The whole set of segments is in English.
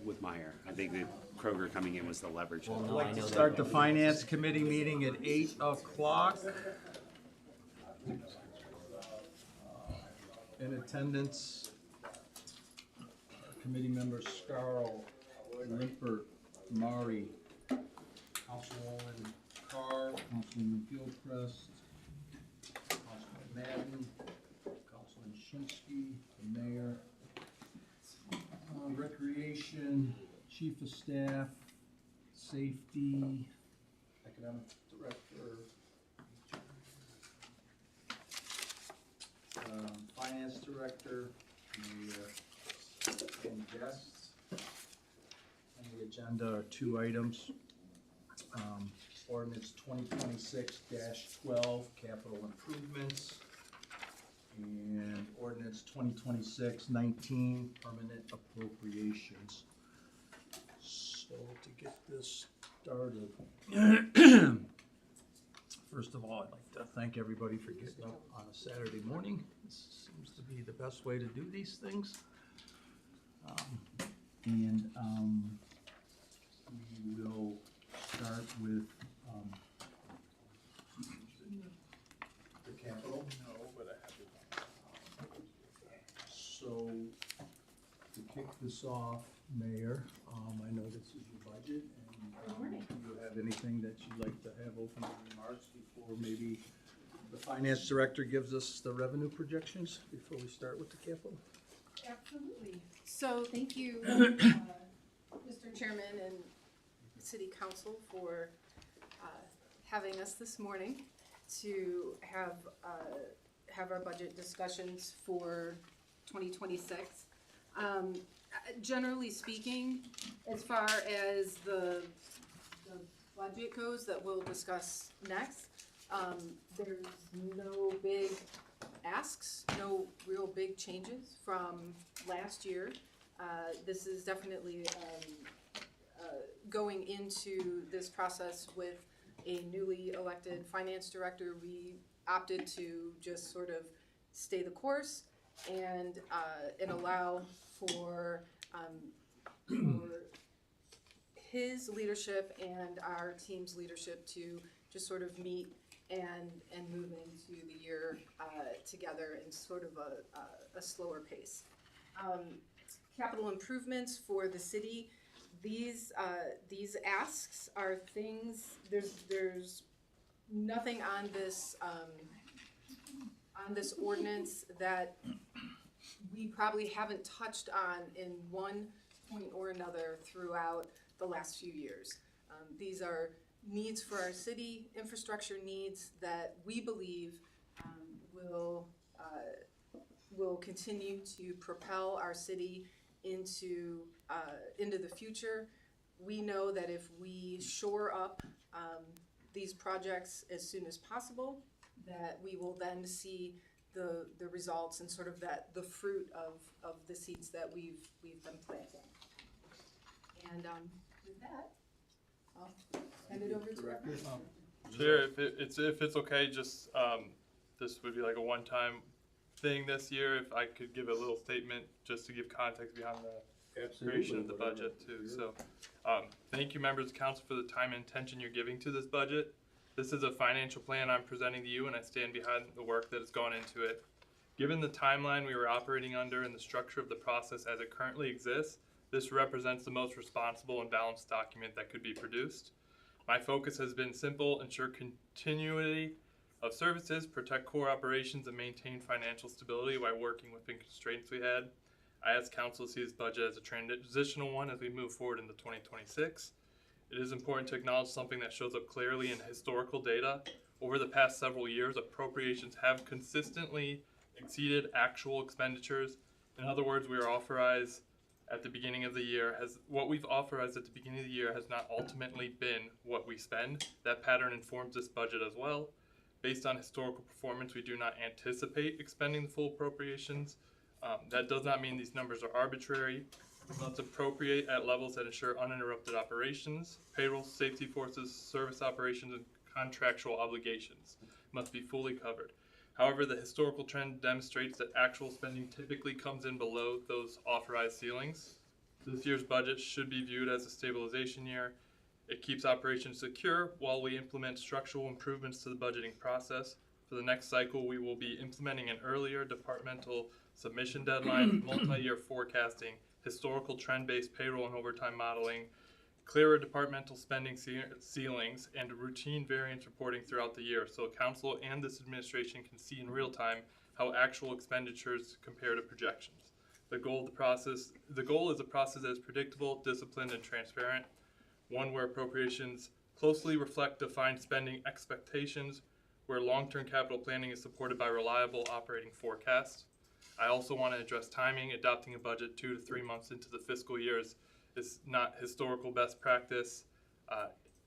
with Meyer. I think that Kroger coming in was the leverage. Well, I'd no, I like know to that. start the finance committee meeting at 8 o'clock. In attendance, committee members Scarl, Limpert, Mari, Councilwoman Carr, Councilwoman Gilchrist, Councilman Madden, Councilman Shinsky, the mayor, recreation, chief of staff, safety, economic director, finance director, and guests. On the agenda are two items. Ordinance 2026-12, capital improvements, and ordinance 2026-19, permanent appropriations. So to get this started, first of all, I'd like to thank everybody for getting up on a Saturday morning. This seems to be the best way to do these things. We will start with the capital. So to kick this off, Mayor, I know this is your budget, and do you have anything that you'd like to have opening remarks before maybe the finance director gives us the revenue projections before we start with the capital? Absolutely. So thank you, Mr. Chairman and City Council for having us this morning to have our budget discussions for 2026. Generally speaking, as far as the budget goes that we'll discuss next, there's no big asks, no real big changes from last year. This is definitely going into this process with a newly elected finance director. We opted to just sort of stay the course and allow for his leadership and our team's leadership to just sort of meet and move into the year together in sort of a slower pace. Capital improvements for the city. These asks are things. There's nothing on this ordinance that we probably haven't touched on in one point or another throughout the last few years. These are needs for our city, infrastructure needs that we believe will continue to propel our city into the future. We know that if we shore up these projects as soon as possible, that we will then see the results and sort of the fruit of the seeds that we've been planting. And with that, I'll hand it over to Reverend. Sure, if it's okay, just this would be like a one-time thing this year. If I could give a little statement just to give context behind the creation of the budget too. So, thank you, members of council, for the time and attention you're giving to this budget. This is a financial plan I'm presenting to you, and I stand behind the work that has gone into it. Given the timeline we were operating under and the structure of the process as it currently exists, this represents the most responsible and balanced document that could be produced. My focus has been simple: ensure continuity of services, protect core operations, and maintain financial stability while working within constraints we had. I ask council to see this budget as a transitional one as we move forward into 2026. It is important to acknowledge something that shows up clearly in historical data. Over the past several years, appropriations have consistently exceeded actual expenditures. In other words, we are authorized at the beginning of the year what we've authorized at the beginning of the year has not ultimately been what we spend. That pattern informs this budget as well. Based on historical performance, we do not anticipate expending the full appropriations. That does not mean these numbers are arbitrary. We must appropriate at levels that ensure uninterrupted operations. Payroll, safety forces, service operations, and contractual obligations must be fully covered. However, the historical trend demonstrates that actual spending typically comes in below those authorized ceilings. This year's budget should be viewed as a stabilization year. It keeps operations secure while we implement structural improvements to the budgeting process. For the next cycle, we will be implementing an earlier departmental submission deadline, multi-year forecasting, historical trend-based payroll and overtime modeling, clearer departmental spending ceilings, and routine variance reporting throughout the year so council and this administration can see in real time how actual expenditures compare to projections. The goal is a process that is predictable, disciplined, and transparent, one where appropriations closely reflect defined spending expectations, where long-term capital planning is supported by reliable operating forecasts. I also want to address timing. Adopting a budget 2 to 3 months into the fiscal years is not historical best practice.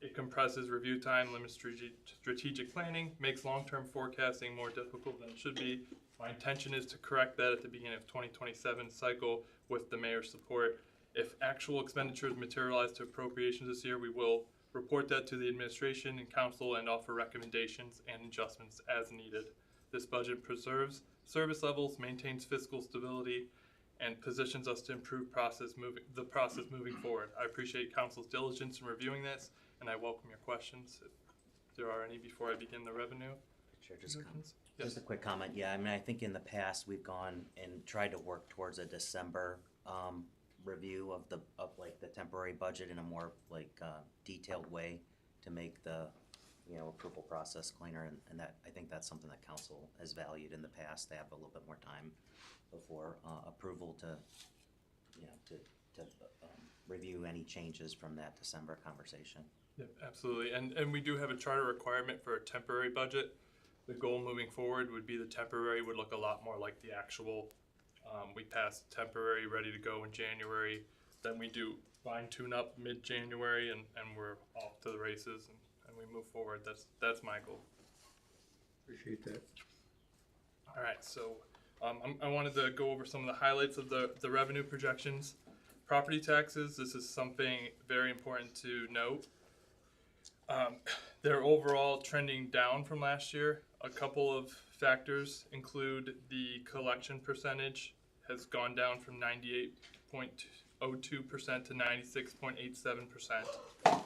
It compresses review time, limits strategic planning, makes long-term forecasting more difficult than it should be. My intention is to correct that at the beginning of 2027 cycle with the mayor's support. If actual expenditures materialize to appropriations this year, we will report that to the administration and council and offer recommendations and adjustments as needed. This budget preserves service levels, maintains fiscal stability, and positions us to improve the process moving forward. I appreciate council's diligence in reviewing this, and I welcome your questions if there are any before I begin the revenue. Sure, just Yes. a quick comment. Yeah, I mean, I think in the past we've gone and tried to work towards a December review of the temporary budget in a more detailed way to make the approval process cleaner, and that I think that's something that council has valued in the past. They have a little bit more time before approval to review any changes from that December conversation. Yep, absolutely. And we do have a charter requirement for a temporary budget. The goal moving forward would be the temporary would look a lot more like the actual. We pass temporary ready to go in January. Then we do fine tune up mid-January and we're off to the races and we move forward. That's my goal. Appreciate that. All right, so I wanted to go over some of the highlights of the revenue projections. Property taxes, this is something very important to note. They're overall trending down from last year. A couple of factors include the collection percentage has gone down from 98.02% to 96.87%.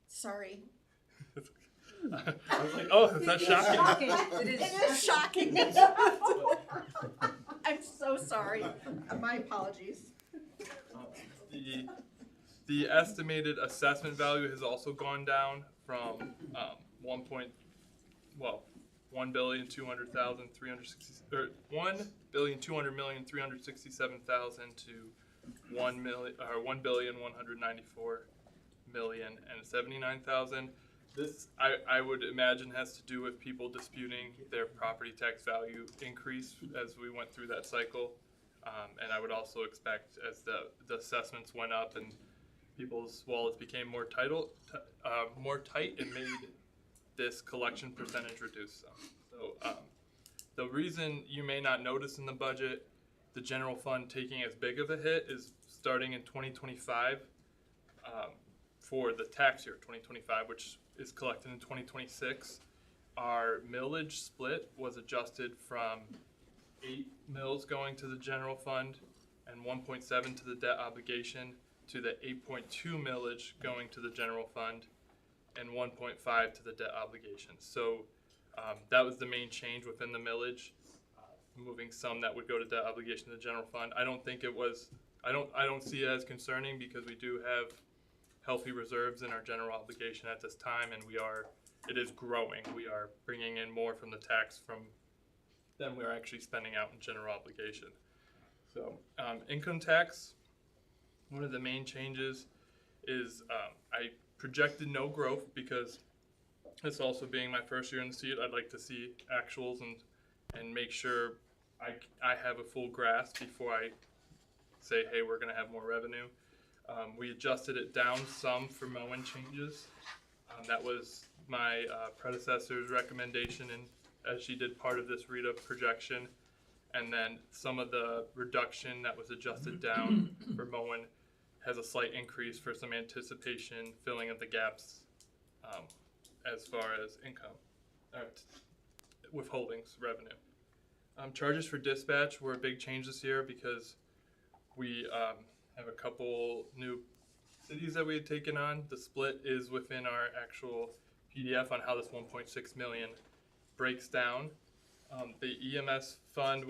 Sorry. I was like, oh, is that shocking? It is shocking. I'm so sorry. My apologies. The estimated assessment value has also gone down from 1,200,367,000 to 1,194,079,000. This I would imagine has to do with people disputing their property tax value increase as we went through that cycle, and I would also expect as the assessments went up and people's wallets became more tight, it made this collection percentage reduce some. So the reason you may not notice in the budget the general fund taking as big of a hit is starting in 2025 for the tax year 2025, which is collected in 2026. Our millage split was adjusted from 8 mills going to the general fund and 1.7 to the debt obligation to the 8.2 millage going to the general fund and 1.5 to the debt obligation. So that was the main change within the millage, moving some that would go to debt obligation to the general fund. I don't think it was, I don't see it as concerning because we do have healthy reserves in our general obligation at this time, and it is growing. We are bringing in more from the tax than we're actually spending out in general obligation. So income tax, one of the main changes is I projected no growth because it's also being my first year in the seat. I'd like to see actuals and make sure I have a full grasp before I say, hey, we're going to have more revenue. We adjusted it down some for mowing changes. That was my predecessor's recommendation, and as she did part of this read-up projection. And then some of the reduction that was adjusted down for mowing has a slight increase for some anticipation filling of the gaps as far as income, withholdings revenue. Charges for dispatch were a big change this year because we have a couple new cities that we had taken on. The split is within our actual PDF on how this 1.6 million breaks down. The EMS fund,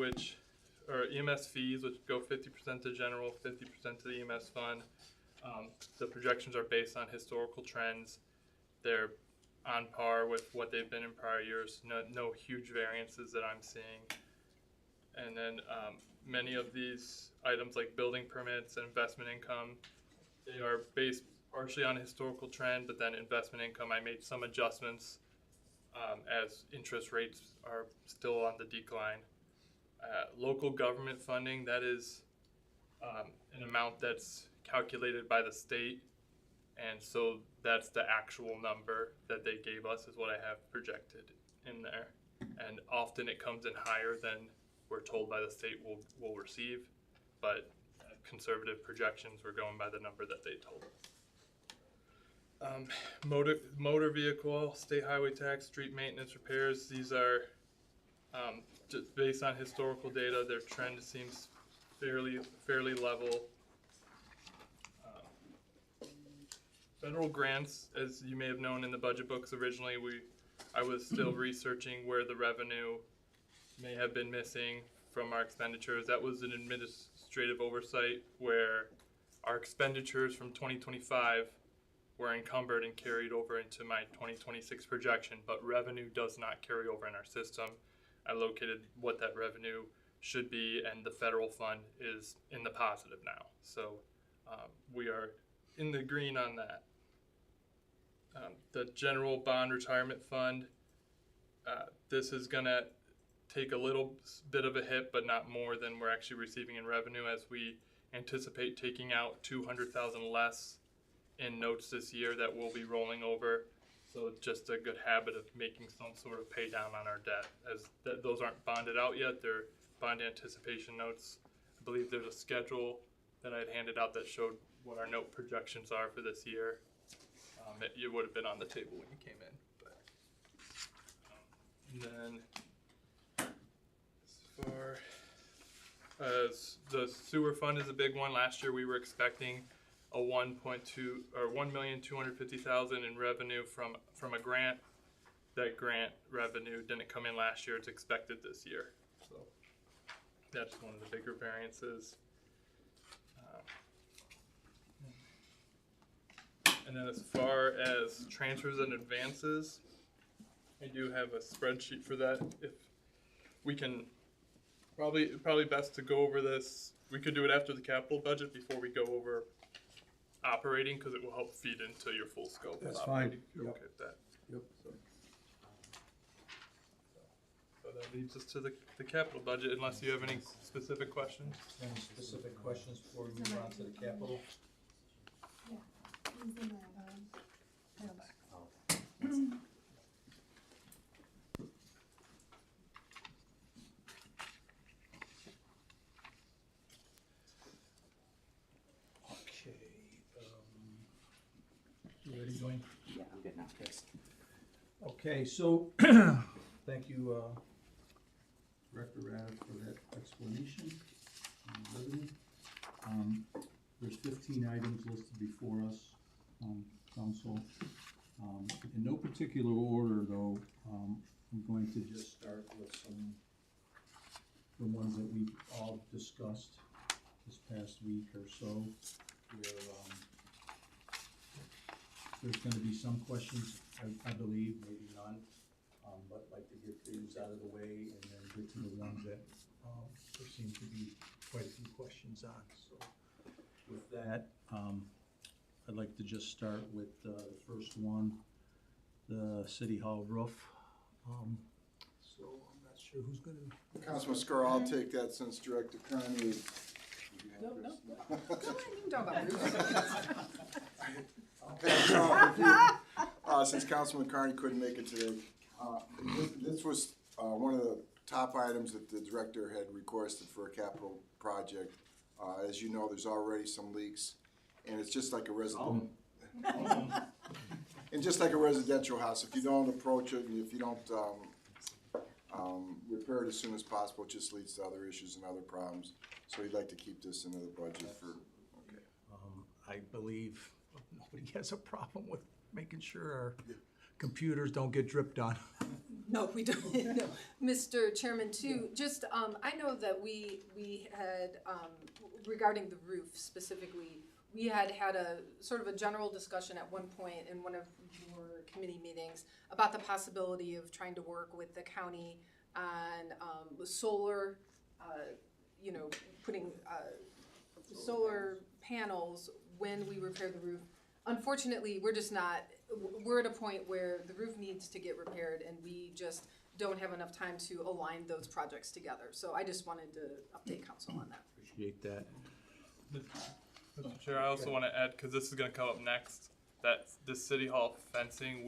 or EMS fees, which go 50% to general, 50% to the EMS fund. The projections are based on historical trends. They're on par with what they've been in prior years. No huge variances that I'm seeing. And then many of these items like building permits and investment income, they are based partially on historical trend, but then investment income, I made some adjustments as interest rates are still on the decline. Local government funding, that is an amount that's calculated by the state, and so that's the actual number that they gave us is what I have projected in there. And often it comes in higher than we're told by the state we'll receive, but conservative projections, we're going by the number that they told us. Motor vehicle, state highway tax, street maintenance repairs, these are just based on historical data. Their trend seems fairly level. Federal grants, as you may have known in the budget books originally, I was still researching where the revenue may have been missing from our expenditures. That was an administrative oversight where our expenditures from 2025 were encumbered and carried over into my 2026 projection, but revenue does not carry over in our system. I located what that revenue should be, and the federal fund is in the positive now. So we are in the green on that. The general bond retirement fund, this is gonna take a little bit of a hit, but not more than we're actually receiving in revenue, as we anticipate taking out 200,000 less in notes this year that will be rolling over. So it's just a good habit of making some sort of pay down on our debt, as those aren't bonded out yet. They're bond anticipation notes. I believe there's a schedule that I'd handed out that showed what our note projections are for this year. It would have been on the table when you came in. But, and then as far as the sewer fund is a big one. Last year we were expecting a 1,250,000 in revenue from a grant. That grant revenue didn't come in last year. It's expected this year. So that's one of the bigger variances. And then as far as transfers and advances, I do have a spreadsheet for that. If we can, probably best to go over this. We could do it after the capital budget before we go over operating, because it will help feed into your full scope. That's of fine. operating, if you're Yep. okay with that. Yep. So that leads us to the capital budget, unless you have any specific questions. Any specific questions before we move on to the capital? Okay, you ready, Dwayne? Yeah, I'm good now. Okay, so, thank you, Director Rad, for that explanation on revenue. There's 15 items listed before us, council. In no particular order, though, I'm going to just start with the ones that we've all discussed this past week or so, where there's gonna be some questions, I believe, maybe none, but like to get these out of the way and then get to the ones that there seem to be quite a few questions on. So with that, I'd like to just start with the first one, the City Hall roof. So I'm not sure who's gonna. Councilman Scar, I'll take that since Director Carney. No, you can talk about roofs. Since Councilman Carney couldn't make it today, this was one of the top items that the director had requested for a capital project. As you know, there's already some leaks, and it's just like a residential. And just like a residential house, if you don't approach it, and if you don't repair it as soon as possible, it just leads to other issues and other problems. So we'd like to keep this into the budget for, okay. I believe nobody has a problem with making sure our computers don't get dripped on. No, we don't, no. Mr. Chairman, too, just, I know that we had, regarding the roof specifically, we had a sort of a general discussion at one point in one of your committee meetings about the possibility of trying to work with the county on solar, putting solar panels when we repair the roof. Unfortunately, we're at a point where the roof needs to get repaired and we just don't have enough time to align those projects together. So I just wanted to update council on that. Appreciate that. Mr. Chair, I also want to add, because this is going to come up next, that the city hall fencing,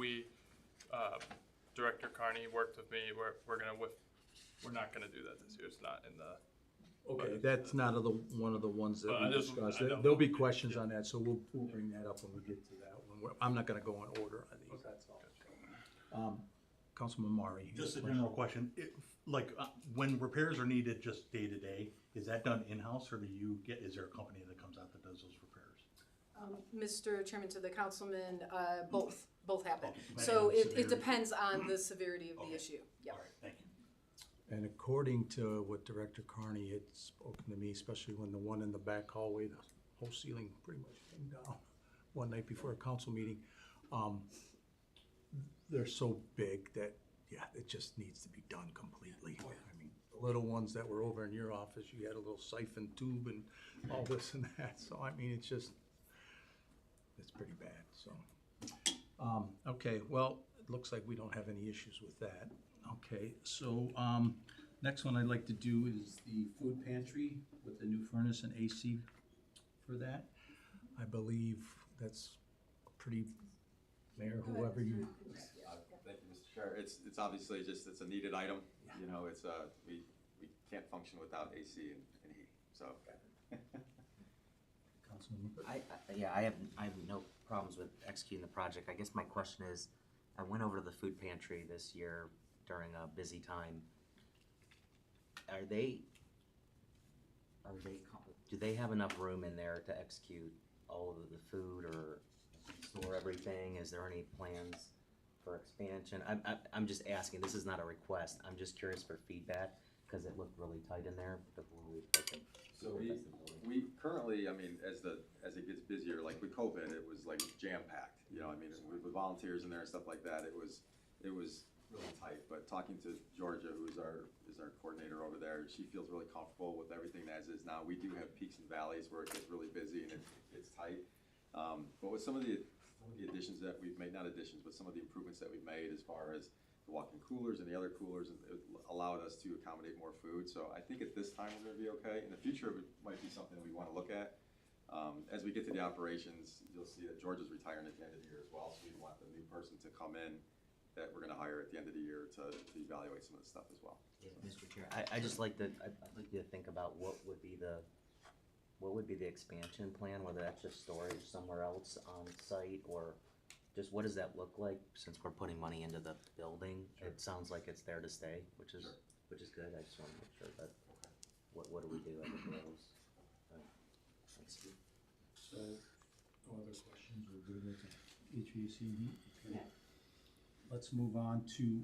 Director Carney worked with me. We're not going to do that this year. It's not in the. Okay, that's not one of the ones that But I we just- discussed. I know. There'll be questions on that, so we'll bring that up when we get to that one. I'm not gonna go in order on these, that's all. Councilman Mari. Just a general question, when repairs are needed just day to day, is that done in-house or is there a company that comes out that does those repairs? Mr. Chairman, to the councilman, both happen. Okay, So depending on the it severity. depends on the severity of the Okay. issue, yeah. All right, thank you. And according to what Director Carney had spoken to me, especially when the one in the back hallway, the whole ceiling pretty much came down one night before a council meeting. They're so big that, yeah, it just needs to be done completely. I mean, the little ones that were over in your office, you had a little siphon tube and all this and that. So, I mean, it's pretty bad, so. Okay, well, it looks like we don't have any issues with that. Okay, so, next one I'd like to do is the food pantry with the new furnace and AC for that. I believe that's pretty, Mayor, whoever you, Thank you, Mr. Chair. It's obviously it's a needed item. You know, we can't function without AC and heat, so. Councilman. I have no problems with executing the project. I guess my question is, I went over to the food pantry this year during a busy time. Do they have enough room in there to execute all of the food or store everything? Is there any plans for expansion? I'm just asking, this is not a request, I'm just curious for feedback, because it looked really tight in there before we put it. So we currently, I mean, as it gets busier, like with COVID, it was like jam-packed, you know, I mean, with volunteers in there and stuff like that, it was really tight. But talking to Georgia, who is our coordinator over there, she feels really comfortable with everything as is now. We do have peaks and valleys where it gets really busy and it's tight. But with some of the additions that we've made, not additions, but some of the improvements that we've made as far as the walk-in coolers and the other coolers, it allowed us to accommodate more food. So I think at this time we're gonna be okay. In the future, it might be something we wanna look at. As we get to the operations, you'll see that Georgia's retiring at the end of the year as well, so we want the new person to come in that we're gonna hire at the end of the year to evaluate some of the stuff as well. Yeah, Mr. Chair, I'd like you to think about what would be the expansion plan, whether that's just storage somewhere else on site, or just what does that look like, since we're putting money into the building? Sure. It sounds like it's there to stay, which is good. I just wanna make sure that, what do we do at the grows? Thanks, Steve. So, no other questions, we're good with HVAC and heat? Okay. Let's move on to,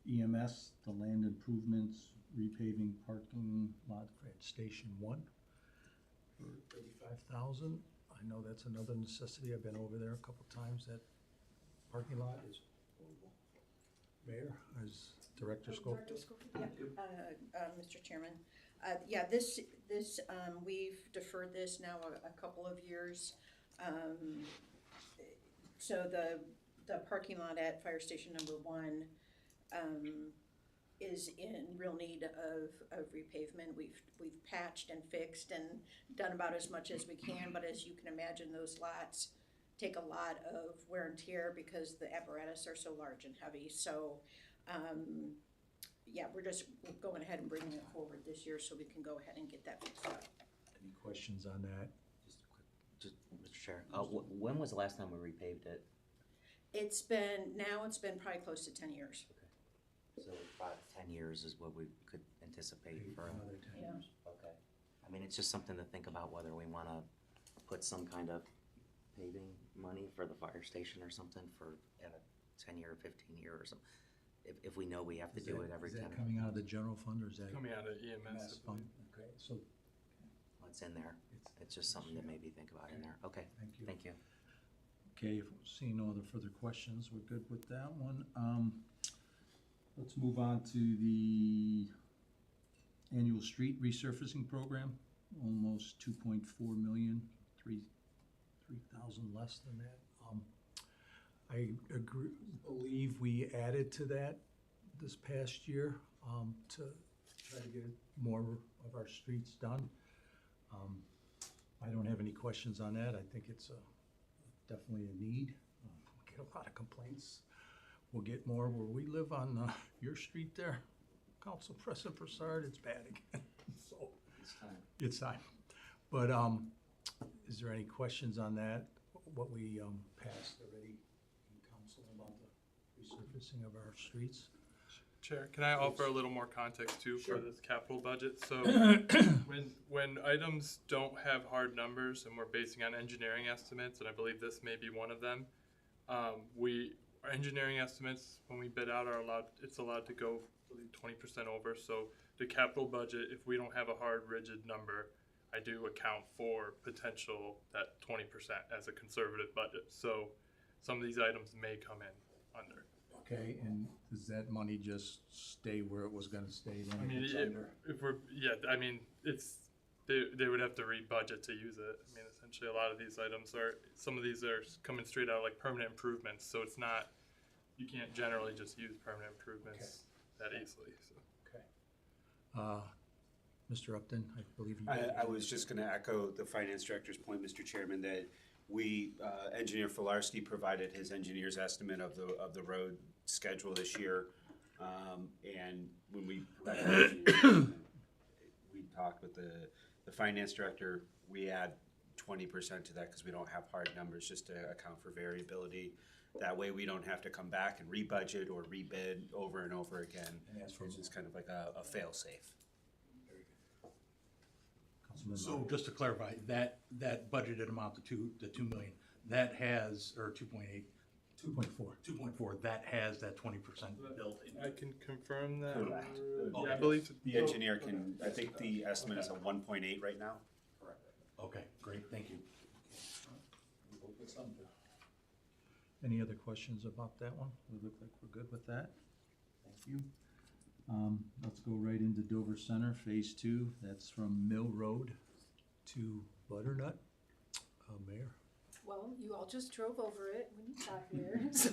EMS, the land improvements, repaving parking lot at Station 1 for $35,000. I know that's another necessity. I've been over there a couple times. That parking lot is horrible. Mayor, as Director Schofield. Director Schofield? Yeah, Mr. Chairman. Yeah, this, we've deferred this now a couple of years. So the parking lot at Fire Station number 1 is in real need of repavement. We've patched and fixed and done about as much as we can, but as you can imagine, those lots take a lot of wear and tear because the apparatus are so large and heavy. So, yeah, we're going ahead and bringing it forward this year so we can go ahead and get that fixed up. Any questions on that? Mr. Chair, when was the last time we repaved it? It's been probably close to 10 years. So 5 to 10 years is what we could anticipate for. Another 10 Yeah. years. Okay. I mean, it's just something to think about whether we wanna put some kind of paving money for the fire station or something for at a 10-year, 15-year or something. If we know we have to do it every Is 10. that coming out of the general fund or is that? Coming out of EMS. Mass fund? Okay, so It's in there. It's just something to maybe think about in there. Okay, thank you. thank you. Okay, if seeing no other further questions, we're good with that one. Let's move on to the annual street resurfacing program, almost 2.4 million, 3,000 less than that. I believe we added to that this past year, to try to get more of our streets done. I don't have any questions on that. I think it's definitely a need. We get a lot of complaints. We'll get more where we live on your street there, Council President Broussard, it's bad again. So it's time. But is there any questions on that? What we passed already in council about the resurfacing of our streets? Chair, can I offer a little more context too for this capital budget? So when items don't have hard numbers and we're basing on engineering estimates, and I believe this may be one of them, our engineering estimates, when we bid out, it's allowed to go 20% over. So the capital budget, if we don't have a hard, rigid number, I do account for potential that 20% as a conservative budget. So some of these items may come in under. Okay, and does that money just stay where it was gonna stay then? I mean, they would have to re-budget to use it. I mean, essentially, a lot of these items some of these are coming straight out like permanent improvements. So it's not, you can't generally just use permanent improvements that easily. So. Okay. Mr. Upton, I believe you. I was just gonna echo the finance director's point, Mr. Chairman, that Engineer Filarski provided his engineer's estimate of the road schedule this year. And when we talked with the finance director, we add 20% to that because we don't have hard numbers, just to account for variability. That way we don't have to come back and rebudget or rebid over and over again. It's just kind of like a fail-safe. So just to clarify, that budgeted amount, the 2 million, that has, or 2.8, 2.4, that has that 20% built in. I can confirm that. Correct. Yeah, I believe The engineer can, I think the estimate is a 1.8 right now. Correct. Okay, great, thank you. Any other questions about that one? We look like we're good with that. Thank you. Let's go right into Dover Center, Phase 2. That's from Mill Road to Butternut. Mayor? Well, you all just drove over it when you got here. So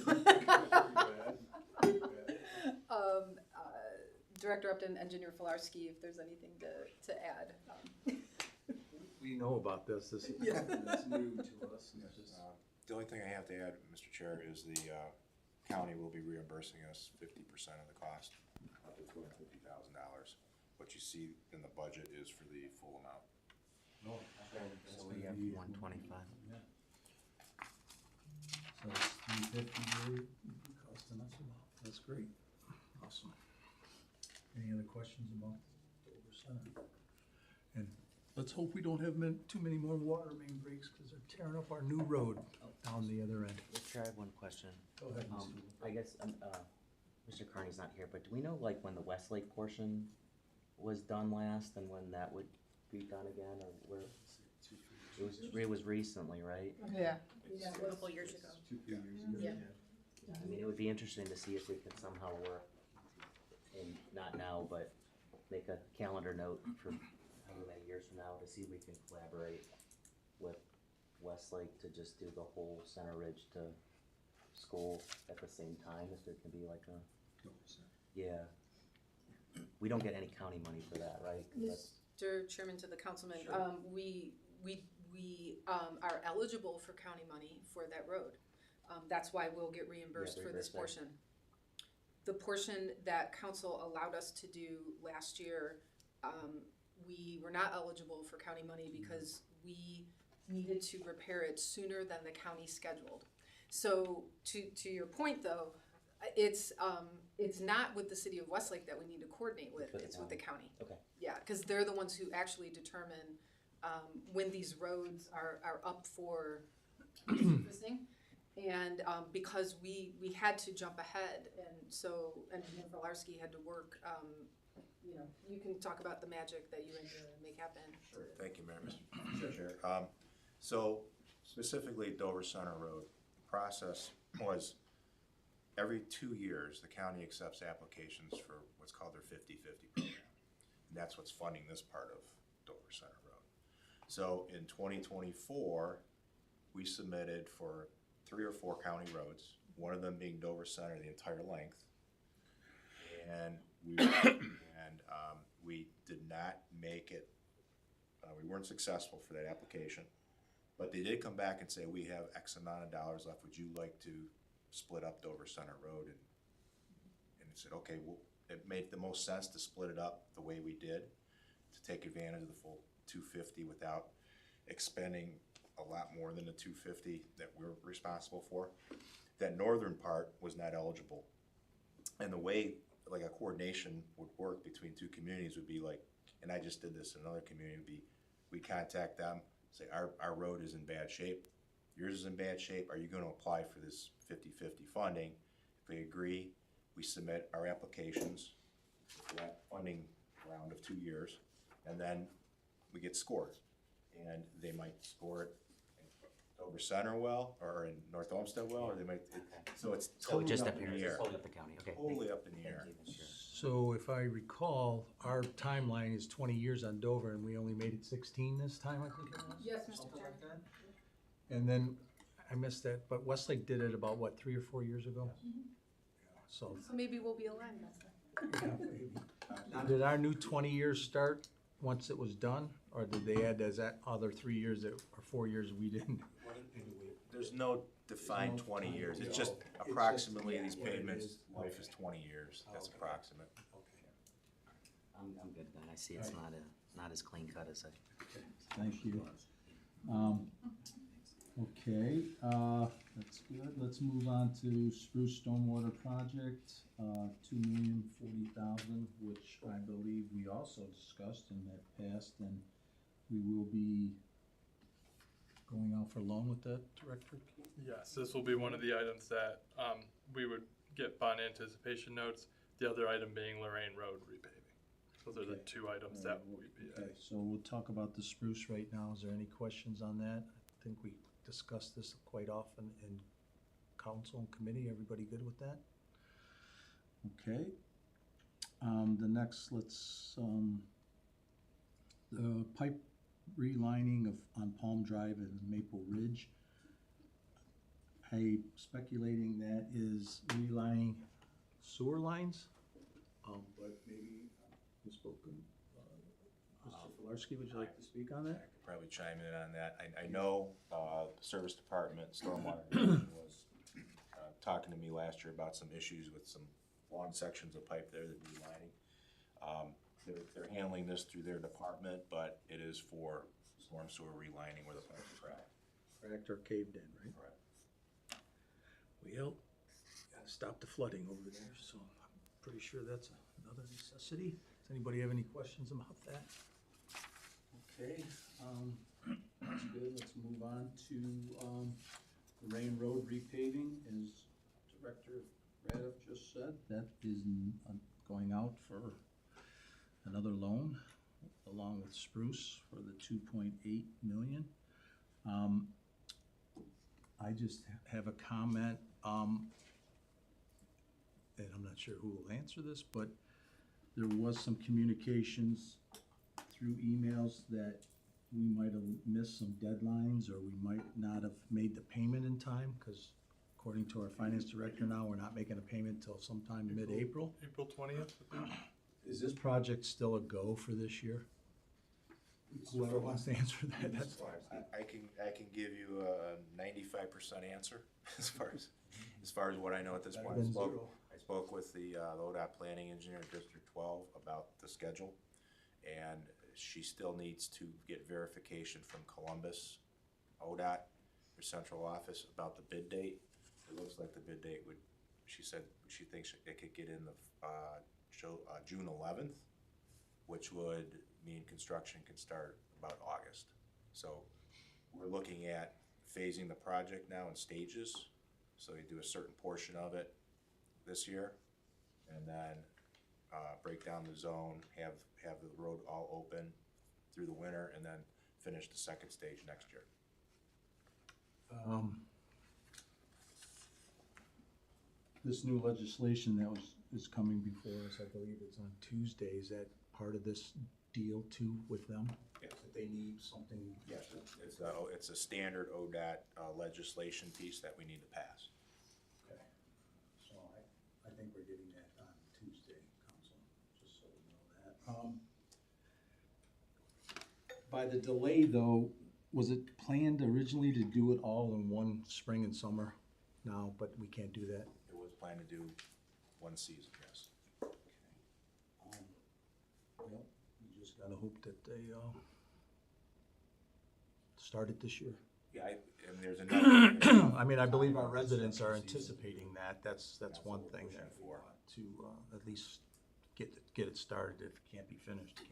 Director Upton, Engineer Filarski, if there's anything to add. We know about this. This is something that's new to us. It's just, The only thing I have to add, Mr. Chair, is the county will be reimbursing us 50% of the cost, up to $250,000. What you see in the budget is for the full amount. So we have 125. Yeah. So it's $350 costing us about. That's great. Awesome. Any other questions about Dover Center? And let's hope we don't have too many more water main breaks because they're tearing up our new road down the other end. Chair, I have one question. Go ahead, I guess, Mr. Carney's not here, but do we know like when the Westlake portion was done last and when that would be done again, or where? It was recently, right? Yeah. A couple years ago. 2 years ago. Yeah. I mean, it would be interesting to see if we could somehow work, and not now, but make a calendar note for however many years from now to see if we can collaborate with Westlake to just do the whole Center Ridge to school at the same time, if there can be like a, yeah. We don't get any county money for that, right? 'Cause that's- Mr. Chairman, to the councilman, we are eligible for county money for that road. That's why we'll get reimbursed for this reimbursed portion. The portion that council allowed us to do last year, we were not eligible for county money because we needed to repair it sooner than the county scheduled. So to your point though, it's not with the city of Westlake that we need to coordinate with, it's with the county. Okay. Yeah, because they're the ones who actually determine when these roads are up for resurfacing. And because we had to jump ahead, and so Engineer Volarski had to work, you know, you can talk about the magic that you had to make happen. Sure. Thank you, Mayor, Mr. Chair. So specifically Dover Center Road, the process was every 2 years, the county accepts applications for what's called their 50/50 program. And that's what's funding this part of Dover Center Road. So in 2024, we submitted for 3 or 4 county roads, one of them being Dover Center, the entire length. And we did not make it, we weren't successful for that application. But they did come back and say, we have X amount of dollars left, would you like to split up Dover Center Road? And it said, okay, well, it made the most sense to split it up the way we did, to take advantage of the full 250 without expending a lot more than the 250 that we're responsible for. That northern part was not eligible. And the way like a coordination would work between 2 communities would be like, and I just did this in another community, would be we contact them, say our road is in bad shape, yours is in bad shape, are you going to apply for this 50/50 funding? If they agree, we submit our applications for that funding round of 2 years, and then we get scored. And they might score it in Dover Center well, or in North Olmsted well, or they might, so it's totally just up in the air. Totally up the county, okay. Totally up in the air. Thank you, Mr. So if I recall, our timeline is 20 years on Dover, and we only made it 16 this time, I think it was? Yes, Mr. Something Chairman. like that. And then, I missed that, but Westlake did it about, what, 3 or 4 years ago? So, So maybe we'll be aligned next time. now, did our new 20 years start once it was done? Or did they add as that other 3 years that, or 4 years we didn't? There's no defined 20 years, it's just It's just, approximately yeah, these what it pavements, is. life is 20 years, that's Okay. approximate. I'm good then, I see it's not as clean cut as I. Thank you. Okay, that's good. Let's move on to Spruce Stormwater Project, $2,040,000, which I believe we also discussed and that passed, and we will be going out for loan with that, Director? Yes, this will be one of the items that we would get bond anticipation notes, the other item being Lorraine Road repaving. Those are the Okay. 2 items that would be. Okay, so we'll talk about the Spruce right now. Is there any questions on that? I think we discuss this quite often in council and committee. Everybody good with that? Okay. The next, the pipe relining on Palm Drive and Maple Ridge. I speculating that is relining sewer lines, but maybe we spoke. Mr. Filarski, would you like to speak on I that? could probably chime in on that. I know, the service department, stormwater division was, talking to me last year about some issues with some long sections of pipe there that need lining. They're handling this through their department, but it is for storm sewer relining where the pipes are cracked. Cracked or caved in, right? Correct. Well, gotta stop the flooding over there, so I'm pretty sure that's another necessity. Does anybody have any questions about that? Okay, that's good. Let's move on to, the Rain Road repaving, as Director Radiff just said. That is going out for another loan, along with Spruce for the 2.8 million. I just have a comment, and I'm not sure who will answer this, but there was some communications through emails that we might have missed some deadlines, or we might not have made the payment in time, because according to our finance director now, we're not making a payment till sometime mid-April. April 20th, I think. Is this project still a go for this year? Whoever wants to answer that, that's fine. I can give you a 95% answer as far as what I know at this point. Better than zero. I spoke with the ODOT planning engineer in District 12 about the schedule, and she still needs to get verification from Columbus ODOT, their central office, about the bid date. It looks like the bid date would, she said she thinks it could get in the June 11th, which would mean construction can start about August. So we're looking at phasing the project now in stages. So you do a certain portion of it this year, and then break down the zone, have the road all open through the winter, and then finish the second stage next year. This new legislation that is coming before us, I believe it's on Tuesday, is that part of this deal too with them? Yes. That they need something? Yes, it's a standard ODOT legislation piece that we need to pass. Okay, so I think we're getting that on Tuesday, council, just so we know that. By the delay though, was it planned originally to do it all in one spring and summer now, but we can't do that? It was planned to do one season, yes. Well, we just gotta hope that they, start it this year. Yeah, and there's another. I mean, I believe our residents are anticipating that, that's one what we're thing pushing that we for. want to, at least get it started. If it can't be finished, it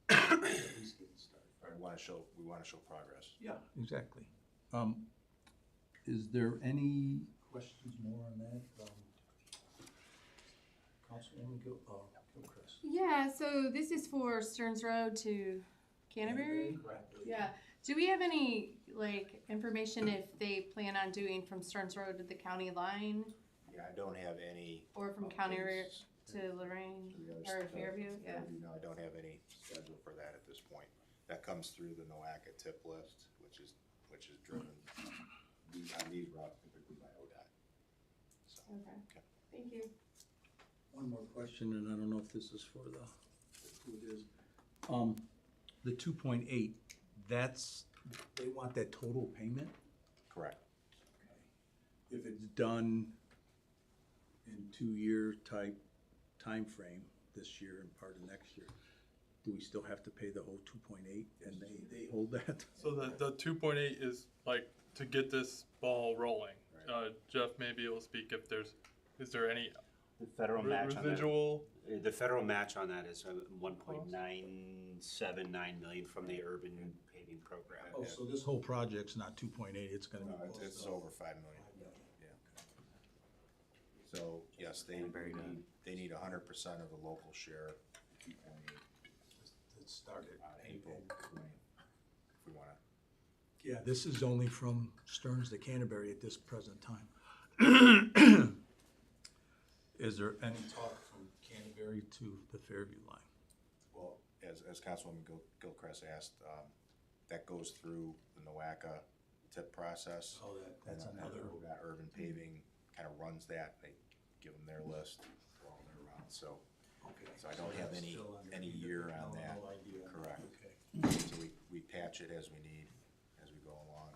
can't be finished. At least get it started. We wanna show progress. Yeah, exactly. Is there any questions more on that? Councilwoman Gilchrist. Yeah, so this is for Stearns Road to Canterbury? Yeah. Do we have any, like, information if they plan on doing from Stearns Road to the county line Yeah, I don't have any. or from County Road updates to Lorraine to the other or stuff. Fairview? Yeah. No, I don't have any schedule for that at this point. That comes through the NOACA tip list, which is driven on these routes typically by ODOT. So, Okay. Thank you. One more question, and I don't know if this is for who it is. The 2.8, they want that total payment? correct. If it's done in 2-year type time frame this year and part of next year, do we still have to pay the whole 2.8 and they hold that? So the 2.8 is like to get this ball rolling. Jeff may be able to speak if is there any The federal match on that, residual? the federal match on that is 1.979 million from the urban paving program. Oh, so this whole project's not 2.8, it's gonna be No, close it's to- over 5 million. Yeah. So, yes, they need 100% of the local share, 2.8 It started. on April 20th, if we wanna. Yeah, this is only from Stearns to Canterbury at this present time. Is there any talk from Canterbury to the Fairview line? Well, as Councilwoman Gilchrist asked, that goes through the NOACA tip process. Oh, that's And then another. that urban paving kind of runs that, they give them their list for all their routes, so. Okay. So I don't have that's any still under- year on no that. idea. Correct. Okay. So we patch it as we need, as we go along.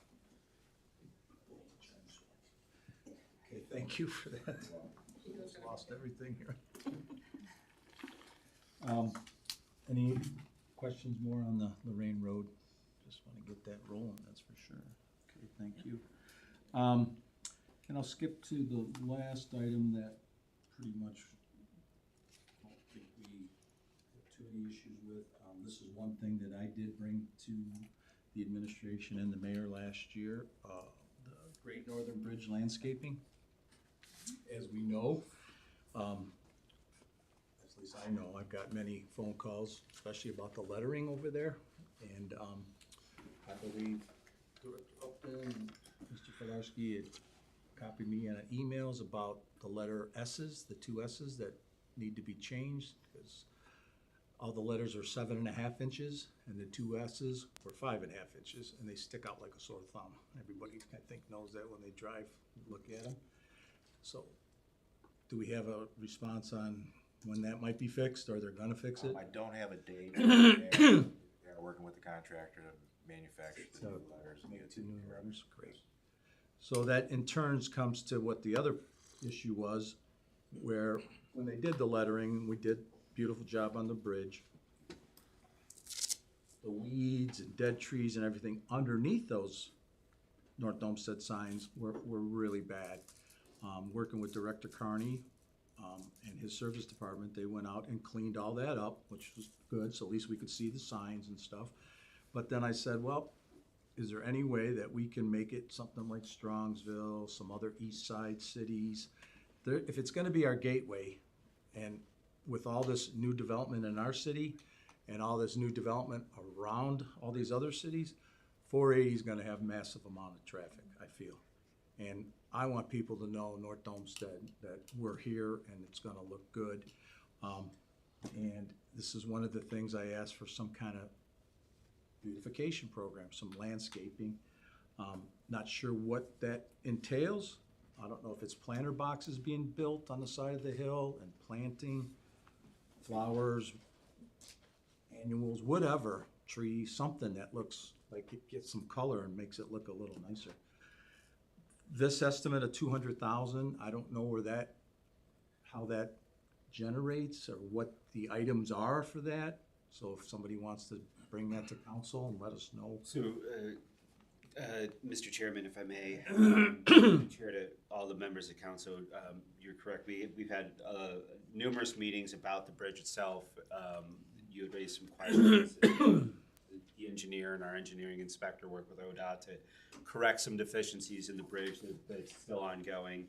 Okay, thank you for that. Just lost everything here. Any questions more on the Lorraine Road? Just want to get that rolling, that's for sure. Okay, thank you. And I'll skip to the last item that pretty much I don't think we have too many issues with. This is one thing that I did bring to the administration and the mayor last year, the Great Northern Bridge landscaping. As we know, at least I know, I've got many phone calls, especially about the lettering over there. And I believe Director Upton and Mr. Filarski had copied me on emails about the letter S's, the 2 S's that need to be changed, because all the letters are 7.5 inches, and the 2 S's were 5.5 inches, and they stick out like a sore thumb. Everybody, I think, knows that when they drive, look at them. So, do we have a response on when that might be fixed, or they're gonna fix it? I don't have a date. They're working with the contractor to manufacture the new letters and get Make it 2 new taken care of. letters, great. So that in turns comes to what the other issue was, where when they did the lettering, we did a beautiful job on the bridge. The weeds and dead trees and everything underneath those North Olmsted signs were really bad. Working with Director Carney, and his service department, they went out and cleaned all that up, which was good, so at least we could see the signs and stuff. But then I said, well, is there any way that we can make it something like Strongsville, some other east side cities? If it's gonna be our gateway, and with all this new development in our city and all this new development around all these other cities, 480 is gonna have massive amount of traffic, I feel. And I want people to know, North Olmsted, that we're here and it's gonna look good. And this is one of the things I asked for, some kind of beautification program, some landscaping. Not sure what that entails. I don't know if it's planter boxes being built on the side of the hill and planting flowers, annuals, whatever, trees, something that looks like it gets some color and makes it look a little nicer. This estimate of 200,000, I don't know how that generates or what the items are for that. So if somebody wants to bring that to council and let us know. So, Mr. Chairman, if I may, chair to all the members of council, you're correct. We've had numerous meetings about the bridge itself. You had raised some questions. The engineer and our engineering inspector work with ODOT to correct some deficiencies in the bridge that's still ongoing.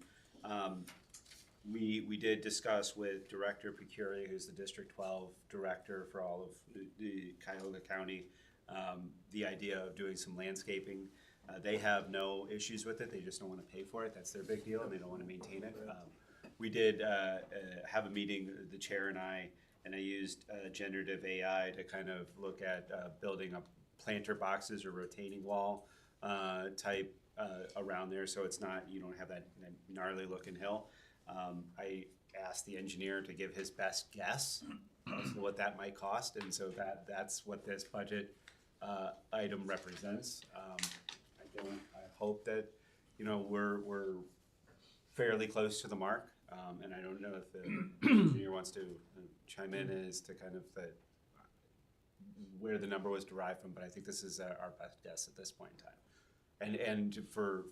We did discuss with Director Pecuri, who's the District 12 director for all of the Cuyahoga County, the idea of doing some landscaping. They have no issues with it. They just don't want to pay for it. That's their big deal, and they don't want to maintain it. We did have a meeting, the chair and I used generative AI to kind of look at building up planter boxes or retaining wall type around there, so it's not, you don't have that gnarly looking hill. I asked the engineer to give his best guess as to what that might cost, and so that's what this budget item represents. I hope that, you know, we're fairly close to the mark, and I don't know if the engineer wants to chime in as to kind of where the number was derived from, but I think this is our best guess at this point in time. And for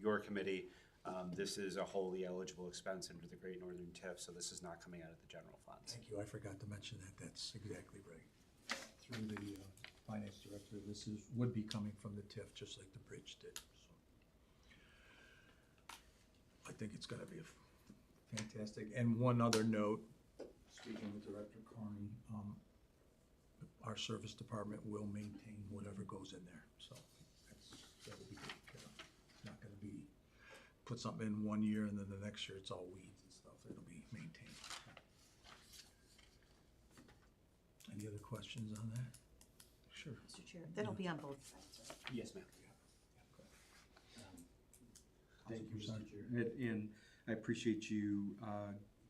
your committee, this is a wholly eligible expense under the Great Northern TIF, so this is not coming out of the general funds. Thank you, I forgot to mention that, that's exactly right. Through the finance director, this would be coming from the TIF, just like the bridge did, so. I think it's gonna be fantastic. And one other note, speaking with Director Carney, our service department will maintain whatever goes in there, so that'll be taken care of. It's not gonna be, put something in one year and then the next year it's all weeds and stuff, it'll be maintained. Any other questions on that? Sure. Mr. Chair, that'll be on both sides, right? Yes, ma'am. Thank you, Mr. Chair. And I appreciate you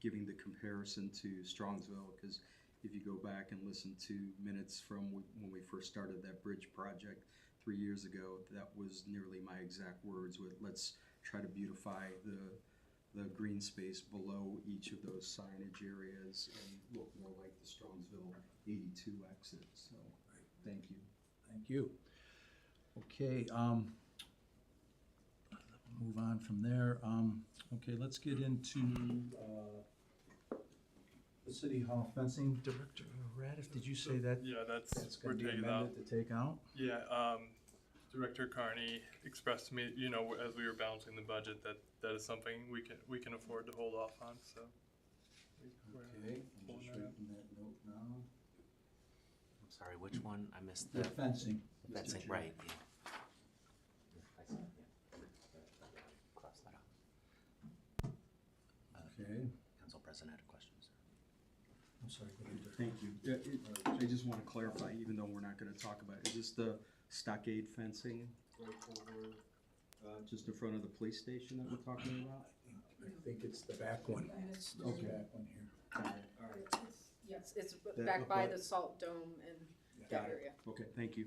giving the comparison to Strongsville, because if you go back and listen to minutes from when we first started that bridge project 3 years ago, that was nearly my exact words with, let's try to beautify the green space below each of those signage areas and look more like the Strongsville 82 exit. So, thank you. Thank you. Okay, move on from there. Okay, let's get into the City Hall fencing. Director Radiff, did you say that? Yeah, That's we're gonna be taking out. amended to take out? Yeah, Director Carney expressed to me, you know, as we were balancing the budget, that is something we can afford to hold off on. So. Okay, I'm just writing that note now. I'm sorry, which one? I missed The the fencing. fencing, Mr. Chair. right, yeah. I see, yeah. Cross that out. Okay, Council President had a question, sir. I'm sorry. go ahead. Thank you. I just want to clarify, even though we're not going to talk about it, is this the stockade fencing right over, just in front of the police station that we're talking about? I think it's the back one. Okay. The back one here. Yes, it's That back look by like- the Salt Dome and that area. Okay, thank you.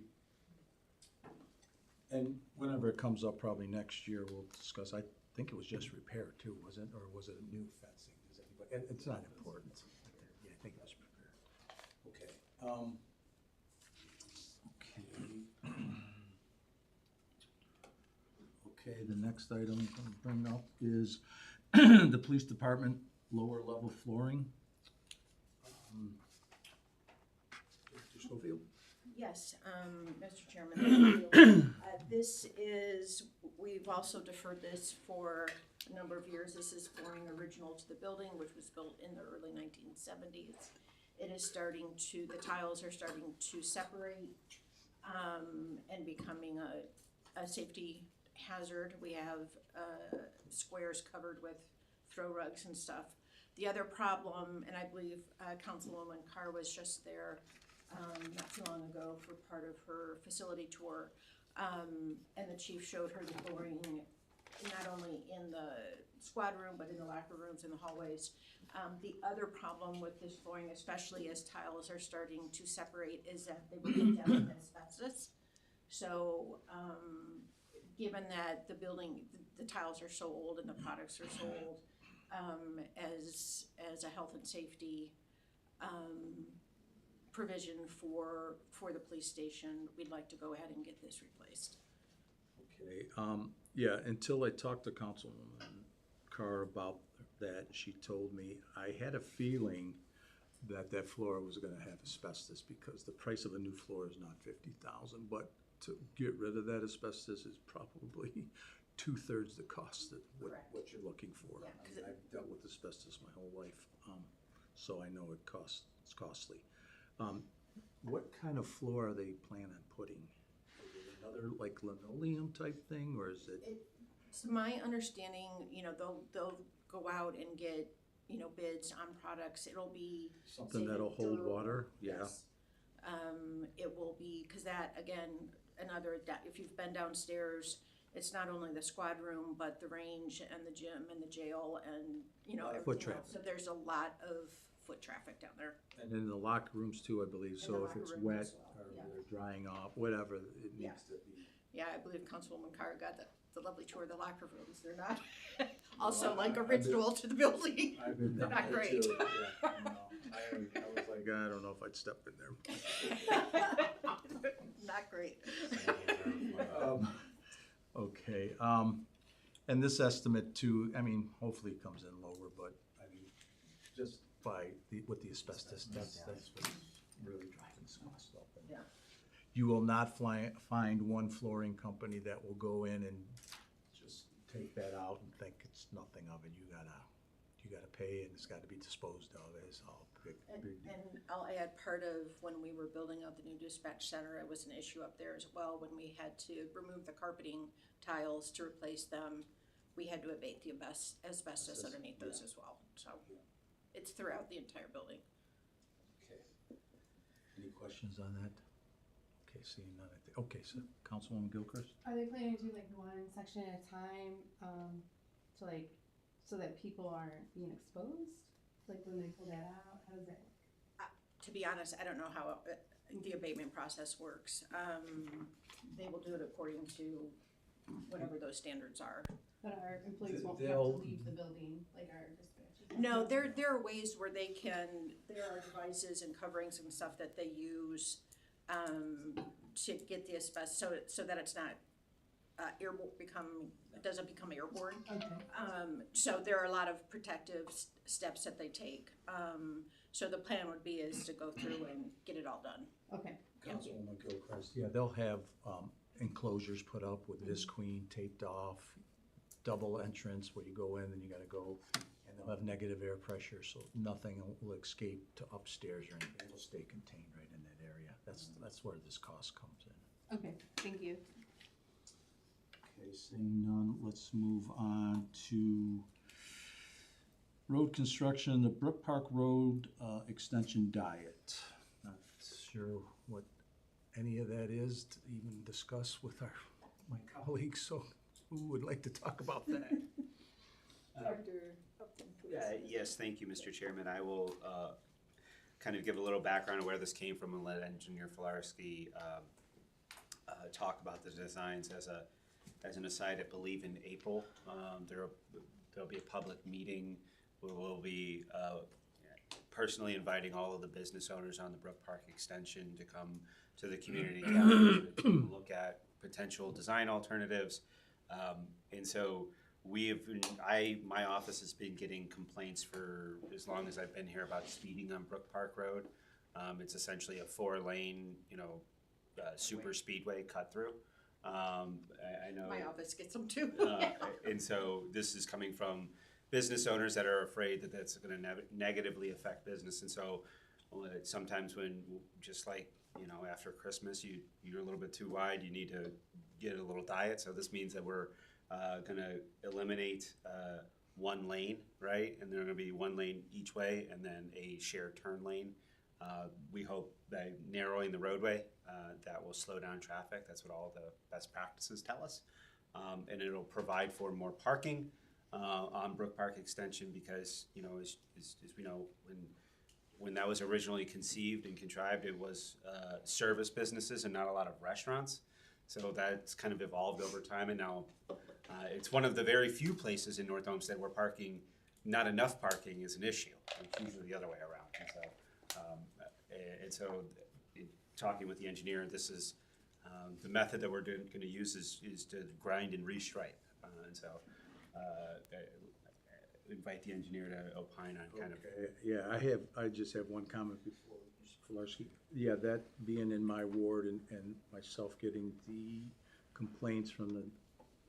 And whenever it comes up, probably next year, we'll discuss, I think it was just repair too, was it, or was it a new fencing? Does anybody, it's not important. Yeah, I think it was repair. Okay, okay, the next item I'm gonna bring up is the police department lower level flooring. Mr. Schofield? Yes, Mr. Chairman, this is, we've also deferred this for a number of years. This is flooring original to the building, which was built in the early 1970s. It is starting to, the tiles are starting to separate and becoming a safety hazard. We have squares covered with throw rugs and stuff. The other problem, and I believe Councilwoman Carr was just there not too long ago for part of her facility tour, and the chief showed her the flooring not only in the squad room but in the locker rooms and the hallways. The other problem with this flooring, especially as tiles are starting to separate, is that they will get down in asbestos. So given that the building, the tiles are so old and the products are so old, as a health and safety provision for the police station, we'd like to go ahead and get this replaced. Okay, yeah, until I talked to Councilwoman Carr about that, she told me, I had a feeling that that floor was gonna have asbestos because the price of a new floor is not $50,000, but to get rid of that asbestos is probably 2/3 the cost of what you're looking for. Yeah, I mean, I've dealt with asbestos my whole life, so I know it's costly. What kind of floor are they planning on putting? Is it another like linoleum type thing, or is it? It's my understanding, they'll go out and get, bids on products. It'll be Something say, that'll hold durable. water? Yeah. Yes. It will be, because that, again, if you've been downstairs, it's not only the squad room, but the range and the gym and the jail and, everything foot else. traffic. So there's a lot of foot traffic down there. And in the locker rooms too, I believe, In so the if locker it's rooms wet as well, or yeah. they're drying off, whatever, it Yeah. needs to be. Yeah, I believe Councilwoman Carr got the lovely tour of the locker rooms. They're not also like original to the building. I've been They're down not there great. too, yeah, no. I was like, I don't know if I'd step in there. Not great. Okay, and this estimate too, I mean, hopefully it comes in lower, but I mean, just with the asbestos, that's what's really driving this cost up. Yeah. You will not find one flooring company that will go in and just take that out and think it's nothing of it. You gotta pay, and it's gotta be disposed of. It's all big deal. And I'll add, part of when we were building out the new dispatch center, it was an issue up there as well. When we had to remove the carpeting tiles to replace them, we had to abate the asbestos underneath those as well. So it's throughout the entire building. Okay. Any questions on that? Okay, seeing none. Okay, so Councilwoman Gilchrist? Are they planning to do like one section at a time, so that people aren't being exposed? Like when they pull that out, how does that work? To be honest, I don't know how the abatement process works. They will do it according to whatever those standards are. But our employees won't have They'll- to leave the building, like our dispatchers? No, there are ways where there are devices and coverings and stuff that they use to get the asbestos, so that it's not it doesn't become airborne. Okay. So there are a lot of protective steps that they take. So the plan would be is to go through and get it all done. Okay. Councilwoman Gilchrist, yeah, they'll have enclosures put up with visqueen taped off, double entrance where you go in and you gotta go, and they'll have negative air pressure, so nothing will escape to upstairs or anything. It'll stay contained right in that area. That's where this cost comes in. Okay, thank you. Okay, seeing none, let's move on to road construction, the Brook Park Road extension diet. Not sure what any of that is to even discuss with my colleagues, so who would like to talk about that? Director Upton, please. Yes, thank you, Mr. Chairman. I will kind of give a little background of where this came from and let Engineer Filarski talk about the designs. As an aside, I believe in April, there'll be a public meeting where we'll be personally inviting all of the business owners on the Brook Park extension to come to the community gallery to look at potential design alternatives. And so my office has been getting complaints for as long as I've been here about speeding on Brook Park Road. It's essentially a 4-lane, super speedway cut through. I know. My office gets them too. And so this is coming from business owners that are afraid that that's going to negatively affect business. And so sometimes when, just like, after Christmas, you're a little bit too wide, you need to get a little diet. So this means that we're going to eliminate one lane, right? And there's going to be one lane each way and then a shared turn lane. We hope by narrowing the roadway, that will slow down traffic. That's what all the best practices tell us. And it'll provide for more parking on Brook Park Extension because, as we know, when that was originally conceived and contrived, it was service businesses and not a lot of restaurants. So that's kind of evolved over time, and now it's one of the very few places in North Olmsted where not enough parking is an issue. It's usually the other way around. And so, talking with the engineer, this is the method that we're going to use is to grind and restripe. And so, invite the engineer to opine on kind of. Yeah, I just have one comment before Mr. Filarski. Yeah, that being in my ward and myself getting the complaints from the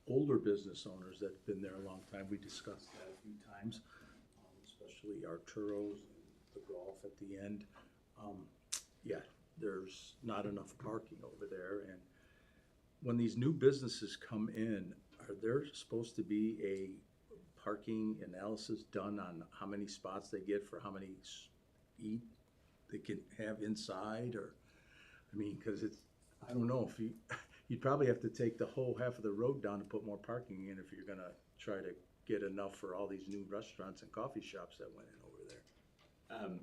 older business owners that've been there a long time. We discussed that a few times, especially Arturo's and the golf at the end. Yeah, there's not enough parking over there. And when these new businesses come in, are there supposed to be a parking analysis done on how many spots they get for how many eat they can have inside? Or, because I don't know, if you'd probably have to take the whole half of the road down to put more parking in if you're gonna try to get enough for all these new restaurants and coffee shops that went in over there.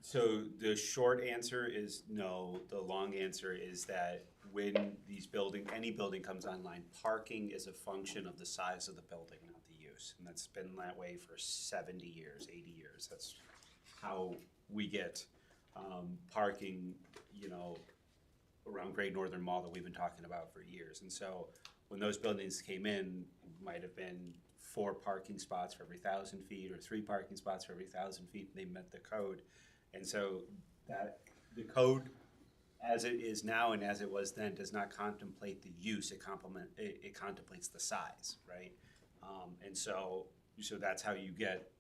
So the short answer is no. The long answer is that when any building comes online, parking is a function of the size of the building, not the use. And that's been that way for 70 years, 80 years. That's how we get parking, around Great Northern Mall that we've been talking about for years. And so when those buildings came in, it might have been 4 parking spots for every 1,000 feet or 3 parking spots for every 1,000 feet. They met the code. And so that the code as it is now and as it was then does not contemplate the use, it contemplates the size, right? And so that's how you get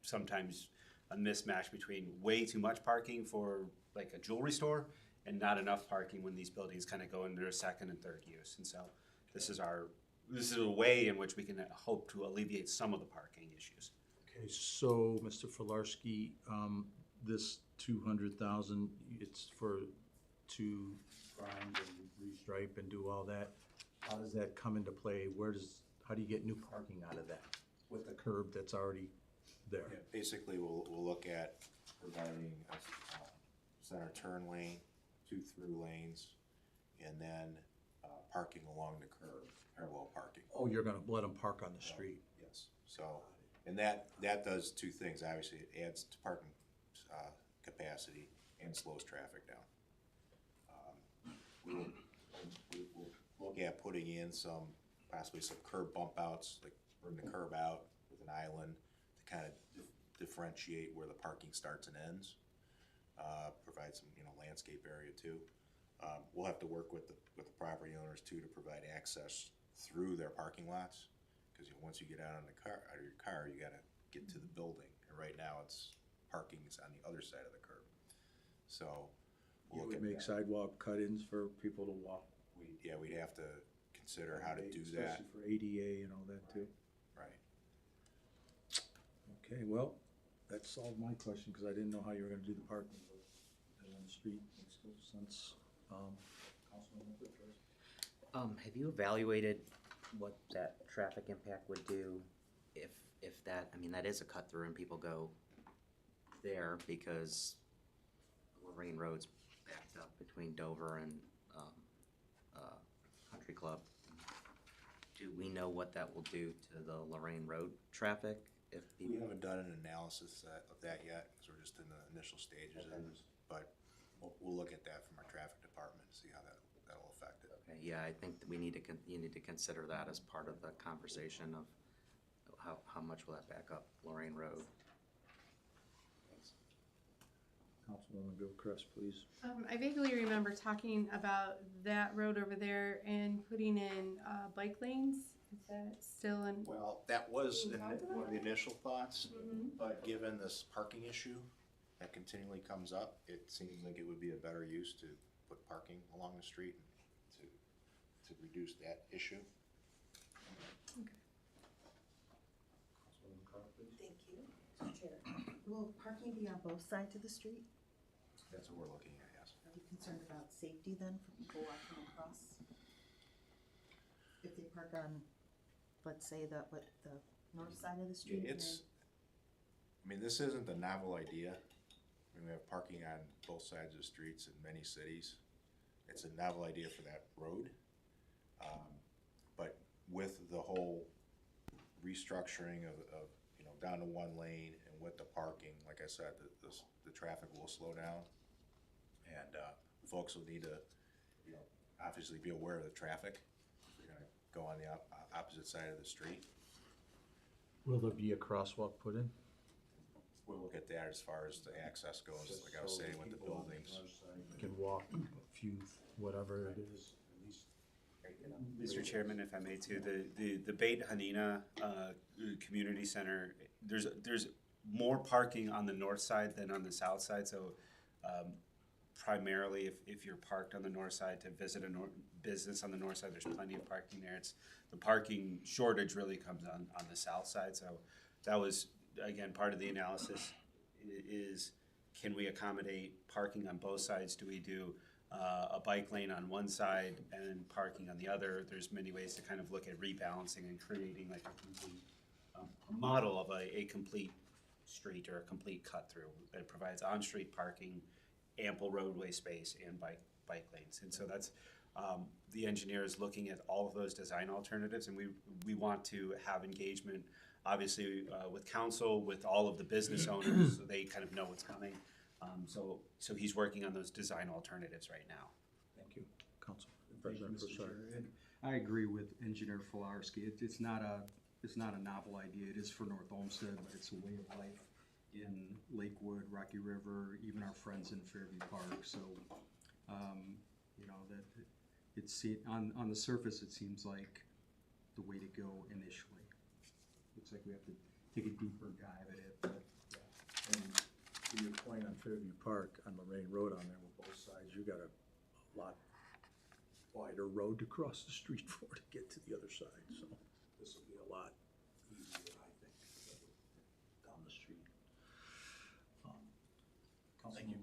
sometimes a mismatch between way too much parking for like a jewelry store and not enough parking when these buildings kind of go into their second and third use. And so this is a way in which we can hope to alleviate some of the parking issues. Okay, so Mr. Filarski, this 200,000, it's to grind and restripe and do all that. How does that come into play? How do you get new parking out of that with the curb that's already there? Yeah, basically, we'll look at providing a center turn lane, 2 through lanes, and then parking along the curb, parallel parking. Oh, you're gonna let them park on the street? Yes. So, and that does 2 things. Obviously, it adds to parking capacity and slows traffic down. We'll look at putting in possibly some curb bump outs, like bring the curb out with an island to kind of differentiate where the parking starts and ends. Provide some landscape area too. We'll have to work with the property owners too to provide access through their parking lots, because once you get out of your car, you got to get to the building. And right now, parking is on the other side of the curb. So You would make sidewalk cut-ins for people to walk? We'd have to consider how to do that. Especially for ADA and all that too? Right. Okay, well, that solved my question, because I didn't know how you were gonna do the parking, but on the street makes total sense. Councilman Whitworth? Have you evaluated what that traffic impact would do if that, that is a cut through and people go there because Lorraine Road's backed up between Dover and Country Club? Do we know what that will do to the Lorraine Road traffic if We people? haven't done an analysis of that yet, because we're just in the initial stages of this. But we'll look at that from our traffic department to see how that'll affect it. Okay, yeah, I think that we need to, you need to consider that as part of the conversation of how much will that back up Lorraine Road? Councilwoman Gilchrist, please. I vaguely remember talking about that road over there and putting in, bike lanes. Is that still in? Well, that was Can you talk about one of the initial thoughts, Mhm. but given this parking issue that continually comes up, it seems like it would be a better use to put parking along the street to reduce that issue. Thank you. Mr. Chair, will parking be on both sides of the street? That's what we're looking at, yes. Are you concerned about safety then for people walking across? If they park on, let's say, the north side of the street? I mean, this isn't a novel idea. I mean, we have parking on both sides of the streets in many cities. It's a novel idea for that road. But with the whole restructuring of, you know, down to one lane and with the parking, like I said, the traffic will slow down. And folks will need to, you know, obviously be aware of the traffic. If you're gonna go on the opposite side of the street. Will there be a crosswalk put in? We'll look at that as far as the access goes, like I was saying with the buildings. Can walk a few, whatever it is. Mr. Chairman, if I may too, the Beit Hanina Community Center, there's more parking on the north side than on the south side, so primarily if you're parked on the north side to visit a business on the north side, there's plenty of parking there. It's the parking shortage really comes on the south side, so that was, again, part of the analysis is can we accommodate parking on both sides? Do we do a bike lane on one side and parking on the other? There's many ways to kind of look at rebalancing and creating like a complete model of a complete street or a complete cut through that provides on-street parking, ample roadway space, and bike lanes. And so that's the engineer is looking at all of those design alternatives, and we want to have engagement, obviously, with council, with all of the business owners, so they kind of know what's coming. So he's working on those design alternatives right now. Thank you. Council Thank you, President Mr. Broussard. Chair. And I agree with Engineer Filarski. It's not a novel idea. It is for North Olmsted, but it's a way of life in Lakewood, Rocky River, even our friends in Fairview Park. So, you know, that it's on the surface, it seems like the way to go initially. Looks like we have to take a deeper dive at it, but yeah. And to your point on Fairview Park, on Lorraine Road on there with both sides, you got a lot wider road to cross the street for to get to the other side, so this will be a lot easier, I think, down the street. Councilman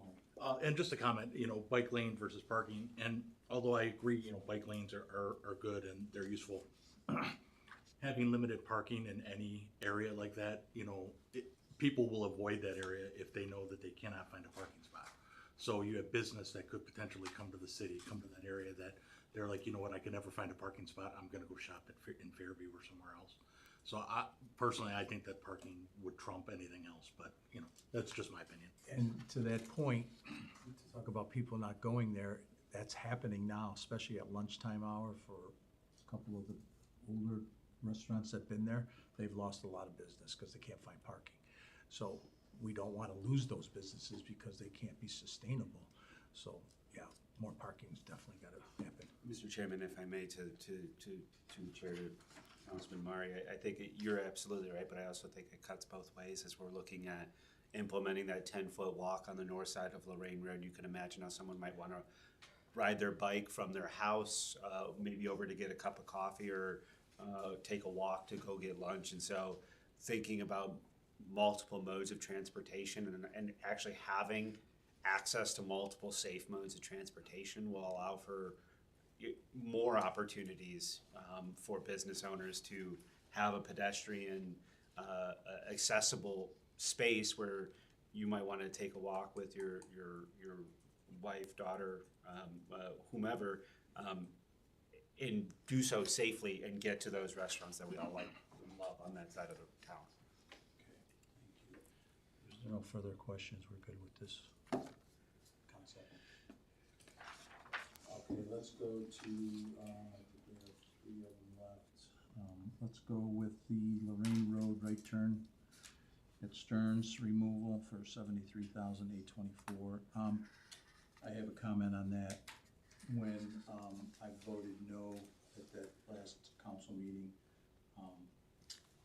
And just a comment, you know, bike lane versus parking, and although I agree, you know, bike lanes are good and they're useful, having limited parking in any area like that, you know, people will avoid that area if they know that they cannot find a parking spot. So you have business that could potentially come to the city, come to that area that they're like, you know what, I can never find a parking spot, I'm gonna go shop in Fairview or somewhere else. So personally, I think that parking would trump anything else, but, you know, that's just my opinion. And to that point, to talk about people not going there, that's happening now, especially at lunchtime hour for a couple of the older restaurants that've been there. They've lost a lot of business because they can't find parking. So we don't want to lose those businesses because they can't be sustainable. So, yeah, more parking's definitely got to happen. Mr. Chairman, if I may, to Chair Councilman Mari, I think you're absolutely right, but I also think it cuts both ways as we're looking at implementing that 10-foot walk on the north side of Lorraine Road. You can imagine how someone might want to ride their bike from their house, maybe over to get a cup of coffee or take a walk to go get lunch. And so thinking about multiple modes of transportation and actually having access to multiple safe modes of transportation will allow for more opportunities for business owners to have a pedestrian accessible space where you might want to take a walk with your wife, daughter, whomever, and do so safely and get to those restaurants that we all like and love on that side of the town. If there's no further questions, we're good with this concept. Okay, let's go to, I think we have 3 of them left. Let's go with the Lorraine Road right turn at Stearns removal for $73,824. I have a comment on that. When, I voted no at that last council meeting,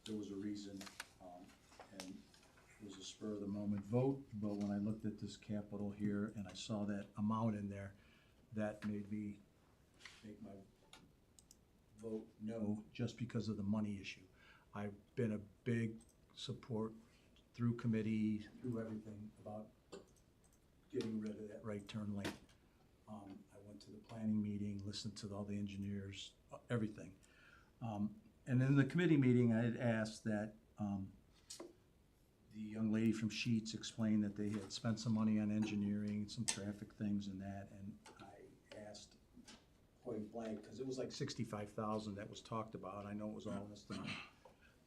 there was a reason, and it was a spur of the moment vote, but when I looked at this capital here and I saw that amount in there, that made me make my vote no, just because of the money issue. I've been a big support through committee, through everything, about getting rid of that right turn lane. I went to the planning meeting, listened to all the engineers, everything. And in the committee meeting, I had asked that the young lady from Sheets explained that they had spent some money on engineering, some traffic things and that, and I asked point blank, because it was like 65,000 that was talked about, I know it was all listed on,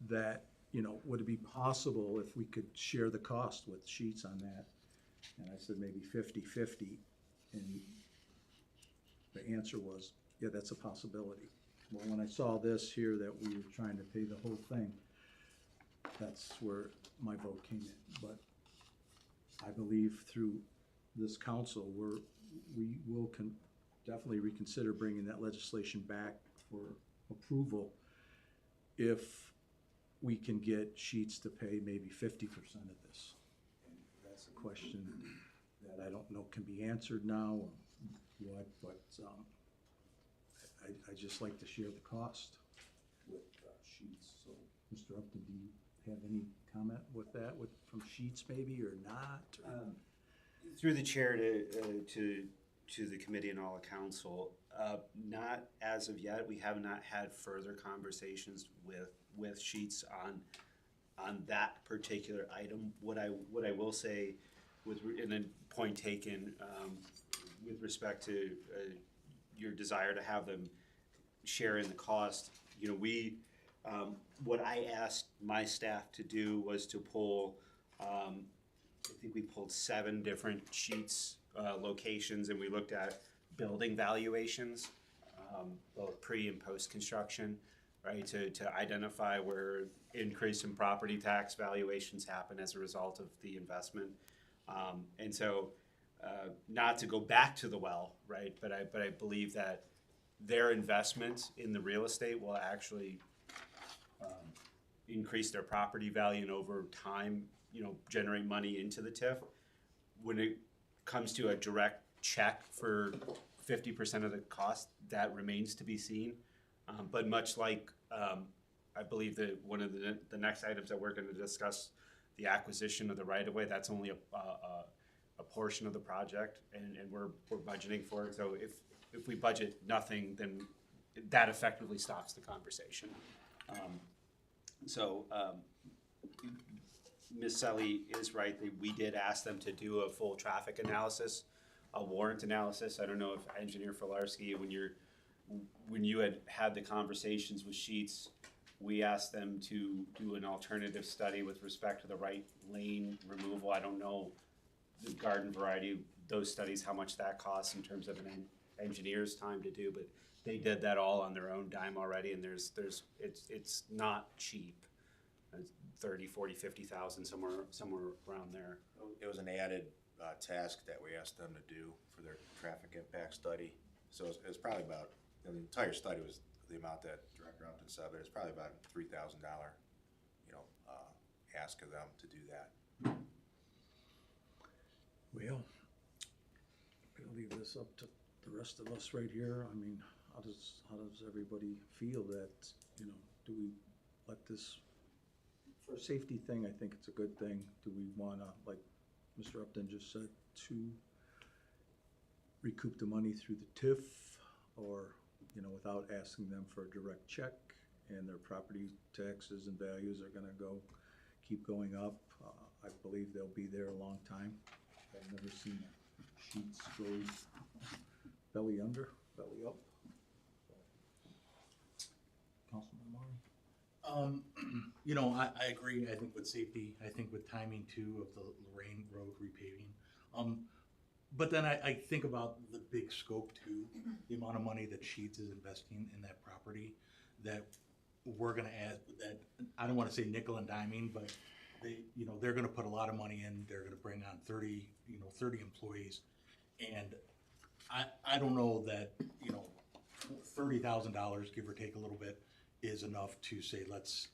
that, you know, would it be possible if we could share the cost with Sheets on that? And I said maybe 50-50, and the answer was, yeah, that's a possibility. Well, when I saw this here, that we were trying to pay the whole thing, that's where my vote came in. But I believe through this council, we will definitely reconsider bringing that legislation back for approval if we can get Sheets to pay maybe 50% of this. And that's a question that I don't know can be answered now or what, but I just like to share the cost with Sheets. So, Mr. Upton, do you have any comment with that, from Sheets maybe, or not? Through the chair to the committee and all the council, not as of yet. We have not had further conversations with Sheets on that particular item. What I will say, and a point taken, with respect to your desire to have them share in the cost, you know, what I asked my staff to do was to pull, I think we pulled 7 different Sheets locations, and we looked at building valuations, both pre and post construction, right, to identify where increase in property tax valuations happen as a result of the investment. And so, not to go back to the well, right, but I believe that their investment in the real estate will actually increase their property value and over time, you know, generate money into the TIF. When it comes to a direct check for 50% of the cost, that remains to be seen. But much like, I believe that one of the next items that we're going to discuss, the acquisition of the right-of-way, that's only a portion of the project, and we're budgeting for it. So if we budget nothing, then that effectively stops the conversation. Ms. Sully is right, that we did ask them to do a full traffic analysis, a warrant analysis. I don't know if Engineer Filarski, when you had the conversations with Sheets, we asked them to do an alternative study with respect to the right lane removal. I don't know the garden variety, those studies, how much that costs in terms of an engineer's time to do, but they did that all on their own dime already, and it's not cheap. 30, 40, 50,000, somewhere around there. It was an added task that we asked them to do for their traffic impact study. So it was probably about, the entire study was the amount that Director Upton said, but it's probably about $3,000, ask of them to do that. Well, I'm gonna leave this up to the rest of us right here. I mean, how does everybody feel that, do we let this, for a safety thing, I think it's a good thing. Do we wanna, like Mr. Upton just said, to recoup the money through the TIF, or, without asking them for a direct check, and their property taxes and values are gonna keep going up? I believe they'll be there a long time. I've never seen Sheets go belly under, belly up. Councilman Maury? I agree, I think with safety, I think with timing too of the Lorraine Road repaving. But then I think about the big scope too, the amount of money that Sheets is investing in that property, that we're gonna add, that, I don't wanna say nickel and diming, but they, you know, they're gonna put a lot of money in, they're gonna bring on 30 employees. And I don't know that, you know, $30,000, give or take a little bit, is enough to say, let's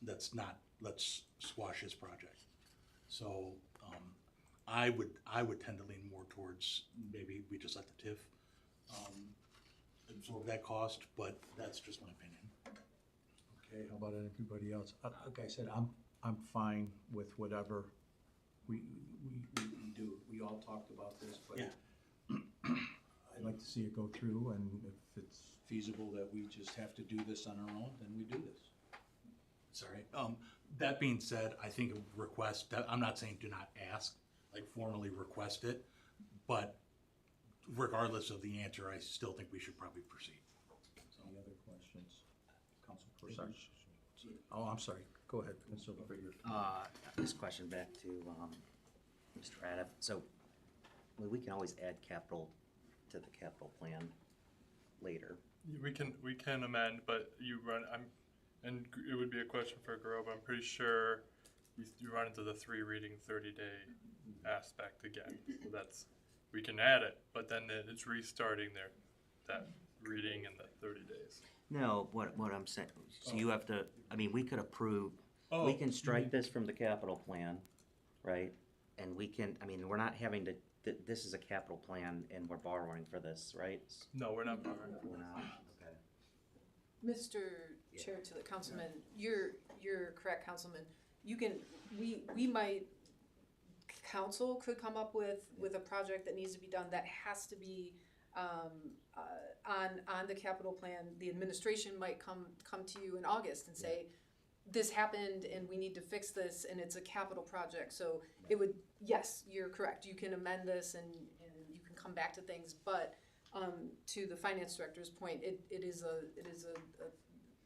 squash this project. So, I would tend to lean more towards maybe we just let the TIF, absorb that cost, but that's just my opinion. Okay, how about everybody else? Like I said, I'm fine with whatever we do. We all talked about this, but Yeah. I'd like to see it go through, and if it's feasible that we just have to do this on our own, then we do this. Sorry. That being said, I think a request, I'm not saying do not ask, like formally request it, but regardless of the answer, I still think we should probably proceed. Any other questions? Councilperson? Oh, I'm sorry. Go ahead, Mr. Lefebvre. This question back to, Mr. Adif. So, I mean, we can always add capital to the capital plan later. We can amend, but and it would be a question for Grove. I'm pretty sure you run into the 3 reading 30-day aspect again. So we can add it, but then it's restarting that reading in the 30 days. No, what I'm saying, so you have to, I mean, we could approve, we can strike this from the capital plan, right? And we can, I mean, we're not having to, this is a capital plan and we're borrowing for this, right? No, we're not borrowing. We're not, okay. Mr. Chair, to the councilman, you're correct, councilman. You can, we might, council could come up with a project that needs to be done that has to be on the capital plan. The administration might come to you in August and say, this happened and we need to fix this and it's a capital project. So it would, yes, you're correct. You can amend this and you can come back to things, but to the finance director's point, it is a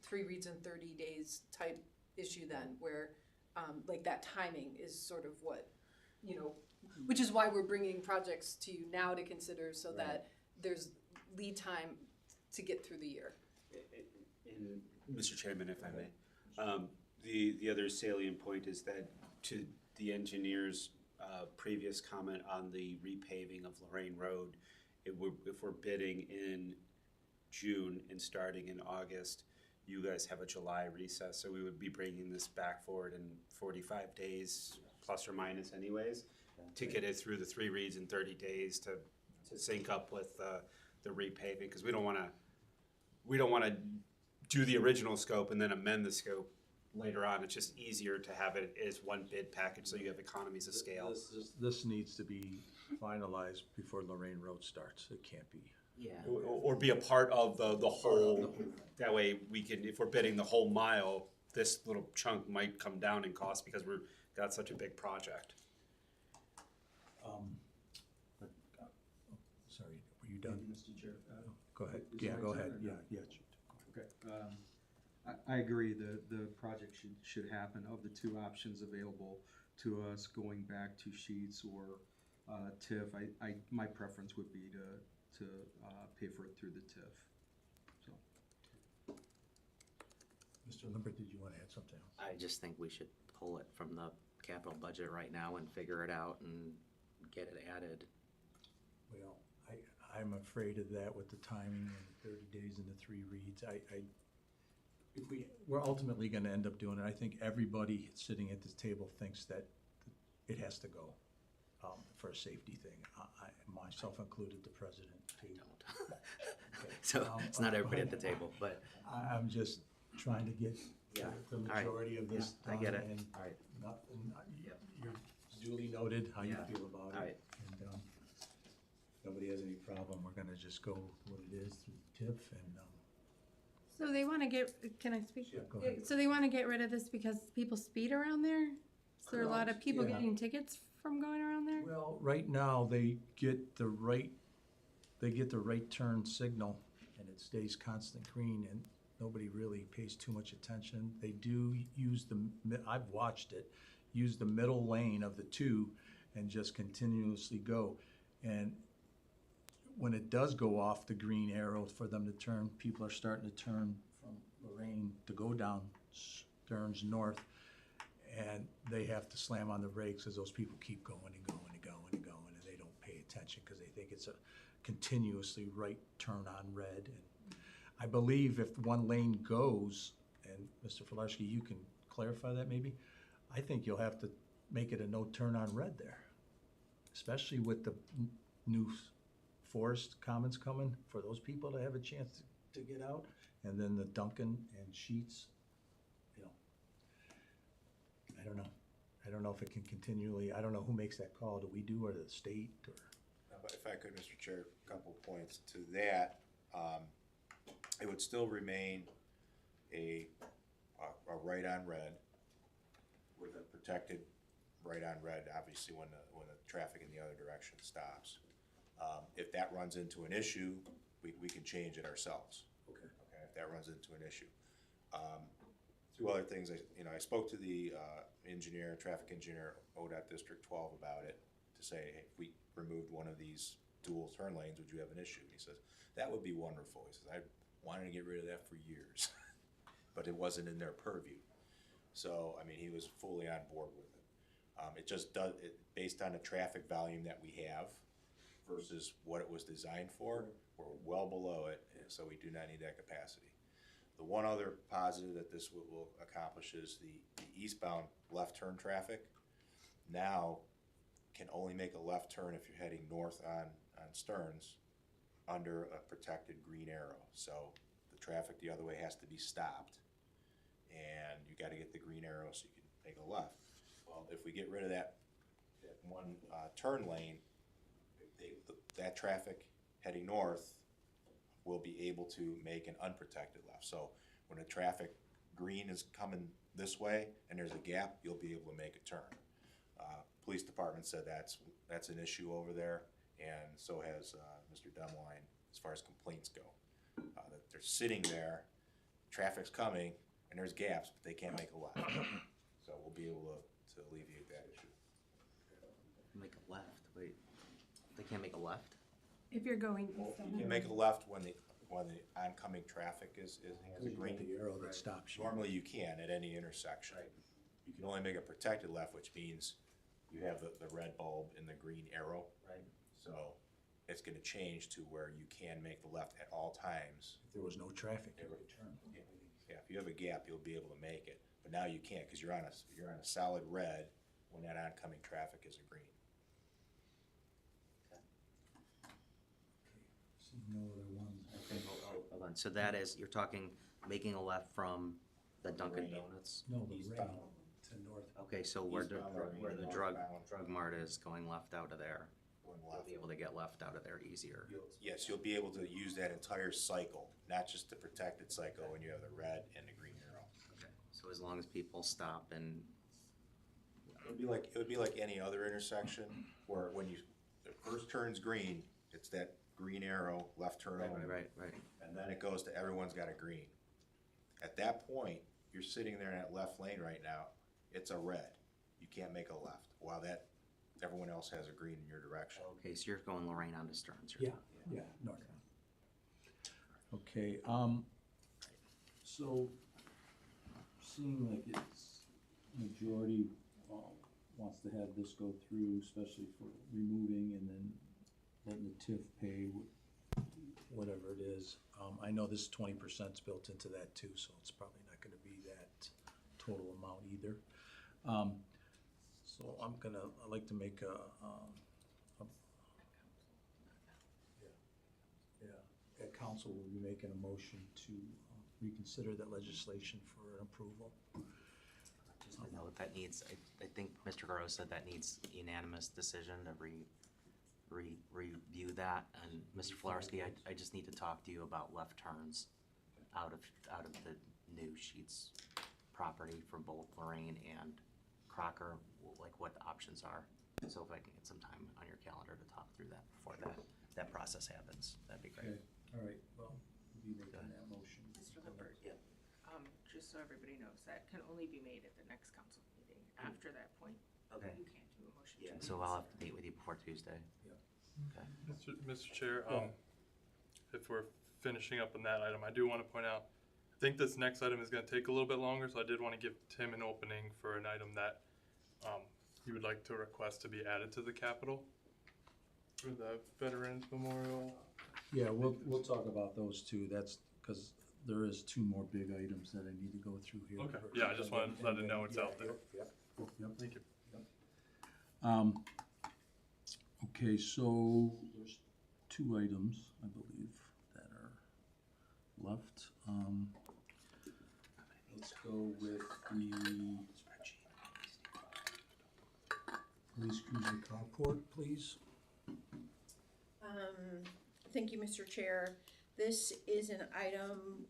3 reads in 30 days type issue then, where like that timing is sort of what, you know, which is why we're bringing projects to you now to consider, so that there's lead time to get through the year. And Mr. Chairman, if I may, the other salient point is that to the engineer's previous comment on the repaving of Lorraine Road, if we're bidding in June and starting in August, you guys have a July recess, so we would be bringing this back forward in 45 days, plus or minus anyways, to get it through the 3 reads in 30 days to sync up with the repaving, because we don't want to do the original scope and then amend the scope later on. It's just easier to have it as one bid package, so you have economies of scale. This needs to be finalized before Lorraine Road starts. It can't be. Yeah. Or be a part of the whole, that way we can, if we're bidding the whole mile, this little chunk might come down in cost because we've got such a big project. Sorry, were you done? Mr. Chair. Go ahead. Is Yeah, my go turn ahead. or Yeah, not? yeah. Okay. I agree, the project should happen. Of the 2 options available to us, going back to Sheets or TIF, my preference would be to pay for it through the TIF. So. Mr. Limbert, did you want to add something else? I just think we should pull it from the capital budget right now and figure it out and get it added. Well, I'm afraid of that with the timing and 30 days and the 3 reads. If we're ultimately going to end up doing it, I think everybody sitting at this table thinks that it has to go for a safety thing. Myself included, the president too. Don't. So it's not everybody at the table, but I'm just trying to get Yeah. the All right. majority of this Yeah, I done. get it. And All right. you're duly noted how you Yeah. feel about it. All right. And if nobody has any problem, we're gonna just go what it is through TIF and, So they want to can I speak? Yeah, go ahead. So they want to get rid of this because people speed around there? So there are a lot of people Yeah. getting tickets from going around there? well, right now, they get the right turn signal and it stays constant green and nobody really pays too much attention. They do use I've watched it, use the middle lane of the 2 and just continuously go. And when it does go off the green arrow for them to turn, people are starting to turn from Lorraine to go down Stearns North, and they have to slam on the brakes as those people keep going and going and going and going, and they don't pay attention because they think it's a continuously right turn on red. And I believe if one lane goes, and Mr. Filarski, you can clarify that maybe, I think you'll have to make it a no turn on red there, especially with the new Forest Commons coming, for those people to have a chance to get out, and then the Duncan and Sheets, you know. I don't know. I don't know if it can continually, I don't know who makes that call. Do we do, or the state, or? But if I could, Mr. Chair, a couple points to that. It would still remain a right on red with a protected right on red, obviously when the traffic in the other direction stops. If that runs into an issue, we can change it ourselves. Okay. Okay, if that runs into an issue. Two other things, I spoke to the traffic engineer, ODOT District 12 about it, to say, hey, if we removed one of these dual turn lanes, would you have an issue? And he says, that would be wonderful. He says, I wanted to get rid of that for years, but it wasn't in their purview. So, I mean, he was fully on board with it. It just does, based on the traffic volume that we have versus what it was designed for, we're well below it, and so we do not need that capacity. The one other positive that this will accomplish is the eastbound left turn traffic now can only make a left turn if you're heading north on Stearns under a protected green arrow. So the traffic the other way has to be stopped, and you got to get the green arrow so you can make a left. Well, if we get rid of that one turn lane, that traffic heading north will be able to make an unprotected left. So when the traffic green is coming this way and there's a gap, you'll be able to make a turn. Police department said that's an issue over there, and so has Mr. Demline as far as complaints go. That they're sitting there, traffic's coming, and there's gaps, but they can't make a left. So we'll be able to alleviate that issue. Make a left, wait, they can't make a left? If you're going Well, east. you can make a left when the oncoming traffic has a green. The arrow that stops you. Normally you can at any intersection. You can only make a protected left, which means you have the red bulb and the green arrow. Right. So it's gonna change to where you can make the left at all times. If there was no traffic, you would turn. Yeah, if you have a gap, you'll be able to make it, but now you can't, cause you're on a solid red when that oncoming traffic is a green. See no other ones. Okay, hold on, so that is, you're talking making a left from the Dunkin' Lorraine. Donuts? No, the Eastbound. rain to north. Okay, so where the Eastbound, drug northbound. mart is going left out of there, Going you'll left. be able to get left out of there easier. Yes, you'll be able to use that entire cycle, not just the protected cycle when you have the red and the green arrow. Okay, so as long as people stop and, It would be like any other intersection where when the first turn's green, it's that green arrow, left turn only. right, And then it goes to everyone's got a green. At that point, you're sitting there in that left lane right now, it's a red. You can't make a left, while everyone else has a green in your direction. okay, so you're going Lorraine onto Stearns. Yeah, yeah, northbound. Okay, so seeing like it's majority wants to have this go through, especially for removing and then letting the TIF pay whatever it is. I know this 20%'s built into that too, so it's probably not gonna be that total amount either. So I'd like to make that council will be making a motion to reconsider that legislation for an approval. Just to know what that needs, I think Mr. Gross said that needs unanimous decision to review that, and Mr. Filarski, I just need to talk to you about left turns out of the new Sheets property for both Lorraine and Crocker, like what the options are. So if I can get some time on your calendar to talk through that before that process happens, that'd be great. Okay, all right, well, we'll be making that motion. Mr. Lippert, Yeah. just so everybody knows, that can only be made at the next council meeting. After that point, Okay. you can't do a motion. Yeah, to so I'll have to reconsider. meet with you before Tuesday. Mr. Chair, if we're finishing up on that item, I do want to point out, I think this next item is going to take a little bit longer, so I did want to give Tim an opening for an item that he would like to request to be added to the capital for the Veterans Memorial. Yeah, we'll talk about those two, that's, because there is two more big items that I need to go through here. Okay, yeah, I just wanted to let it know it's out there. Yep. Thank you. Okay, so there's two items, I believe, that are left. Let's go with the police cruiser carport, please. Thank you, Mr. Chair. This is an item,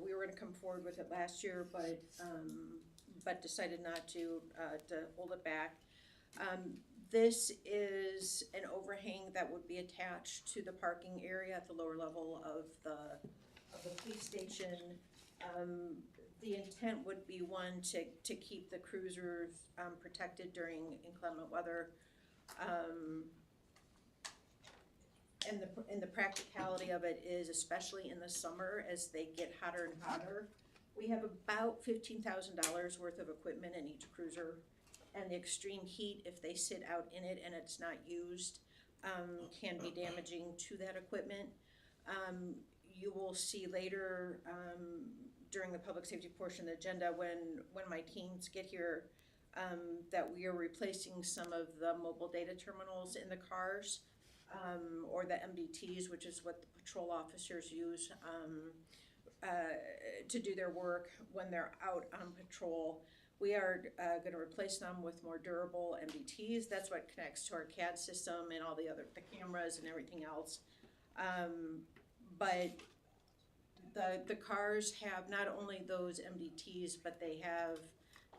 we were gonna come forward with it last year, but decided not to hold it back. This is an overhang that would be attached to the parking area at the lower level of the police station. The intent would be one, to keep the cruisers protected during inclement weather. And the practicality of it is, especially in the summer as they get hotter and hotter, we have about $15,000 worth of equipment in each cruiser. And the extreme heat, if they sit out in it and it's not used, can be damaging to that equipment. You will see later during the public safety portion of the agenda, when my teams get here, that we are replacing some of the mobile data terminals in the cars, or the MDTs, which is what the patrol officers use to do their work when they're out on patrol. We are going to replace them with more durable MDTs. That's what connects to our CAD system and all the cameras and everything else. But the cars have not only those MDTs, but they have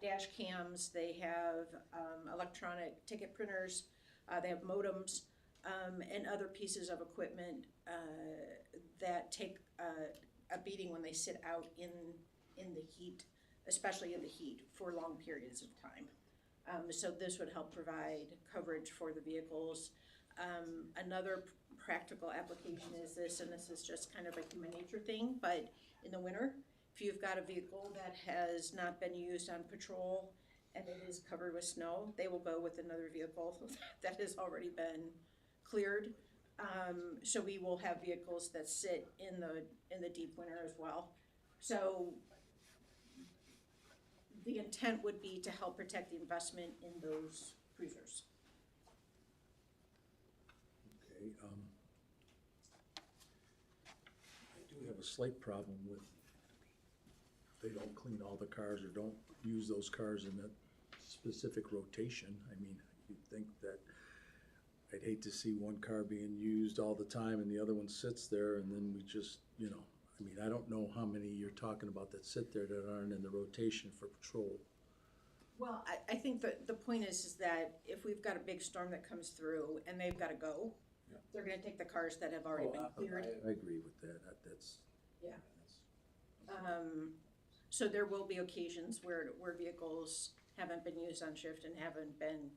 dash cams, they have electronic ticket printers, they have modems, and other pieces of equipment that take a beating when they sit out in the heat, especially in the heat, for long periods of time. So this would help provide coverage for the vehicles. Another practical application is this, and this is just kind of a human nature thing, but in the winter, if you've got a vehicle that has not been used on patrol and it is covered with snow, they will go with another vehicle that has already been cleared. So we will have vehicles that sit in the deep winter as well. So the intent would be to help protect the investment in those cruisers. Okay, I do have a slight problem with they don't clean all the cars or don't use those cars in that specific rotation. I mean, you'd think that I'd hate to see one car being used all the time and the other one sits there and then we just, you know, I mean, I don't know how many you're talking about that sit there that aren't in the rotation for patrol. Well, I think the point is that if we've got a big storm that comes through and they've got to go, Yeah. they're going to take the cars that have already been cleared. I agree with that. That's. Yeah. So there will be occasions where vehicles haven't been used on shift and haven't been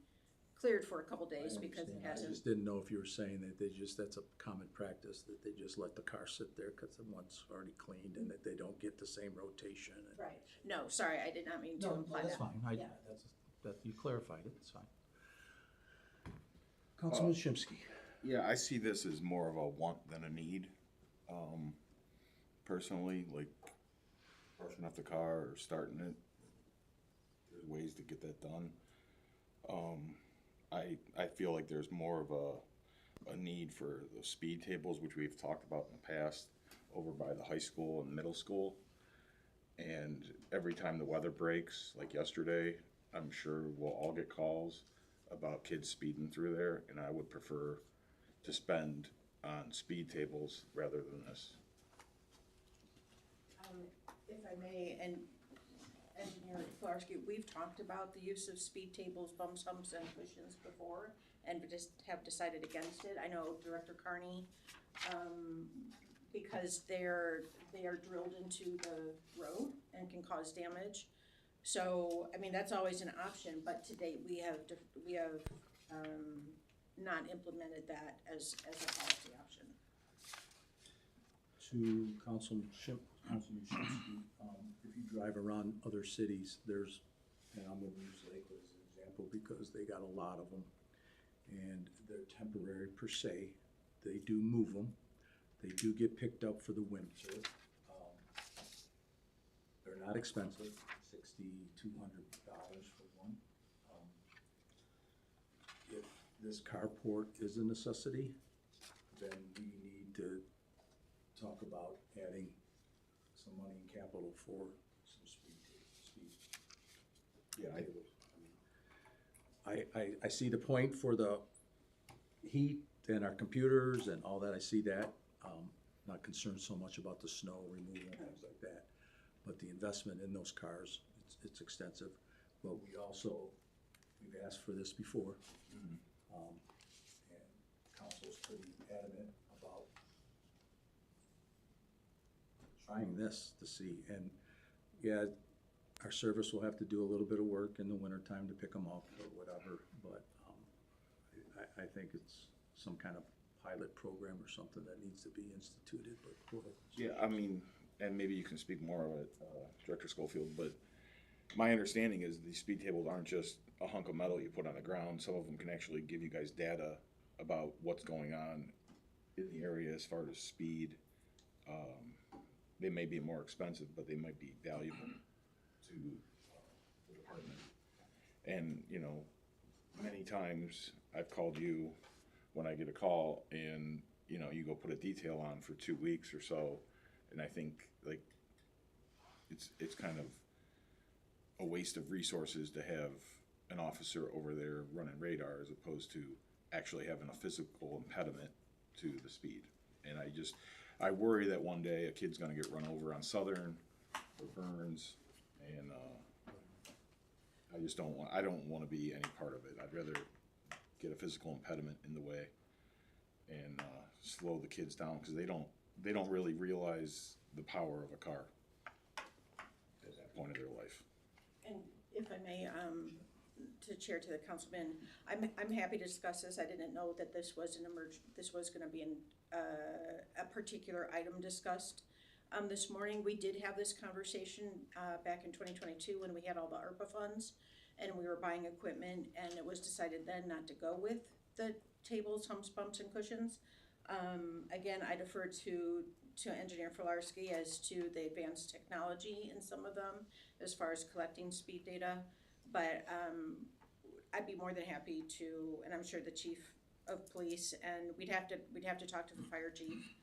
cleared for a couple days because it I hasn't. just didn't know if you were saying that that's a common practice, that they just let the car sit there because the one's already cleaned and that they don't get the same rotation. Right. No, sorry, I did not mean to imply that. That's fine. Yeah. That you clarified it. It's fine. Councilman Shimsky. Yeah, I see this as more of a want than a need. Personally, like brushing off the car or starting it, there's ways to get that done. I feel like there's more of a need for the speed tables, which we've talked about in the past, over by the high school and middle school. And every time the weather breaks, like yesterday, I'm sure we'll all get calls about kids speeding through there, and I would prefer to spend on speed tables rather than this. If I may, and Engineer Kolarski, we've talked about the use of speed tables, bumps, humps, and cushions before, and we just have decided against it. I know Director Carney, because they are drilled into the road and can cause damage. So, I mean, that's always an option, but to date, we have not implemented that as a policy option. To Councilman Councilman Shinsky, if you drive around other cities, there's, and I'm gonna use Lakewood as an example because they got a lot of them, and they're temporary per se. They do move them. They do get picked up for the winter. They're not expensive, $6,200 for one. If this carport is a necessity, then we need to talk about adding some money in capital for some speed. Yeah, I see the point for the heat and our computers and all that, I see that. Not concerned so much about the snow removal and things like that. But the investment in those cars, it's extensive. But we've asked for this before. And council's pretty adamant about trying this to see. And yeah, our service will have to do a little bit of work in the wintertime to pick them up or whatever. But I think it's some kind of pilot program or something that needs to be instituted, but go ahead. Yeah, I mean, and maybe you can speak more of it, Director Schofield, but my understanding is these speed tables aren't just a hunk of metal you put on the ground. Some of them can actually give you guys data about what's going on in the area as far as speed. They may be more expensive, but they might be valuable to the department. And, you know, many times I've called you when I get a call and, you know, you go put a detail on for 2 weeks or so. And I think, like, it's kind of a waste of resources to have an officer over there running radar as opposed to actually having a physical impediment to the speed. And I worry that one day a kid's gonna get run over on Southern or Burns, and I don't wanna be any part of it. I'd rather get a physical impediment in the way and slow the kids down, because they don't really realize the power of a car at that point of their life. And if I may, to chair to the councilman, I'm happy to discuss this. I didn't know that this was this was gonna be a particular item discussed. This morning, we did have this conversation, back in 2022 when we had all the ARPA funds and we were buying equipment, and it was decided then not to go with the tables, humps, bumps, and cushions. Again, I defer to Engineer Filarski as to the advanced technology in some of them as far as collecting speed data. But I'd be more than happy to, and I'm sure the chief of police, and we'd have to talk to the fire chief,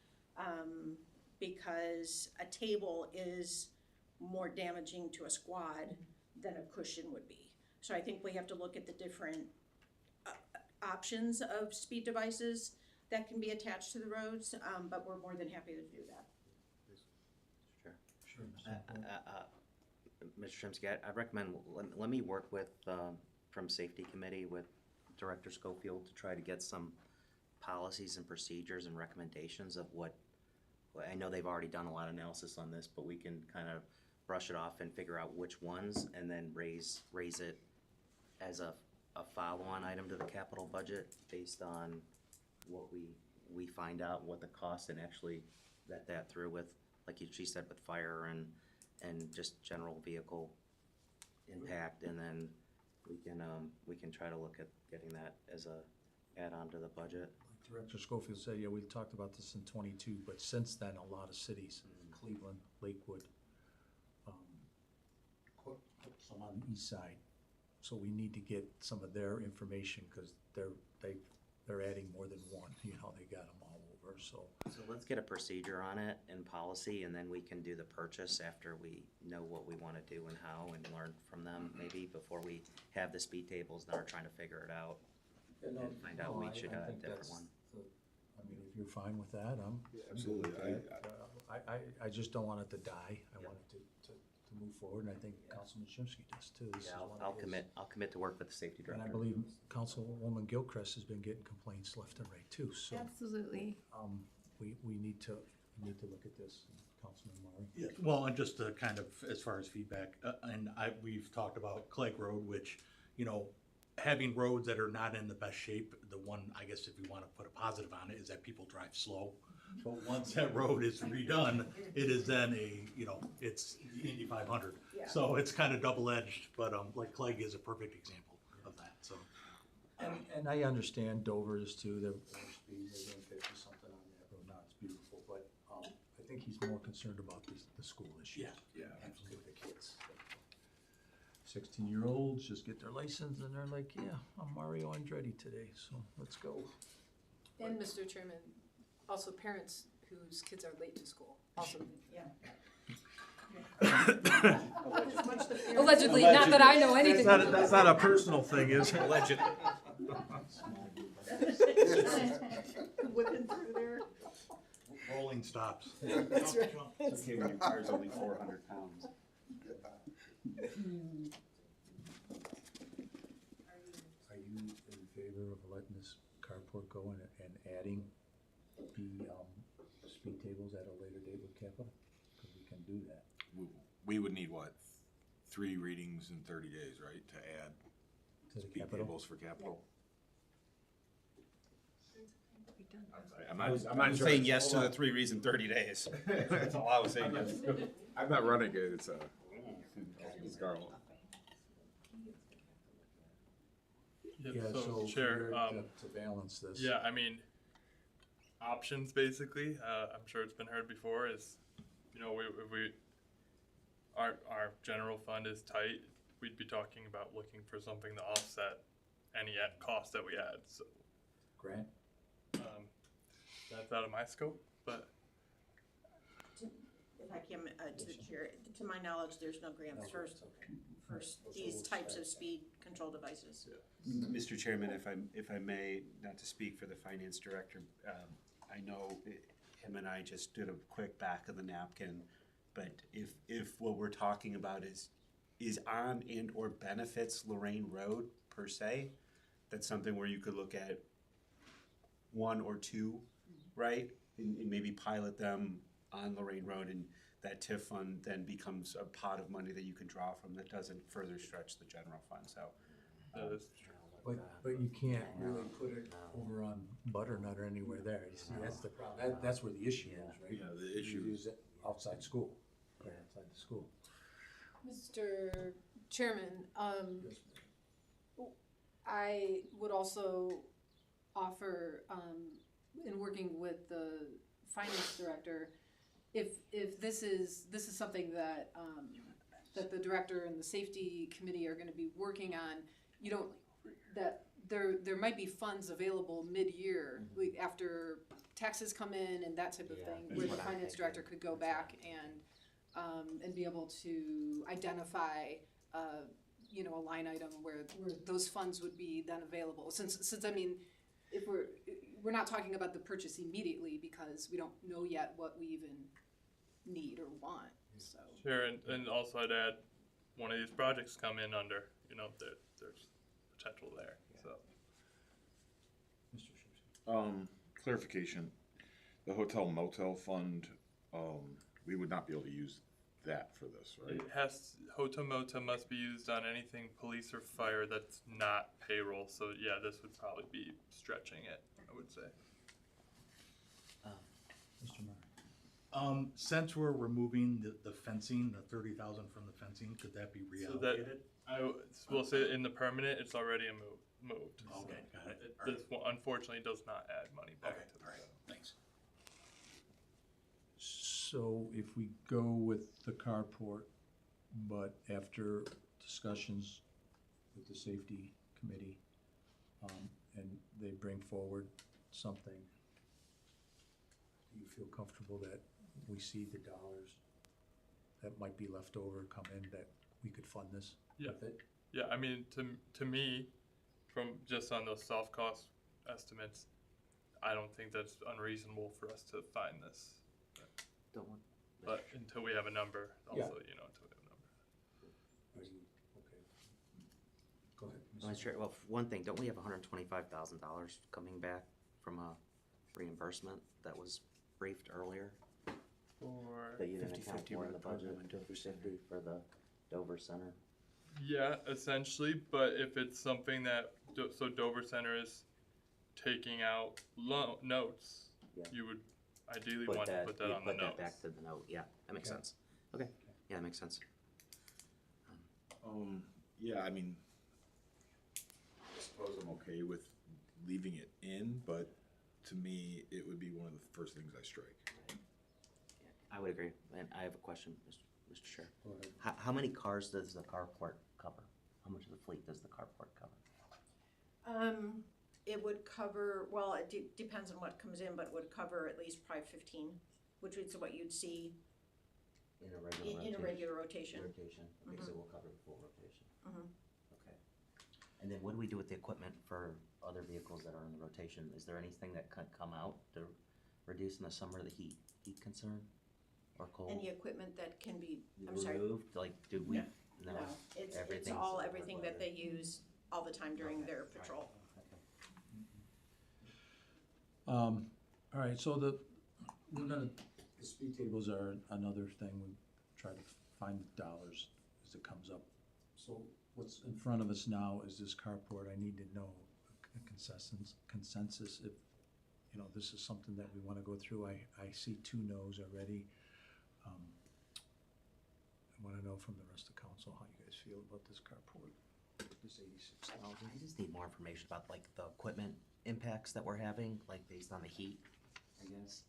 because a table is more damaging to a squad than a cushion would be. So I think we have to look at the different options of speed devices that can be attached to the roads, but we're more than happy to do that. Sure. Mr. Shimsky, I recommend, let me work with, from Safety Committee with Director Schofield to try to get some policies and procedures and recommendations of what, I know they've already done a lot of analysis on this, but we can kind of brush it off and figure out which ones, and then raise it as a follow-on item to the capital budget based on what we find out, what the cost, and actually vet that through with, like she said, with fire and just general vehicle impact, and then we can try to look at getting that as a add-on to the budget. Like Director Schofield said, yeah, we talked about this in 22, but since then, a lot of cities, Cleveland, Lakewood, put some on the east side. So we need to get some of their information, because they're adding more than one, you know, they got them all over, so. So let's get a procedure on it and policy, and then we can do the purchase after we know what we wanna do and how, and learn from them, maybe before we have the speed tables and are trying to figure it out. And find out we should have a different one. I mean, if you're fine with that, I'm. Absolutely. I just don't want it to die. I want it to move forward, and I think Councilman Shimsky does too. This is Yeah, one I'll of his- commit to work with the safety And director. I believe Councilwoman Gilchrist has been getting complaints left and right too, so. Absolutely. We need to look at this, Councilman Murray. Yeah, well, and just to kind of, as far as feedback, and we've talked about Clegg Road, which, you know, having roads that are not in the best shape, the one, I guess if you wanna put a positive on it, is that people drive slow. But once that road is redone, it is then it's Indy 500. Yeah. So it's kind of double-edged, but like Clegg is a perfect example of that, so. And I understand Dover is too, they're speed, they're doing 50 something on that road now, it's beautiful, but, I think he's more concerned about the school issue. Yeah. Absolutely, the kids. 16-year-olds just get their license and they're like, yeah, I'm Mario Andretti today, so let's go. And Mr. Chairman, also parents whose kids are late to school, also. Yeah. Allegedly, not that I know anything. That's not a personal thing, is it? Allegedly. Whipping through there. Rolling stops. That's right. It's okay when your car's only 400 pounds. Are you in favor of letting this carport go and adding the speed tables at a later date with capital? Because we can do that. We would need what, 3 readings in 30 days, right, to add To the speed capital? tables for capital? I'm saying yes to the 3 reads in 30 days. That's all I was saying. Yes. I'm not running it, it's Carl. Yeah, Yeah, so so Chair, to balance this. yeah, I mean, options basically, I'm sure it's been heard before, is, our general fund is tight, we'd be talking about looking for something to offset any cost that we add, so, Grant? that's out of my scope, but If I can, to the chair, to my knowledge, there's no grants for these types of speed control devices. Mr. Chairman, if I may, not to speak for the finance director, I know him and I just did a quick back of the napkin, but if what we're talking about is on and or benefits Lorraine Road per se, that's something where you could look at 1 or 2, right? And maybe pilot them on Lorraine Road, and that TIF fund then becomes a pot of money that you can draw from that doesn't further stretch the general fund, so. that is But you can't really put it over on Butternut or anywhere there. You see, that's the problem. That's where the issue is, right? Yeah, the issue You use it outside school, right outside the school. Mr. Chairman, I would also offer, in working with the finance director, if this is something that, that the director and the safety committee are gonna be working on, that there might be funds available mid-year, like after taxes come in and that type of Yeah, thing, that's where the what I'm finance thinking. director could go back and be able to identify, a line item where those funds would be then available. Since I mean, if we're not talking about the purchase immediately because we don't know yet what we even need or want, so. sure, and also I'd add, one of these projects come in under, there's potential there, so. Mr. Schuster. Clarification, the hotel motel fund, we would not be able to use that for this, right? It Hotomota must be used on anything police or fire that's not payroll, so yeah, this would probably be stretching it, I would say. Mr. Murray. Since we're removing the fencing, the 30,000 from the fencing, could that be So that, reallocated? I will say in the permanent, it's already moved. so Okay, got it. This one unfortunately does not add money back Okay, to the. all right, thanks. So if we go with the carport, but after discussions with the safety committee, and they bring forward something, do you feel comfortable that we see the dollars that might be left over come in, that we could fund this Yeah. with it? Yeah, I mean, to me, from just on those soft cost estimates, I don't think that's unreasonable for us to find this. But until we have a number, also, Yeah. until we have a number. Are you, okay. Go ahead. I'm not sure, well, for one thing, don't we have $125,000 coming back from a reimbursement that was briefed earlier? For That you didn't account 50/50 for in the program budget, in Dover Center. 50/50 for the Dover Center? Yeah, essentially, but if it's something that, so Dover Center is taking out notes, Yeah. you would ideally want to put that on the Put that notes. back to the note, yeah, that makes Okay. sense. Okay, yeah, that makes sense. Yeah, I mean, I suppose I'm okay with leaving it in, but to me, it would be one of the first things I strike. I would agree, and I have a question, Mr. Chair. Go ahead. How many cars does the carport cover? How much of the fleet does the carport cover? It would cover, well, it depends on what comes in, but it would cover at least probably 15, which is what you'd see In a regular rotation? in a regular rotation. Rotation, okay, so we'll cover the full rotation. Mhm. Okay. And then what do we do with the equipment for other vehicles that are in the rotation? Is there anything that could come out to reduce in the summer the heat concern or cold? Any equipment that can be, I'm sorry, Removed, like, do we? no, it's Everything's- all, everything that they use all the time during Okay. their patrol. Okay. All right, so the speed tables are another thing, we try to find dollars as it comes up. So what's in front of us now is this carport, I need to know a consensus if, you know, this is something that we wanna go through, I see 2 no's already. I wanna know from the rest of council how you guys feel about this carport, this 86,000. I just need more information about like the equipment impacts that we're having, like based on the heat, I guess.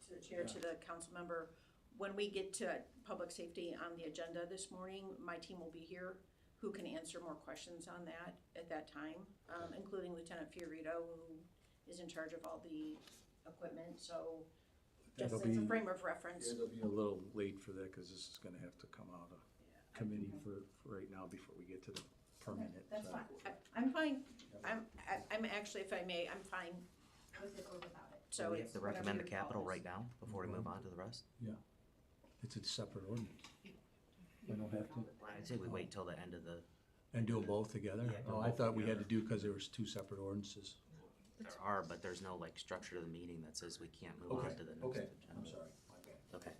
To the chair, to the council member, when we get to public safety on the agenda this morning, my team will be here who can answer more questions on that at that time, including Lieutenant Fiorito, who is in charge of all the equipment, so just That'll as a be- frame of reference. It'll be a little late for that, cause this is gonna have to come out of committee for right now before we get to the permanent. That's fine, I'm fine, I'm actually, if I may, I'm fine with it or without it, So so we have it's to whatever recommend the your call capital is. right now before we move on to the rest? Yeah, it's a separate ordinance. We don't have to, I'd say we wait till the end of the, and do them both together? Yeah, do Oh, them I both thought we had together. to do, cause there was 2 separate ordinances. there are, but there's no like structure to the meeting that says we can't move on to the next agenda. I'm sorry, my bad. Okay.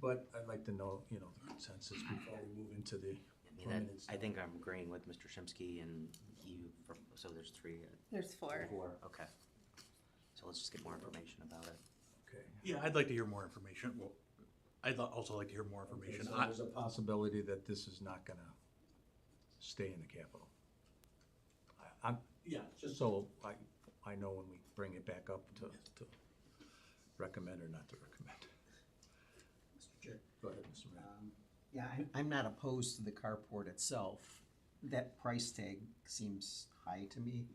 But I'd like to know, you know, the consensus before we move into the I mean, permanent I stuff. think I'm agreeing with Mr. Shimsky and you, so there's 3. There's 4. 4, okay. So let's just get more information about it. Okay. Yeah, I'd like to hear more information. Well, I'd also like to hear more Okay, information. so there's a possibility that this is not gonna stay in the capital. I'm, Yeah, just so I know when we bring it back up to recommend or not to recommend. Mr. Chair. Go ahead, Mr. Mayor. Yeah, I'm not opposed to the carport itself. That price tag seems high to me.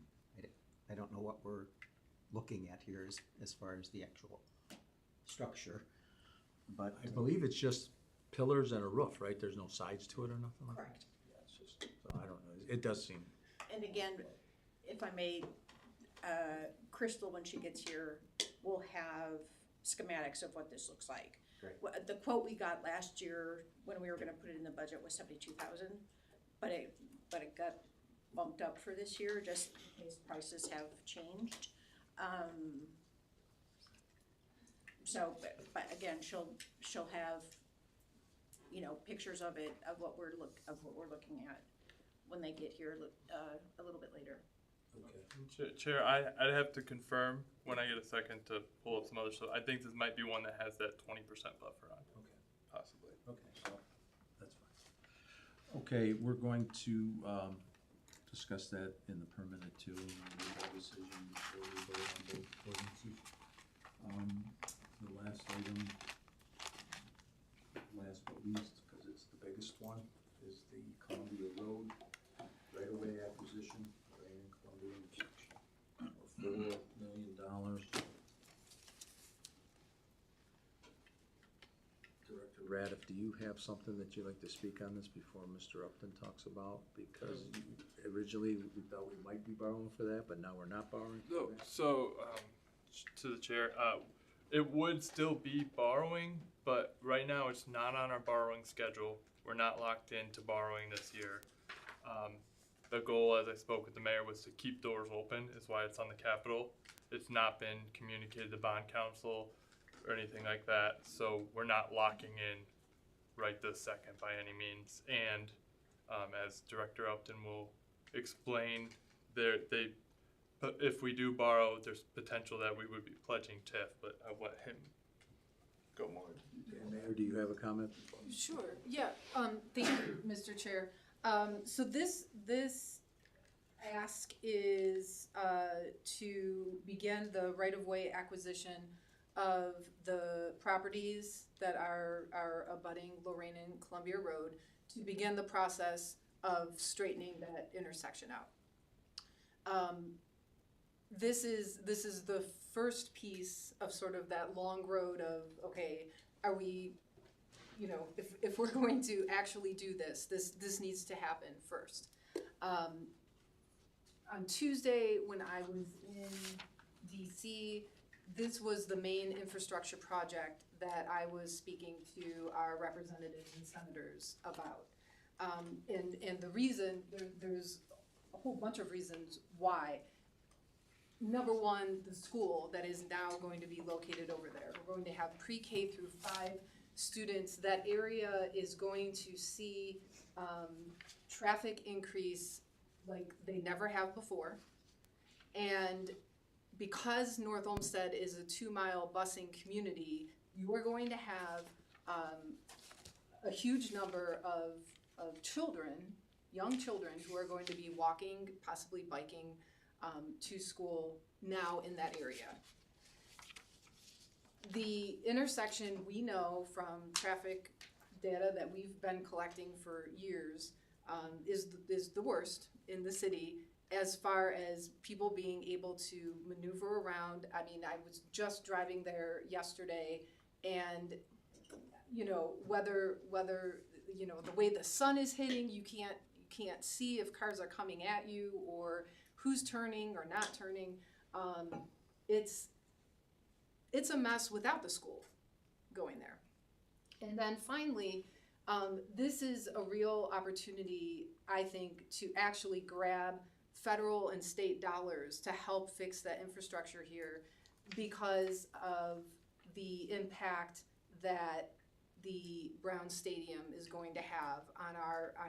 I don't know what we're looking at here as far as the actual structure, but. I believe it's just pillars and a roof, right? There's no sides to it or nothing like that? Correct. Yeah, it's just, so I don't know, it does seem, And again, if I may, Crystal, when she gets here, will have schematics of what this looks like. Great. The quote we got last year, when we were gonna put it in the budget, was 72,000, but it got bumped up for this year, just in case prices have changed. So, but again, she'll have, you know, pictures of it, of what we're looking at when they get here, a little bit later. okay. Chair, I'd have to confirm when I get a second to pull up some other stuff. I think this might be one that has that 20% buffer on, Okay. possibly. Okay, so, that's fine. Okay, we're going to, discuss that in the permanent too, and make a decision before we vote on both ordinances. The last item, last but least, because it's the biggest one, is the Columbia Road right-of-way acquisition, Rain Columbia intersection, for $4 million. Director Radiff, do you have something that you'd like to speak on this before Mr. Upton talks about? Because originally, we thought we might be borrowing for that, but now we're not borrowing for No, that? so, to the chair, it would still be borrowing, but right now it's not on our borrowing schedule. We're not locked into borrowing this year. The goal, as I spoke with the mayor, was to keep doors open, is why it's on the capital. It's not been communicated to bond council or anything like that, so we're not locking in right this second by any means. And as Director Upton will explain, if we do borrow, there's potential that we would be pledging TIF, but I'll let him go more. Mayor, do you have a comment? Sure, yeah, thank you, Mr. Chair. So this ask is to begin the right-of-way acquisition of the properties that are abutting Lorraine and Columbia Road, to begin the process of straightening that intersection out. This is the first piece of sort of that long road of, okay, are we, you know, if we're going to actually do this needs to happen first. On Tuesday, when I was in DC, this was the main infrastructure project that I was speaking to our representatives and senators about. And the reason, there's a whole bunch of reasons why. Number one, the school that is now going to be located over there. We're going to have pre-K through 5 students. That area is going to see traffic increase like they never have before. And because North Olmsted is a 2-mile busing community, you are going to have a huge number of children, young children, who are going to be walking, possibly biking to school now in that area. The intersection, we know from traffic data that we've been collecting for years, is the worst in the city as far as people being able to maneuver around. I mean, I was just driving there yesterday, and you know, whether you know, the way the sun is hitting, you can't see if cars are coming at you or who's turning or not turning. It's a mess without the school going there. And then finally, this is a real opportunity, I think, to actually grab federal and state dollars to help fix that infrastructure here, because of the impact that the Brown Stadium is going to have on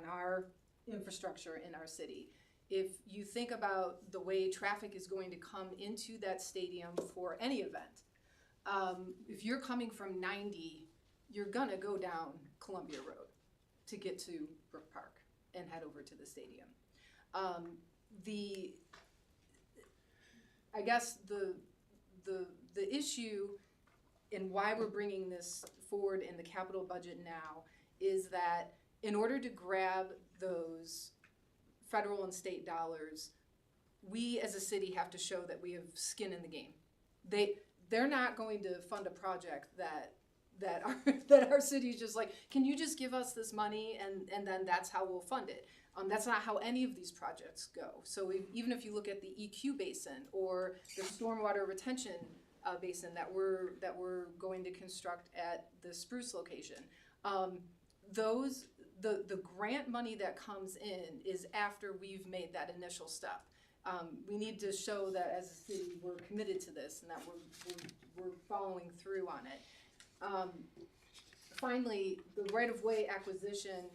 our infrastructure in our city. If you think about the way traffic is going to come into that stadium for any event, if you're coming from 90, you're gonna go down Columbia Road to get to Brook Park and head over to the stadium. I guess the issue and why we're bringing this forward in the capital budget now is that in order to grab those federal and state dollars, we as a city have to show that we have skin in the game. They're not going to fund a project that our city's just like, can you just give us this money and then that's how we'll fund it. That's not how any of these projects go. So even if you look at the EQ basin or the stormwater retention basin that we're going to construct at the Spruce location, the grant money that comes in is after we've made that initial step. We need to show that as a city we're committed to this and that we're following through on it. Finally, the right-of-way acquisition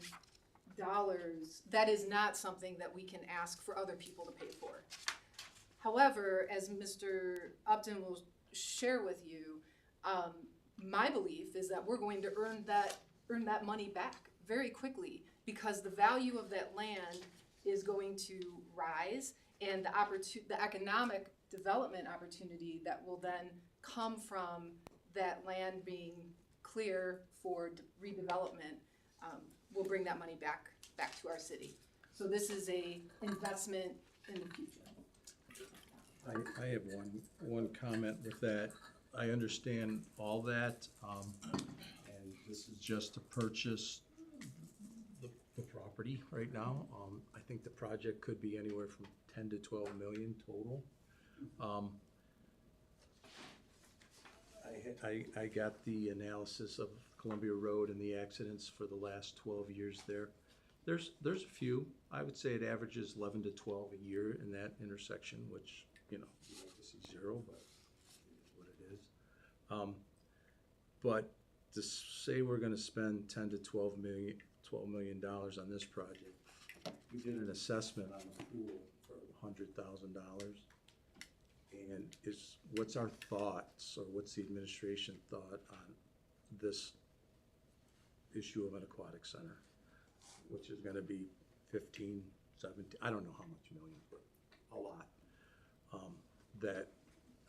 dollars, that is not something that we can ask for other people to pay for. However, as Mr. Upton will share with you, my belief is that we're going to earn that money back very quickly, because the value of that land is going to rise, and the economic development opportunity that will then come from that land being clear for redevelopment will bring that money back to our city. So this is a investment in the future. I have one comment with that. I understand all that, and this is just to purchase the property right now. I think the project could be anywhere from 10 to 12 million total. I got the analysis of Columbia Road and the accidents for the last 12 years there. There's a few. I would say it averages 11 to 12 a year in that intersection, which, you know, you like to see 0, but it is what it is. But to say we're gonna spend 10 to $12 million on this project. We did an assessment on the pool for $100,000. And what's our thoughts, or what's the administration thought on this issue of an aquatic center? Which is gonna be 15, 17, I don't know how much million, but a lot. That,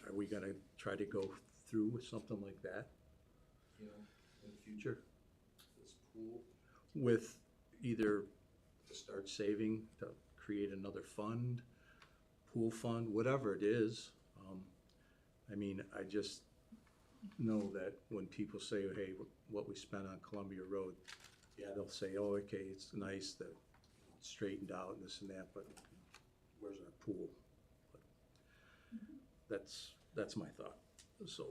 are we gonna try to go through with something like that, you know, in the future? This pool, with either to start saving, to create another fund, pool fund, whatever it is. I mean, I just know that when people say, hey, what we spent on Columbia Road, yeah, they'll say, oh, okay, it's nice that it's straightened out and this and that, but where's our pool? But that's my thought, so.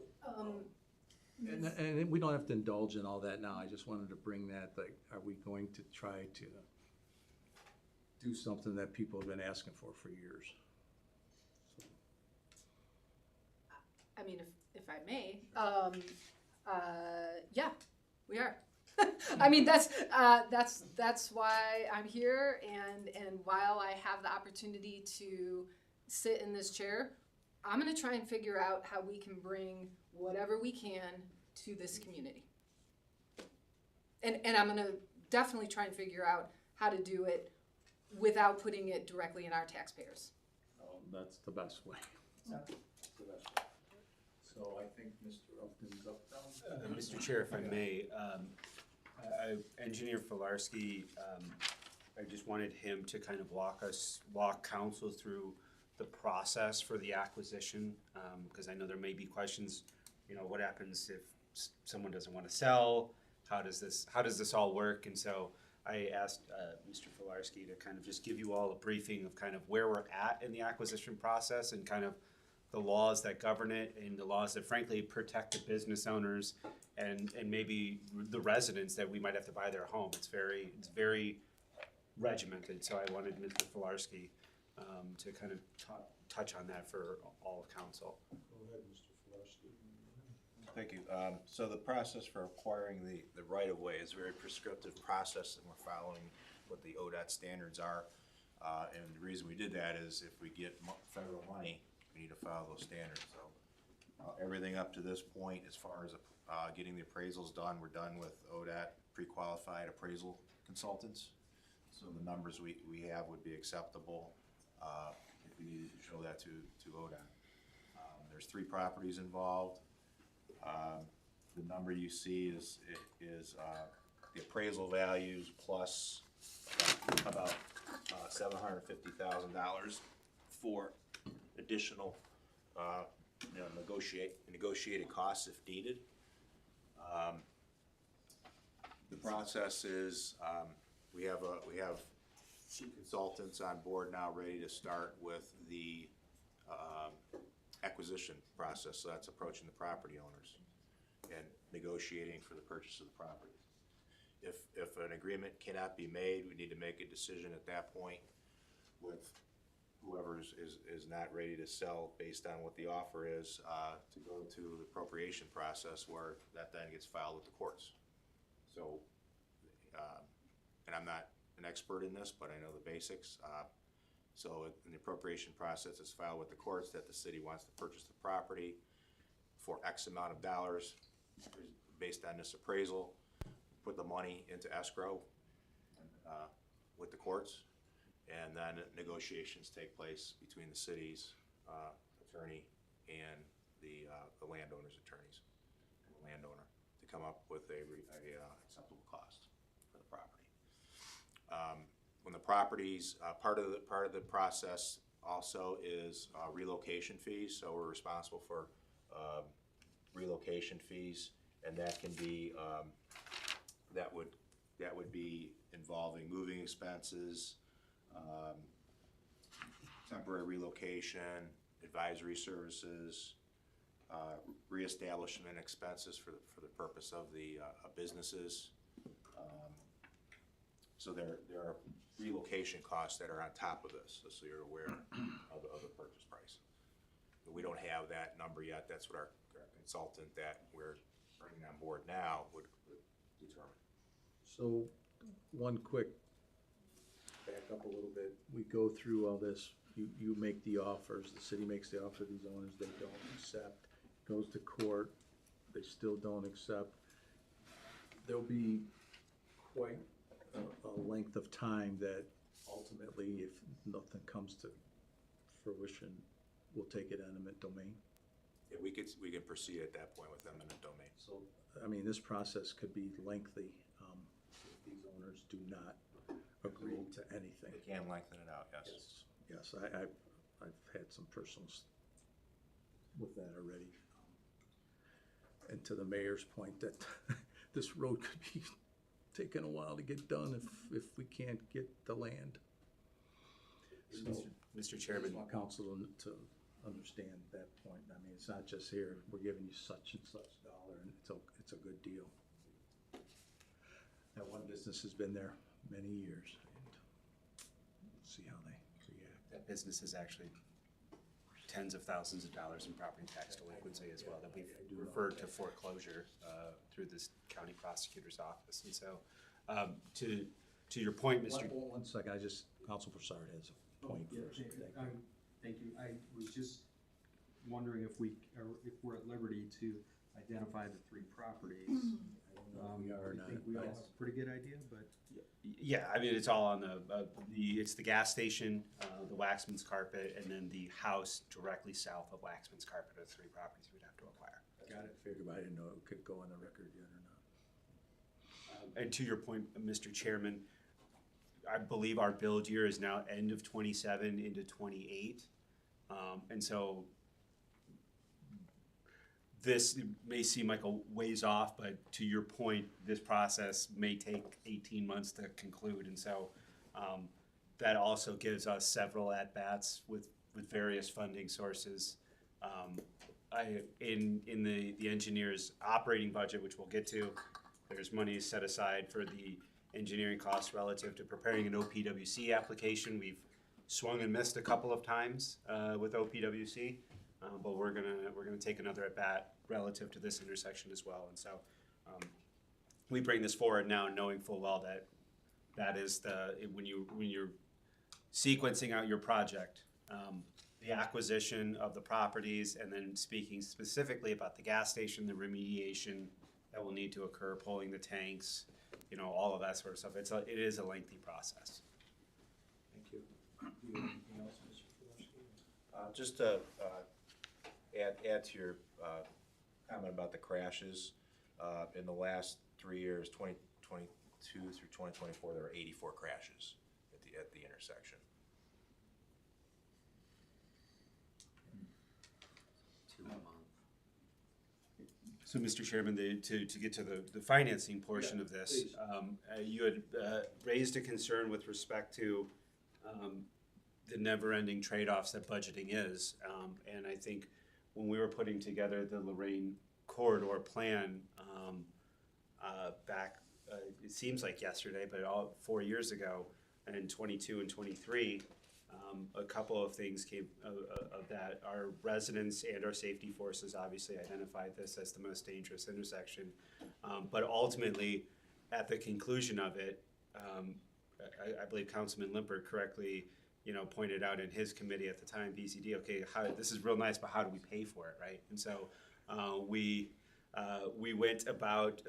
And we don't have to indulge in all that now, I just wanted to bring that, like, are we going to try to do something that people have been asking for years? I mean, if I may, yeah, we are. I mean, that's why I'm here, and while I have the opportunity to sit in this chair, I'm gonna try and figure out how we can bring whatever we can to this community. And I'm gonna definitely try and figure out how to do it without putting it directly in our taxpayers. That's the best way. That's the best way. So I think Mr. Upton's up now. Mr. Chair, if I may, Engineer Filarski, I just wanted him to kind of walk council through the process for the acquisition, because I know there may be questions, you know, what happens if someone doesn't want to sell? How does this all work? And so I asked Mr. Filarski to kind of just give you all a briefing of kind of where we're at in the acquisition process and kind of the laws that govern it and the laws that frankly protect the business owners and maybe the residents that we might have to buy their home. It's very regimented, so I wanted Mr. Filarski to kind of touch on that for all of council. Go ahead, Mr. Filarski. Thank you. So the process for acquiring the right-of-way is a very prescriptive process, and we're following what the ODOT standards are. And the reason we did that is if we get federal money, we need to follow those standards. So everything up to this point, as far as getting the appraisals done, we're done with ODOT pre-qualified appraisal consultants. So the numbers we have would be acceptable if we needed to show that to ODOT. There's 3 properties involved. The number you see is the appraisal values plus about $750,000 for additional negotiated costs if needed. The process is we have 2 consultants on board now ready to start with the acquisition process. So that's approaching the property owners and negotiating for the purchase of the property. If an agreement cannot be made, we need to make a decision at that point with whoever is not ready to sell based on what the offer is, to go to the appropriation process where that then gets filed with the courts. So, and I'm not an expert in this, but I know the basics. So in the appropriation process, it's filed with the courts that the city wants to purchase the property for X amount of dollars based on this appraisal, put the money into escrow with the courts, and then negotiations take place between the city's attorney and the landowner's attorneys, the landowner, to come up with a acceptable cost for the property. When the properties, part of the process also is relocation fees. So we're responsible for relocation fees, and that can be that would be involving moving expenses, temporary relocation, advisory services, reestablishment expenses for the purpose of the businesses. So there are relocation costs that are on top of this, so you're aware of the purchase price. But we don't have that number yet. That's what our consultant that we're bringing on board now would determine. So, one quick, back up a little bit, we go through all this, you make the offers, the city makes the offer to these owners, they don't accept, goes to court, they still don't accept. There'll be quite a length of time that ultimately, if nothing comes to fruition, we'll take it eminent domain. Yeah, we can proceed at that point with eminent domain. So, I mean, this process could be lengthy, if these owners do not agree to anything. They can lengthen it out, yes. Yes, I've had some personals with that already. And to the mayor's point that this road could be taking a while to get done if we can't get the land. So, Mr. Chairman. I want council to understand that point. I mean, it's not just here, we're giving you such and such dollar, and it's a good deal. That one business has been there many years, and we'll see how they react. That business is actually tens of thousands of dollars in property tax delinquency as well, that we've referred to foreclosure through this county prosecutor's office. And so, to your point, Mr. One second, Council Broussard has a point first. Thank you. I was just wondering if we're at liberty to identify the three properties. We are I not. think we all have a pretty good idea, but. Yeah, I mean, it's all on it's the gas station, the Waxman's Carpet, and then the house directly south of Waxman's Carpet are the three properties we'd have to acquire. Got it, figured, but I didn't know it could go on the record yet or not. And to your point, Mr. Chairman, I believe our build year is now end of 27 into 28. And so this may seem like a ways off, but to your point, this process may take 18 months to conclude. And so that also gives us several at-bats with various funding sources. In the engineer's operating budget, which we'll get to, there's money set aside for the engineering costs relative to preparing an OPWC application. We've swung and missed a couple of times with OPWC, but we're gonna take another at bat relative to this intersection as well. And so we bring this forward now, knowing full well that is when you're sequencing out your project, the acquisition of the properties, and then speaking specifically about the gas station, the remediation that will need to occur, pulling the tanks, all of that sort of stuff. It is a lengthy process. Thank you. Do you have anything else, Mr. Filarski? Just to add to your comment about the crashes, in the last 3 years, 2022 through 2024, there were 84 crashes at the intersection. 2 a month. So, Mr. Chairman, to get to the financing portion of this, you had raised a concern with respect to the never-ending trade-offs that budgeting is. And I think when we were putting together the Lorraine corridor plan back, it seems like yesterday, but 4 years ago, in 22 and 23, a couple of things came of that. Our residents and our safety forces obviously identified this as the most dangerous intersection. But ultimately, at the conclusion of it, I believe Councilman Limper correctly, pointed out in his committee at the time, BCD, okay, this is real nice, but how do we pay for it, right? And so we went about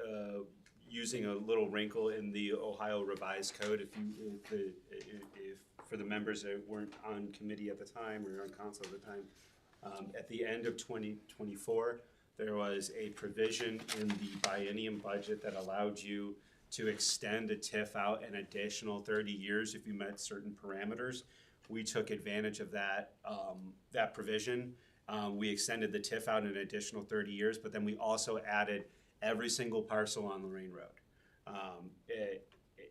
using a little wrinkle in the Ohio Revised Code. If for the members that weren't on committee at the time or on council at the time, at the end of 2024, there was a provision in the biennium budget that allowed you to extend a TIF out an additional 30 years if you met certain parameters. We took advantage of that provision. We extended the TIF out an additional 30 years, but then we also added every single parcel on Lorraine Road.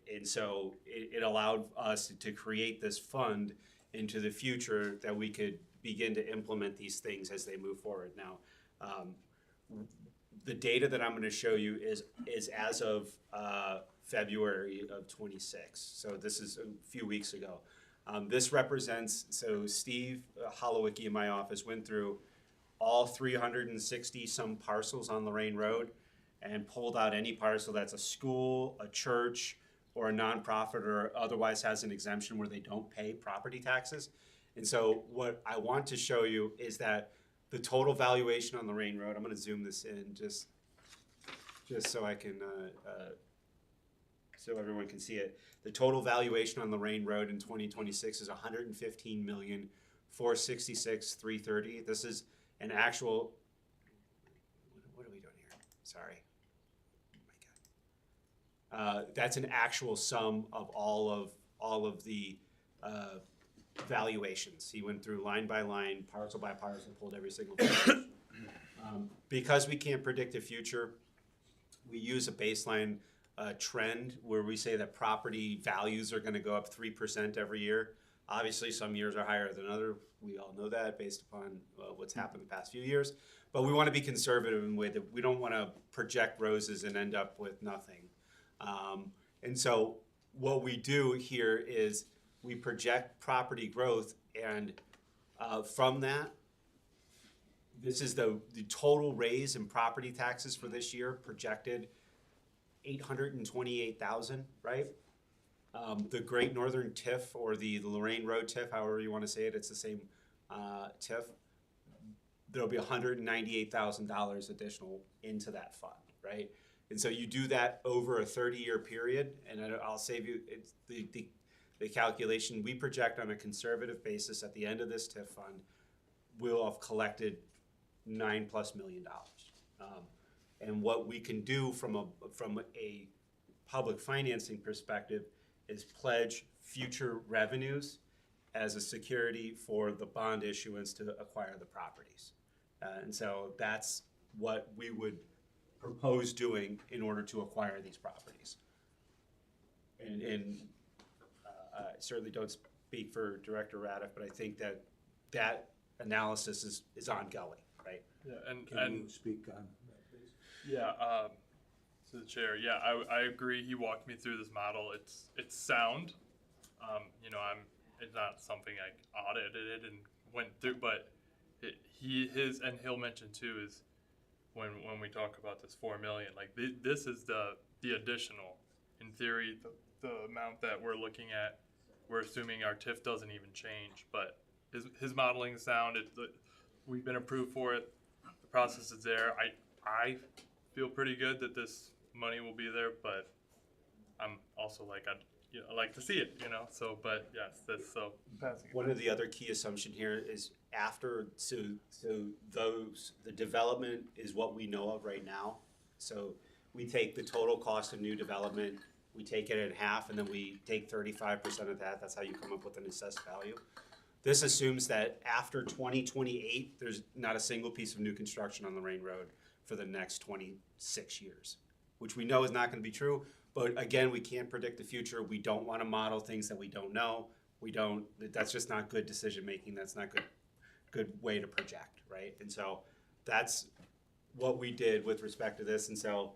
And so it allowed us to create this fund into the future that we could begin to implement these things as they move forward. Now, the data that I'm going to show you is as of February of 26. So this is a few weeks ago. This represents, so Steve Holowicki in my office went through all 360 some parcels on Lorraine Road and pulled out any parcel that's a school, a church, or a nonprofit, or otherwise has an exemption where they don't pay property taxes. And so what I want to show you is that the total valuation on Lorraine Road, I'm gonna zoom this in just so I can, so everyone can see it. The total valuation on Lorraine Road in 2026 is 115,466,330. This is an actual, what are we doing here? Sorry. Oh my God. That's an actual sum of all of the valuations. He went through line by line, parcel by parcel, pulled every single thing. Because we can't predict the future, we use a baseline trend where we say that property values are going to go up 3% every year. Obviously, some years are higher than others. We all know that based upon what's happened the past few years. But we want to be conservative in the way that we don't want to project roses and end up with nothing. And so what we do here is we project property growth, and from that, this is the total raise in property taxes for this year, projected 828,000, right? The Great Northern TIF, or the Lorraine Road TIF, however you want to say it, it's the same TIF. There'll be $198,000 additional into that fund, right? And so you do that over a 30-year period, and I'll save you the calculation. We project on a conservative basis at the end of this TIF fund, we'll have collected $9+ million. And what we can do from a public financing perspective is pledge future revenues as a security for the bond issuance to acquire the properties. And so that's what we would propose doing in order to acquire these properties. And I certainly don't speak for Director Radiff, but I think that analysis is ongoing, right? Yeah, Can you speak on that, please? Yeah, to the chair, yeah, I agree. He walked me through this model. It's sound. You know, it's not something I audited and went through, but he'll mention too is when we talk about this 4 million, like this is the additional, in theory, the amount that we're looking at. We're assuming our TIF doesn't even change, but his modeling is sound. We've been approved for it. The process is there. I feel pretty good that this money will be there, but I'm also like I like to see it, you know. So, but yes, that's so. One of the other key assumption here is the development is what we know of right now. So we take the total cost of new development, we take it in half, and then we take 35% of that. That's how you come up with an assessed value. This assumes that after 2028, there's not a single piece of new construction on Lorraine Road for the next 26 years, which we know is not going to be true. But again, we can't predict the future. We don't want to model things that we don't know. That's just not good decision making. That's not good way to project, right? And so that's what we did with respect to this. And so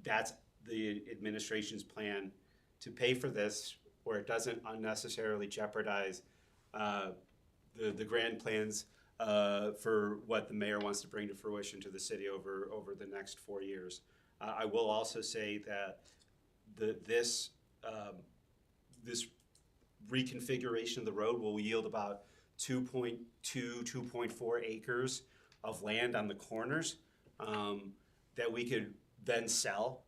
that's the administration's plan to pay for this, where it doesn't unnecessarily jeopardize the grand plans for what the mayor wants to bring to fruition to the city over the next 4 years. I will also say that this reconfiguration of the road will yield about 2.4 acres of land on the corners that we could then sell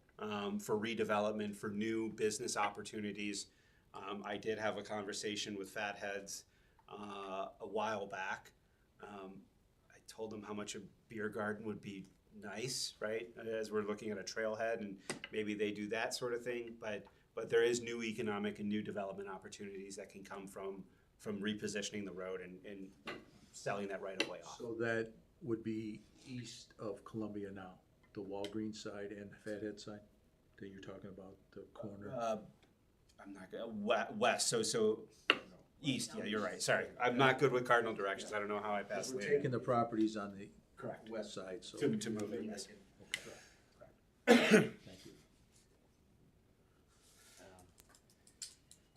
for redevelopment, for new business opportunities. I did have a conversation with Fatheads a while back. I told them how much a beer garden would be nice, right? As we're looking at a trailhead, and maybe they do that sort of thing. But there is new economic and new development opportunities that can come from repositioning the road and selling that right of way off. So that would be east of Columbia now, the Walgreens side and the Fathead side that you're talking about, the corner? I'm not good. West, so east, yeah, you're right. Sorry. I'm not good with cardinal directions. I don't know how I passed We're later. taking the proproperties on the Correct. west side, so. To move it, yes. Okay. Thank you.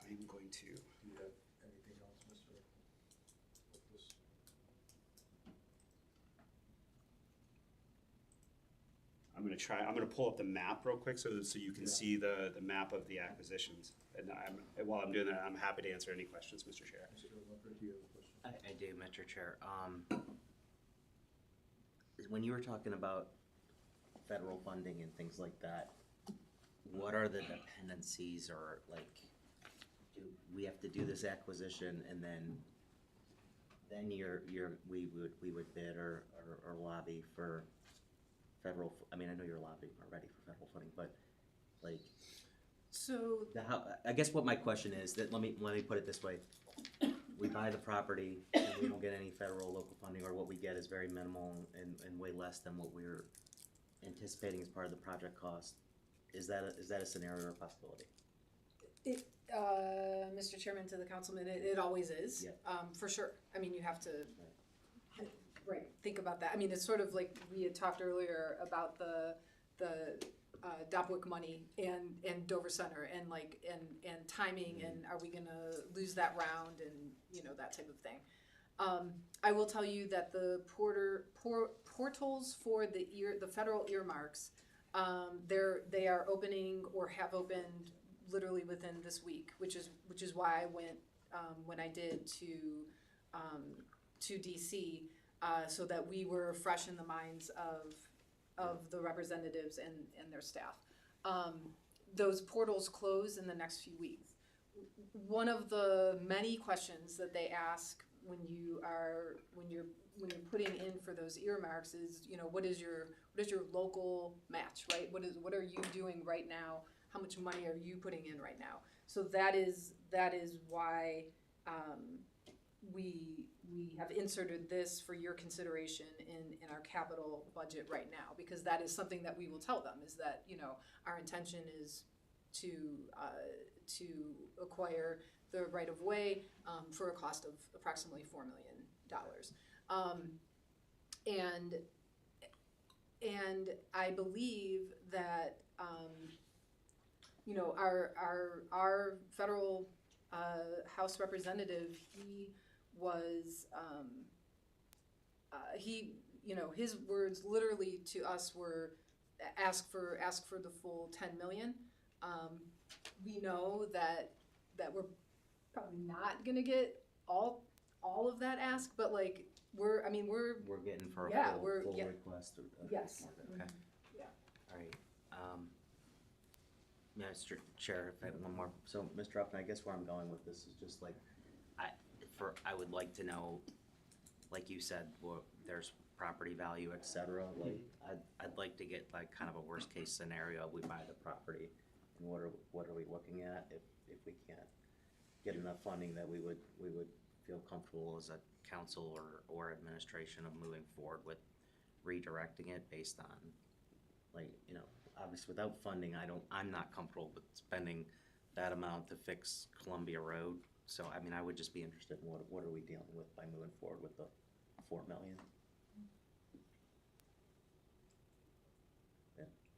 I'm going to. Do you have anything else, Mr.? I'm gonna pull up the map real quick so you can see the map of the acquisitions. And while I'm doing that, I'm happy to answer any questions, Mr. Chair. Mr. Lippert, do you have a question? I do, Mr. Chair. When you were talking about federal funding and things like that, what are the dependencies, or like, do we have to do this acquisition and then we would bid or lobby for federal, I mean, I know you're lobbying already for federal funding, but like, So, I guess what my question is, that let me put it this way. We buy the property and we don't get any federal or local funding, or what we get is very minimal and way less than what we're anticipating as part of the project cost. Is that a scenario or a possibility? Mr. Chairman, to the councilman, it always is, for sure. I mean, you have to, right, think about that. I mean, it's sort of like we had talked earlier about the Dopwick money and Dover Center and timing, and are we gonna lose that round, and that type of thing. I will tell you that the portals for the federal earmarks, they are opening or have opened literally within this week, which is why I went when I did to DC, so that we were fresh in the minds of the representatives and their staff. Those portals close in the next few weeks. One of the many questions that they ask when you're putting in for those earmarks is, what is your local match, right? What are you doing right now? How much money are you putting in right now? So that is why we have inserted this for your consideration in our capital budget right now, because that is something that we will tell them, is that our intention is to acquire the right of way for a cost of approximately $4 million. And I believe that our federal House representative, he was his words literally to us were ask for the full 10 million. We know that we're probably not gonna get all of that ask, but we're getting for a full request. Yes. Okay. Yeah. All right. Mr. Chair, if I have one more. So, Mr. Upton, I guess where I'm going with this is just I would like to know, like you said, there's property value, et cetera. Like, I'd like to get kind of a worst case scenario. We buy the property, and what are we looking at if we can't get enough funding that we would feel comfortable as a council or administration of moving forward with redirecting it based on, obviously without funding, I'm not comfortable with spending that amount to fix Columbia Road. So, I mean, I would just be interested in what are we dealing with by moving forward with the $4 million.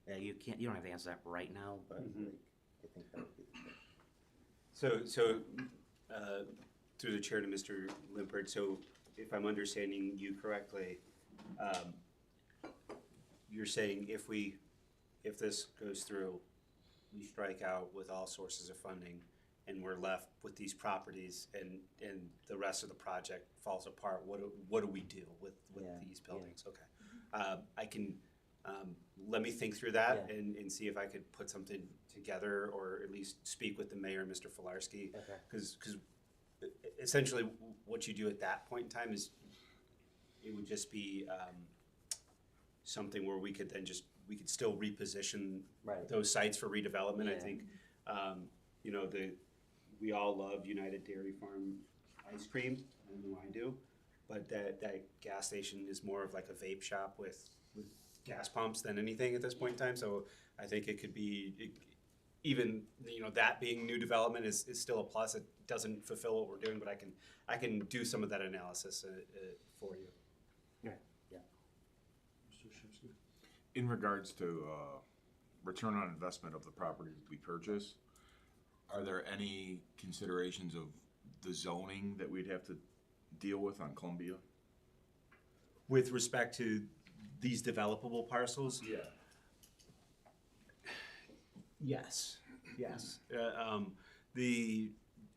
Yeah, you don't have to answer that right now, but I think that would be. So, through the chair to Mr. Limpert, so if I'm understanding you correctly, you're saying if this goes through, we strike out with all sources of funding, and we're left with these properties, and the rest of the project falls apart, what do we do with these buildings? Okay. I can, let me think through that and see if I could put something together, or at least speak with the mayor, Mr. Filarski. Because essentially what you do at that point in time is, it would just be something where we could still reposition those sites for redevelopment. I think, we all love United Dairy Farm ice cream, I know I do, but that gas station is more of like a vape shop with gas pumps than anything at this point in time. So I think it could be, even that being new development is still a plus. It doesn't fulfill what we're doing, but I can do some of that analysis for you. Yeah. Mr. Shipsky? In regards to return on investment of the properties we purchase, are there any considerations of the zoning that we'd have to deal with on Columbia? With respect to these developable parcels? Yeah. Yes, yes.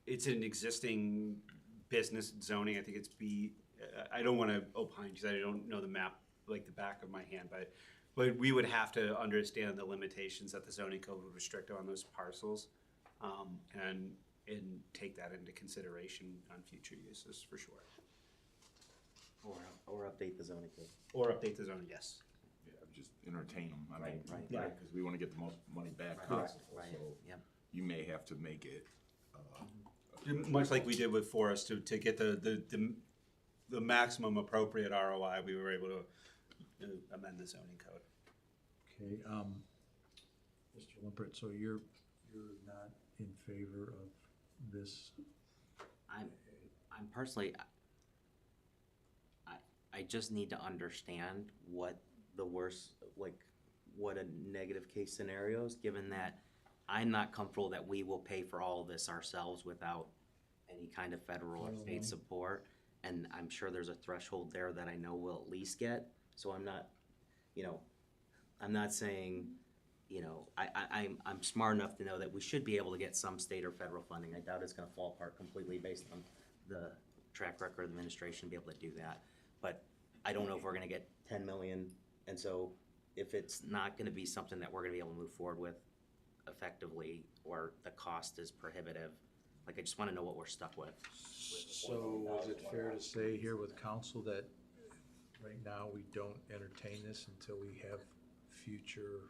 It's an existing business zoning, I think it's I don't wanna opine, because I don't know the map like the back of my hand, but we would have to understand the limitations that the zoning code would restrict on those parcels, and take that into consideration on future uses, for sure. Or update the zoning code. Or update the zoning, yes. Yeah, just entertain them, I mean, Right, right. because we want to get the most money back Right, possible, right, so yep. you may have to make it, Much like we did with Forest, to get the maximum appropriate ROI, we were able to amend the zoning code. Okay, Mr. Limpert, so you're not in favor of this? I'm personally, I just need to understand what the worst, like, what a negative case scenario is, given that I'm not comfortable that we will pay for all of this ourselves without any kind of federal or state support. And I'm sure there's a threshold there that I know we'll at least get. So I'm not, I'm not saying, I'm smart enough to know that we should be able to get some state or federal funding. I doubt it's gonna fall apart completely based on the track record of the administration to be able to do that. But I don't know if we're gonna get 10 million. And so if it's not gonna be something that we're gonna be able to move forward with effectively, or the cost is prohibitive, like, I just wanna know what we're stuck with. So is it fair to say here with council that right now we don't entertain this until we have future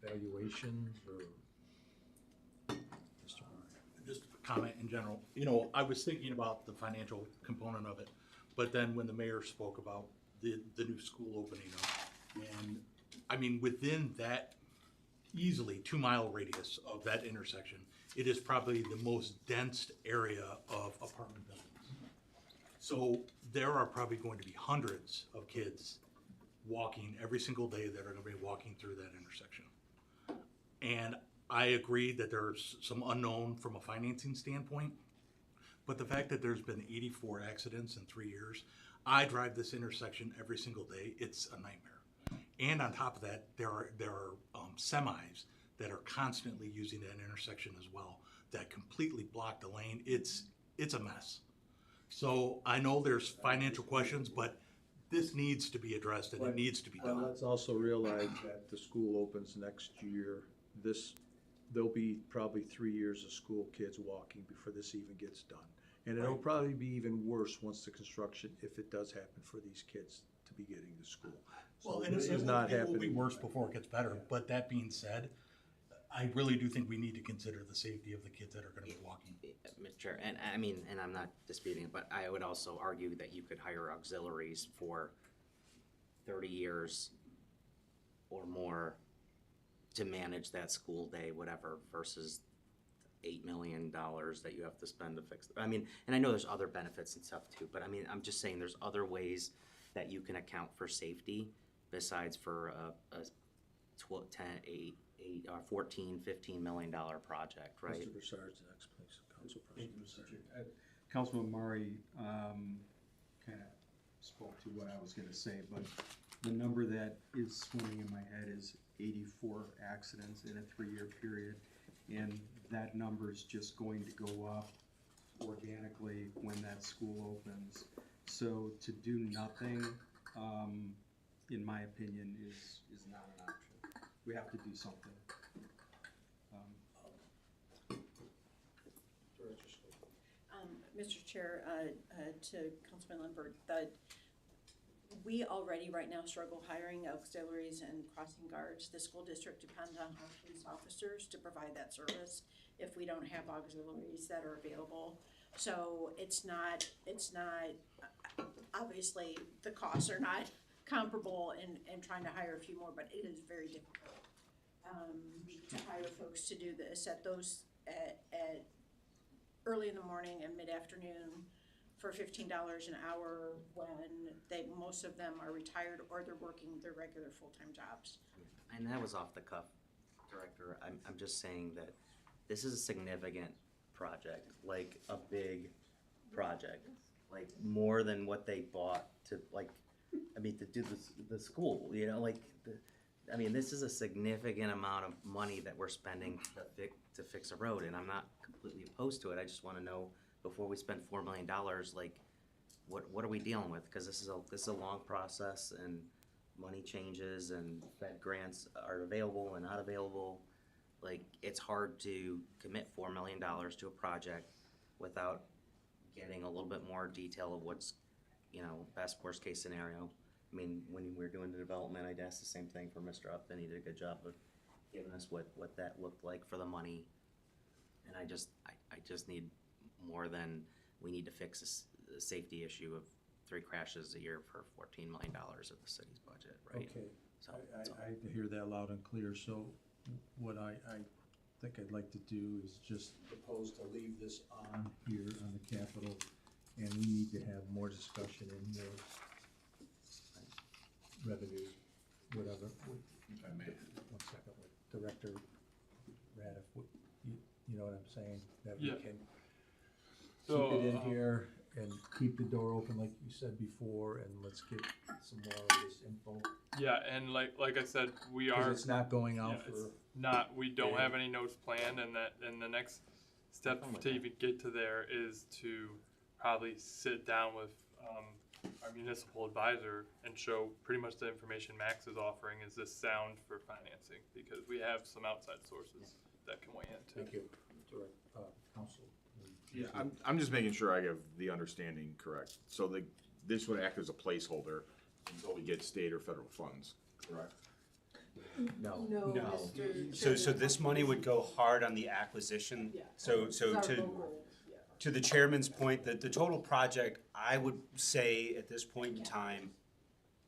valuations or? Mr. Murray? Just a comment in general, I was thinking about the financial component of it, but then when the mayor spoke about the new school opening up, and, I mean, within that easily 2-mile radius of that intersection, it is probably the most dense area of apartment buildings. So there are probably going to be hundreds of kids walking every single day that are gonna be walking through that intersection. And I agree that there's some unknown from a financing standpoint, but the fact that there's been 84 accidents in 3 years, I drive this intersection every single day, it's a nightmare. And on top of that, there are semis that are constantly using that intersection as well, that completely block the lane. It's a mess. So I know there's financial questions, but this needs to be addressed and it needs to be But done. let's also realize that the school opens next year. There'll be probably 3 years of school kids walking before this even gets done. And it'll probably be even worse once the construction, if it does happen, for these kids to be getting to school. Well, So and this it is not will be happening. worse before it gets better, but that being said, I really do think we need to consider the safety of the kids that are gonna be walking. Mr. Chair, and I mean, and I'm not disputing, but I would also argue that you could hire auxiliaries for 30 years or more to manage that school day, whatever, versus $8 million that you have to spend to fix. I mean, and I know there's other benefits and stuff too, but I mean, I'm just saying there's other ways that you can account for safety besides for a 14, $15 million project, right? Mr. Broussard's next, please. Council Thank President. you, Mr. Chair. Councilman Murray kind of spoke to what I was going to say, but the number that is swimming in my head is 84 accidents in a 3-year period, and that number is just going to go up organically when that school opens. So to do nothing, in my opinion, is not an option. We have to do something. Mr. Chair, to Councilman Limpert, we already right now struggle hiring auxiliaries and crossing guards. The school district depends on our police officers to provide that service if we don't have auxiliaries that are available. So it's not, obviously, the costs are not comparable in trying to hire a few more, but it is very difficult to hire folks to do this at early in the morning and mid-afternoon for $15 an hour when most of them are retired or they're working their regular full-time jobs. And that was off the cuff, Director. I'm just saying that this is a significant project, like a big project, like more than what they bought to, like, I mean, to do the school, like I mean, this is a significant amount of money that we're spending to fix a road, and I'm not completely opposed to it. I just wanna know, before we spend $4 million, like, what are we dealing with? Cause this is a long process, and money changes, and Fed grants are available and not available. Like, it's hard to commit $4 million to a project without getting a little bit more detail of what's, best worst case scenario. I mean, when we were doing the development, I'd ask the same thing for Mr. Upton. He did a good job of giving us what that looked like for the money. And I just need more than, we need to fix a safety issue of 3 crashes a year for $14 million of the city's budget, right? Okay, So, I hear that loud and clear, so what I think I'd like to do is just propose to leave this on here on the Capitol, and we need to have more discussion and more revenue, whatever. If I may. One second, with Director Radiff, you know what I'm saying? That we Yeah. can So, keep it in here and keep the door open like you said before, and let's get some more of this info. Yeah, and like I said, we Cause are, it's not going yeah, out it's for, we don't have any notes planned, and the next step to even get to there is to probably sit down with, our municipal advisor and show pretty much the information Max is offering, is this sound for financing? Because we have some outside sources that can weigh in too. thank you, Council. Yeah, I'm just making sure I have the understanding correct. So this would act as a placeholder until we get state or federal funds, correct? no. No, No. Mr. So this money would go hard on the acquisition. Yeah. So It's our to local, yeah. to the chairman's point, that the total project, I would say at this point in time,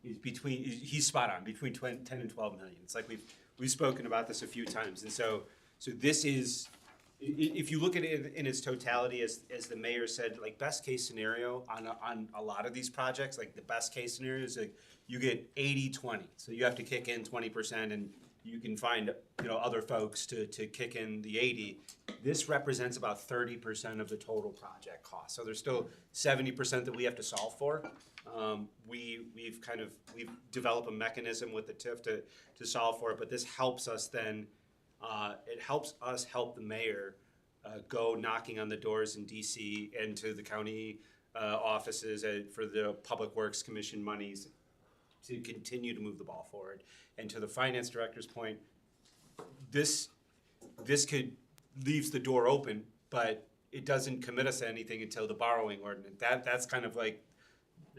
is he's spot on, between 10 and 12 million. It's like we've spoken about this a few times, and so this is, if you look at it in its totality, as the mayor said, like, best case scenario on a lot of these projects, like the best case scenario is like you get 80-20. So you have to kick in 20%, and you can find other folks to kick in the 80. This represents about 30% of the total project cost. So there's still 70% that we have to solve for. We've developed a mechanism with the TIF to solve for it, but this helps us then. It helps us help the mayor go knocking on the doors in DC and to the county offices for the Public Works Commission monies to continue to move the ball forward. And to the finance director's point, this leaves the door open, but it doesn't commit us to anything until the borrowing ordinance. That's kind of like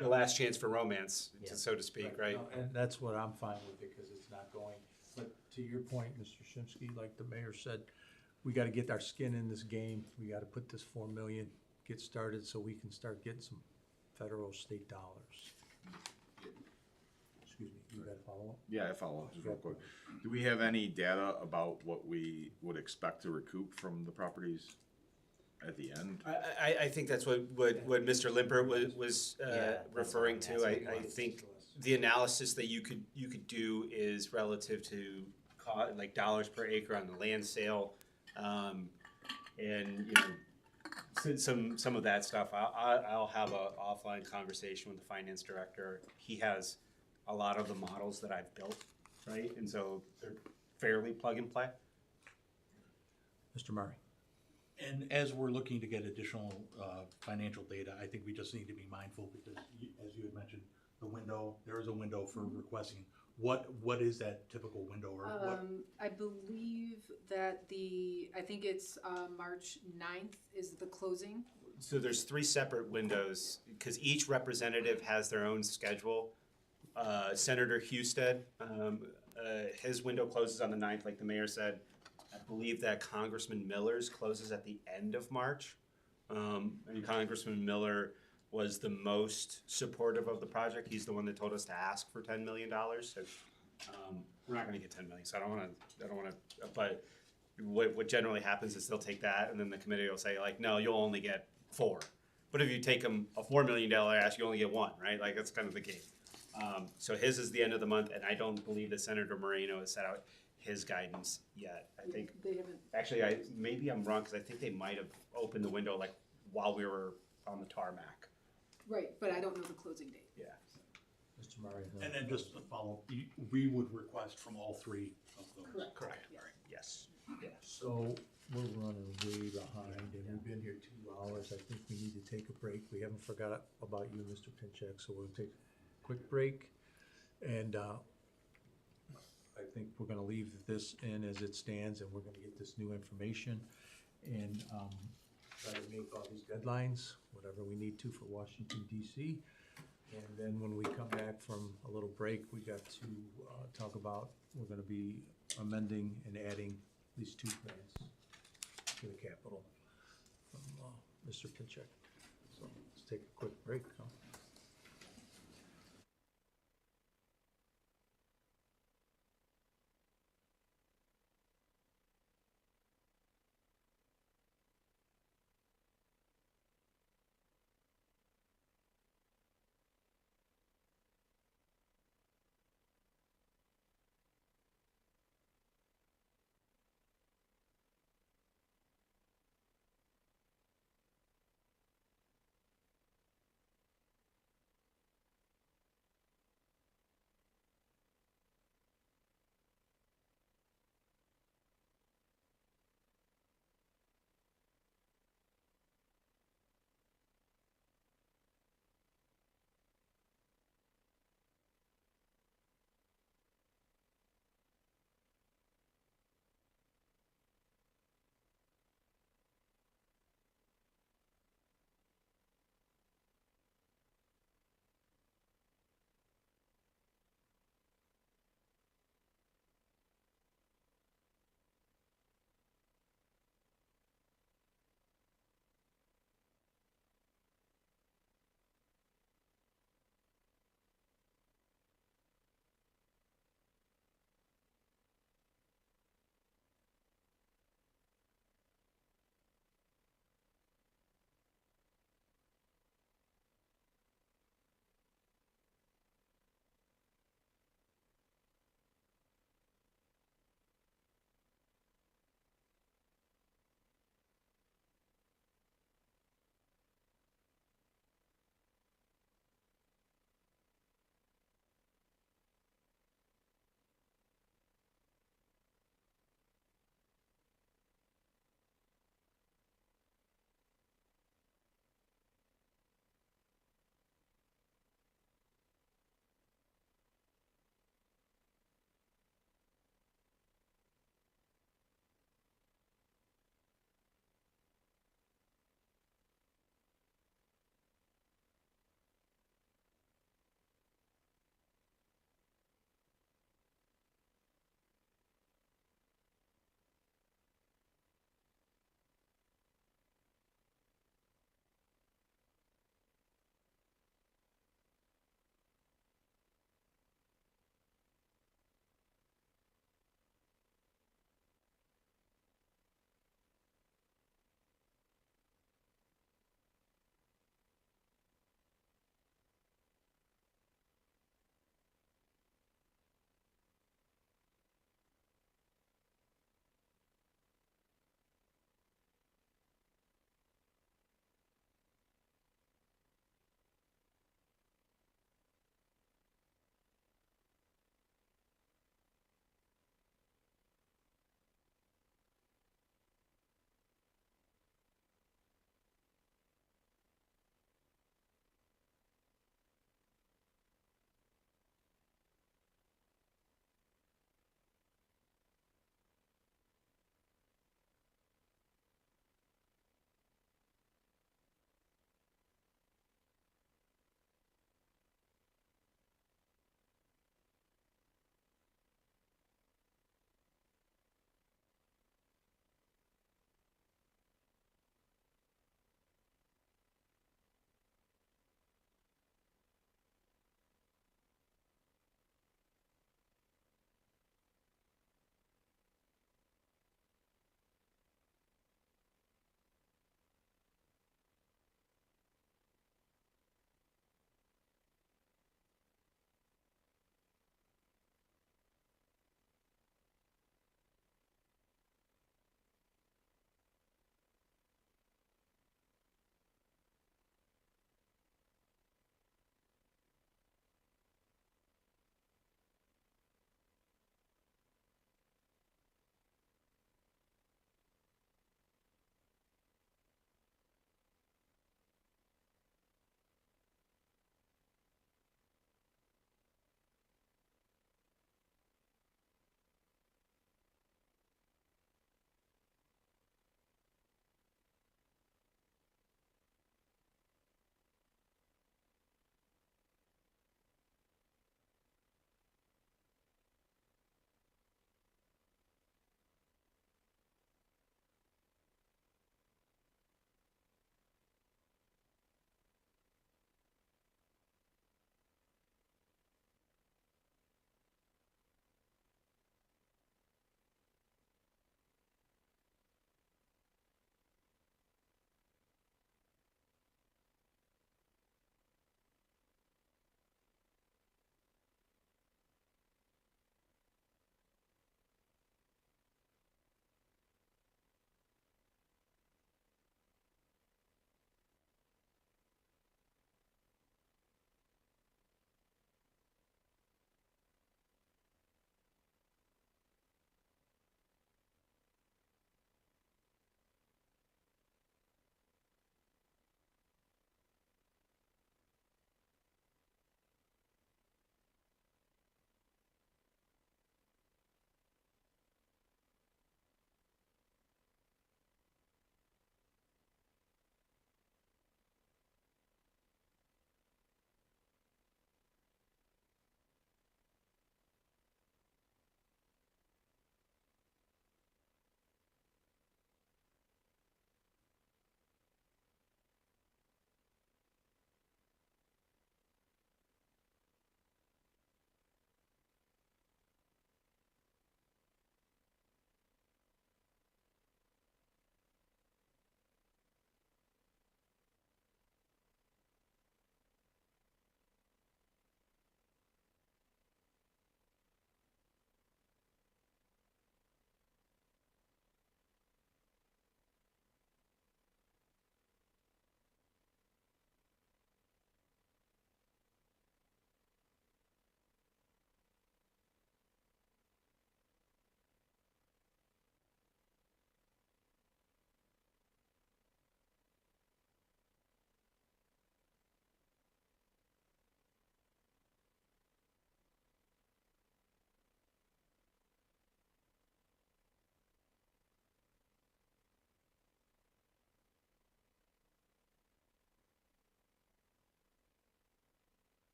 the last chance for romance, so to speak, right? No, and that's what I'm fine with, because it's not going, but to your point, Mr. Shimsky, like the mayor said, we gotta get our skin in this game, we gotta put this 4 million, get started so we can start getting some federal, state dollars. Excuse me, you got a follow-up? Yeah, I follow up just real quick. Do we have any data about what we would expect to recoup from the properties at the end? I think that's what Mr. Limper was referring to. I think the analysis that you could do is relative to like dollars per acre on the land sale, and some of that stuff. I'll have a offline conversation with the finance director. He has a lot of the models that I've built, right, and so they're fairly plug and play. Mr. Murray? And as we're looking to get additional financial data, I think we just need to be mindful, because as you had mentioned, there is a window for requesting. What is that typical window, or what? I believe that I think it's March 9th is the closing. So there's 3 separate windows, because each representative has their own schedule. Senator Husted, his window closes on the 9th, like the mayor said. I believe that Congressman Miller's closes at the end of March. And Congressman Miller was the most supportive of the project. He's the one that told us to ask for $10 million. So we're not going to get $10 million. So I don't want to. But what generally happens is they'll take that, and then the committee will say, like, no, you'll only get 4. But if you take them a $4 million ask, you only get 1, right? Like, that's kind of the game. So his is the end of the month, and I don't believe that Senator Moreno has set out his guidance yet. I think They haven't. actually, maybe I'm wrong, because I think they might have opened the window like while we were on the tarmac. Right, but I don't know the closing date. Yeah. Mr. Mario. And then just to follow, we would request from all three of those. Correct. Yes. So we're running way behind and we've been here 2 hours. I think we need to take a break. We haven't forgot about you, Mr. Pinchak, so we'll take a quick break. And, I think we're gonna leave this in as it stands and we're gonna get this new information and, try to make all these deadlines, whatever we need to for Washington DC. And then when we come back from a little break, we got to, talk about, we're gonna be amending and adding these 2 grants to the capital from, Mr. Pinchak. So let's take a quick break, huh?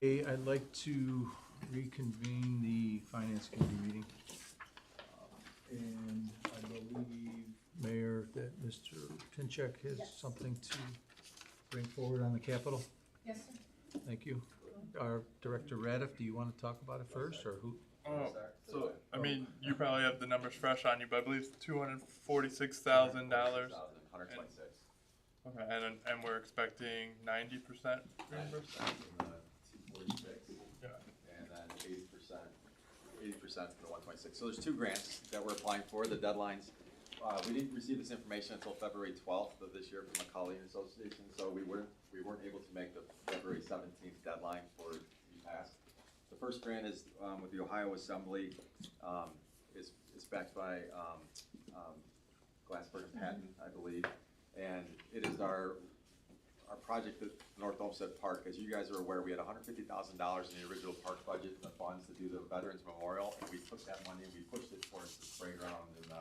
Hey, I'd like to reconvene the finance committee meeting. And I believe, Mayor, that Mr. Pinchuk has something to bring forward on the Capitol. Yes, sir. Thank you. Our Director Radiff, do you want to talk about it first, or who? So, I mean, you probably have the numbers fresh on you, but I believe it's $246,000. $126,000. Okay, and we're expecting 90% reimbursement? 246. Yeah. And then 80% for the 126. So there's two grants that we're applying for. The deadlines, we didn't receive this information until February 12th of this year from Macaulay Association, so we weren't able to make the February 17th deadline for it to be passed. The first grant is with the Ohio Assembly. It's backed by Glassberg and Patton, I believe, and it is our project at North Olmsted Park. As you guys are aware, we had $150,000 in the original park budget and the funds to do the Veterans Memorial, and we took that money and we pushed it towards the playground and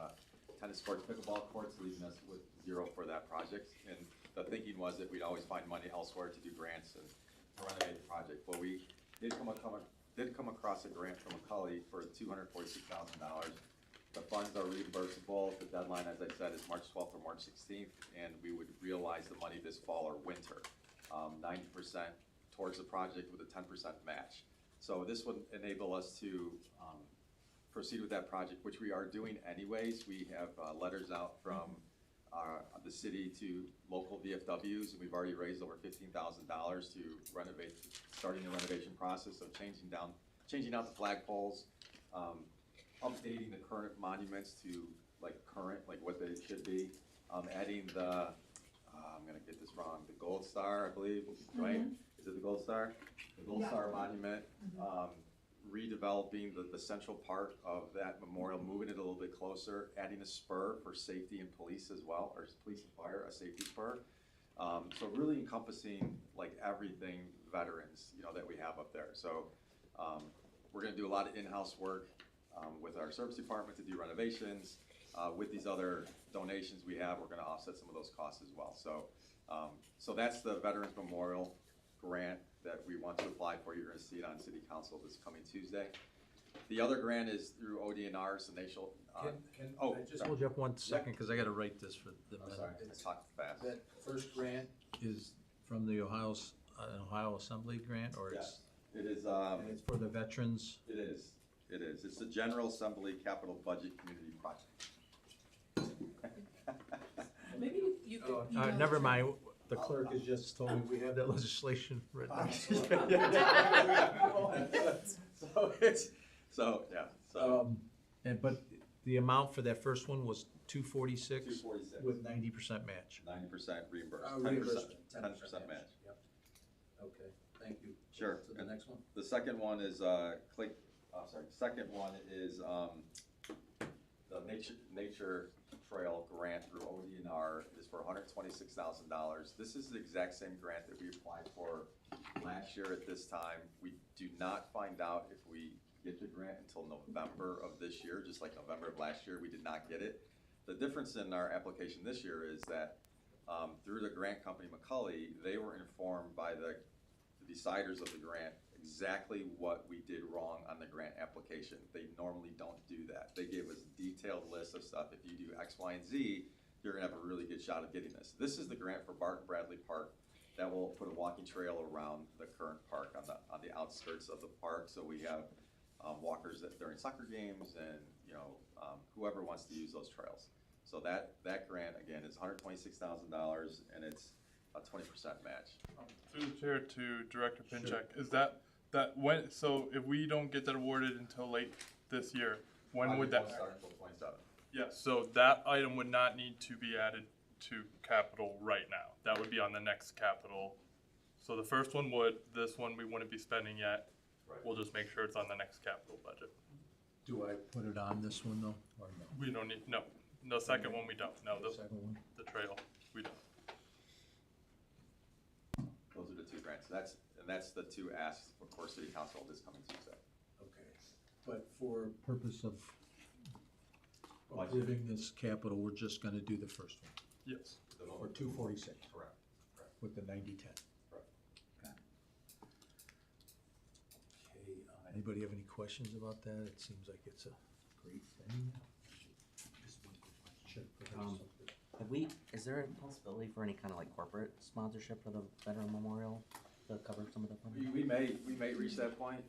tennis courts, pickleball courts, leaving us with zero for that project. And the thinking was that we'd always find money elsewhere to do grants and renovate the project. But we did come across a grant from Macaulay for $246,000. The funds are reimbursable. The deadline, as I said, is March 12th or March 16th, and we would realize the money this fall or winter. 90% towards the project with a 10% match. So this would enable us to proceed with that project, which we are doing anyways. We have letters out from the city to local VFWs, and we've already raised over $15,000 to renovate, starting the renovation process of changing out the flagpoles, updating the current monuments to like what they should be, adding the, I'm gonna get this wrong, the Gold Star, I believe, right? Is it the Gold Star? The Gold Star Monument, redeveloping the central part of that memorial, moving it a little bit closer, adding a spur for safety and police as well, or police and fire, a safety spur. So really encompassing like everything veterans, that we have up there. So we're gonna do a lot of in-house work with our service department to do renovations. With these other donations we have, we're gonna offset some of those costs as well. So that's the Veterans Memorial grant that we want to apply for. You're gonna see it on City Council this coming Tuesday. The otother grant is through ODNR's, the National. I just hold you up 1 second, because I gotta write this for the. I'm sorry, I talked fast. That first grant is from the Ohio Assembly grant, or Yes, it is. and it's for the veterans? It is. It is. It's the General Assembly Capital Budget Community Project. Maybe you could. Never mind, the clerk has just told me we have that legislation written. But the amount for that first one was 246 $246 with 90% match. 90% reimbursed. 10% match. Yep. Okay, thank you. Sure. So the And next one? The second one is second one is the nature trail grant through ODNR is for $126,000. This is the exact same grant that we applied for last year at this time. We do not find out if we get the grant until November of this year, just like November of last year, we did not get it. The difference in our application this year is that through the grant company Macaulay, they were informed by the deciders of the grant exactly what we did wrong on the grant application. They normally don't do that. They gave us a detailed list of stuff. If you do X, Y, and Z, you're gonna have a really good shot of getting this. This is the grant for Barton Bradley Park that will put a walking trail around the current park on the outskirts of the park. So we have walkers during soccer games and whoever wants to use those trails. So that grant again is $126,000 and it's a 20% match. Through the chair to Director Pinchuk, is that when? So if we don't get that awarded until late this year, when would that start until 27? Yes. So that item would not need to be added to capital right now. That would be on the next capital. So the first one would. This one we wouldn't be spending yet. Right. We'll just make sure it's on the next capital budget. Do I put it on this one though, or no? We don't need no. The second one we don't. No, The second one? the trail we don't. Those are the two grants. That's the two asks for City Council this coming Tuesday. Okay, but for purpose of approving this capital, we're just gonna do the first one, Yes. for 246, Correct. with the 90-10. Correct. Anybody have any questions about that? It seems like it's a great thing. Sure, go ahead. Is there a possibility for any kind of like corporate sponsorship for the Veteran Memorial to cover some of the funding? We may reach that point,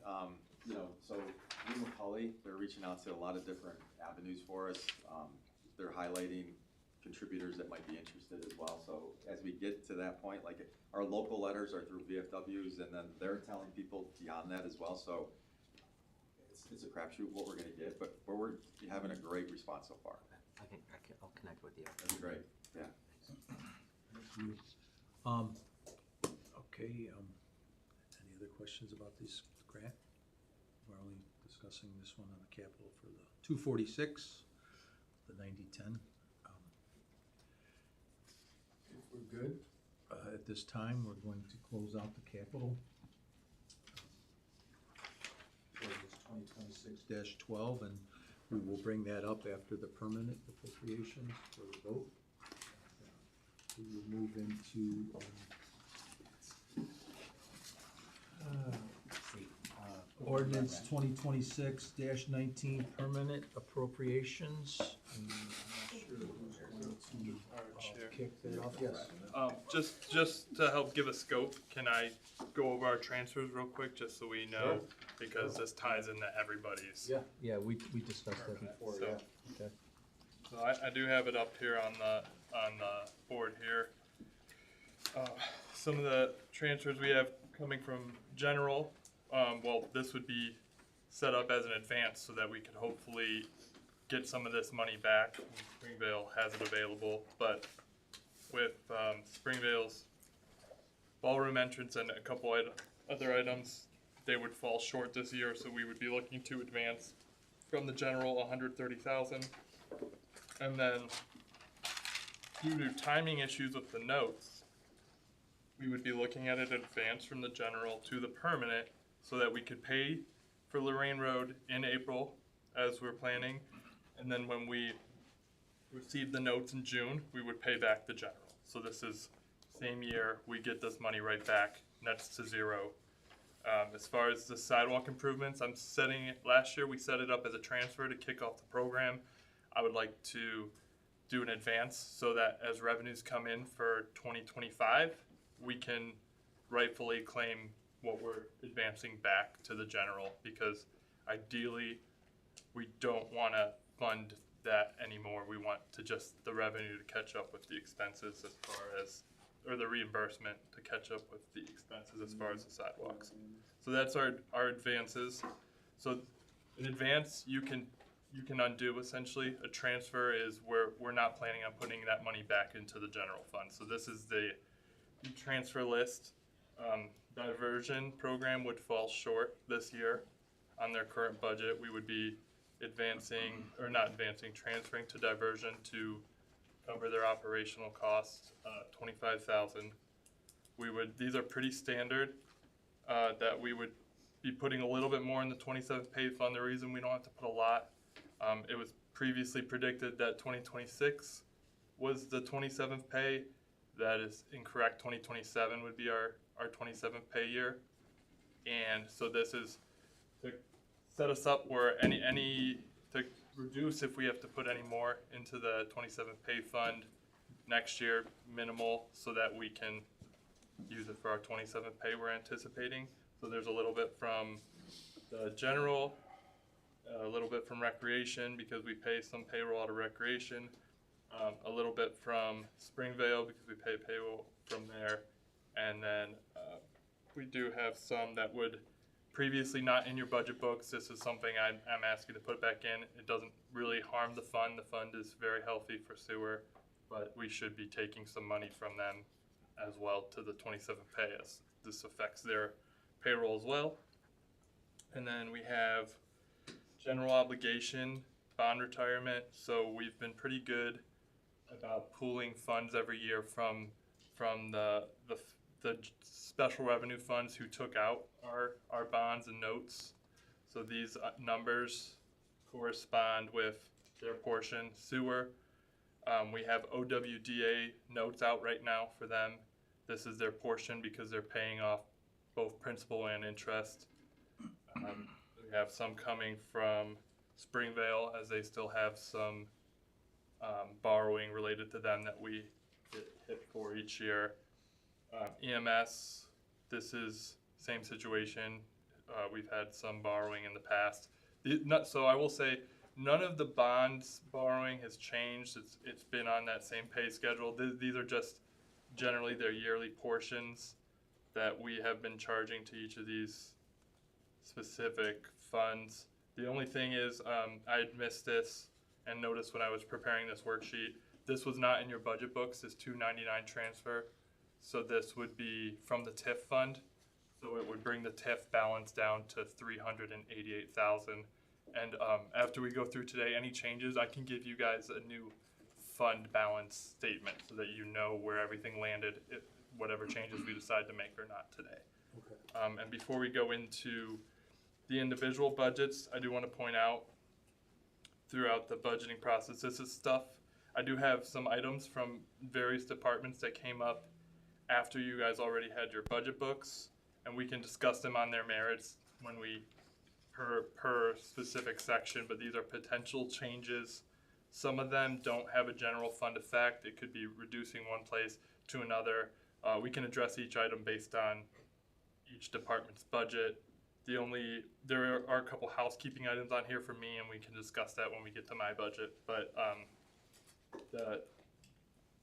you know, so Lee McCully, they're reaching out to a lot of different avenues for us. They're highlighting contributors that might be interested as well, so as we get to that point, like our local letters are through VFWs, and then they're telling people beyond that as well, so it's a crapshoot what we're gonna get, but we're having a great response so far. I'll connect with you. That'd be great, yeah. Okay, any other questions about this grant? We're only discussing this one on the capital for the 246, the 9010. If we're good, at this time, we're going to close out the capital. For this 2026-12, and we will bring that up after the permanent appropriations for the vote. We will move into, ordinance 2026-19 permanent appropriations. And I'm not sure who's going to kick that off. Yes. Just to help give a scope, can I go over our transfers real quick, just so we know? Because this ties into everybody's. Yeah, we discussed that before, So- yeah. Okay. So I do have it up here on the board here. Some of the transfers we have coming from general, well, this would be set up as an advance so that we could hopefully get some of this money back when Springvale has it available. But with Springvale's ballroom entrance and a couple other items, they would fall short this year, so we would be looking to advance from the general 130,000. And then, due to timing issues with the notes, we would be looking at an advance from the general to the permanent so that we could pay for Lorraine Road in April as we're planning. And then when we receive the notes in June, we would pay back the general. So this is same year, we get this money right back, nets to zero. As far as the sidewalk improvements, last year we set it up as a transfer to kick off the program. I would like to do an advance so that as revenues come in for 2025, we can rightfully claim what we're advancing back to the general, because ideally we don't want to fund that anymore. We want to just the revenue to catch up with the expenses as far as, or the reimbursement to catch up with the expenses as far as the sidewalks. So that's our advances. So an advance you can undo essentially. A transfer is where we're not planning on putting that money back into the general fund. So this is the transfer list. Diversion program would fall short this year on their current budget. We would be transferring to diversion to cover their operational costs, 25,000. These are pretty standard, that we would be putting a little bit more in the 27th pay fund. The reason we don't have to put a lot, it was previously predicted that 2026 was the 27th pay. That is incorrect. 2027 would be our 27th pay year. And so this is to set us up where to reduce if we have to put any more into the 27th pay fund next year, minimal, so that we can use it for our 27th pay we're anticipating. So there's a little bit from the general, a little bit from recreation because we pay some payroll out of recreation, a little bit from Springvale because we pay payroll from there, and then we do have some that would previously not in your budget books. This is something I'm asking to put back in. It doesn't really harm the fund. The fund is very healthy for sewer, but we should be taking some money from them as well to the 27th pay, as this affects their payroll as well. And then we have general obligation, bond retirement. So we've been pretty good about pooling funds every year from the special revenue funds who took out our bonds and notes. So these numbers correspond with their portion. Sewer, we have OWDA notes out right now for them. This is their portion because they're paying off both principal and interest. We We have some coming from Springvale, as they still have some borrowing related to them that we get hit for each year. EMS, this is same situation. We've had some borrowing in the past. So I will say, none of the bonds borrowing has changed. It's been on that same pay schedule. These are just generally their yearly portions that we have been charging to each of these specific funds. The only thing is, I had missed this and noticed when I was preparing this worksheet, this was not in your budget books, this 299 transfer. So this would be from the TIF fund. So it would bring the TIF balance down to 388,000. And after we go through today, any changes, I can give you guys a new fund balance statement so that you know where everything landed, whatever changes we decide to make or not today. Okay. And before we go into the individual budgets, I do want to point out throughout the budgeting process, this is stuff, I do have some items from various departments that came up after you guys already had your budget books, and we can discuss them on their merits when we, per specific section, but these are potential changes. Some of them don't have a general fund effect. It could be reducing one place to another. We can address each item based on each department's budget. There are a couple housekeeping items on here for me, and we can discuss that when we get to my budget. But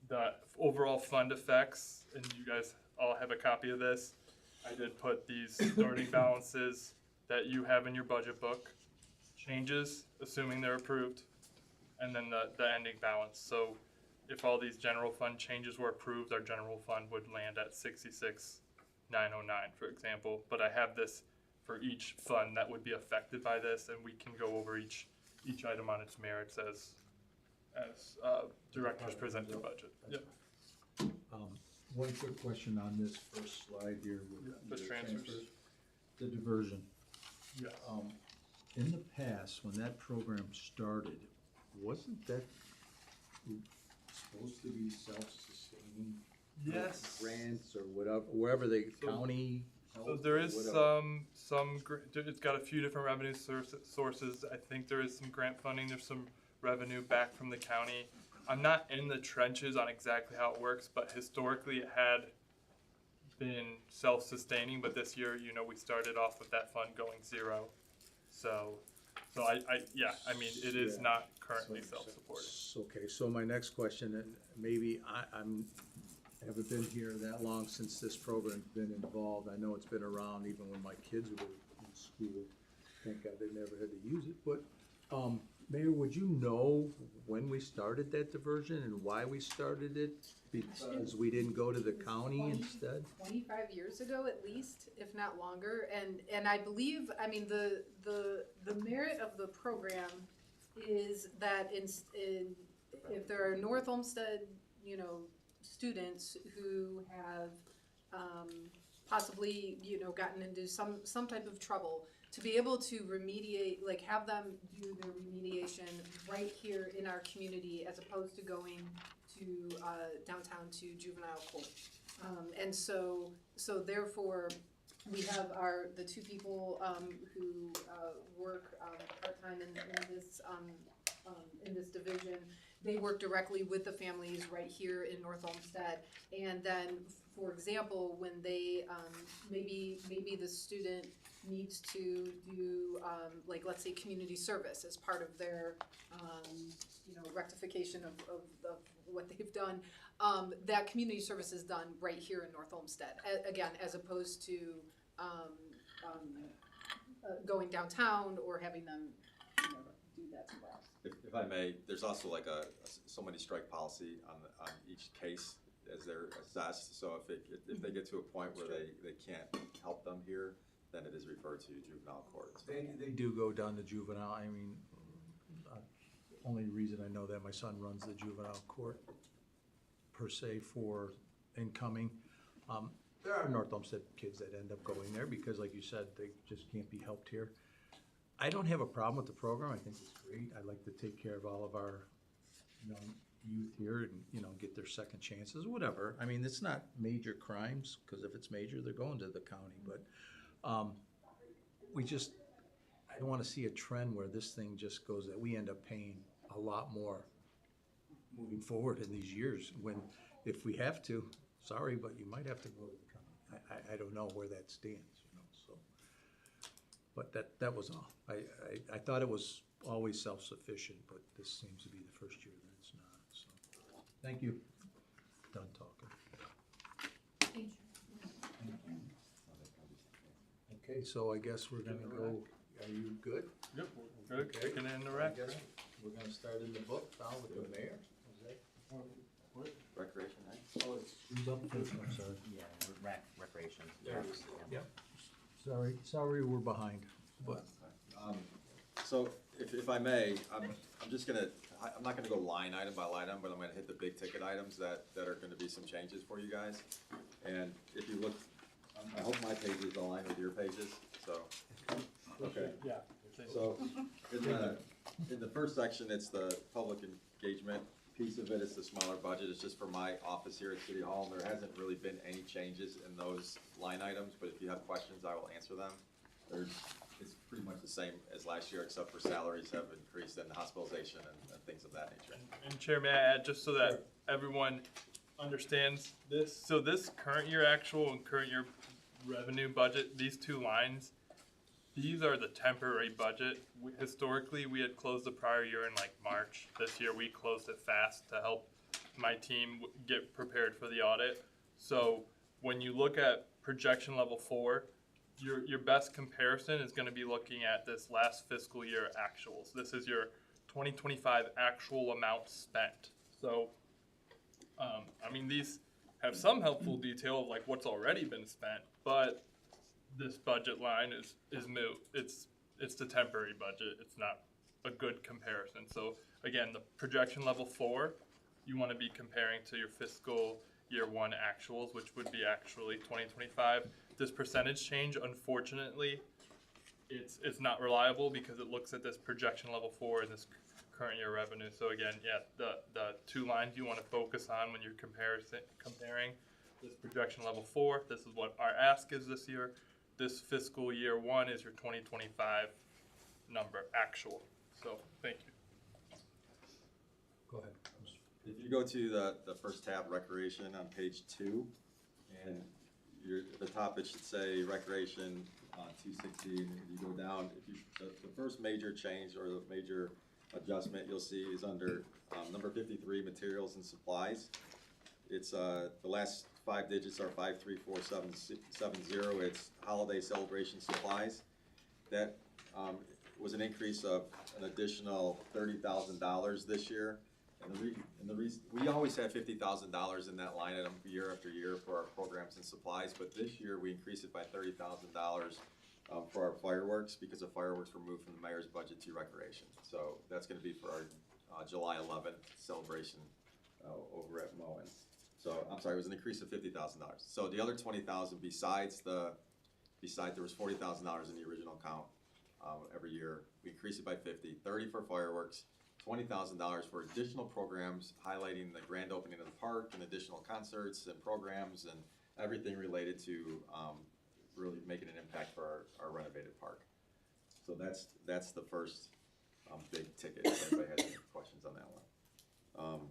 the overall fund effects, and you guys all have a copy of this. I did put these starting balances that you have in your budget book, changes, assuming they're approved, and then the ending balance. So if all these general fund changes were approved, our general fund would land at 66,909, for example. But I have this for each fund that would be affected by this, and we can go over each item on its merits as directors present their budget. Yep. One quick question on this first slide here with The transfers. The diversion. Yes. In the past, when that program started, wasn't that supposed to be self-sustaining? Yes. Grants or whatever, wherever the county. So there is it's got a few different revenue sources. I think there is some grant funding. There's some revenue back from the county. I'm not in the trenches on exactly how it works, but historically it had been self-sustaining. But this year, we started off with that fund going zero. So I mean, it is not currently self-supported. Okay, so my next question, and maybe haven't been here that long since this program's been involved. I know it's been around even when my kids were in school. Thank God they never had to use it, but, Mayor, would you know when we started that diversion and why we started it? Because we didn't go to the county instead? 25 years ago at least, if not longer. And I believe, I mean, the merit of the program is that if there are North Olmsted, students who have possibly, gotten into some type of trouble, to be able to remediate, like have them do their remediation right here in our community as opposed to going to downtown to juvenile court. And so therefore, we have the two people who work part-time in this division. They work directly with the families right here in North Olmsted. And then, for example, when they, maybe the student needs to do, like, let's say, community service as part of their, rectification of what they've done, that community service is done right here in North Olmsted, again, as opposed to going downtown or having them, do that somewhere else. If I may, there's also like so many strike policy on each case as they're assessed. So if they get to a point where they can't help them here, then it is referred to juvenile court. So They do go down to juvenile. I mean, only reason I know that my son runs the juvenile court per se for incoming. There are North Olmsted kids that end up going there because, like you said, they just can't be helped here. I don't have a problem with the program. I think it's great. I like to take care of all of our young youth here and, get their second chances, whatever. I mean, it's not major crimes, because if it's major, they're going to the county. But I don't wanna see a trend where this thing just goes, that we end up paying a lot more moving forward in these years, when, if we have to, sorry, but you might have to go to the county. I don't know where that stands, you know, so. But that was all. I thought it was always self-sufficient, but this seems to be the first year that it's not, so. Thank you. Done talking. Okay, so I guess we're gonna go, are you good? Yep, we're good, kicking it in the rec. I guess we're gonna start in the book now with the mayor. Is that- Recreation, right? Oh, it's, who's up first, I'm sorry. Yeah, recreation. There it is. Yeah. Yep. Sorry, we're behind, but. So if I may, I'm just gonna, I'm not gonna go line item by line item, but I'm gonna hit the big ticket items that are gonna be some changes for you guys. And if you look, I hope my pages align with your pages, so. Okay. Yeah. So in the first section, it's the public engagement piece of it. It's the smaller budget. It's just for my office here at City Hall. There hasn't really been any changes in those line items, but if you have questions, I will answer them. It's pretty much the same as last year, except for salaries have increased and hospitalization and things of that nature. And Chair, may I add, just so that everyone understands this, so this current year actual and current year revenue budget, these two lines, these are the temporary budget. Historically, we had closed the prior year in like March. This year, we closed it fast to help my team get prepared for the audit. So when you look at projection level 4, your best comparison is going to be looking at this last fiscal year actuals. This is your 2025 actual amount spent. So, I mean, these have some helpful detail of like what's already been spent, but this budget line is moot. It's the temporary budget. It's not a good comparison. So again, the projection level 4, you want to be comparing to your fiscal year 1 actuals, which would be actually 2025. This percentage change, unfortunately, it's not reliable because it looks at this projection level 4 and this current year revenue. So again, yeah, the two lines you want to focus on when you're comparing this projection level 4. This is what our ask is this year. This fiscal year 1 is your 2025 number actual. So thank you. Go ahead. If you go to the first tab, recreation on page 2, and at the top it should say recreation 260, and you go down, the first major change or the major adjustment you'll see is under number 53, materials and supplies. It's the last 5 digits are 53470. It's holiday celebration supplies. That was an increase of an additional $30,000 this year. And the reason we always have $50,000 in that line item year after year for our programs and supplies, but this year we increased it by $30,000 for our fireworks because the fireworks were moved from the mayor's budget to recreation. So that's going to be for our July 11th celebration over at Moen. So I'm sorry, it was an increase of $50,000. So the other $20,000 besides there was $40,000 in the original count every year. We increased it by 50, 30 for fireworks, $20,000 for additional programs highlighting the grand opening of the park and additional concerts and programs and everything related to really making an impact for our renovated park. So that's the first big ticket. If anybody has any questions on that one.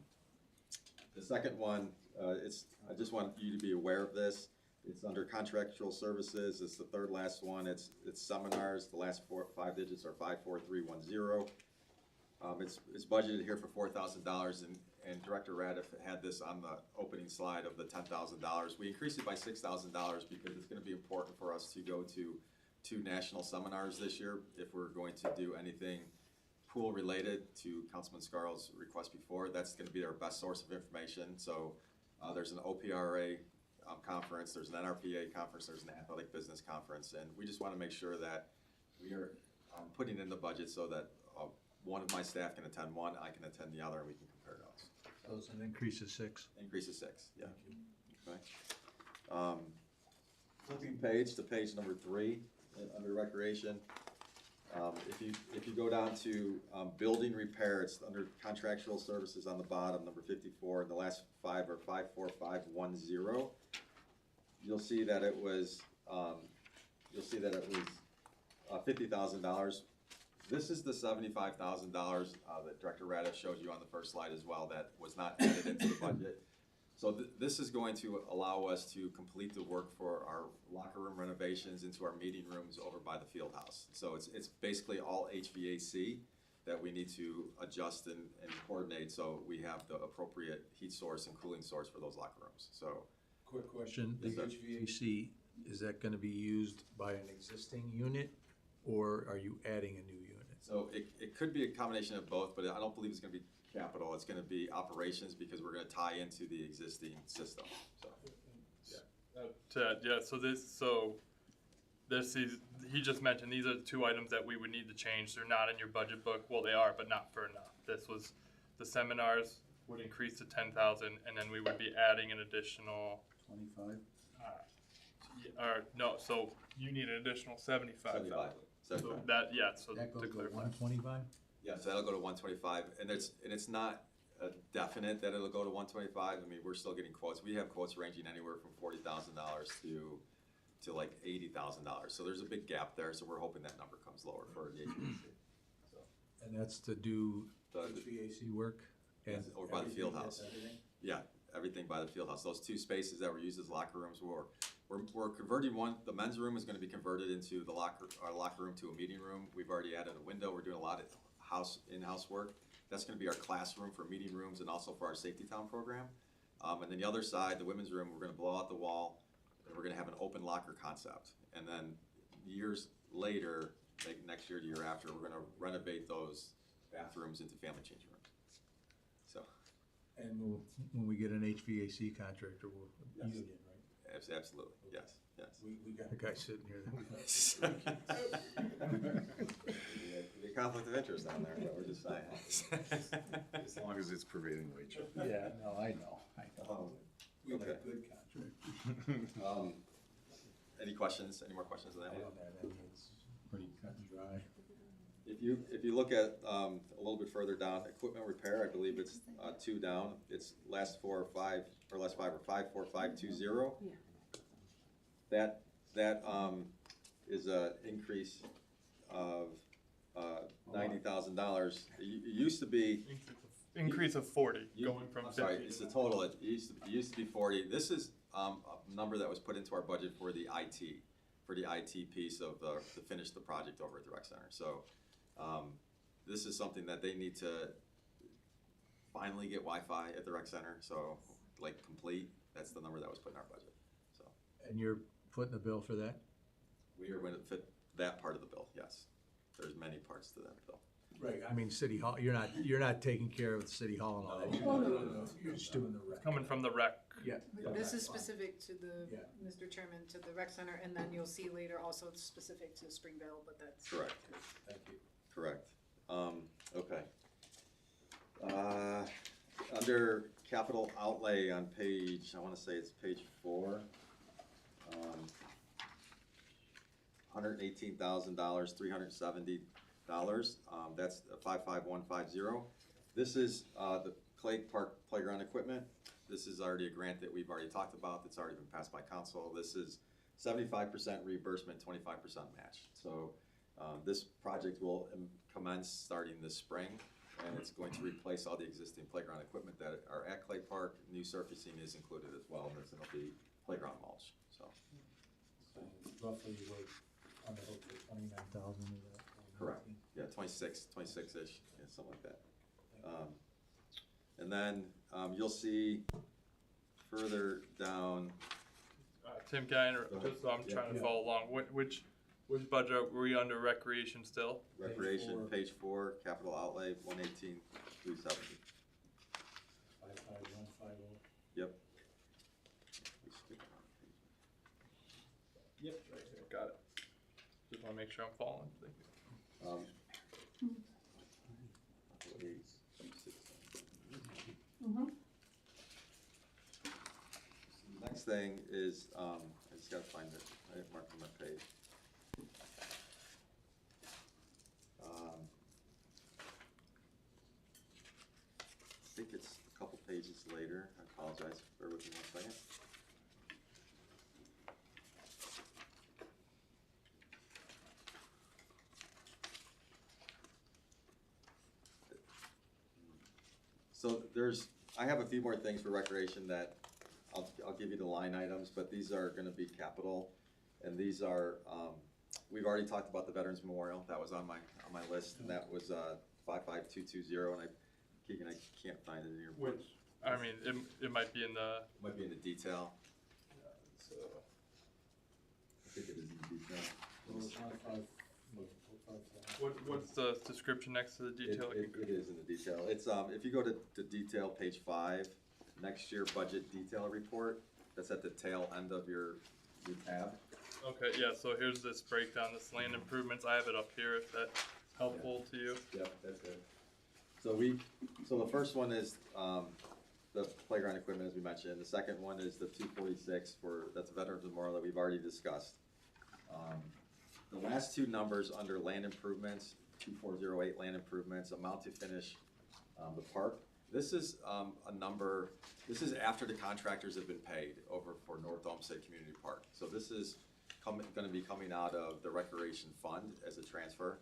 The second one, I just want you to be aware of this. It's under contractual services. It's the third last one. It's seminars. The last 5 digits are 54310. It's budgeted here for $4,000, and Director Radiff had this on the opening slide of the $10,000. We increased it by $6,000 because it's going to be important for us to go to 2 national seminars this year if we're going to do anything pool related to Councilman Scarl's request before. That's going to be our best source of information. So there's an OPRA conference, there's an NRPA conference, there's an athletic business conference, and we just want to make sure that we are putting in the budget so that one of my staff can attend one, I can attend the other, and we can compare notes. So it's an increase of 6. Increase of 6, yeah. Okay. Flipping page to page number 3 under recreation. If you go down to building repair, it's under contractual services on the bottom, number 54, and the last 5 are 54510. You'll see that it was $50,000 This is the $75,000 that Director Radish showed you on the first slide as well, that was not added into the budget. So this is going to allow us to complete the work for our locker room renovations into our meeting rooms over by the field house. So it's basically all HVAC that we need to adjust and coordinate so we have the appropriate heat source and cooling source for those locker rooms. So, Quick question, the Yes, sir. HVAC, is that gonna be used by an existing unit, or are you adding a new unit? so it could be a combination of both, but I don't believe it's gonna be capital. It's gonna be operations because we're gonna tie into the existing system, so. He just mentioned, these are the two items that we would need to change. They're not in your budget book. Well, they are, but not for enough. This was, the seminars would increase to 10,000, and then we would be adding an additional, 25? so you need an additional 75,000. So 75. So That goes to to clarify. 125? Yeah, so that'll go to 125, and it's not definite that it'll go to 125. I mean, we're still getting quotes. We have quotes ranging anywhere from $40,000 to like $80,000. So there's a big gap there. So we're hoping that number comes lower for the HVAC. So And that's to do the, HVAC work? And over by the field house. everything? Yeah, everything by the field house. Those two spaces that were used as locker rooms we're converting one. The men's room is going to be converted into our locker room to a meeting room. We've already added a window. We're doing a lot of in-house work. That's going to be our classroom for meeting rooms and also for our Safety Town program. And then the other side, the women's room, we're going to blow out the wall, and we're going to have an open locker concept. And then years later, like next year, the year after, we're going to renovate those bathrooms into family changing rooms. So. And when we get an HVAC contractor, we'll Yes. union, right? Absolutely, yes, yes. We got a guy sitting here The conflict of interest down there, but we're just saying. As long as it's prevailing wage. Yeah, no, I know. We got a Okay. good contract. Any questions, any more questions on that I one? don't have any, it's pretty cut and dry. If you look at, a little bit further down, equipment repair, I believe it's, 2 down. It's last 4 or 5, or last 5 or 5, 4, 5, 2, 0. Yeah. That is a increase of, $90,000. It used to be. Increase of 40, You- going from I'm 50. sorry, it's the total, it used to be 40. This is a number that was put into our budget for the IT piece of to finish the project over at the rec center. So this is something that they need to finally get Wi-Fi at the rec center, so like complete, that's the number that was put in our budget. So And you're footing the bill for that? we are going to fit that part of the bill, yes. There's many parts to that bill. Right, I mean, City Hall, you're not taking care of the City Hall and all that? Oh, no. You're just doing the rec. Coming from the rec. Yeah. This is specific to the, Yeah. Mr. Chairman, to the rec center, and then you'll see later also it's specific to Springville, but that's. Correct. Thank you. Correct. Okay. Under capital outlay on page, I wanna say it's page 4. $118,000, $370. That's 55150. This is the Clay Park playground equipment. This is already a grant that we've already talked about. That's already been passed by council. This is 75% reimbursement, 25% match. So this project will commence starting this spring, and it's going to replace all the existing playground equipment that are at Clay Park. New surfacing is included as well, and it'll be playground mulch. So Roughly, we're on the hook for 29,000 of that. correct. Yeah, 26-ish, yeah, something like that. And then you'll see further down. Tim, can I Go ahead. just so I'm Yeah. trying to follow along, which budget were we under recreation still? Recreation, page 4, capital outlay, 118,370. 55150. Yep. Yep, right here, got it. Just wanna make sure I'm following, thank you. Next thing is, I just gotta find it, I didn't mark on my page. I think it's a couple pages later, I apologize, bear with me 1 second. So I have a few more things for recreation that I'll give you the line items, but these are gonna be capital. And these are, we've already talked about the Veterans Memorial, that was on my list, and that was, 55220, and Keegan, I can't find it in your. Which, I mean, it might be in the, Might be in the detail. So, I think it is in the detail. what's the description next to the detail? It is in the detail. It's, if you go to detail, page 5, next year budget detail report, that's at the tail end of your tab. Okay, yeah, so here's this breakdown, this land improvements, I have it up here if that's helpful to you. Yep, that's good. So the first one is, the playground equipment, as we mentioned. The second one is the 246 that's Veterans Memorial that we've already discussed. The last two numbers under land improvements, 2408 land improvements, amount to finish the park. This is a number, this is after the contractors have been paid over for North Olmsted Community Park. So this is gonna be coming out of the recreation fund as a transfer.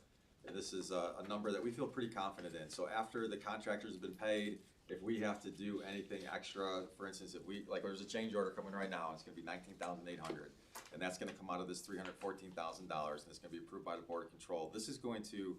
And this is a number that we feel pretty confident in. So after the contractors have been paid, if we have to do anything extra, for instance, if we, like there's a change order coming right now, it's gonna be $19,800. And that's gonna come out of this $314,000, and it's gonna be approved by the Board of Control. This is going to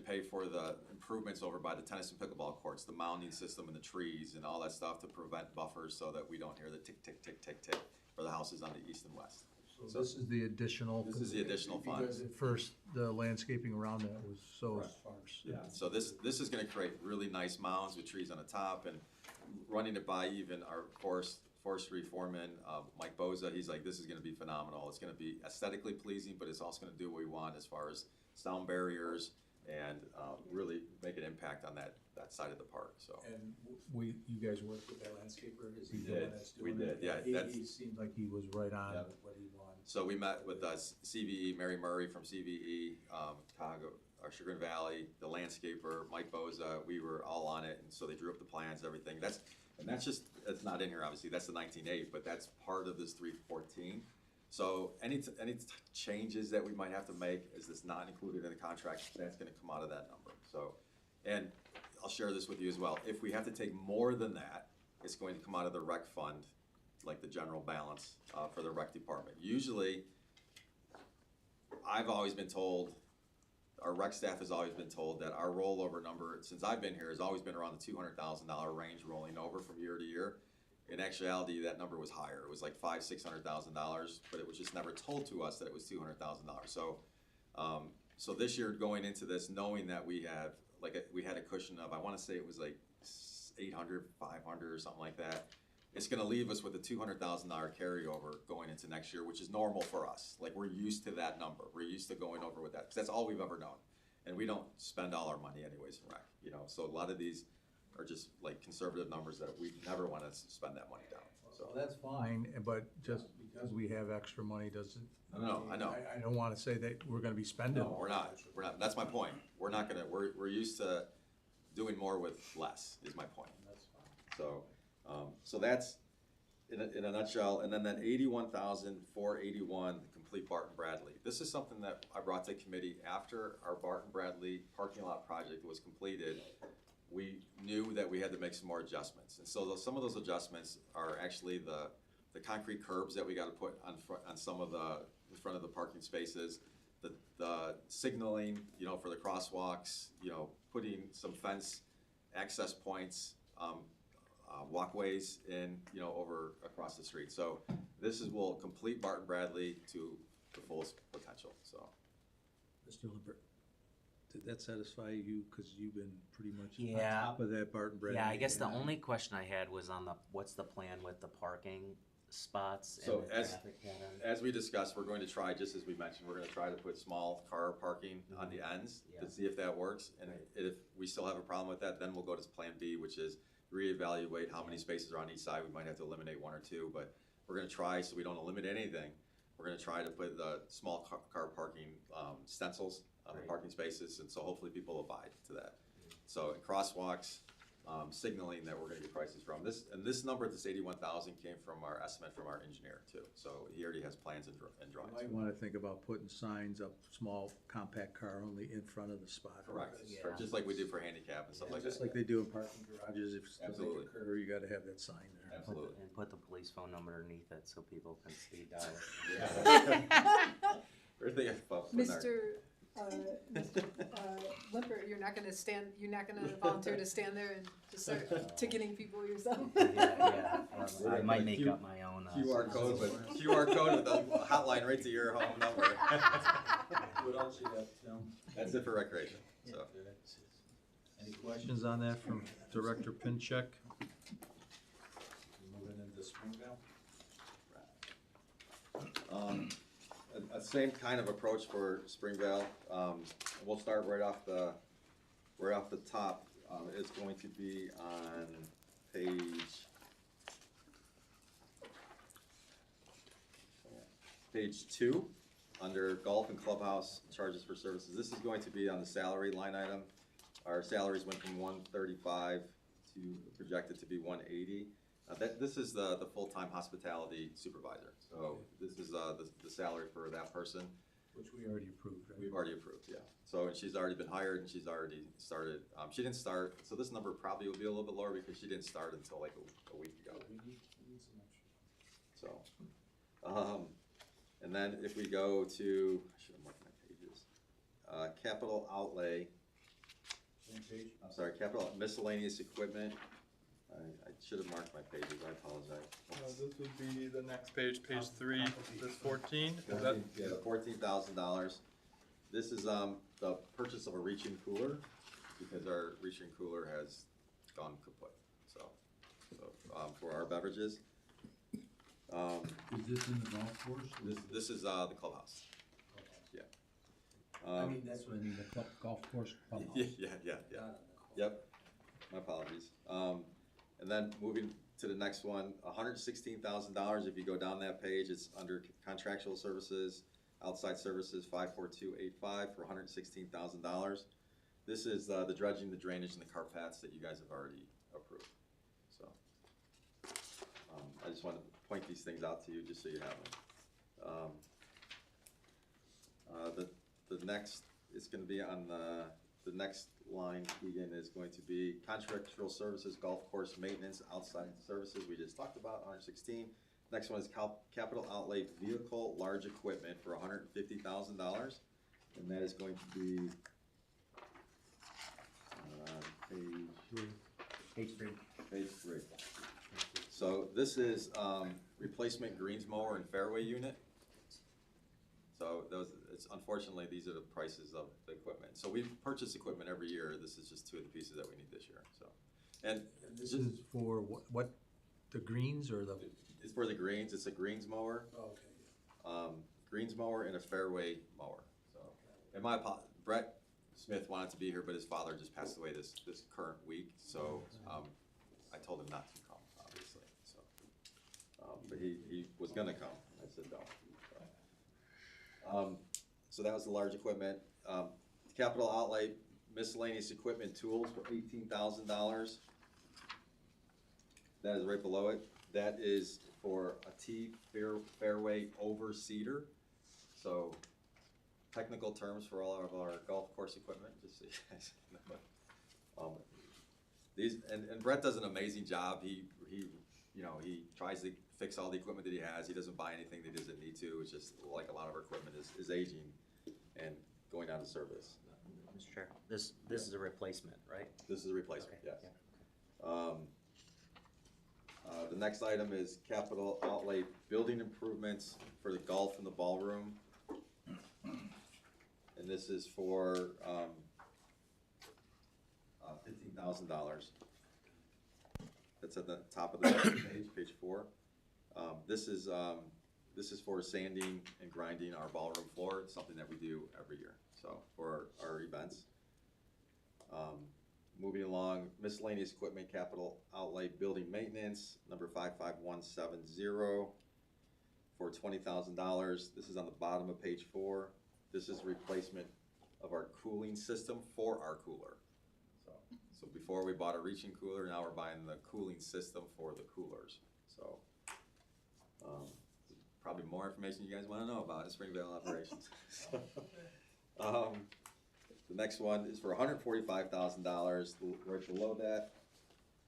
pay for the improvements over by the tennis and pickleball courts, the mounding system and the trees and all that stuff to prevent buffers so that we don't hear the tick, tick, tick, tick, tick for the houses on the east and west. So this is the additional. This is the additional fund. Because at first, the landscaping around that was so Right. sparse. Yeah, so this is gonna create really nice mounds with trees on the top, and running it by even our forestry foreman, Mike Boza, he's like, this is gonna be phenomenal. It's gonna be aesthetically pleasing, but it's also gonna do what we want as far as sound barriers and really make an impact on that side of the park, so. And you guys worked with that landscaper, is he We the one did. that's We doing it? did, yeah, He seemed like he was right on Yep. with what he wanted. So we met with CVE, Mary Murray from CVE, Cahoga, Sugar Valley, the landscaper, Mike Boza, we were all on it, and so they drew up the plans, everything. That's not in here, obviously, that's the 19.8, but that's part of this 314. So any changes that we might have to make, is this not included in the contract, that's gonna come out of that number, so. And I'll share this with you as well, if we have to take more than that, it's going to come out of the rec fund, like the general balance for the rec department. Usually, I've always been told, our rec staff has always been told that our rollover number, since I've been here, has always been around the $200,000 range rolling over from year to year. In actuality, that number was higher. It was like $600,000, but it was just never told to us that it was $200,000. So this year, going into this, knowing that we had a cushion of, I want to say it was like 800, 500 or something like that. It's gonna leave us with a $200,000 carryover going into next year, which is normal for us. Like, we're used to that number. We're used to going over with that, because that's all we've ever known. And we don't spend all our money anyways in rec, so a lot of these are just like conservative numbers that we never wanna spend that money down, so. Well, that's fine, but just because we have extra money doesn't. No, I know. I don't wanna say that we're gonna be spending. No, we're not, that's my point. We're not gonna, we're used to doing more with less, is my point. That's fine. So that's in a nutshell, and then that 81,481, the complete Barton Bradley. This is something that I brought to committee after our Barton Bradley parking lot project was completed. We knew that we had to make some more adjustments, and so some of those adjustments are actually the concrete curbs that we got to put on some of in front of the parking spaces, the signaling, for the crosswalks, putting some fence access points, walkways in, over across the street. So this will complete Barton Bradley to the fullest potential, so. Mr. Lippert, did that satisfy you, because you've been pretty much on Yeah. top of that Barton Bradley? Yeah, I guess the and- only question I had was on what's the plan with the parking spots and So the traffic pattern? as we discussed, we're going to try, just as we mentioned, we're gonna try to put small car parking on the ends Yeah. to see if that works. And if we still have a problem with that, then we'll go to Plan B, which is reevaluate how many spaces are on each side. We might have to eliminate one or two, but we're gonna try, so we don't eliminate anything. We're gonna try to put the small car parking stencils on the Right. parking spaces, and so hopefully people abide to that. So crosswalks, signaling that we're gonna get prices from. This number, this 81,000, came from our estimate from our engineer too. So he already has plans and You drawings. might wanna think about putting signs up, small compact car only in front of the spot. Correct, Yeah. just like we do for handicap and stuff like Just that. like they do in parking garages, if something Absolutely. occur, you gotta have that sign there. Absolutely. And put the police phone number underneath it so people can speed dial. We're thinking about putting our- Mr. Limper, you're not gonna volunteer to stand there and just start ticketing people yourself? Yeah, I might make up my own. QR code with the hotline right to your home number. What else you got, Tim? That's it for recreation, so. Any questions on that from Director Pinchuk? Moving into Springville? A same kind of approach for Springvale. We'll start right off the top. It's going to be on page 2, under golf and clubhouse charges for services. This is going to be on the salary line item. Our salaries went from 135 to projected to be 180. This is the full-time hospitality supervisor. So this is the salary for that person. Which we already approved, right? We've already approved, yeah. So, and she's already been hired and she's already started. She didn't start, so this number probably will be a little bit lower because she didn't start until like a week ago. So, and then if we go to, I should have marked my pages. Capital outlay. Same page? I'm sorry, capital miscellaneous equipment. I should have marked my pages, I apologize. This would be the next page, page 3, this 14. Is that, Yeah, the $14,000. This is the purchase of a reaching cooler, because our reaching cooler has gone kaput. So for our beverages. Is this in the golf course? This is the clubhouse. Yeah. I mean, that's what I mean, the golf course clubhouse. Yeah. Yep. My apologies. And then moving to the next one, $116,000. If you go down that page, it's under contractual services, outside services 54285 for $116,000. This is the dredging, the drainage, and the carpets that you guys have already approved. So I just want to point these things out to you just so you have them. The next is going to be on the next line, Keegan, is going to be contractual services, golf course maintenance, outside services. We just talked about 116. Next one is capital outlay vehicle large equipment for $150,000, and that is going to be Page 3. Page 3. So this is replacement greens mower and fairway unit. So unfortunately, these are the prices of the equipment. So we purchase equipment every year. This is just 2 of the pieces that we need this year. So, and This is for what, the greens or the? it's for the greens. It's a greens mower, Okay. greens mower and a fairway mower. So, and Brett Smith wanted to be here, but his father just passed away this current week. So I told him not to come, obviously. So, but he was gonna come. I said no. So that was the large equipment. Capital outlay, miscellaneous equipment tools for $18,000. That is right below it. That is for a tee fairway over cedar. So technical terms for all of our golf course equipment, just so you guys know. These and Brett does an amazing job. He tries to fix all the equipment that he has. He doesn't buy anything that he doesn't need to. It's just like a lot of our equipment is aging and going out of service. Mr. Chair, this is a replacement, right? This is a replacement, Okay, yes. The next item is capital outlay building improvements for the golf and the ballroom. And this is for $15,000. That's at the top of the page 4. This is for sanding and grinding our ballroom floor. It's something that we do every year, so for our events. Moving along, miscellaneous equipment capital outlay building maintenance, number 55170 for $20,000. This is on the bottom of page 4. This is replacement of our cooling system for our cooler. So before we bought a reaching cooler, now we're buying the cooling system for the coolers. So, probably more information you guys wanna know about in Springvale operations. The next one is for $145,000, right below that.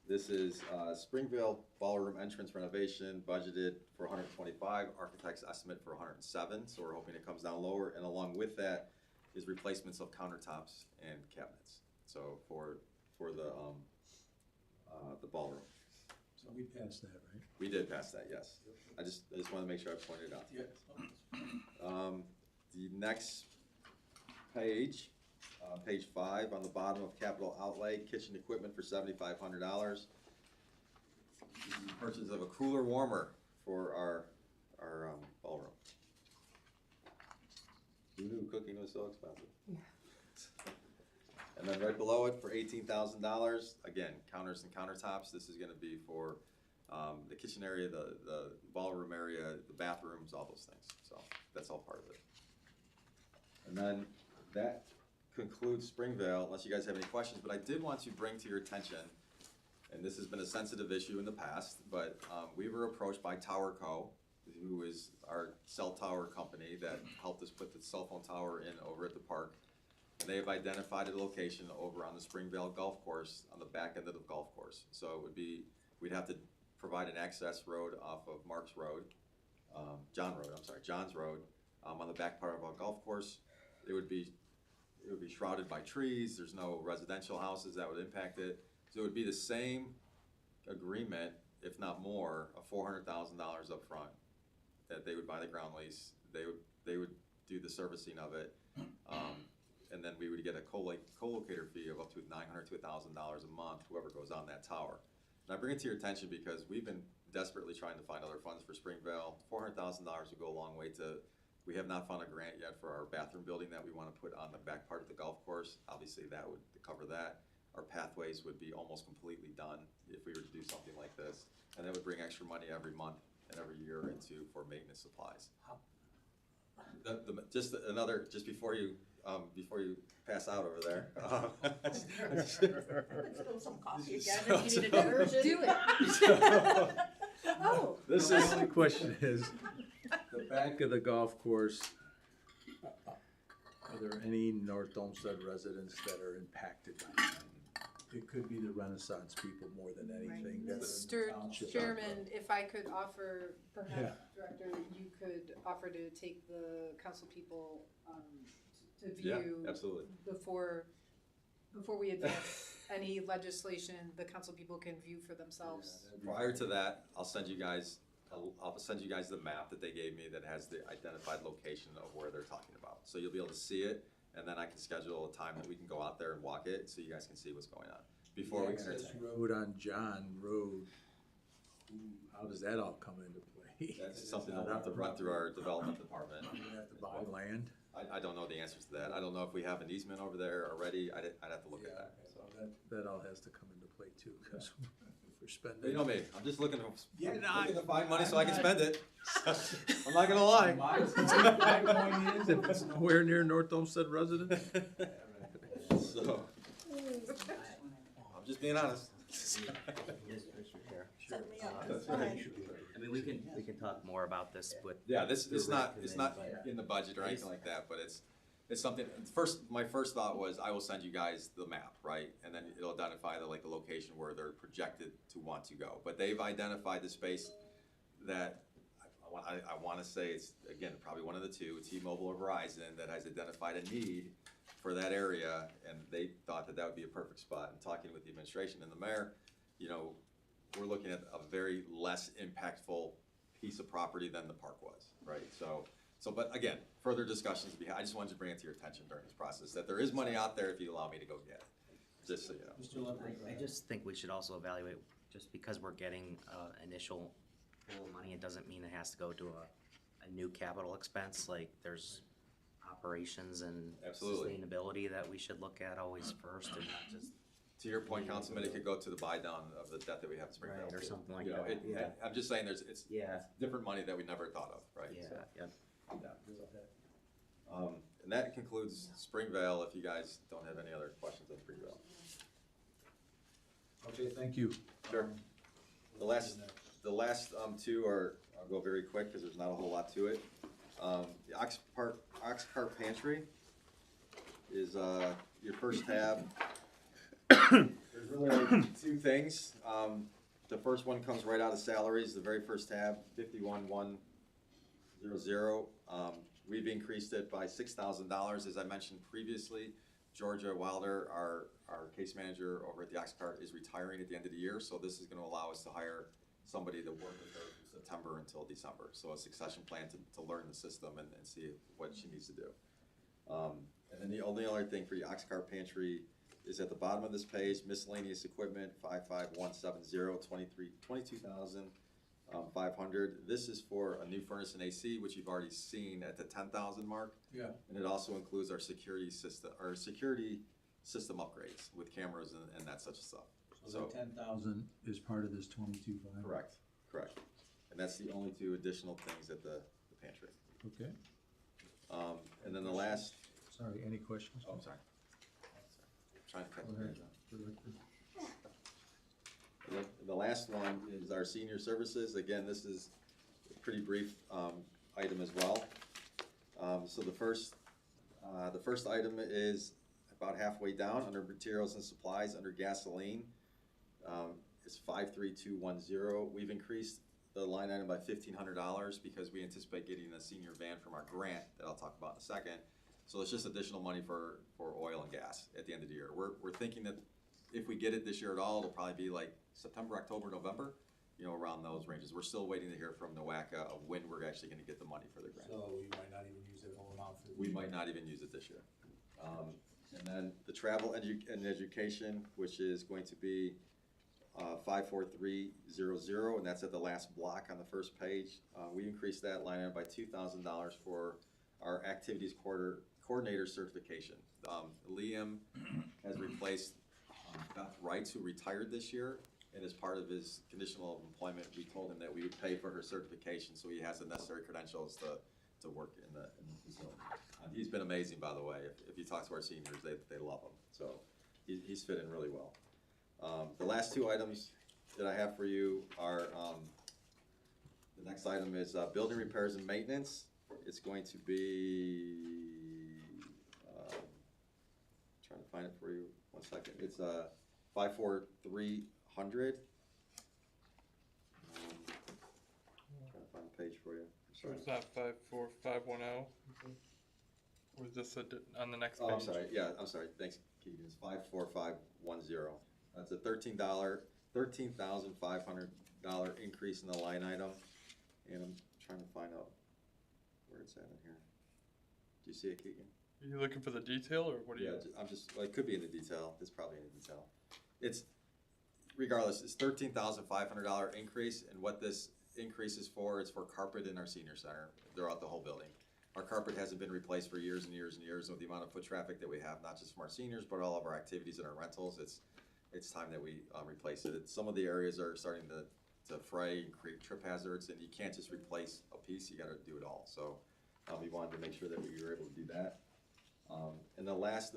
This is, Springvale Ballroom entrance renovation, budgeted for 125, architect's estimate for 107, so we're hoping it comes down lower, and along with that is replacements of countertops and cabinets, so for the ballroom. So we passed that, right? We did pass that, yes. I just wanna make sure I pointed it out to you guys. The next page, page 5, on the bottom of capital outlay, kitchen equipment for $7,500. Purchase of a cooler warmer for our ballroom. Who knew cooking was so expensive? Yeah. And then right below it for $18,000, again, counters and countertops. This is gonna be for the kitchen area, the ballroom area, the bathrooms, all those things. So that's all part of it. And then that concludes Springvale, unless you guys have any questions, but I did want to bring to your attention, and this has been a sensitive issue in the past, but we were approached by Tower Co., who is our cell tower company that helped us put the cell phone tower in over at the park. And they have identified a location over on the Springvale Golf Course, on the back end of the golf course. So it would be, we'd have to provide an access road off of Mark's Road, John's Road, on the back part of our golf course. It would be shrouded by trees. There's no residential houses that would impact it. So it would be the same agreement, if not more, of $400,000 up front, that they would buy the ground lease. They would do the servicing of it. And then we would get a co-locator fee of up to $900 to $1,000 a month, whoever goes on that tower. And I bring it to your attention because we've been desperately trying to find other funds for Springvale. $400,000 would go a long way to, we have not found a grant yet for our bathroom building that we want to put on the back part of the golf course. Obviously that would cover that. Our pathways would be almost completely done if we were to do something like this. And that would bring extra money every month and every year for maintenance supplies. Just before you pass out over there. Let's spill some coffee again if you need a diversion. Do it. Oh. This is, the only question is, the back of the golf course, are there any North Olmsted residents that are impacted by that? It could be the Renaissance people more than anything. that are in the Mr. township. Chairman, if I could offer, Yeah. perhaps, Director, you could offer to take the council people to view. Yeah, absolutely. Before we advance any legislation, the council people can view for themselves. Prior to that, I'll send you guys the map that they gave me that has the identified location of where they're talking about. So you'll be able to see it, and then I can schedule a time that we can go out there and walk it, so you guys can see what's going on before we Access entertain. road on John Road, how does that all come into play? That's something we'll have to run through our development department. We have to buy land? I don't know the answers to that. I don't know if we have an easement over there already. I'd have to look at that. So. That all has to come into play too, because if we're spending. You know me, I'm just looking to You're not. looking to find money so I can spend it. I'm not gonna lie. My point is, if it's nowhere near North Olmsted residents. So, I'm just being honest. Set me up. That's Fine. right. I mean, we can talk more about this with. Yeah, it's not Director in the budget or anything like that, but it's something, my first thought was I will send you guys the map, right? And then it'll identify the location where they're projected to want to go. But they've identified the space that I wanna say it's, again, probably one of the two, T-Mobile or Verizon, that has identified a need for that area, and they thought that would be a perfect spot. And talking with the administration and the mayor, we're looking at a very less impactful piece of property than the park was, right? So, but again, further discussions. I just wanted to bring it to your attention during this process that there is money out there if you allow me to go get it. Just so you know. I just think we should also evaluate, just because we're getting initial pool of money, it doesn't mean it has to go to a new capital expense. Like, there's operations and Absolutely. sustainability that we should look at always first, and not just. To your point, Councilman, it could go to the buy down of the debt that we have in Springfield. Right, or something like You know, that, yeah. I'm just saying it's Yeah. different money that we never thought of, right? Yeah, So, yeah. and that concludes Springvale, if you guys don't have any other questions on Springvale. Okay, thank you. Sure. The last two are, I'll go very quick because there's not a whole lot to it. The Ox Cart Pantry is your first tab. There's really only two things. The first one comes right out of salaries, the very first tab, 51,100. We've increased it by $6,000, as I mentioned previously. Georgia Wilder, our case manager over at the Ox Cart, is retiring at the end of the year, so this is gonna allow us to hire somebody to work with her from September until December. So a succession plan to learn the system and see what she needs to do. And then the only other thing for the Ox Cart Pantry is at the bottom of this page, miscellaneous equipment, 55170, 22,500. This is for a new furnace and AC, which you've already seen at the 10,000 mark. Yeah. And it also includes our security system upgrades with cameras and that such stuff. So the 10,000 is part of this 22,500? Correct. And that's the only two additional things at the pantry. Okay. And then the last. Sorry, any questions? Oh, I'm sorry. Trying to cut Go the ahead. page off. The last one is our senior services. Again, this is a pretty brief item as well. So the first item is about halfway down under materials and supplies under gasoline. It's 53210. We've increased the line item by $1,500 because we anticipate getting a senior van from our grant that I'll talk about in a second. So it's just additional money for oil and gas at the end of the year. We're thinking that if we get it this year at all, it'll probably be like September, October, November, around those ranges. We're still waiting to hear from NOACA of when we're actually gonna get the money for the grant. So you might not even use the whole amount for We might not even use it this year. And then the travel and education, which is going to be 54300, and that's at the last block on the first page. We increased that line item by $2,000 for our activities coordinator certification. Liam has replaced Beth Wrights, who retired this year, and as part of his conditional employment, we told him that we would pay for her certification, so he has the necessary credentials to work in the facility. He's been amazing, by the way. If you talk to our seniors, they love him. So he's fit in really well. The last two items that I have for you are, the next item is building repairs and maintenance. It's going to be, trying to find it for you, 1 second. It's 54300. Trying to find the page for you. So it's not 54510? Or is this on the next page? Oh, I'm sorry. Yeah, I'm sorry. Thanks, Keegan. It's 54510. That's a $13,500 increase in the line item, and I'm trying to find out where it's at in here. Do you see it, Keegan? Are you looking for the detail, or what are you? Yeah, I'm just. Well, it could be in the detail. It's probably in the detail. It's regardless. It's $13,500 increase, and what this increase is for, it's for carpet in our senior center throughout the whole building. Our carpet hasn't been replaced for years and years and years with the amount of foot traffic that we have, not just from our seniors, but all of our activities and our rentals. It's time that we replace it. Some of the areas are starting to fray and create trip hazards, and you can't just replace a piece, you gotta do it all. So we wanted to make sure that we were able to do that. And the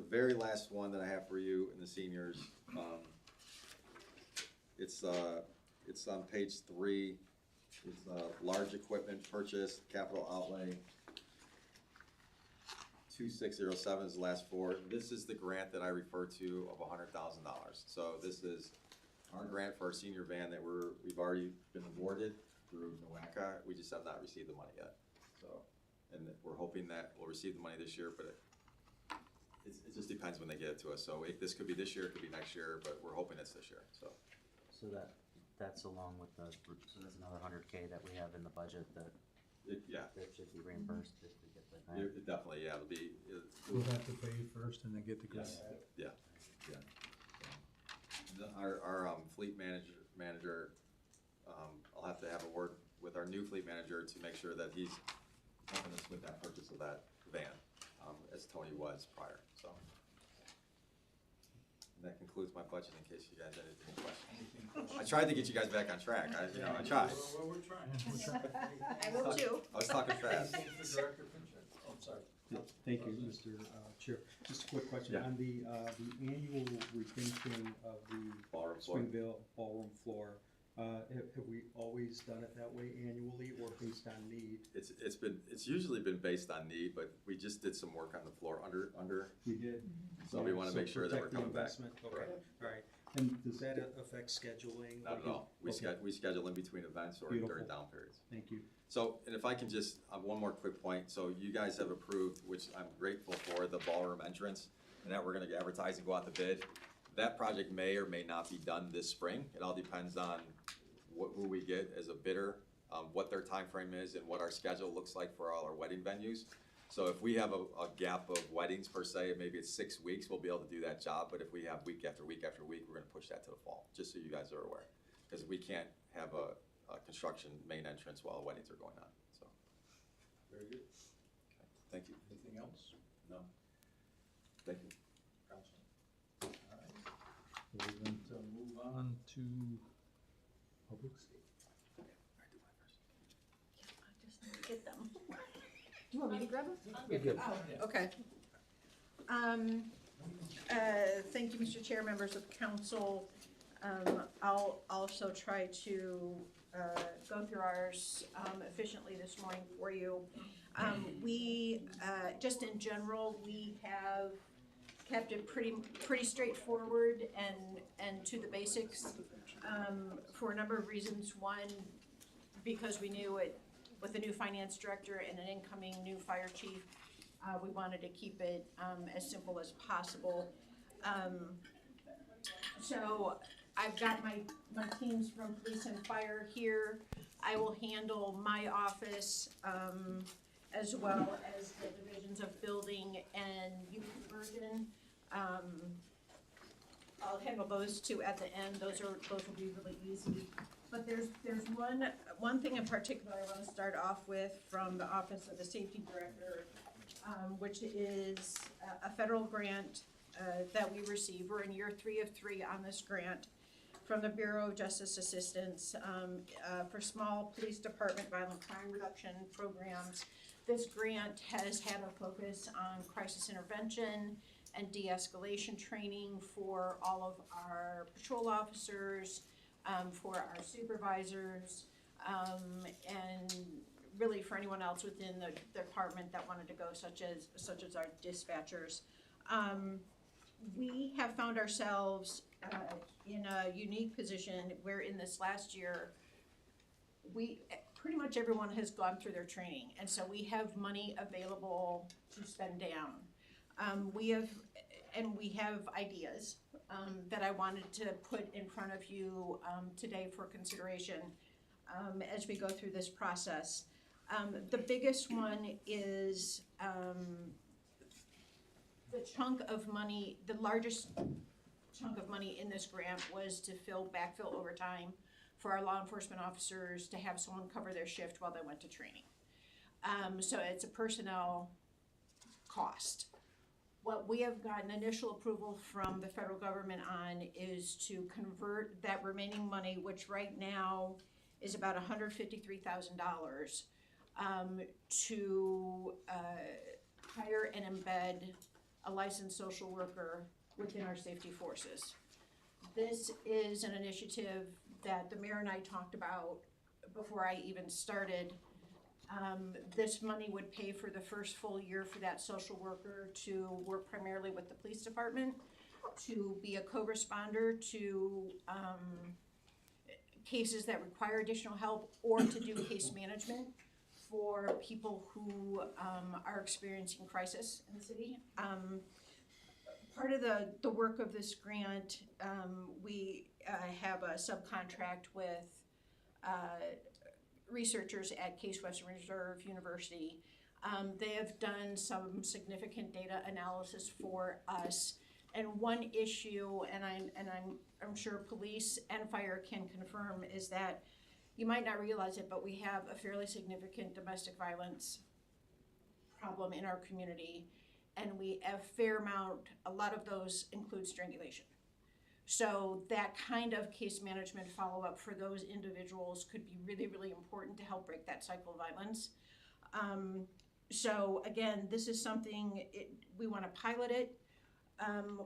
very last one that I have for you in the seniors, it's on page 3. It's large equipment purchase, capital outlay. 2607 is the last four. This is the grant that I refer to of $100,000. So this is our grant for our senior van that we've already been awarded through NOACA. We just have not received the money yet. So, and we're hoping that we'll receive the money this year, but it just depends when they get it to us. So this could be this year, it could be next year, but we're hoping it's this year. So that's along with so there's another $100K that we have in the budget that should be reimbursed if we get the grant. It definitely, yeah, it'll be. We'll have to pay first and then get the grant. Yes. Yeah. Our fleet manager, I'll have to have a word with our new fleet manager to make sure that he's helping us with that purchase of that van, as Tony was prior. So and that concludes my budget. In case you guys had any questions, I tried to get you guys back on track. I tried. Well, we're trying. I will too. I was talking fast. Director Fincher. Oh, sorry. Thank you, Mr. Chair. Just a quick question. Yeah. On the annual refinishing of the Ballroom floor. Springville ballroom floor, have we always done it that way annually or based on need? It's usually been based on need, but we just did some work on the floor under, We did. so we wanna make sure that we're protect the coming back. investment. Okay, Correct. all right. And does that affect scheduling? Not at all. We Okay. we schedule in between events or Beautiful. during down periods. Thank you. So, and if I can just, one more quick point, so you guys have approved, which I'm grateful for, the ballroom entrance, and that we're gonna advertise and go out to bid. That project may or may not be done this spring, it all depends on who we get as a bidder, what their time frame is, and what our schedule looks like for all our wedding venues. So if we have a gap of weddings per se, maybe it's 6 weeks, we'll be able to do that job, but if we have week after week after week, we're gonna push that to the fall, just so you guys are aware. Cause we can't have a construction main entrance while weddings are going on, so. Very good. Okay, thank you. Anything else? No. Thank you. Council? All right. We're going to move on to public safety. I just need to get them. Do you want me to grab them? You're good. Oh, okay. Thank you, Mr. Chair, members of council. I'll also try to go through ours efficiently this morning for you. We, just in general, we have kept it pretty straightforward and to the basics for a number of reasons. One, because we knew it, with the new finance director and an incoming new fire chief, we wanted to keep it as simple as possible. So I've got my teams from police and fire here. I will handle my office as well as the divisions of building and youth conversion. I'll handle those two at the end. Those will be really easy. But there's one thing in particular I want to start off with from the Office of the Safety Director, which is a federal grant that we receive. We're in year 3 of 3 on this grant from the Bureau of Justice Assistance for small police department violent crime reduction programs. This grant has had a focus on crisis intervention and de-escalation training for all of our patrol officers, for our supervisors, and really for anyone else within the department that wanted to go, such as our dispatchers. We have found ourselves in a unique position where in this last year, pretty much everyone has gone through their training, and so we have money available to spend down. We have ideas that I wanted to put in front of you today for consideration as we go through this process. The biggest one is the chunk of money, the largest chunk of money in this grant was to backfill overtime for our law enforcement officers to have someone cover their shift while they went to training. So it's a personnel cost. What we have gotten initial approval from the federal government on is to convert that remaining money, which right now is about $153,000, to hire and embed a licensed social worker within our safety forces. This is an initiative that the mayor and I talked about before I even started. This money would pay for the first full year for that social worker to work primarily with the police department, to be a co-responder to cases that require additional help, or to do case management for people who are experiencing crisis in the city. Part of the work of this grant, we have a subcontract with researchers at Case Western Reserve University. They have done some significant data analysis for us. And one issue, and I'm sure police and fire can confirm, is that you might not realize it, but we have a fairly significant domestic violence problem in our community. And we have a fair amount, a lot of those include strangulation. So that kind of case management follow-up for those individuals could be really, really important to help break that cycle of violence. So again, this is something, we wanna pilot it.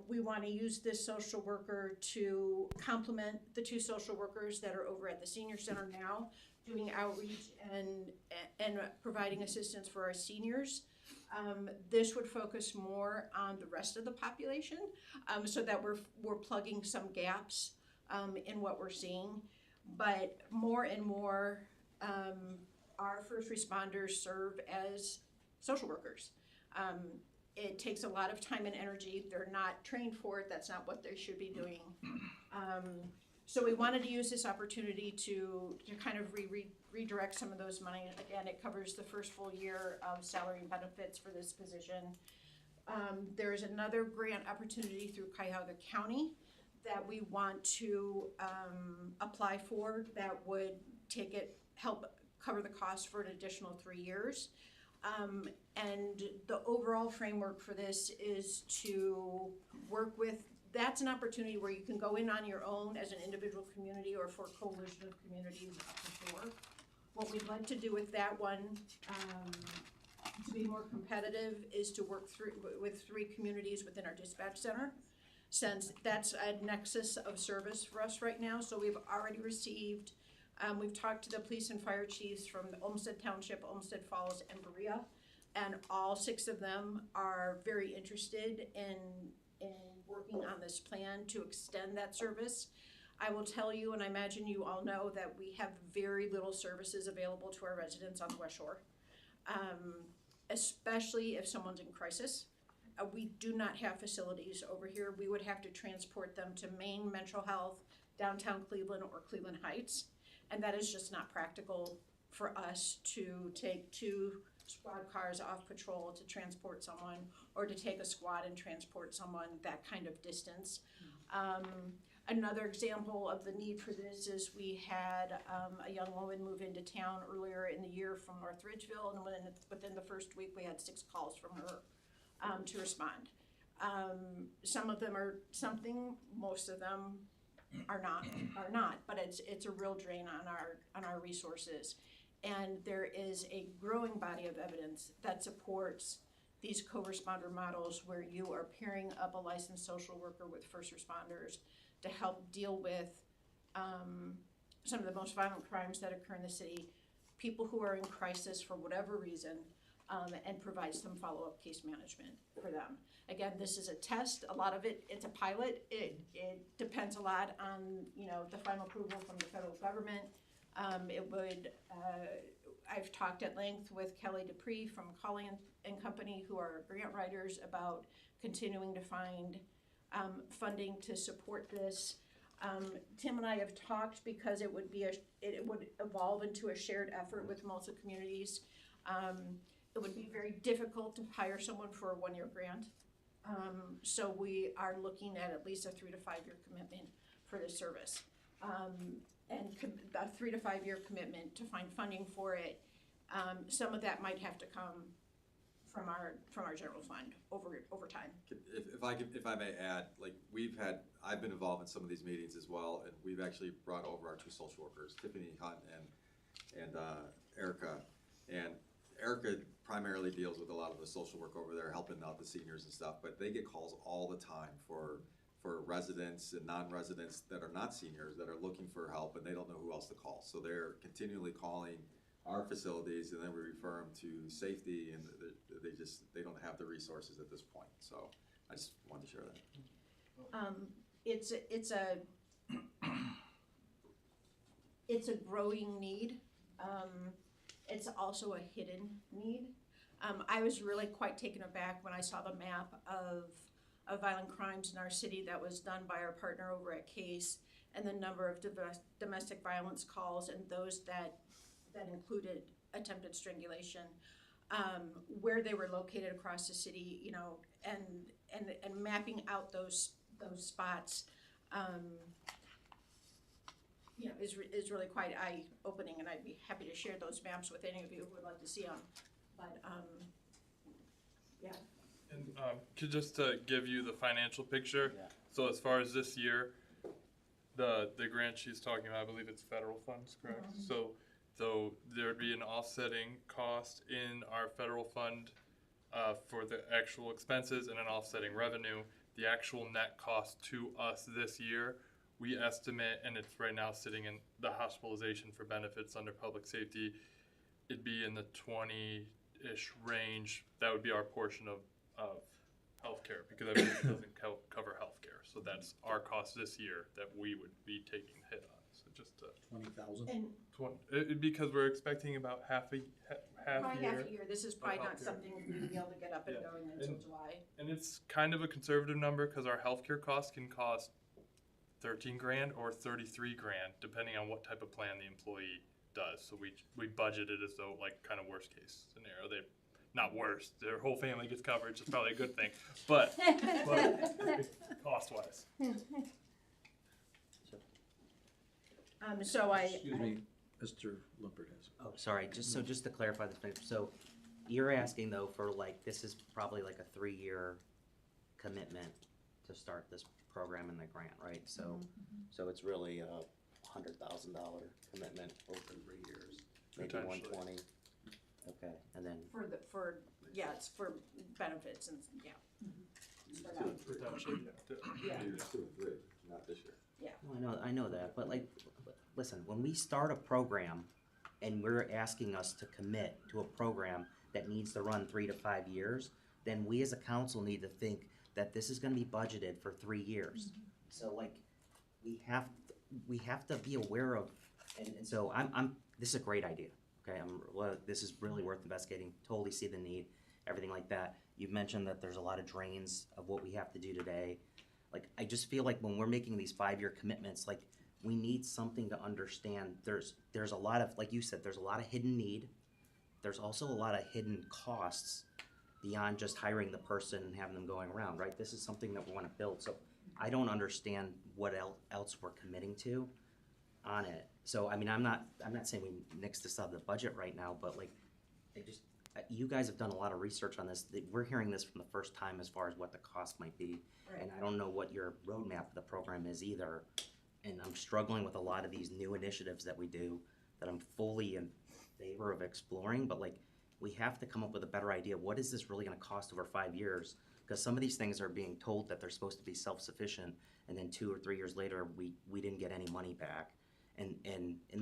We wanna use this social worker to complement the 2 social workers that are over at the senior center now, doing outreach and providing assistance for our seniors. This would focus more on the rest of the population, so that we're plugging some gaps in what we're seeing. But more and more, our first responders serve as social workers. It takes a lot of time and energy. They're not trained for it. That's not what they should be doing. So we wanted to use this opportunity to kind of redirect some of those money. Again, it covers the first full year of salary and benefits for this position. There's another grant opportunity through Cuyahoga County that we want to apply for that would help cover the cost for an additional 3 years. And the overall framework for this is to work with, that's an opportunity where you can go in on your own as an individual community or for a coalition of communities up to 4. What we'd like to do with that one, to be more competitive, is to work with 3 communities within our dispatch center, since that's a nexus of service for us right now. So we've already received, we've talked to the police and fire chiefs from the Olmsted Township, Olmsted Falls, and Berea, and all 6 of them are very interested in working on this plan to extend that service. I will tell you, and I imagine you all know, that we have very little services available to our residents on the West Shore, especially if someone's in crisis. We do not have facilities over here. We would have to transport them to Maine Mental Health, downtown Cleveland, or Cleveland Heights, and that is just not practical for us to take 2 squad cars off patrol to transport someone, or to take a squad and transport someone that kind of distance. Another example of the need for this is we had a young woman move into town earlier in the year from North Ridgeville, and within the first week we had 6 calls from her to respond. Some of them are something, most of them are not, but it's a real drain on our resources. And there is a growing body of evidence that supports these co-responder models where you are pairing up a licensed social worker with first responders to help deal with some of the most violent crimes that occur in the city, people who are in crisis for whatever reason, and provide some follow-up case management for them. Again, this is a test. A lot of it's a pilot. It depends a lot on, the final approval from the federal government. I've talked at length with Kelly Dupree from Colley and Company, who are grant writers, about continuing to find funding to support this. Tim and I have talked, because it would evolve into a shared effort with multiple communities. It would be very difficult to hire someone for a 1-year grant. So we are looking at least a 3 to 5 year commitment for this service. And a 3 to 5 year commitment to find funding for it. Some of that might have to come from our general fund over time. If I may add, I've been involved in some of these meetings as well, and we've actually brought over our 2 social workers, Tiffany Hunt and Erica. And Erica primarily deals with a lot of the social work over there, helping out the seniors and stuff, but they get calls all the time for residents and non-residents that are not seniors that are looking for help, and they don't know who else to call. So they're continually calling our facilities, and then we refer them to safety, and they don't have the resources at this point. So I just wanted to share that. It's a growing need. It's also a hidden need. I was really quite taken aback when I saw the map of violent crimes in our city that was done by our partner over at CASE, and the number of domestic violence calls, and those that included attempted strangulation, where they were located across the city, and mapping out those spots, is really quite eye-opening, and I'd be happy to share those maps with any of you who would like to see them. But yeah. And just to give you the financial picture, so as far as this year, the grant she's talking about, I believe it's federal funds, correct? So it's though there would be an offsetting cost in our federal fund for the actual expenses and an offsetting revenue. The actual net cost to us this year, we estimate, and it's right now sitting in the hospitalization for benefits under public safety, it'd be in the 20-ish range. That would be our portion of healthcare, because I mean, it doesn't cover healthcare. So that's our cost this year that we would be taking a hit on. So just 20,000? And because we're expecting about half probably year. half a year, this is probably not healthcare. something we'd be able to get up and Yeah. going until July. And it's kind of a conservative number because our healthcare costs can cost 13 grand or 33 grand, depending on what type of plan the employee does. So we budget it as though like kind of worst case scenario. They not worst, their whole family gets coverage. It's probably a good thing, but cost wise. So Excuse me, Mr. Limpert has. Oh, sorry, just to clarify this, so you're asking though for like, this is probably like a 3-year commitment to start this program in the grant, right? So, so it's really a $100,000 commitment over 3 years, maybe Potentially. 120. Okay, and then, it's for benefits and, yeah. Potentially, Yeah. Not this year. well, I know that, but like, listen, when we start a program and we're asking us to commit to a program that needs to run 3 to 5 years, then we as a council need to think that this is gonna be budgeted for 3 years. So like, we have to be aware of, and so this is a great idea, okay? This is really worth investigating, totally see the need, everything like that. You've mentioned that there's a lot of drains of what we have to do today. Like, I just feel like when we're making these 5-year commitments, like, we need something to understand. There's a lot of, like you said, there's a lot of hidden need. There's also a lot of hidden costs beyond just hiring the person and having them going around, right? This is something that we want to build. So I don't understand what else we're committing to on it. So, I mean, I'm not saying we nix this out of the budget right now, but like, you guys have done a lot of research on this. We're hearing this from the first time as far as what the cost might be. Right. And I don't know what your roadmap of the program is either. And I'm struggling with a lot of these new initiatives that we do that I'm fully in favor of exploring, but like, we have to come up with a better idea. What is this really gonna cost over 5 years? Because some of these things are being told that they're supposed to be self-sufficient, and then 2 or 3 years later, we didn't get any money back. And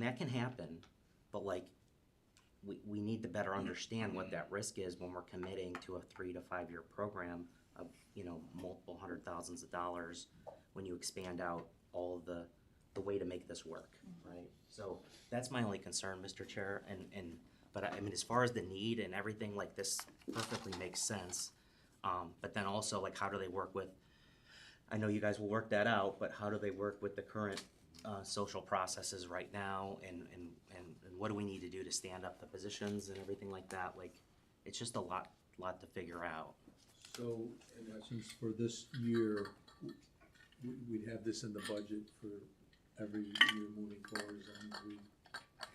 that can happen, but like, we need to better understand what that risk is when we're committing to a 3 to 5 year program of, multiple hundred thousands of dollars when you expand out all of the way to make this work, right? So that's my only concern, Mr. Chair, but I mean, as far as the need and everything, like, this perfectly makes sense. But then also, like, how do they work with, I know you guys will work that out, but how do they work with the current social processes right now, and what do we need to do to stand up the positions and everything like that? Like, it's just a lot to figure out. So, in essence, for this year, we'd have this in the budget for every year moving forward, as long as we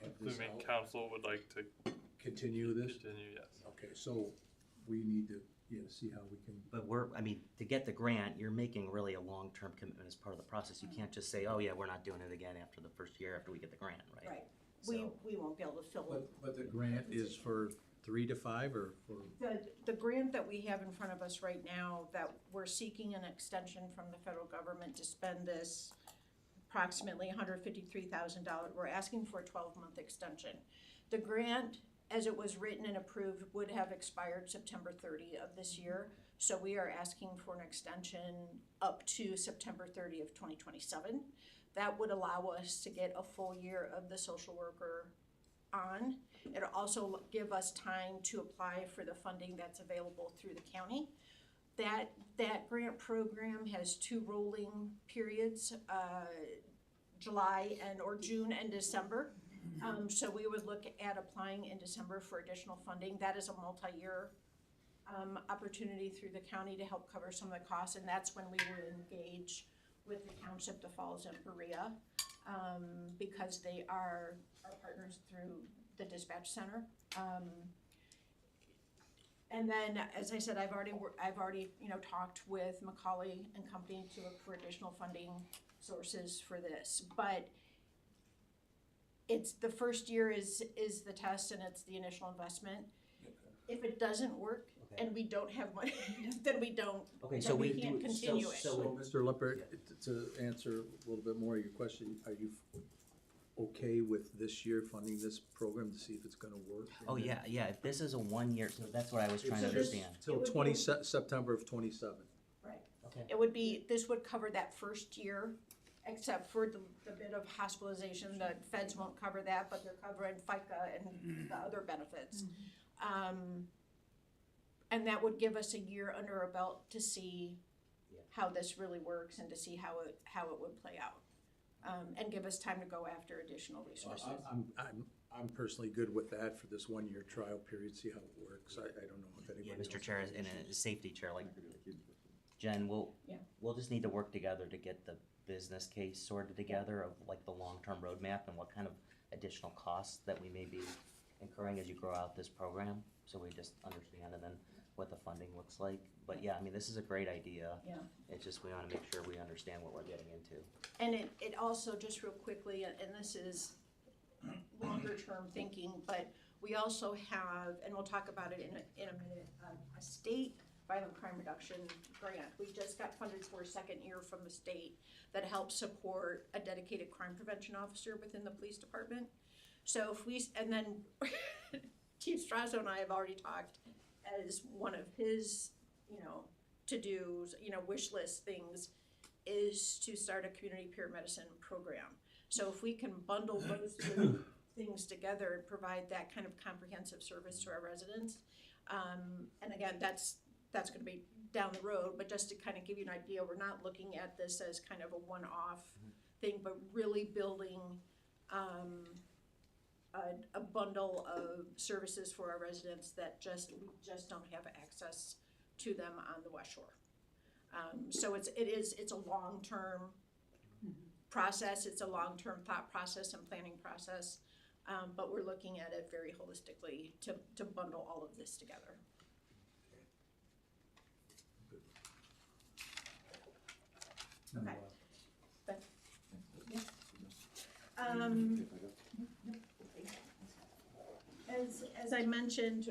have this Assuming out. council would like to Continue this? continue, yes. Okay, so we need to, see how we can. But to get the grant, you're making really a long-term commitment as part of the process. You can't just say, oh yeah, we're not doing it again after the first year after we get the grant, right? Right. So- We won't be able to fill But the grant is for 3 to 5 or for? the grant that we have in front of us right now, that we're seeking an extension from the federal government to spend this approximately $153,000. We're asking for a 12-month extension. The grant, as it was written and approved, would have expired September 30 of this year. So we are asking for an extension up to September 30 of 2027. That would allow us to get a full year of the social worker on. It'll also give us time to apply for the funding that's available through the county. That grant program has 2 rolling periods, July or June and December. So we would look at applying in December for additional funding. That is a multi-year opportunity through the county to help cover some of the costs, and that's when we would engage with the Township, the Falls, and Berea, because they are our partners through the dispatch center. And then, as I said, I've already talked with Macaulay and company to look for additional funding sources for this. But it's, the first year is the test and it's the initial investment. If it doesn't work and we don't have money, then we don't, Okay, then so we we can't do, continue it. So, Mr. Lippert, to answer a little bit more of your question, are you okay with this year funding this program to see if it's gonna work? oh, yeah, if this is a 1 year, so that's what I was trying to So this- understand. Till It would be- September of '27. Right. Okay. It would be, this would cover that first year, except for the bit of hospitalization, the feds won't cover that, but they're covering FICA and the other benefits. And that would give us a year under our belt to see Yeah. how this really works and to see how it would play out. And give us time to go after additional resources. I'm personally good with that for this 1 year trial period, see how it works. I don't know if anybody Yeah, else. Mr. Chair, in a safety chair, like Jen, we'll just need to work together to get the business case sorted together of like the long-term roadmap and what kind of additional costs that we may be incurring as you grow out this program, so we just understand and then what the funding looks like. But yeah, I mean, this is a great idea. Yeah. It's just we wanna make sure we understand what we're getting into. And it also, just real quickly, and this is longer term thinking, but we also have, and we'll talk about it in a minute, a state violent crime reduction grant. We just got funded for a second year from the state that helps support a dedicated crime prevention officer within the police department. So if we, and then Chief Strazo and I have already talked as one of his, to-dos, wish list things, is to start a community peer medicine program. So if we can bundle those two things together and provide that kind of comprehensive service to our residents, and again, that's gonna be down the road, but just to kind of give you an idea, we're not looking at this as kind of a one-off thing, but really building a bundle of services for our residents that we just don't have access to them on the West Shore. So it's a long-term process, it's a long-term thought process and planning process, but we're looking at it very holistically to bundle all of this together. Okay. As I mentioned,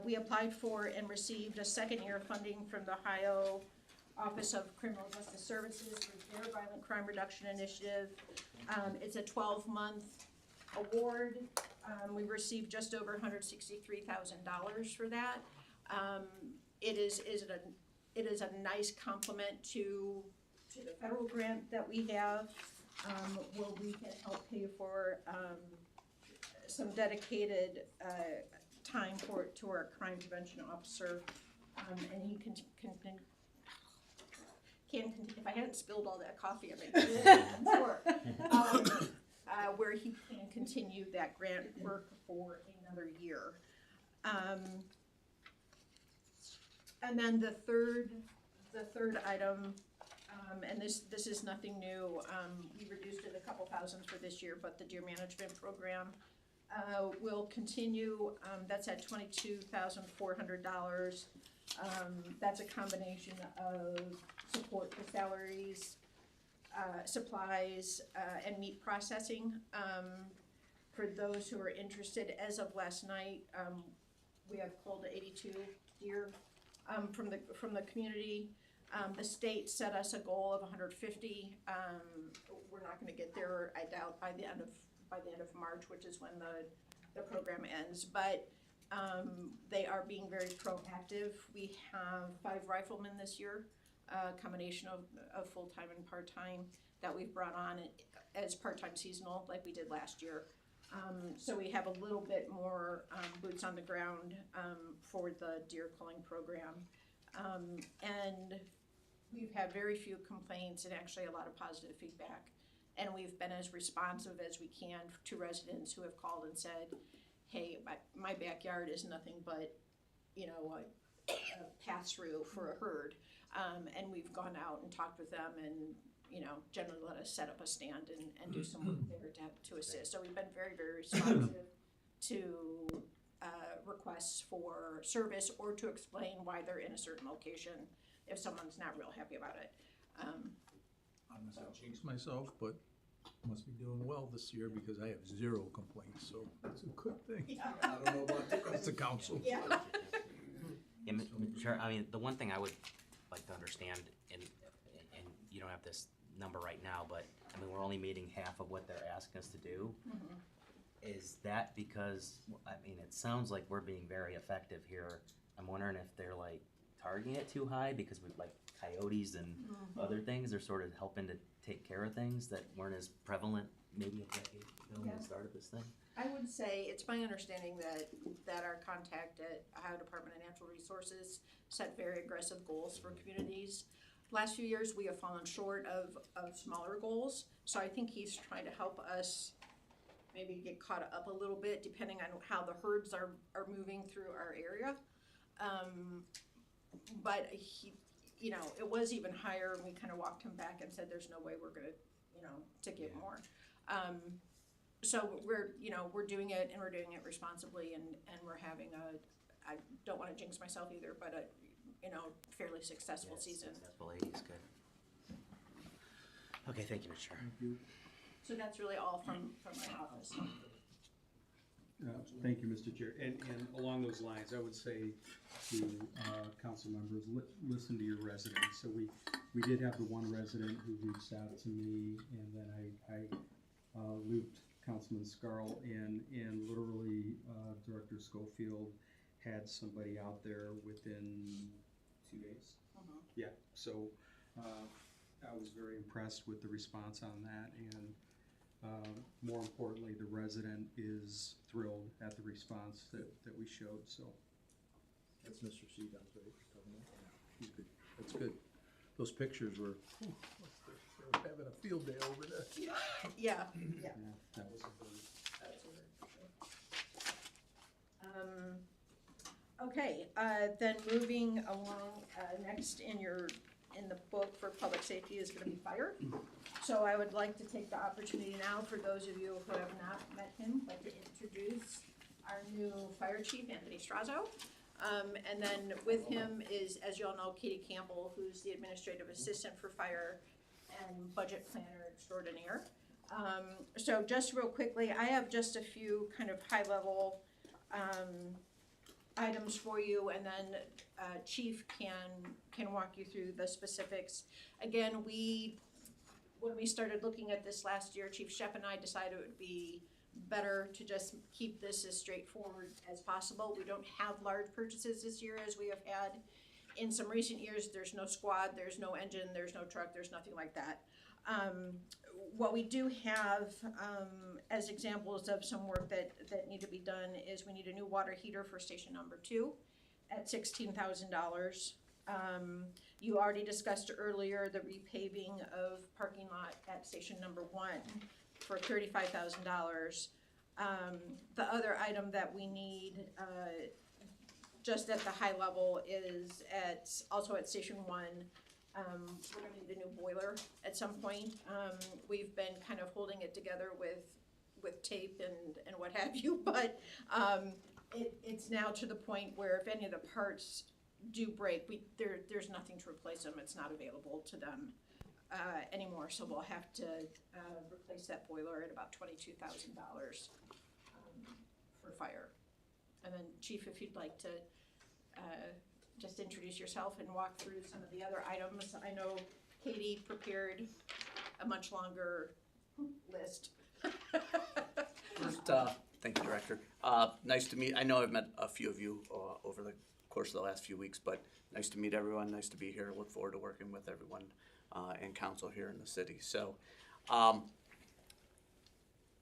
we applied for and received a second year of funding from the Ohio Office of Criminal Justice Services for their Violent Crime Reduction Initiative. It's a 12-month award. We received just over $163,000 for that. It is a nice complement to the federal grant that we have, where we can help pay for some dedicated time to our crime prevention officer, and he can if I hadn't spilled all that coffee, I mean, I'm sure, where he can continue that grant work for another year. And then the third item, and this is nothing new. We reduced it a couple thousand for this year, but the deer management program will continue. That's at $22,400. That's a combination of support for salaries, supplies, and meat processing. For those who are interested, as of last night, we have culled 82 deer from the community. The state set us a goal of 150. We're not going to get there, I doubt, by the end of March, which is when the program ends. But they are being very proactive. We have 5 riflemen this year, a combination of full-time and part-time that we've brought on as part-time seasonal, like we did last year. So we have a little bit more boots on the ground for the deer culling program. And we've had very few complaints and actually a lot of positive feedback. And we've been as responsive as we can to residents who have called and said, hey, my backyard is nothing but, a pass-through for a herd. And we've gone out and talked with them and, generally let us set up a stand and do some work there to assist. So we've been very, very responsive to requests for service or to explain why they're in a certain location if someone's not real happy about it. I'm not gonna jinx myself, but must be doing well this year because I have 0 complaints, so that's a good thing. I don't know about the rest of council. Yeah. Yeah, Chair, I mean, the one thing I would like to understand, and you don't have this number right now, but, I mean, we're only meeting half of what they're asking us to do. Is that because, I mean, it sounds like we're being very effective here. I'm wondering if they're like targeting it too high because we've like coyotes and other things are sort of helping to take care of things that weren't as prevalent maybe a decade ago when we started this thing. I would say, it's my understanding that our contact at Ohio Department of Natural Resources set very aggressive goals for communities. Last few years, we have fallen short of smaller goals, so I think he's trying to help us maybe get caught up a little bit, depending on how the herds are moving through our area. But he, you know, it was even higher, and we kind of walked him back and said, there's no way we're gonna, you know, to get more. So we're doing it, and we're doing it responsibly, and we're having I don't wanna jinx myself either, but fairly successful season. Successful 80s, good. Okay, thank you, Mr. Chair. Thank you. So that's really all from my office. Thank you, Mr. Chair. And along those lines, I would say to council members, listen to your residents. So we did have the one resident who reached out to me, and then I looped Councilman Scarl in, and literally Director Schofield had somebody out there within 2 days. Yeah, so I was very impressed with the response on that, and more importantly, the resident is thrilled at the response that we showed, so. That's Mr. Seaguns, right? He's good. That's good. Those pictures were, they were having a field day over there. Yeah. That was a very. Okay, then moving along, next in the book for public safety is gonna be fire. So I would like to take the opportunity now, for those of you who have not met him, like to introduce our new fire chief, Anthony Strazo. And then with him is, as you all know, Katie Campbell, who's the administrative assistant for fire and budget planner extraordinaire. So just real quickly, I have just a few kind of high-level items for you, and then Chief can walk you through the specifics. Again, when we started looking at this last year, Chief Shep and I decided it would be better to just keep this as straightforward as possible. We don't have large purchases this year as we have had in some recent years. There's no squad, there's no engine, there's no truck, there's nothing like that. What we do have as examples of some work that need to be done is we need a new water heater for station number 2 at $16,000. You already discussed earlier the repaving of parking lot at station number 1 for $35,000. The other item that we need, just at the high level, is also at station 1. We're gonna need a new boiler at some point. We've been kind of holding it together with tape and what have you, but it's now to the point where if any of the parts do break, there's nothing to replace them. It's not available to them anymore, so we'll have to replace that boiler at about $22,000 for fire. And then Chief, if you'd like to just introduce yourself and walk through some of the other items. I know Katie prepared a much longer list. First, thank you, Director. Nice to meet, I know I've met a few of you over the course of the last few weeks, but nice to meet everyone, nice to be here. Look forward to working with everyone and council here in the city. So,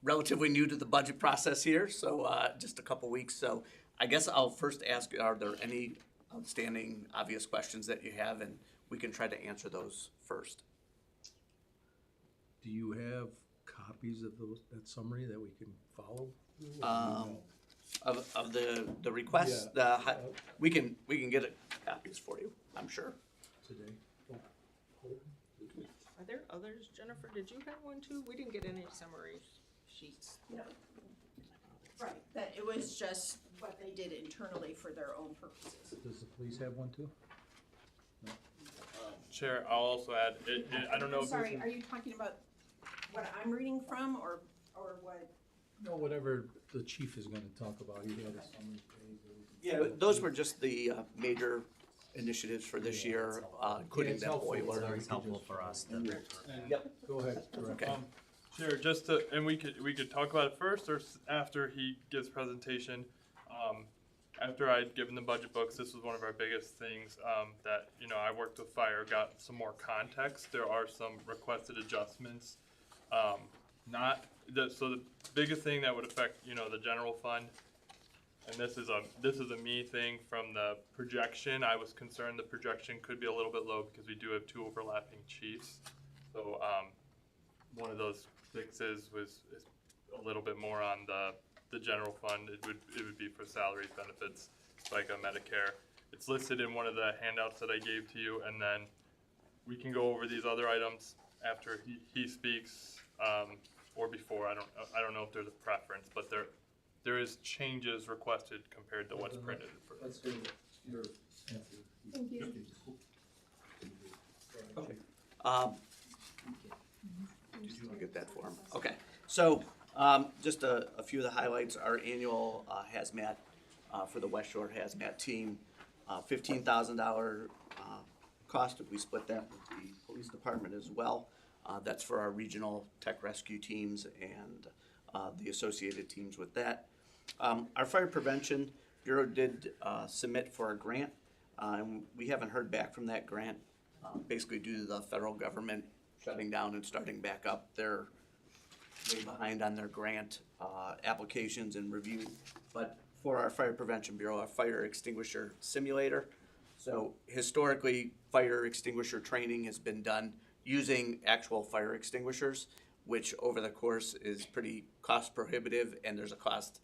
relatively new to the budget process here, so just a couple weeks. So I guess I'll first ask, are there any outstanding, obvious questions that you have, and we can try to answer those first. Do you have copies of that summary that we can follow? Of the requests, we can get copies for you, I'm sure. Today. Are there others, Jennifer? Did you have one too? We didn't get any summary sheets. No. Right, that it was just what they did internally for their own purposes. Does the police have one too? Chair, I'll also add, I don't know. I'm sorry, are you talking about what I'm reading from, or what? No, whatever the chief is gonna talk about, he had a summary page. Yeah, those were just the major initiatives for this year, including it's that helpful. It's boiler. very helpful for us to. Yep. Go ahead, Director. Okay. Chair, just to, and we could talk about it first or after he gives presentation. After I'd given the budget books, this was one of our biggest things, that, you know, I worked with fire, got some more context. There are some requested adjustments. So the biggest thing that would affect, you know, the general fund, and this is a me thing from the projection. I was concerned the projection could be a little bit low because we do have 2 overlapping chiefs. So, one of those fixes is a little bit more on the general fund. It would be for salaries, benefits, FICA, Medicare. It's listed in one of the handouts that I gave to you, and then we can go over these other items after he speaks, or before. I don't know if there's a preference, but there is changes requested compared to what's printed. Let's do your answer. Thank you. Okay. Did you get that form? Okay, so, just a few of the highlights. Our annual hazmat, for the West Shore hazmat team, $15,000 cost, if we split that with the police department as well. That's for our regional tech rescue teams and the associated teams with that. Our Fire Prevention Bureau did submit for a grant, and we haven't heard back from that grant, basically due to the federal government shutting down and starting back up. They're way behind on their grant applications and review. But for our Fire Prevention Bureau, our fire extinguisher simulator. So historically, fire extinguisher training has been done using actual fire extinguishers, which over the course is pretty cost prohibitive, and there's a cost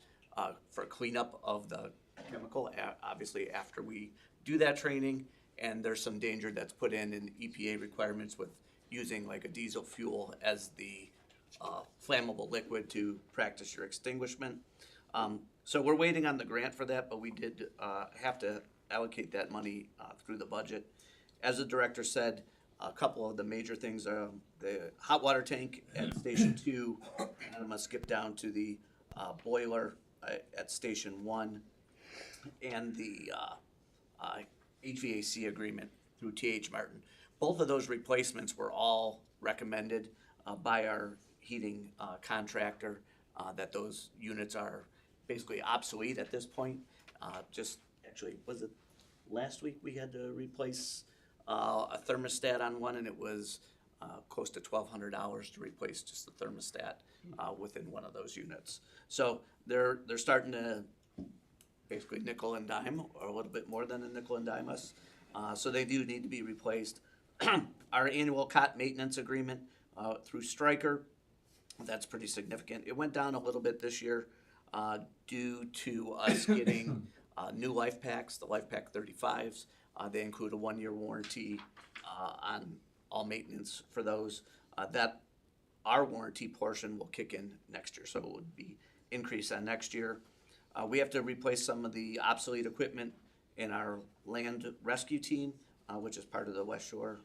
for cleanup of the chemical, obviously after we do that training, and there's some danger that's put in EPA requirements with using like a diesel fuel as the flammable liquid to practice your extinguishment. So we're waiting on the grant for that, but we did have to allocate that money through the budget. As the director said, a couple of the major things are the hot water tank at Station 2, and I'm gonna skip down to the boiler at Station 1, and the HVAC agreement through T.H. Martin. Both of those replacements were all recommended by our heating contractor, that those units are basically obsolete at this point. Just actually, was it last week we had to replace a thermostat on one, and it was close to $1,200 to replace just the thermostat within one of those units. So they're starting to basically nickel and dime, or a little bit more than a nickel and dime us. So they do need to be replaced. Our annual cot maintenance agreement through Stryker, that's pretty significant. It went down a little bit this year due to us getting new life packs, the Life Pack 35s. They include a 1-year warranty on all maintenance for those. That our warranty portion will kick in next year, so it would be increased on next year. We have to replace some of the obsolete equipment in our land rescue team, which is part of the West Shore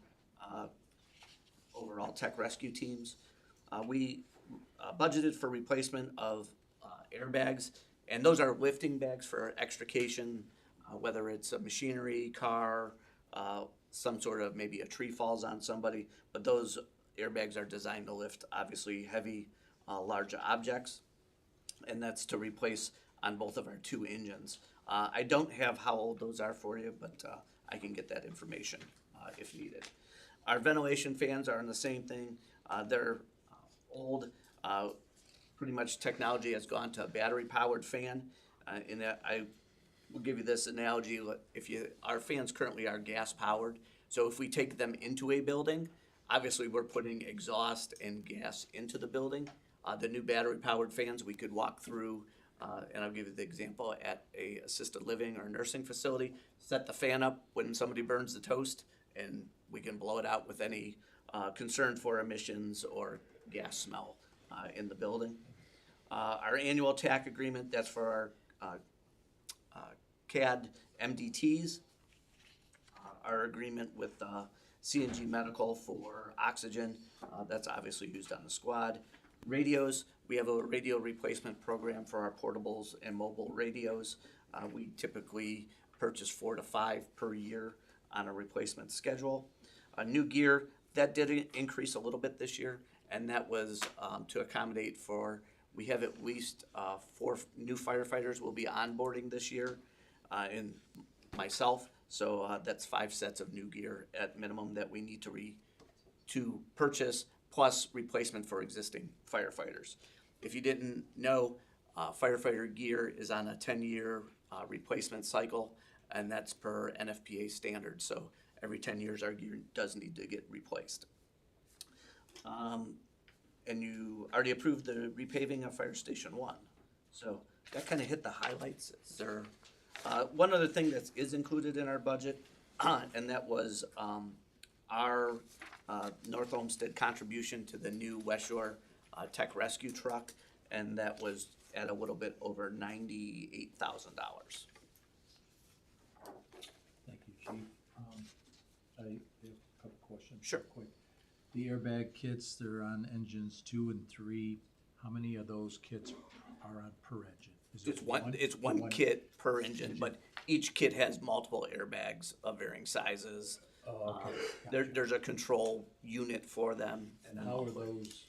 overall tech rescue teams. We budgeted for replacement of airbags, and those are lifting bags for extrication, whether it's a machinery, car, some sort of maybe a tree falls on somebody, but those airbags are designed to lift obviously heavy, large objects, and that's to replace on both of our 2 engines. I don't have how old those are for you, but I can get that information if needed. Our ventilation fans are in the same thing. They're old. Pretty much technology has gone to a battery-powered fan. In that, I will give you this analogy. Our fans currently are gas-powered, so if we take them into a building, obviously we're putting exhaust and gas into the building. The new battery-powered fans, we could walk through, and I'll give you the example, at a assisted living or nursing facility, set the fan up when somebody burns the toast, and we can blow it out with any concern for emissions or gas smell in the building. Our annual TAC agreement, that's for our CAD MDTs. Our agreement with CNG medical for oxygen, that's obviously used on the squad. Radios, we have a radio replacement program for our portables and mobile radios. We typically purchase 4 to 5 per year on a replacement schedule. New gear, that did increase a little bit this year, and that was to accommodate for, we have at least 4 new firefighters will be onboarding this year, and myself, so that's 5 sets of new gear at minimum that we need to purchase, plus replacement for existing firefighters. If you didn't know, firefighter gear is on a 10-year replacement cycle, and that's per NFPA standard. So every 10 years, our gear does need to get replaced. And you already approved the repaving of Fire Station 1. So that kind of hit the highlights. There, one other thing that is included in our budget, and that was our North Olmsted contribution to the new West Shore Tech Rescue Truck, and that was at a little bit over $98,000. Thank you, Chief. I have a couple questions. Sure. Quick. The airbag kits, they're on engines 2 and 3. How many of those kits are on per engine? Is it It's one kit per engine, but each kit has multiple airbags of varying sizes. Oh, okay. There's a control unit for them. And how are those,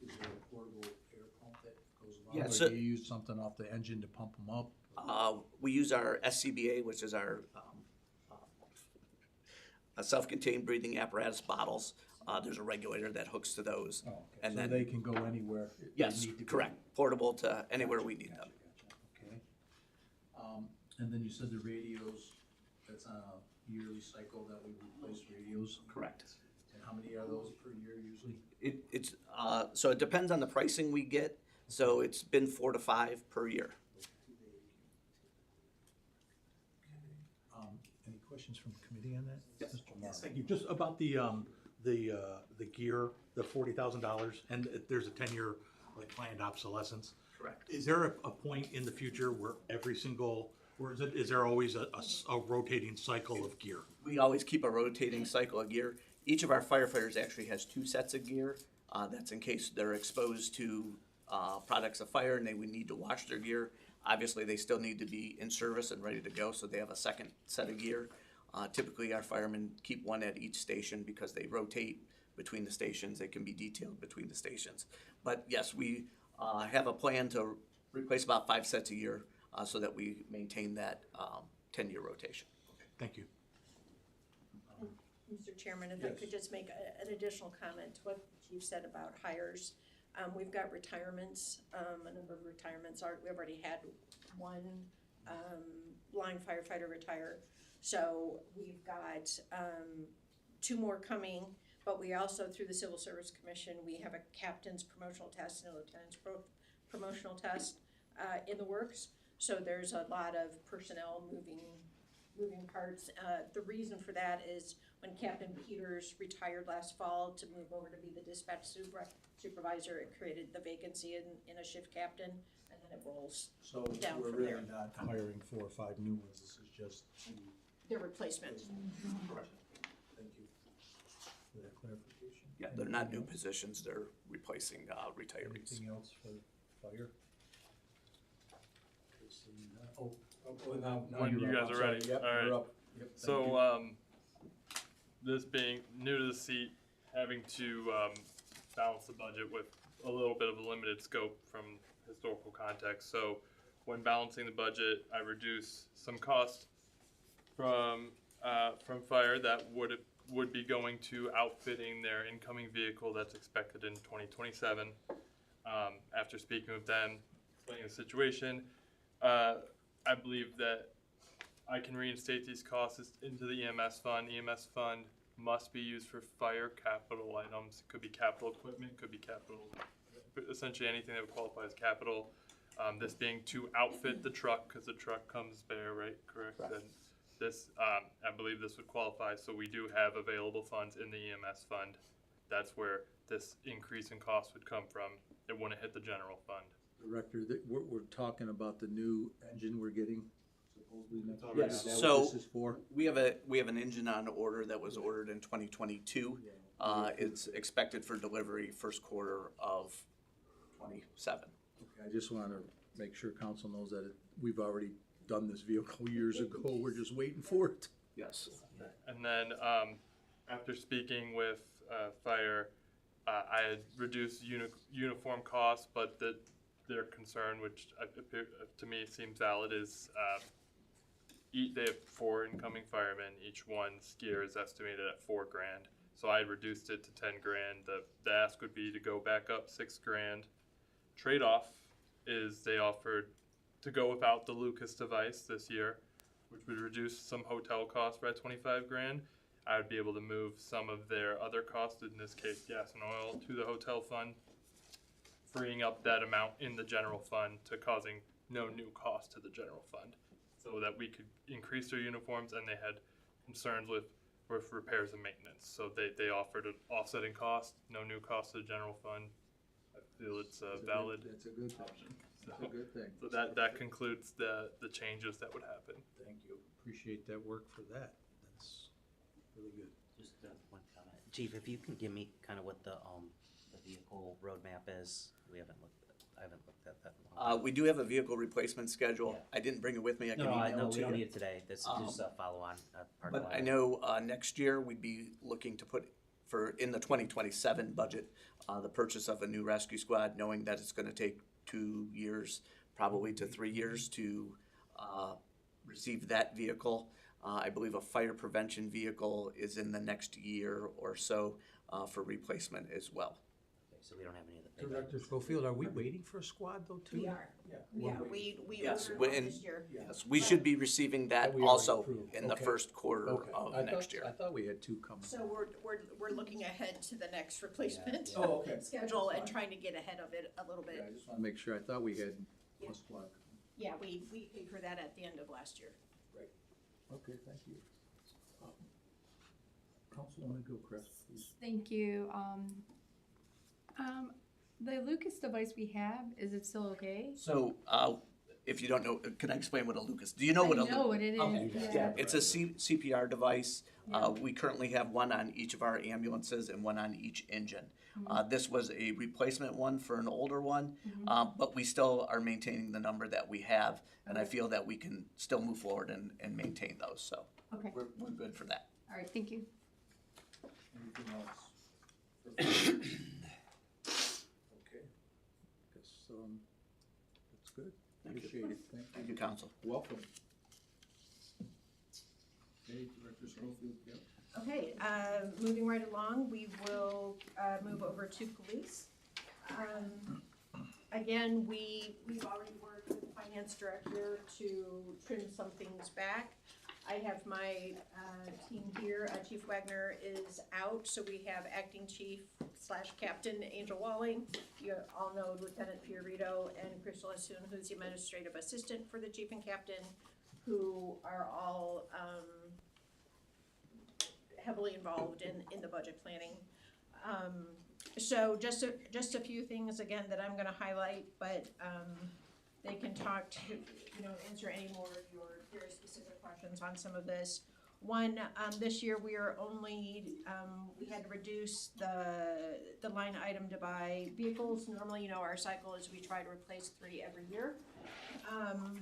is there a portable air pump that goes along? Yeah, Or so- do you use something off the engine to pump them up? We use our SCBA, which is our self-contained breathing apparatus bottles. There's a regulator that hooks to those. Oh, okay. And So then, they can go anywhere they yes, need to go? correct. Portable to anywhere we need them. Okay. And then you said the radios, that's on a yearly cycle that we replace radios? Correct. And how many are those per year usually? It's so it depends on the pricing we get. So it's been 4 to 5 per year. Any questions from the committee on that? Yes. Mr. Marr? Thank you. Just about the gear, the $40,000, and there's a 10-year like planned obsolescence. Correct. Is there a point in the future where every single, or is there always a rotating cycle of gear? We always keep a rotating cycle of gear. Each of our firefighters actually has 2 sets of gear. That's in case they're exposed to products of fire and they would need to wash their gear. Obviously, they still need to be in service and ready to go, so they have a second set of gear. Typically, our firemen keep one at each station because they rotate between the stations. They can be detailed between the stations. But yes, we have a plan to replace about 5 sets a year so that we maintain that 10-year rotation. Thank you. Mr. Chairman, if I could just make an additional comment to what you said about hires. We've got retirements, a number of retirements. We've already had one line firefighter retire. So we've got 2 more coming, but we also, through the Civil Service Commission, we have a captain's promotional test and a lieutenant's promotional test in the works. So there's a lot of personnel moving parts. The reason for that is when Captain Peters retired last fall to move over to be the dispatch supervisor, it created the vacancy in a shift captain, and then it rolls So down we're from really there. not hiring 4 or 5 new ones, this is just Their replacement. Thank you for that clarification. Yeah, they're not new Anything else? positions. They're replacing retirees. Anything else for fire? Okay, seeing none. Now When you're you up. guys I'm are ready. sorry. Yep, All right. you're up. Yep, thank So, you. this being new to the seat, having to balance the budget with a little bit of a limited scope from historical context. So, when balancing the budget, I reduce some cost from fire that would be going to outfitting their incoming vehicle that's expected in 2027. After speaking with them, explaining the situation, I believe that I can reinstate these costs into the EMS fund. EMS fund must be used for fire capital items. Could be capital equipment, could be capital, essentially anything that would qualify as capital. This being to outfit the truck, because the truck comes bare, right? Correct. And this, I believe this would qualify. So we do have available funds in the EMS fund. That's where this increase in cost would come from. It wouldn't hit the general fund. Director, we're talking about the new engine we're getting, supposedly next year? Yes, Is that what so this is for? we have an engine on order that was ordered in 2022. It's expected for delivery first quarter of 27. Okay, I just wanna make sure council knows that we've already done this vehicle years ago, we're just waiting for it. Yes. And then, after speaking with, fire, I had reduced uniform costs, but their concern, which to me seems valid, is, they have 4 incoming firemen, each one's gear is estimated at $4,000. So I reduced it to $10,000. The ask would be to go back up $6,000. Trade-off is they offered to go without the Lucas device this year, which would reduce some hotel costs by $25,000. I would be able to move some of their other costs, in this case gas and oil, to the hotel fund, freeing up that amount in the general fund to causing no new cost to the general fund, so that we could increase their uniforms, and they had concerns with repairs and maintenance. So they offered an offsetting cost, no new cost to the general fund. I feel it's valid. That's a good thing. That's a good thing. So that concludes the changes that would happen. Thank you. Appreciate that work for that. That's really good. Just one comment. Chief, if you can give me kind of what the vehicle roadmap is, I haven't looked at that in a long time. We do have a vehicle replacement schedule. Yeah. I didn't bring it with me. I can No, email it to we don't you. need it today. This is just a follow-on, parking But lot. I know next year we'd be looking to put in the 2027 budget, the purchase of a new rescue squad, knowing that it's gonna take 2 years, probably to 3 years to receive that vehicle. I believe a fire prevention vehicle is in the next year or so for replacement as well. Okay, so we don't have any of the big Director Schofield, are we waiting for a squad though too? We are. Yeah, we Yes, ordered one and- this year. Yes, we should be receiving that we already also approved. in the Okay. first quarter Okay. of I next thought- year. I thought we had 2 coming. So we're looking ahead to the next replacement Oh, okay. schedule and trying to get ahead of it a little Yeah, I bit. just wanna make sure, I thought we had a squad. Yeah, we paid for that at the end of last year. Right. Okay, thank you. Council wanna go, Chris, please? Thank you. The Lucas device we have, is it still okay? So, if you don't know, can I explain what a Lucas? Do you know I what a? know what it is, Okay. yeah. It's a CPR device. Yeah. We currently have one on each of our ambulances and one on each engine. This was a replacement one for an older one, but we still are maintaining the number that we have, and I feel that we can still move forward and maintain those. So Okay, we're good for that. all right, thank you. Anything else? Okay. Guess, that's good. Thank you. Appreciate it. Thank you, Council. Welcome. Hey, Director Schofield, yep. Okay, moving right along, we will move over to police. Again, we've already worked with the finance director to trim some things back. I have my team here. Chief Wagner is out, so we have acting chief / captain Angel Walling. You all know Lieutenant Fiorito and Crystal Assoon, who's the administrative assistant for the chief and captain, who are all heavily involved in the budget planning. So just a few things again that I'm gonna highlight, but they can talk to, answer any more of your very specific questions on some of this. One, this year we are only, we had to reduce the line item to buy vehicles. Normally, our cycle is we try to replace 3 every year,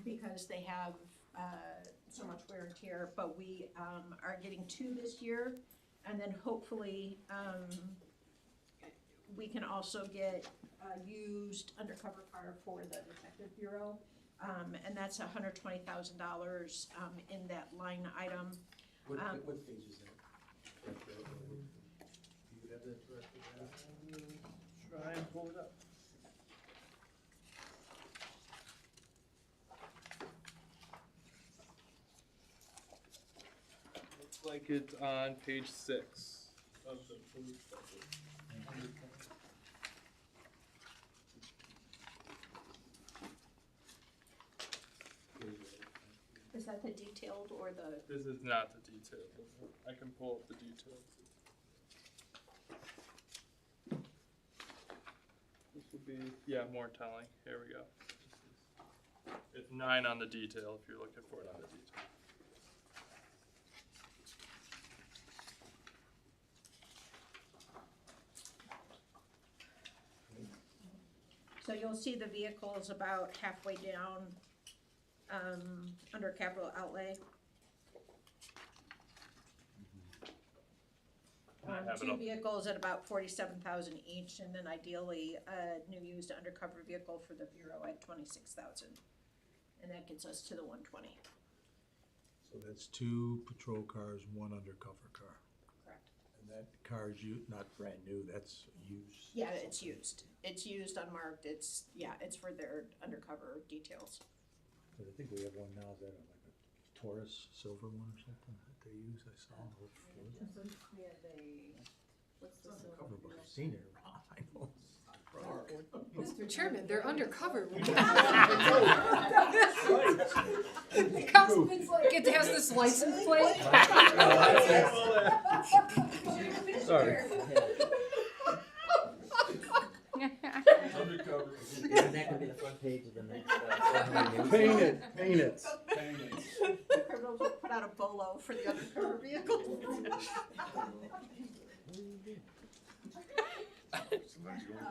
because they have so much wear and tear, but we are getting 2 this year, and then hopefully we can also get a used undercover car for the detective bureau, and that's $120,000 in that line item. What page is that? Do you have that, Director? Try and pull it up. Looks like it's on page 6 of the police budget. Is that the detailed or the? This is not the detail. I can pull up the details. This would be, more telling. Here we go. It's 9 on the detail if you're looking for it on the detail. So you'll see the vehicle is about halfway down, under capital outlay. I have it Two up. vehicles at about 47,000 each, and then ideally, a new used undercover vehicle for the Bureau at 26,000. And that gets us to the 120. So that's 2 patrol cars, 1 undercover car. Correct. And that car is not brand new, that's used. Yeah, it's used. It's used, unmarked. It's for their undercover details. But I think we have one now, is that like a Taurus silver one or something that they use, I saw. What's the Undercover, but I've seen it around, I know. Mr. Chairman, they're undercover. It comes, it has this license plate. Sorry. Undercover. Isn't that gonna be the front page of the next? Paint it, paint it. Criminals will put out a bolo for the undercover vehicle.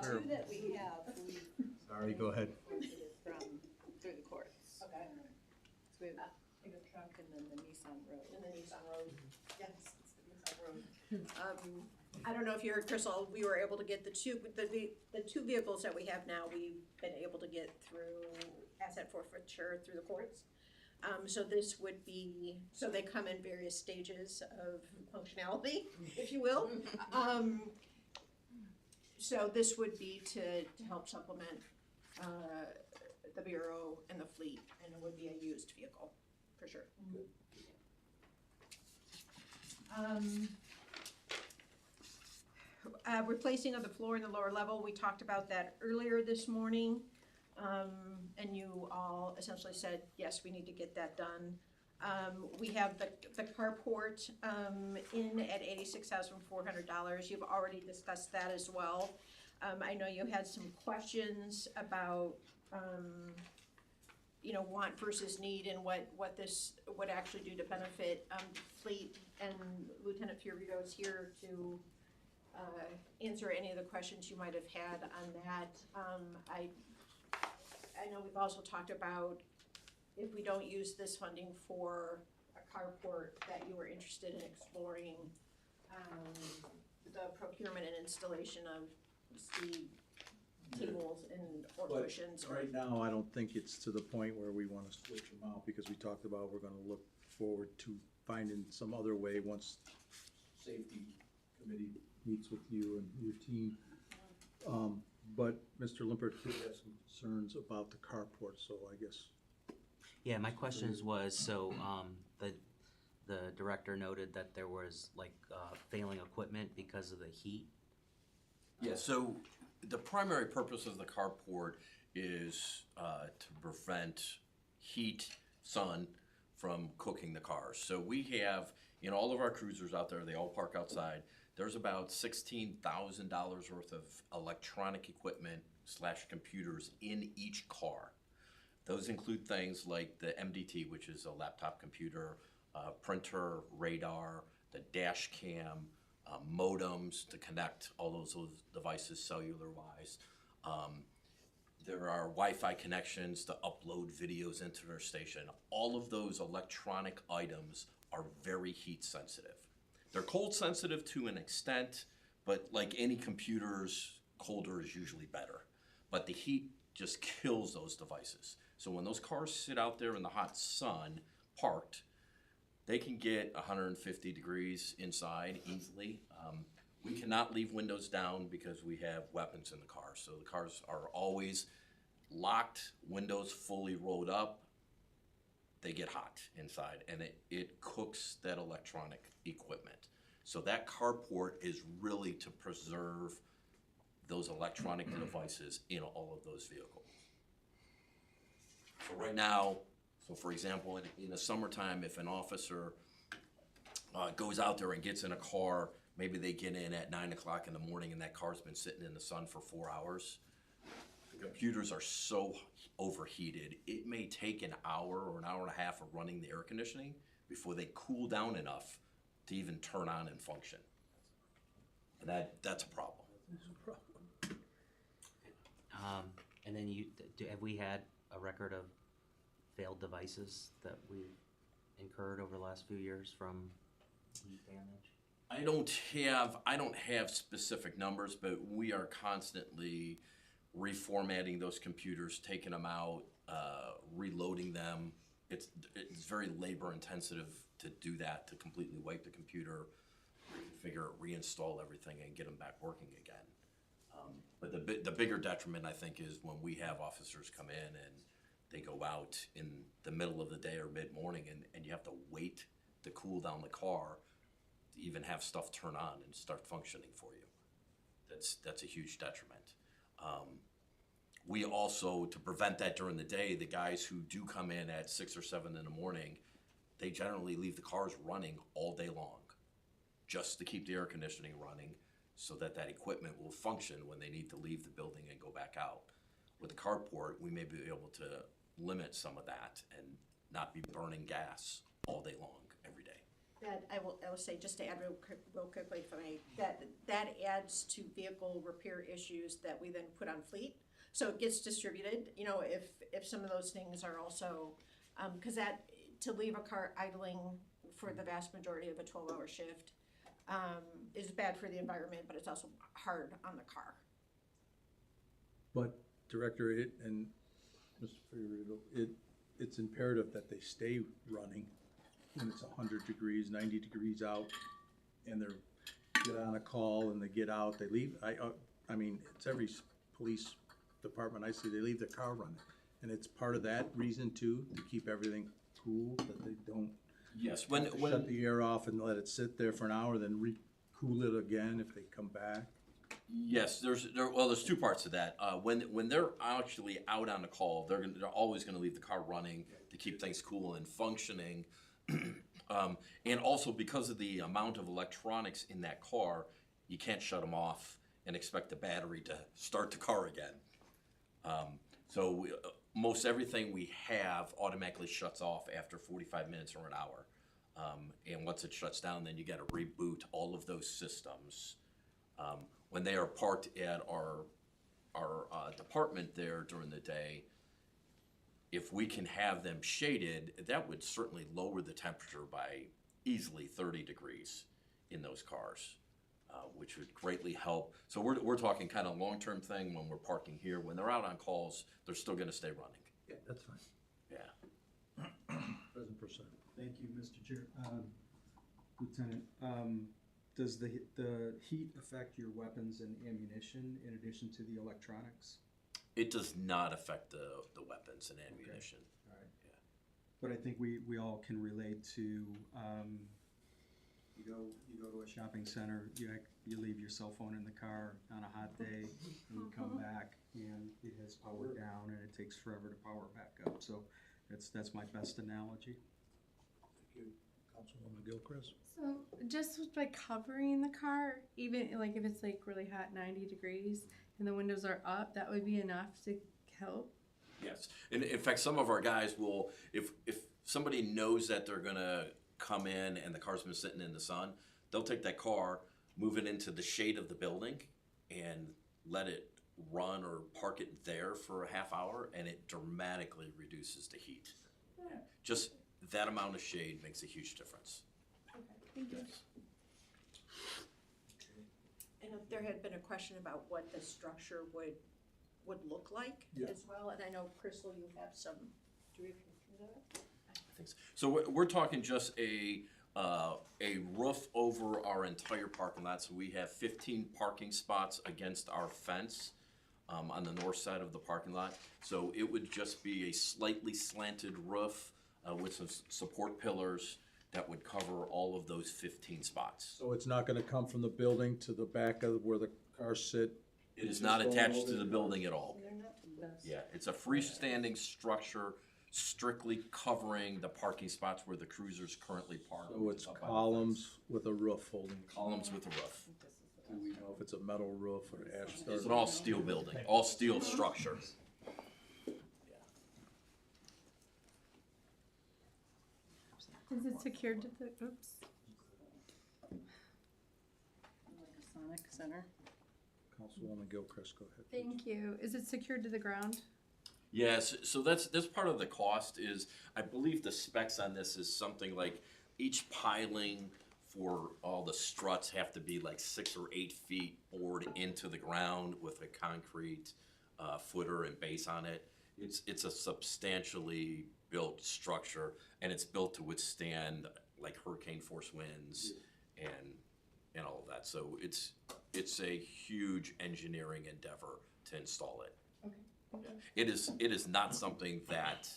Two that we have, Sorry, go ahead. from through the courts. Okay. So we have the truck and then the Nissan Road. And the Nissan Road, yes, it's the Nissan Road. I don't know if you heard, Crystal, we were able to get the two vehicles that we have now, we've been able to get through asset forfeiture through the courts. So this would be, so they come in various stages of functionality, if you will. So this would be to help supplement the Bureau and the fleet, and it would be a used vehicle, for sure. Replacing of the floor in the lower level, we talked about that earlier this morning. And you all essentially said, yes, we need to get that done. We have the carport in at $86,400. You've already discussed that as well. I know you had some questions about, want versus need and what this would actually do to benefit fleet. And Lieutenant Fiorito is here to answer any of the questions you might have had on that. I know we've also talked about if we don't use this funding for a carport, that you were interested in exploring the procurement and installation of speed tables or But cushions. right now, I don't think it's to the point where we wanna switch them out, because we talked about we're gonna look forward to finding some other way once safety committee meets with you and your team. But Mr. Limpert did have some concerns about the carport, so I guess. Yeah, my questions was, so, the director noted that there was failing equipment because of the heat. Yeah, so the primary purpose of the carport is to prevent heat, sun from cooking the cars. So we have, in all of our cruisers out there, they all park outside, there's about $16,000 worth of electronic equipment / computers in each car. Those include things like the MDT, which is a laptop computer, printer, radar, the dash cam, modems to connect all those devices cellular-wise. There are Wi-Fi connections to upload videos into their station. All of those electronic items are very heat sensitive. They're cold sensitive to an extent, but like any computers, colder is usually better. But the heat just kills those devices. So when those cars sit out there in the hot sun, parked, they can get 150 degrees inside easily. We cannot leave windows down because we have weapons in the car. So the cars are always locked, windows fully rolled up. They get hot inside, and it cooks that electronic equipment. So that carport is really to preserve those electronic devices in all of those vehicles. So right now, for example, in the summertime, if an officer goes out there and gets in a car, maybe they get in at 9 o'clock in the morning and that car's been sitting in the sun for 4 hours. The computers are so overheated, it may take an hour or an hour and a half of running the air conditioning before they cool down enough to even turn on and function. And that's a problem. And then have we had a record of failed devices that we've incurred over the last few years from heat damage? I don't have specific numbers, but we are constantly reformatting those computers, taking them out, reloading them. It's very labor intensive to do that, to completely wipe the computer, reconfigure it, reinstall everything, and get them back working again. But the bigger detriment, I think, is when we have officers come in and they go out in the middle of the day or mid-morning, and you have to wait to cool down the car to even have stuff turn on and start functioning for you. That's a huge detriment. We also, to prevent that during the day, the guys who do come in at 6 or 7 in the morning, they generally leave the cars running all day long just to keep the air conditioning running so that equipment will function when they need to leave the building and go back out. With the carport, we may be able to limit some of that and not be burning gas all day long, every day. That I will say, just to add real quickly, if I may, that adds to vehicle repair issues that we then put on fleet. So it gets distributed, you know, if some of those things are also, because to leave a car idling for the vast majority of a 12-hour shift is bad for the environment, but it's also hard on the car. But Director, and Mr. Figueredo, it's imperative that they stay running when it's 100 degrees, 90 degrees out, and they're get on a call and they get out, they leave. I mean, it's every police department I see, they leave the car running. And it's part of that reason too, to keep everything cool, that they don't Yes, shut the air off and let it sit there for an hour, then re-cool it again if they come back. Yes, there's 2 parts to that. When they're actually out on a call, they're always gonna leave the car running to keep things cool and functioning. And also because of the amount of electronics in that car, you can't shut them off and expect the battery to start the car again. Most everything we have automatically shuts off after 45 minutes or an hour. And once it shuts down, then you gotta reboot all of those systems. When they are parked at our department there during the day, if we can have them shaded, that would certainly lower the temperature by easily 30 degrees in those cars, which would greatly help. So we're talking kind of long-term thing when we're parking here. When they're out on calls, they're still gonna stay running. Yeah, that's fine. Yeah. President Purcell. Thank you, Mr. Chair. Lieutenant, does the heat affect your weapons and ammunition in addition to the electronics? It does not affect the weapons and ammunition. Okay. All right. Yeah. But I think we all can relate to, you go to a shopping center, you leave your cell phone in the car on a hot day, and you come back and it has powered down and it takes forever to power back up. So that's my best analogy. Thank you. Councilwoman Gilchrist. So just with like covering the car, even like if it's like really hot, 90 degrees, and the windows are up, that would be enough to help? Yes, and in fact, some of our guys will, if somebody knows that they're gonna come in and the car's been sitting in the sun, they'll take that car, move it into the shade of the building, and let it run or park it there for a half hour, and it dramatically reduces the heat. Yeah. Just that amount of shade makes a huge difference. Okay, thank you. Yes. And if there had been a question about what the structure would look like as well, and I know, Crystal, you have some, do we have that? I think so. So we're talking just a roof over our entire parking lot. So we have 15 parking spots against our fence on the north side of the parking lot. So it would just be a slightly slanted roof with some support pillars that would cover all of those 15 spots. So it's not gonna come from the building to the back of where the cars sit? It is not attached to the building at all. Yeah, it's a freestanding structure strictly covering the parking spots where the cruisers currently park. So it's columns with a roof holding. Columns with a roof. Do we know if it's a metal roof or asphalt? It's an all steel building, all steel structure. Is it secured to the, oops. Sonic Center. Councilwoman Gilchrist, go ahead. Thank you. Is it secured to the ground? Yes, so that's part of the cost is, I believe the specs on this is something like each piling for all the struts have to be like 6 or 8 feet bored into the ground with a concrete footer and base on it. It's a substantially built structure, and it's built to withstand like hurricane force winds and all of that. So it's a huge engineering endeavor to install it. It is not something that,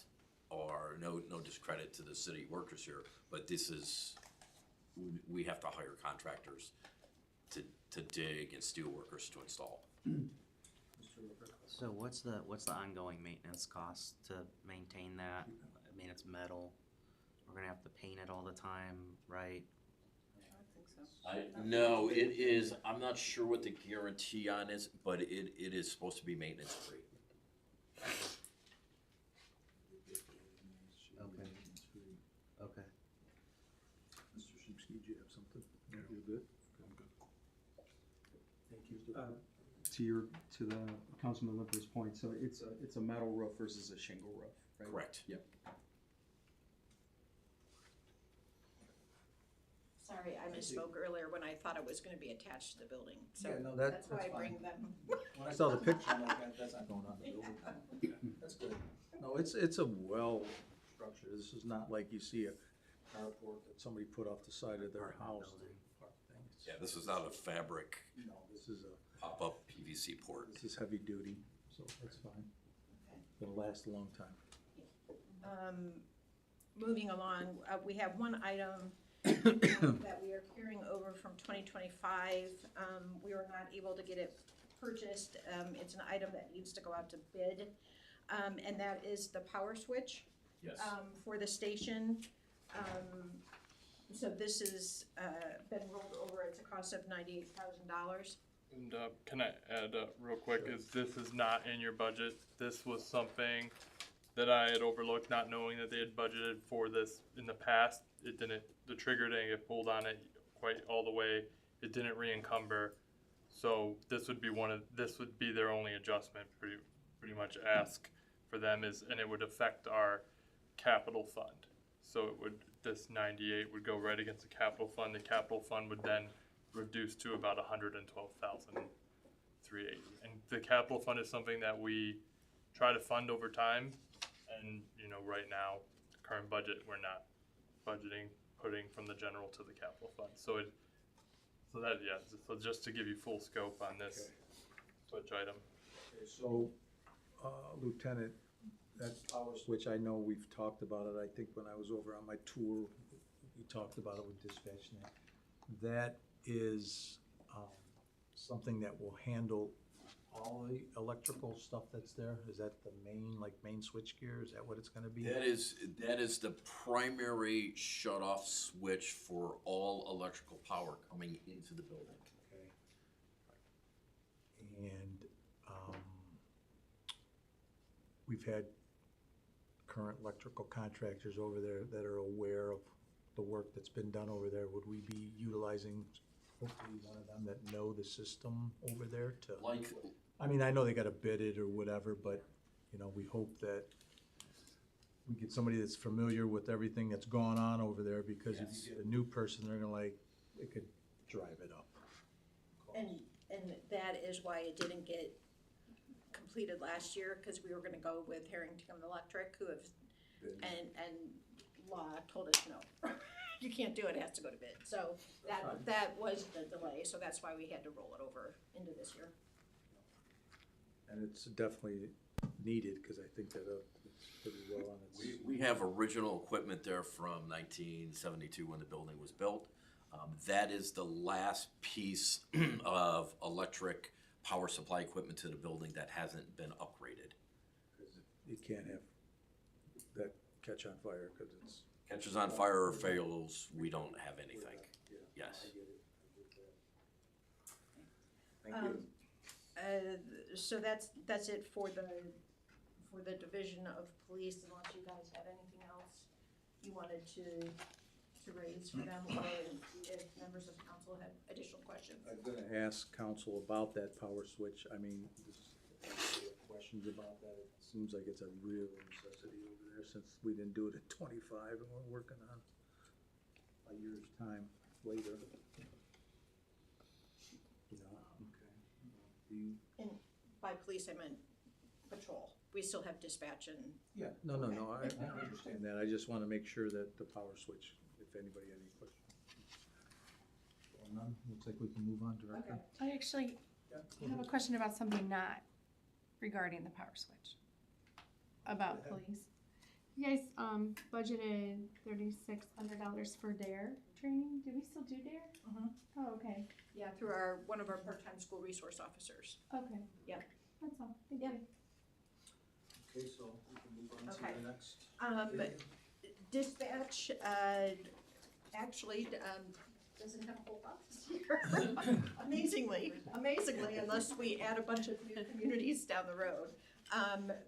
or no discredit to the city workers here, but this is, we have to hire contractors to dig and steel workers to install. So what's the ongoing maintenance cost to maintain that? I mean, it's metal. We're gonna have to paint it all the time, right? No, it is, I'm not sure what the guarantee on is, but it is supposed to be maintenance free. Okay. Okay. Mr. Shimsky, do you have something? No, you're good? I'm good. Thank you. To the Councilman Limper's point, so it's a metal roof versus a shingle roof, right? Correct. Yep. Sorry, I misspoke earlier when I thought it was gonna be attached to the building, so Yeah, no, that's why I that's bring fine. them. When I saw the picture, I'm like, that's not going on the building. That's good. No, it's a well structure. This is not like you see a carport that somebody put off the side of their house. Yeah, this is not a fabric No, this is pop-up PVC port. this is heavy duty, so that's fine. It'll last a long time. Moving along, we have one item that we are carrying over from 2025. We were not able to get it purchased. It's an item that needs to go out to bid, and that is the power switch Yes. for the station. So this has been rolled over. It's a cost of $98,000. And can I add real quick, is this is not in your budget. This was something that I had overlooked, not knowing that they had budgeted for this in the past. It didn't, the trigger didn't get pulled on it quite all the way. It didn't re-encumber. So this would be their only adjustment, pretty much ask for them is, and it would affect our capital fund. So this 98 would go right against the capital fund. The capital fund would then reduce to about 112,380. And the capital fund is something that we try to fund over time. And, right now, the current budget, we're not budgeting, putting from the general to the capital fund. So just to give you full scope on this switch item. Okay, so, Lieutenant, that power switch, I know we've talked about it, I think when I was over on my tour, we talked about it with dispatch. That is, something that will handle all the electrical stuff that's there? Is that the main switch gear? Is that what it's gonna be? That is the primary shut-off switch for all electrical power coming into the building. Okay. And, we've had current electrical contractors over there that are aware of the work that's been done over there. Would we be utilizing, hopefully, one of them that know the system over there to? I mean, I know they gotta bid it or whatever, but, we hope that we get somebody that's familiar with everything that's gone on over there, because if you get a new person, they're gonna they could drive it up. And that is why it didn't get completed last year, because we were gonna go with Harrington Electric, who have, and law told us no. You can't do it, it has to go to bid. So that was the delay, so that's why we had to roll it over into this year. And it's definitely needed, because I think that it's pretty well on its. We have original equipment there from 1972 when the building was built. That is the last piece of electric power supply equipment to the building that hasn't been upgraded. You can't have that catch on fire, because it's. Catches on fire or fails, we don't have anything. Yeah, Yes. I get it. So that's it for the division of police, unless you guys had anything else you wanted to raise for them, or if members of council had additional questions. I'm gonna ask council about that power switch. I mean, questions about that. It seems like it's a real necessity over there since we didn't do it at 25 and we're working on a year's time later. You know, okay. And by police, I meant patrol. We still have dispatch and. Yeah, no, I understand that. I just wanna make sure that the power switch, if anybody had any questions. Well, none, looks like we can move on, Director. I actually have a question about something not regarding the power switch. About police. You guys, budgeted $3,600 for DARE training. Do we still do DARE? Oh, okay. Yeah, through one of our part-time school resource officers. Okay. Yep. That's all. Thank Yep. you. Okay, so we can move on Okay. to the next. Dispatch, actually, doesn't have a whole lot this year. Amazingly, unless we add a bunch of new communities down the road.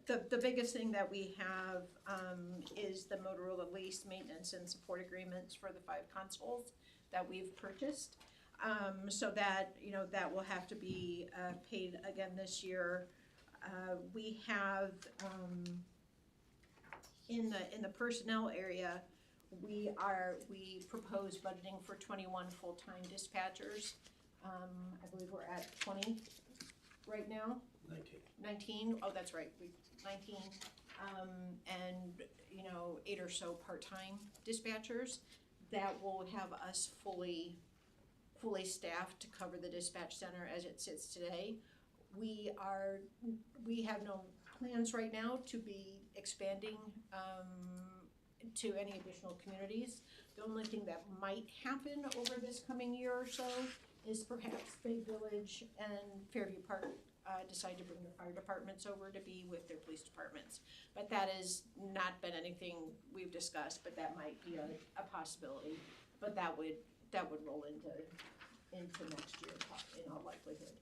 The biggest thing that we have, is the Motorola lease maintenance and support agreements for the 5 consoles that we've purchased. So that, that will have to be, paid again this year. We have, in the personnel area, we propose budgeting for 21 full-time dispatchers. I believe we're at 20 right now. 19, oh, that's right, 19. And, 8 or so part-time dispatchers that will have us fully staffed to cover the dispatch center as it sits today. We have no plans right now to be expanding to any additional communities. The only thing that might happen over this coming year or so is perhaps Bay Village and Fairview Park decide to bring their fire departments over to be with their police departments. But that has not been anything we've discussed, but that might be a possibility. But that would roll into next year in all likelihood.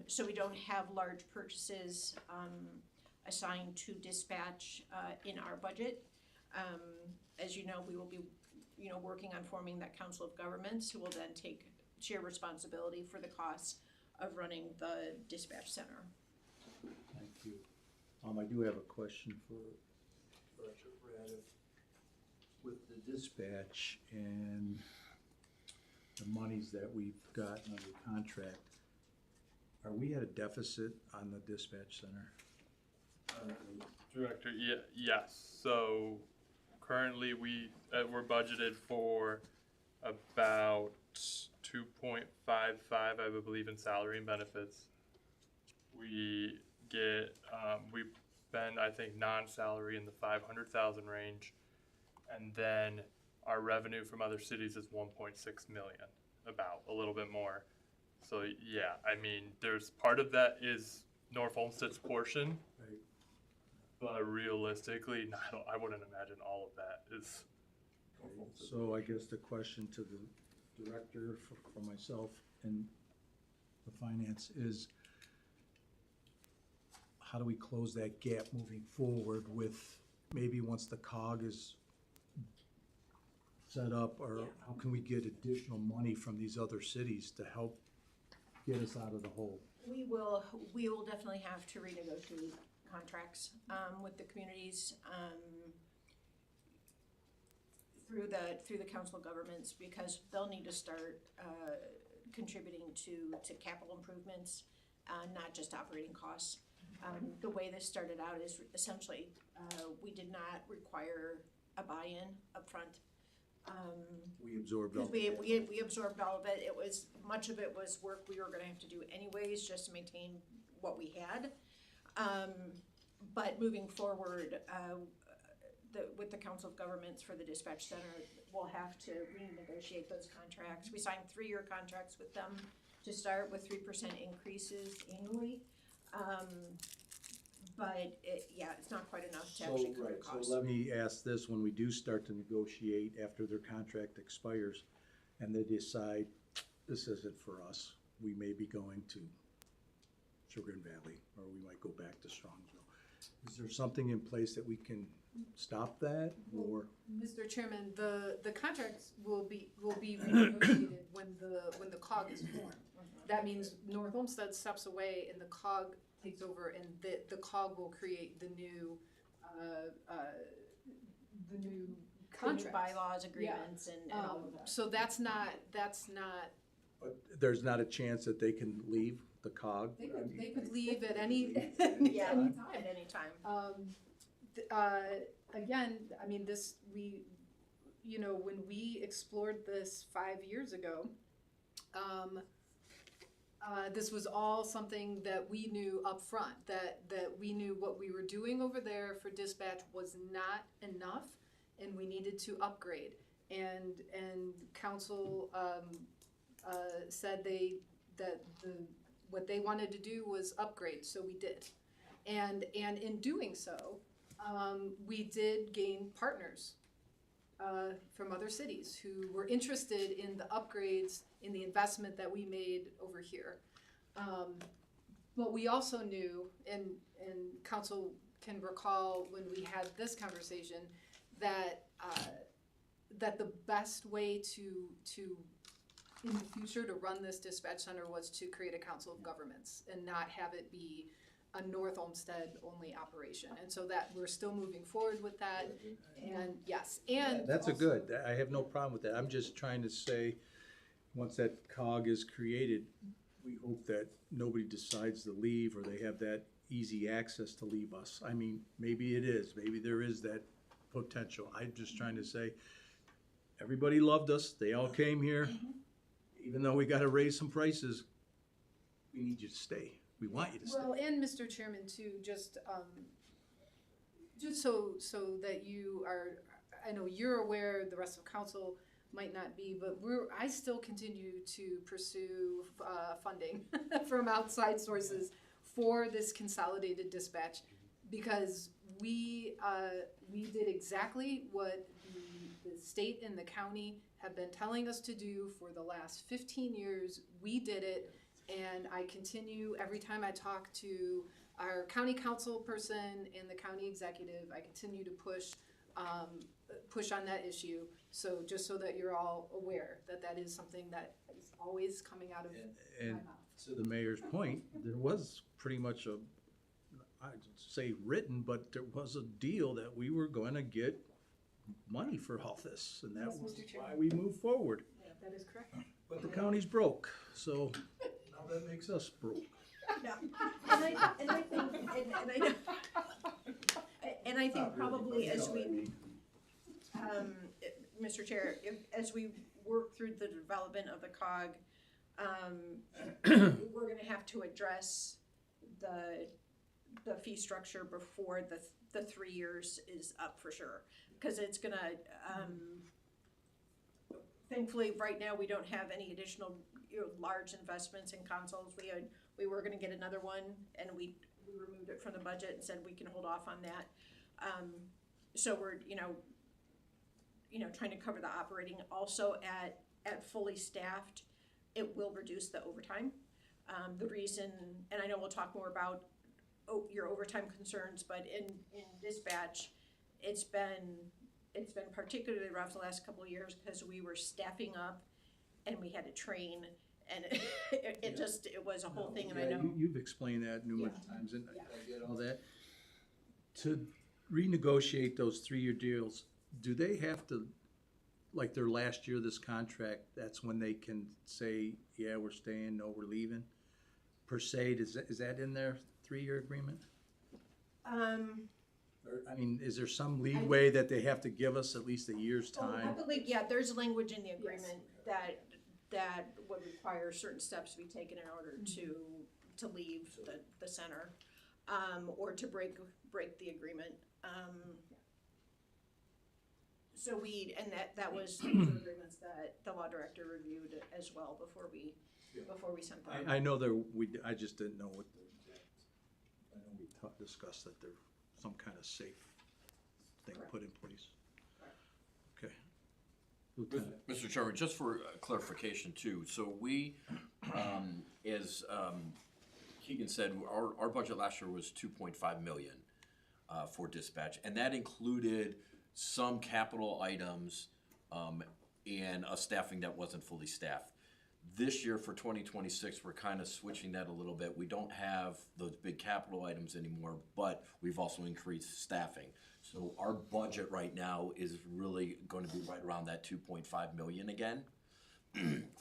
So we don't have large purchases assigned to dispatch in our budget. As you know, we will be, working on forming that Council of Governments, who will then share responsibility for the costs of running the dispatch center. Thank you. I do have a question for Director Brad. With the dispatch and the monies that we've gotten under contract, are we at a deficit on the dispatch center? Director, yes. So currently we're budgeted for about 2.55, I would believe, in salary and benefits. We get we've been, I think, non-salary in the 500,000 range, and then our revenue from other cities is 1.6 million, about a little bit more. So yeah, I mean, there's part of that is North Olmsted's portion, Right. but realistically, I wouldn't imagine all of that is. Okay, so I guess the question to the director for myself and the finance is, how do we close that gap moving forward with maybe once the COG is set up, or how can we get additional money from these other cities to help get us out of the hole? We will definitely have to renegotiate contracts with the communities through the Council of Governments, because they'll need to start contributing to capital improvements, not just operating costs. The way this started out is essentially we did not require a buy-in upfront. We absorbed all Because we absorbed all of it. Much of it was work we were gonna have to do anyways, just to maintain what we had. But moving forward, with the Council of Governments for the Dispatch Center, we'll have to renegotiate those contracts. We signed 3-year contracts with them to start with 3% increases annually. But it's not quite enough to actually cover costs. So let me ask this, when we do start to negotiate after their contract expires and they decide this isn't for us, we may be going to Sugar and Valley, or we might go back to Strongsville. Is there something in place that we can stop that, or? Mr. Chairman, the contracts will be renegotiated when the COG is formed. That means North Olmsted steps away and the COG takes over, and the COG will create the new contracts. Bylaws, agreements, and all of that. So that's not, But there's not a chance that they can leave the COG? they could leave at any Yeah, time. at any time. Again, I mean, when we explored this 5 years ago, this was all something that we knew up front, that we knew what we were doing over there for dispatch was not enough, and we needed to upgrade. And council said what they wanted to do was upgrade, so we did. And in doing so, we did gain partners from other cities who were interested in the upgrades, in the investment that we made over here. But we also knew, and council can recall when we had this conversation, that the best way to in the future to run this dispatch center was to create a council of governments and not have it be a North Olmsted only operation. And so that we're still moving forward with that. And yes, and That's a also- good, I have no problem with that. I'm just trying to say, once that COG is created, we hope that nobody decides to leave or they have that easy access to leave us. I mean, maybe it is, maybe there is that potential. I'm just trying to say, everybody loved us, they all came here. Even though we gotta raise some prices, we need you to stay. We want you to stay. Well, and Mr. Chairman, too, just so that you are, I know you're aware, the rest of council might not be, but I still continue to pursue funding from outside sources for this consolidated dispatch, because we did exactly what the state and the county have been telling us to do for the last 15 years. We did it. And I continue, every time I talk to our county council person and the county executive, I continue to push on that issue. So just so that you're all aware that is something that is always coming out of my And mouth. to the mayor's point, there was pretty much I'd say written, but there was a deal that we were gonna get money for all this, and that Yes, was Mr. Chairman. why we moved forward. Yeah, that is correct. But the county's broke, so now that makes us broke. Yeah. And I think probably as we, Mr. Chair, as we work through the development of the COG, we're gonna have to address the fee structure before the 3 years is up for sure. Cause it's gonna, thankfully, right now, we don't have any additional, large investments in consoles. We were gonna get another one, and we removed it from the budget and said we can hold off on that. So we're, trying to cover the operating. Also, at fully staffed, it will reduce the overtime. The reason, and I know we'll talk more about your overtime concerns, but in dispatch, it's been particularly rough the last couple of years because we were staffing up and we had to train, and it was a whole thing. And I know You've explained that numerous times, and I get all that. To renegotiate those 3-year deals, do they have to, like their last year of this contract, that's when they can say, yeah, we're staying, no, we're leaving? Per se, is that in their 3-year agreement? I mean, is there some leeway that they have to give us at least a year's time? I believe, there's language in the agreement that would require certain steps to be taken in order to leave the center, or to break the agreement. So that was the agreements that the law director reviewed as well before we sent them. I know I just didn't know what I know we discussed that there's some kind of safe thing put in place. Okay. Lieutenant. Mr. Chairman, just for clarification too, so we As Keegan said, our budget last year was 2.5 million for dispatch, and that included some capital items and a staffing that wasn't fully staffed. This year for 2026, we're kind of switching that a little bit. We don't have those big capital items anymore, but we've also increased staffing. So our budget right now is really going to be right around that 2.5 million again.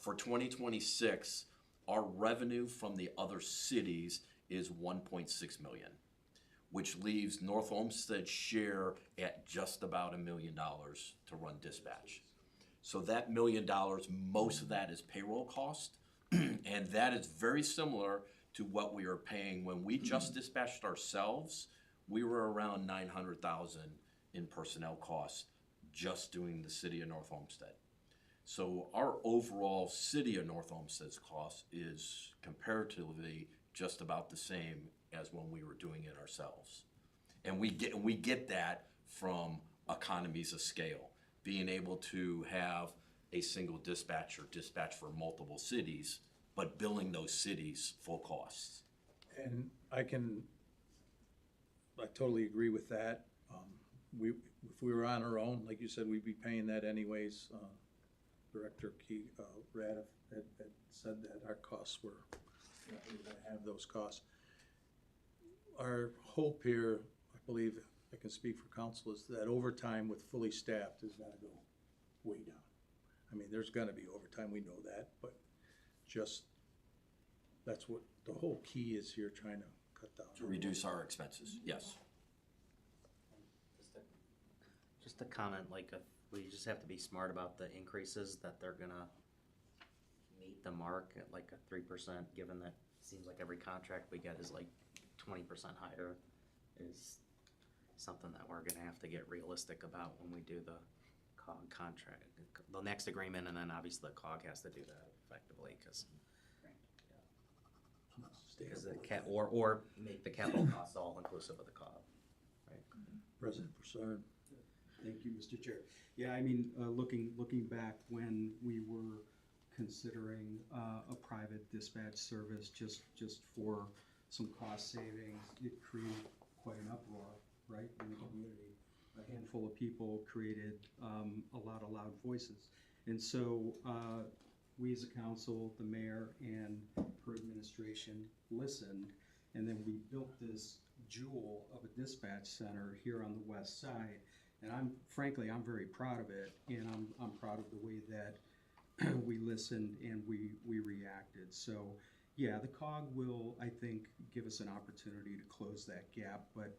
For 2026, our revenue from the other cities is 1.6 million, which leaves North Olmsted's share at just about $1 million to run dispatch. So that $1 million, most of that is payroll cost, and that is very similar to what we were paying when we just dispatched ourselves. We were around 900,000 in personnel costs just doing the city of North Olmsted. So our overall city of North Olmsted's cost is comparatively just about the same as when we were doing it ourselves. And we get that from economies of scale, being able to have a single dispatcher dispatch for multiple cities, but billing those cities full costs. And I totally agree with that. If we were on our own, like you said, we'd be paying that anyways. Director Radiff had said that our costs were, we were gonna have those costs. Our hope here, I believe I can speak for council, is that overtime with fully staffed is gonna go way down. I mean, there's gonna be overtime, we know that, but just, that's what the whole key is here, trying to cut down. To reduce our expenses, yes. Just a comment, like, we just have to be smart about the increases, that they're gonna meet the mark at like a 3%, given that it seems like every contract we get is like 20% higher, is something that we're gonna have to get realistic about when we do the COG contract, the next agreement, and then obviously the COG has to do that effectively, because or make the capital costs all inclusive of the COG, right? President Broussard. Thank you, Mr. Chair. Yeah, I mean, looking back when we were considering a private dispatch service just for some cost savings, it created quite an uproar, right, in the community. A handful of people created a lot of loud voices. And so we as a council, the mayor and her administration listened, and then we built this jewel of a dispatch center here on the west side. And I'm very proud of it, and I'm proud of the way that we listened and we reacted. So yeah, the COG will, I think, give us an opportunity to close that gap, but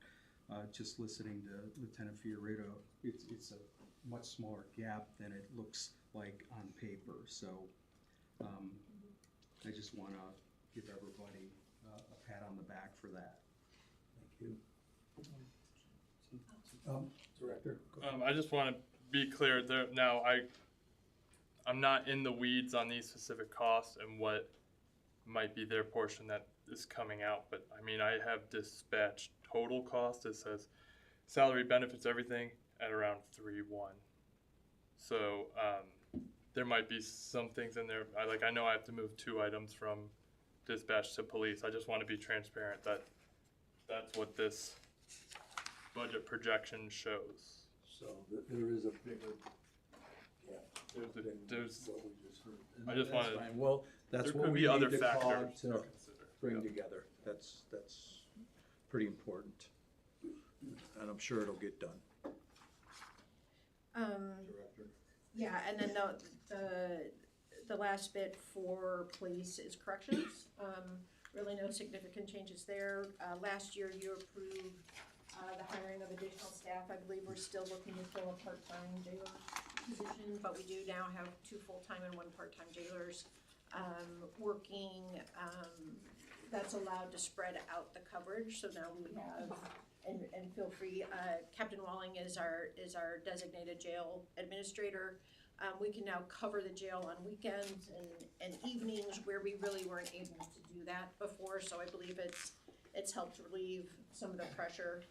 just listening to Lieutenant Fioretto, it's a much smaller gap than it looks like on paper. So I just want to give everybody a pat on the back for that. Thank you. Director? I just want to be clear there now. I'm not in the weeds on these specific costs and what might be their portion that is coming out, but I mean, I have dispatch total cost. It says salary, benefits, everything at around 3.1. So there might be some things in there. I know I have to move 2 items from dispatch to police. I just want to be transparent that that's what this budget projection shows. So there is a bigger gap than what we just heard. And I just that's wanted. fine. Well, that's there what could we be other need the COG factors to consider. bring together. That's pretty important, and I'm sure it'll get done. Director? Yeah, and then the last bit for police is corrections. Really no significant changes there. Last year you approved the hiring of additional staff. I believe we're still looking to fill a part-time jailer position, but we do now have 2 full-time and 1 part-time jailers working. That's allowed to spread out the coverage, so now we have, and feel free, Captain Walling is our designated jail administrator. We can now cover the jail on weekends and evenings where we really weren't able to do that before, so I believe it's helped relieve some of the pressure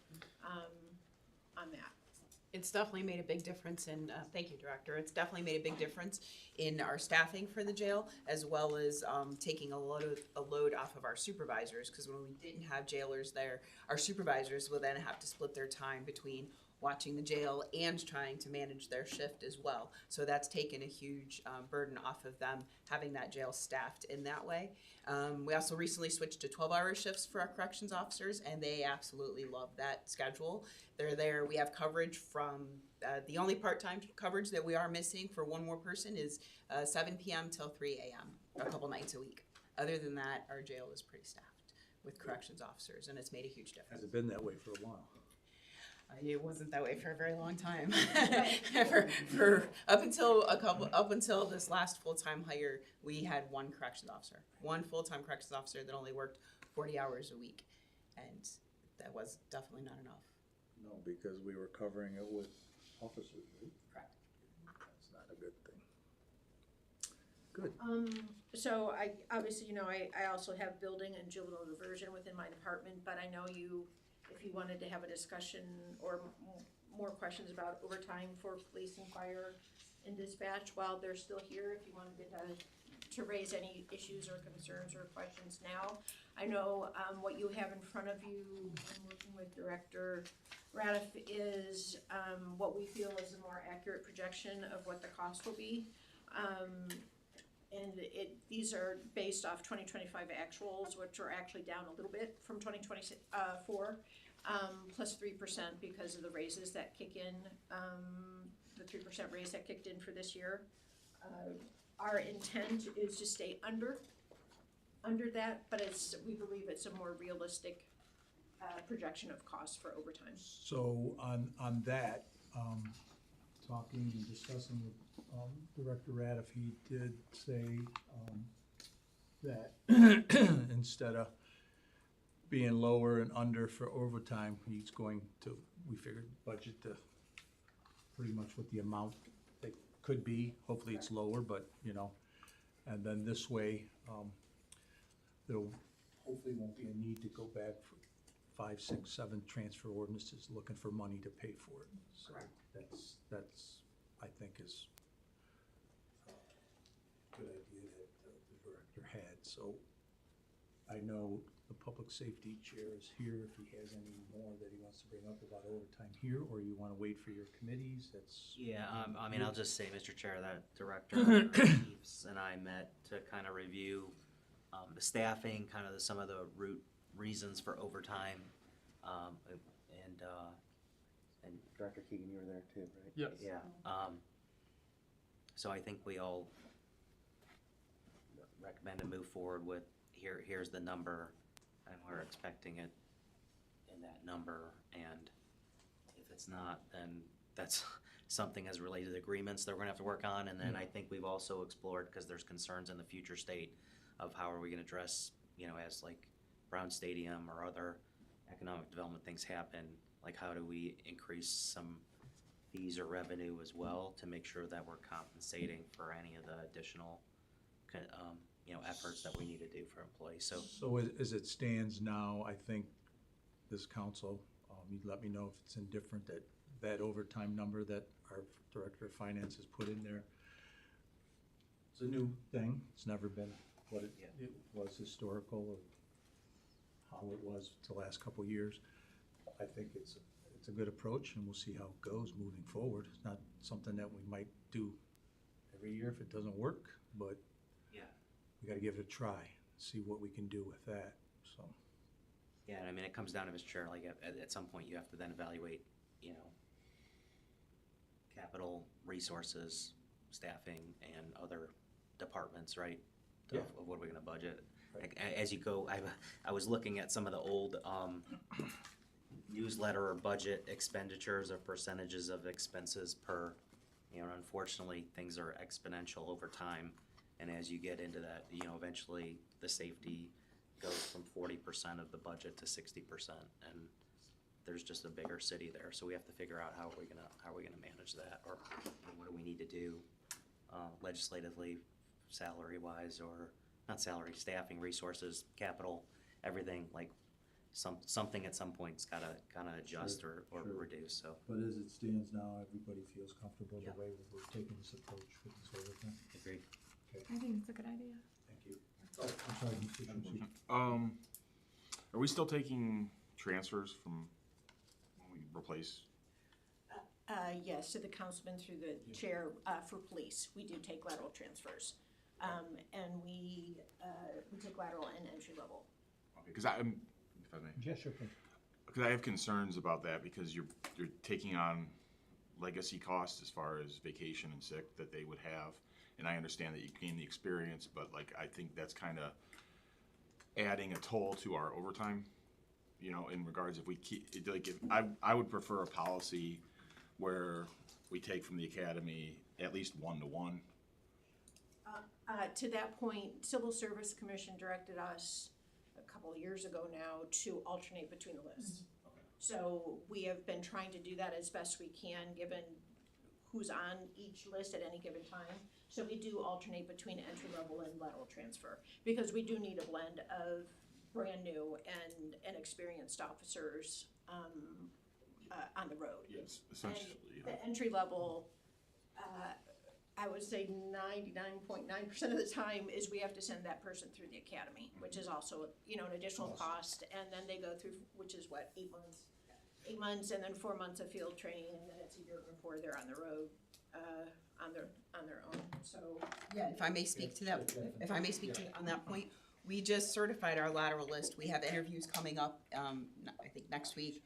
on that. It's definitely made a big difference in, thank you, Director, it's definitely made a big difference in our staffing for the jail, as well as taking a load off of our supervisors, because when we didn't have jailers there, our supervisors will then have to split their time between watching the jail and trying to manage their shift as well. So that's taken a huge burden off of them, having that jail staffed in that way. We also recently switched to 12-hour shifts for our corrections officers, and they absolutely love that schedule. They're there. We have coverage from the only part-time coverage that we are missing for one more person is 7 p.m. till 3 a.m. a couple nights a week. Other than that, our jail is pretty staffed with corrections officers, and it's made a huge difference. Has it been that way for a while? It wasn't that way for a very long time. for up until this last full-time hire, we had one full-time corrections officer that only worked 40 hours a week, and that was definitely not enough. No, because we were covering it with officers, right? Correct. That's not a good thing. Good. So I, obviously, you know, I also have building and juvenile diversion within my department, but I know you, if you wanted to have a discussion or more questions about overtime for police and fire and dispatch while they're still here, if you wanted to raise any issues or concerns or questions now. I know what you have in front of you, I'm working with Director Radiff, is what we feel is a more accurate projection of what the cost will be. And these are based off 2025 actuals, which are actually down a little bit from 2024, plus 3% because of the raises that kick in, the 3% raise that kicked in for this year. Our intent is to stay under that, but we believe it's a more realistic projection of costs for overtime. So on that, talking and discussing with Director Radiff, he did say that instead of being lower and under for overtime, he's going to, we figured, budget to pretty much what the amount that could be. Hopefully it's lower, but, you know, and then this way, there hopefully won't be a need to go back for 5, 6, 7 transfer ordinances looking for money to pay for it. So that's I think is a good idea that the director had. So I know the public safety chair is here if he has any more that he wants to bring up about overtime here, or you want to wait for your committees. That's I mean, I'll just say, Mr. Chair, that Director Reeves and I met to kind of review the staffing, kind of some of the root reasons for overtime, and Director Keegan, you were there too, right? Yes. Yeah. So I think we all recommend to move forward with here's the number, and we're expecting it in that number, and if it's not, then that's something as related agreements that we're gonna have to work on. And then I think we've also explored, because there's concerns in the future state of how are we gonna address, you know, as like Brown Stadium or other economic development things happen, like how do we increase some fees or revenue as well to make sure that we're compensating for any of the additional you know, efforts that we need to do for employees. So as it stands now, I think this council, you'd let me know if it's indifferent that that overtime number that our Director of Finance has put in there. It's a new thing. It's never been what it was historical of how it was the last couple of years. I think it's a good approach, and we'll see how it goes moving forward. It's not something that we might do every year if it doesn't work, but we got to give it a try, see what we can do with that. So. Yeah, and I mean, it comes down to, Mr. Chair, like at some point you have to then evaluate, you know, capital resources, staffing, and other departments, right? Of what are we gonna budget? Right. Like, as you go, I was looking at some of the old newsletter or budget expenditures or percentages of expenses per, you know, unfortunately, things are exponential over time. And as you get into that, you know, eventually the safety goes from 40% of the budget to 60%, and there's just a bigger city there. So we have to figure out how are we gonna manage that, or what do we need to do legislatively, salary wise, or not salary, staffing, resources, capital, everything. Like something at some point's gotta adjust or Sure. reduce, so. But as it stands now, everybody feels comfortable the Yeah. way that we're taking this approach with this whole thing? Agreed. I think it's a good idea. Thank you. Oh, I'm sorry, Mr. Shushi. Are we still taking transfers from when we replace? Yes, to the councilman through the chair, for police, we do take lateral transfers. And we take lateral and entry level. Okay, because I'm, if I may. Yeah, sure. Because I have concerns about that because you're taking on legacy costs as far as vacation and sick that they would have. And I understand that you gain the experience, but like, I think that's kind of adding a toll to our overtime, you know, in regards if we keep, like, if, I would prefer a policy where we take from the academy at least 1-to-1. To that point, Civil Service Commission directed us a couple of years ago now to alternate between the lists. So we have been trying to do that as best we can, given who's on each list at any given time. So we do alternate between entry level and lateral transfer, because we do need a blend of brand new and experienced officers on the road. Yes, essentially. And the entry level, I would say 99.9% of the time is we have to send that person through the academy, which is also, you know, an additional cost, and then they go through, which is what, 8 months? 8 months and then 4 months of field training, and then it's a year before they're on the road, on their own, so. Yeah, if I may speak to that, if I may speak to, on that point, we just certified our lateral list. We have interviews coming up, I think next week,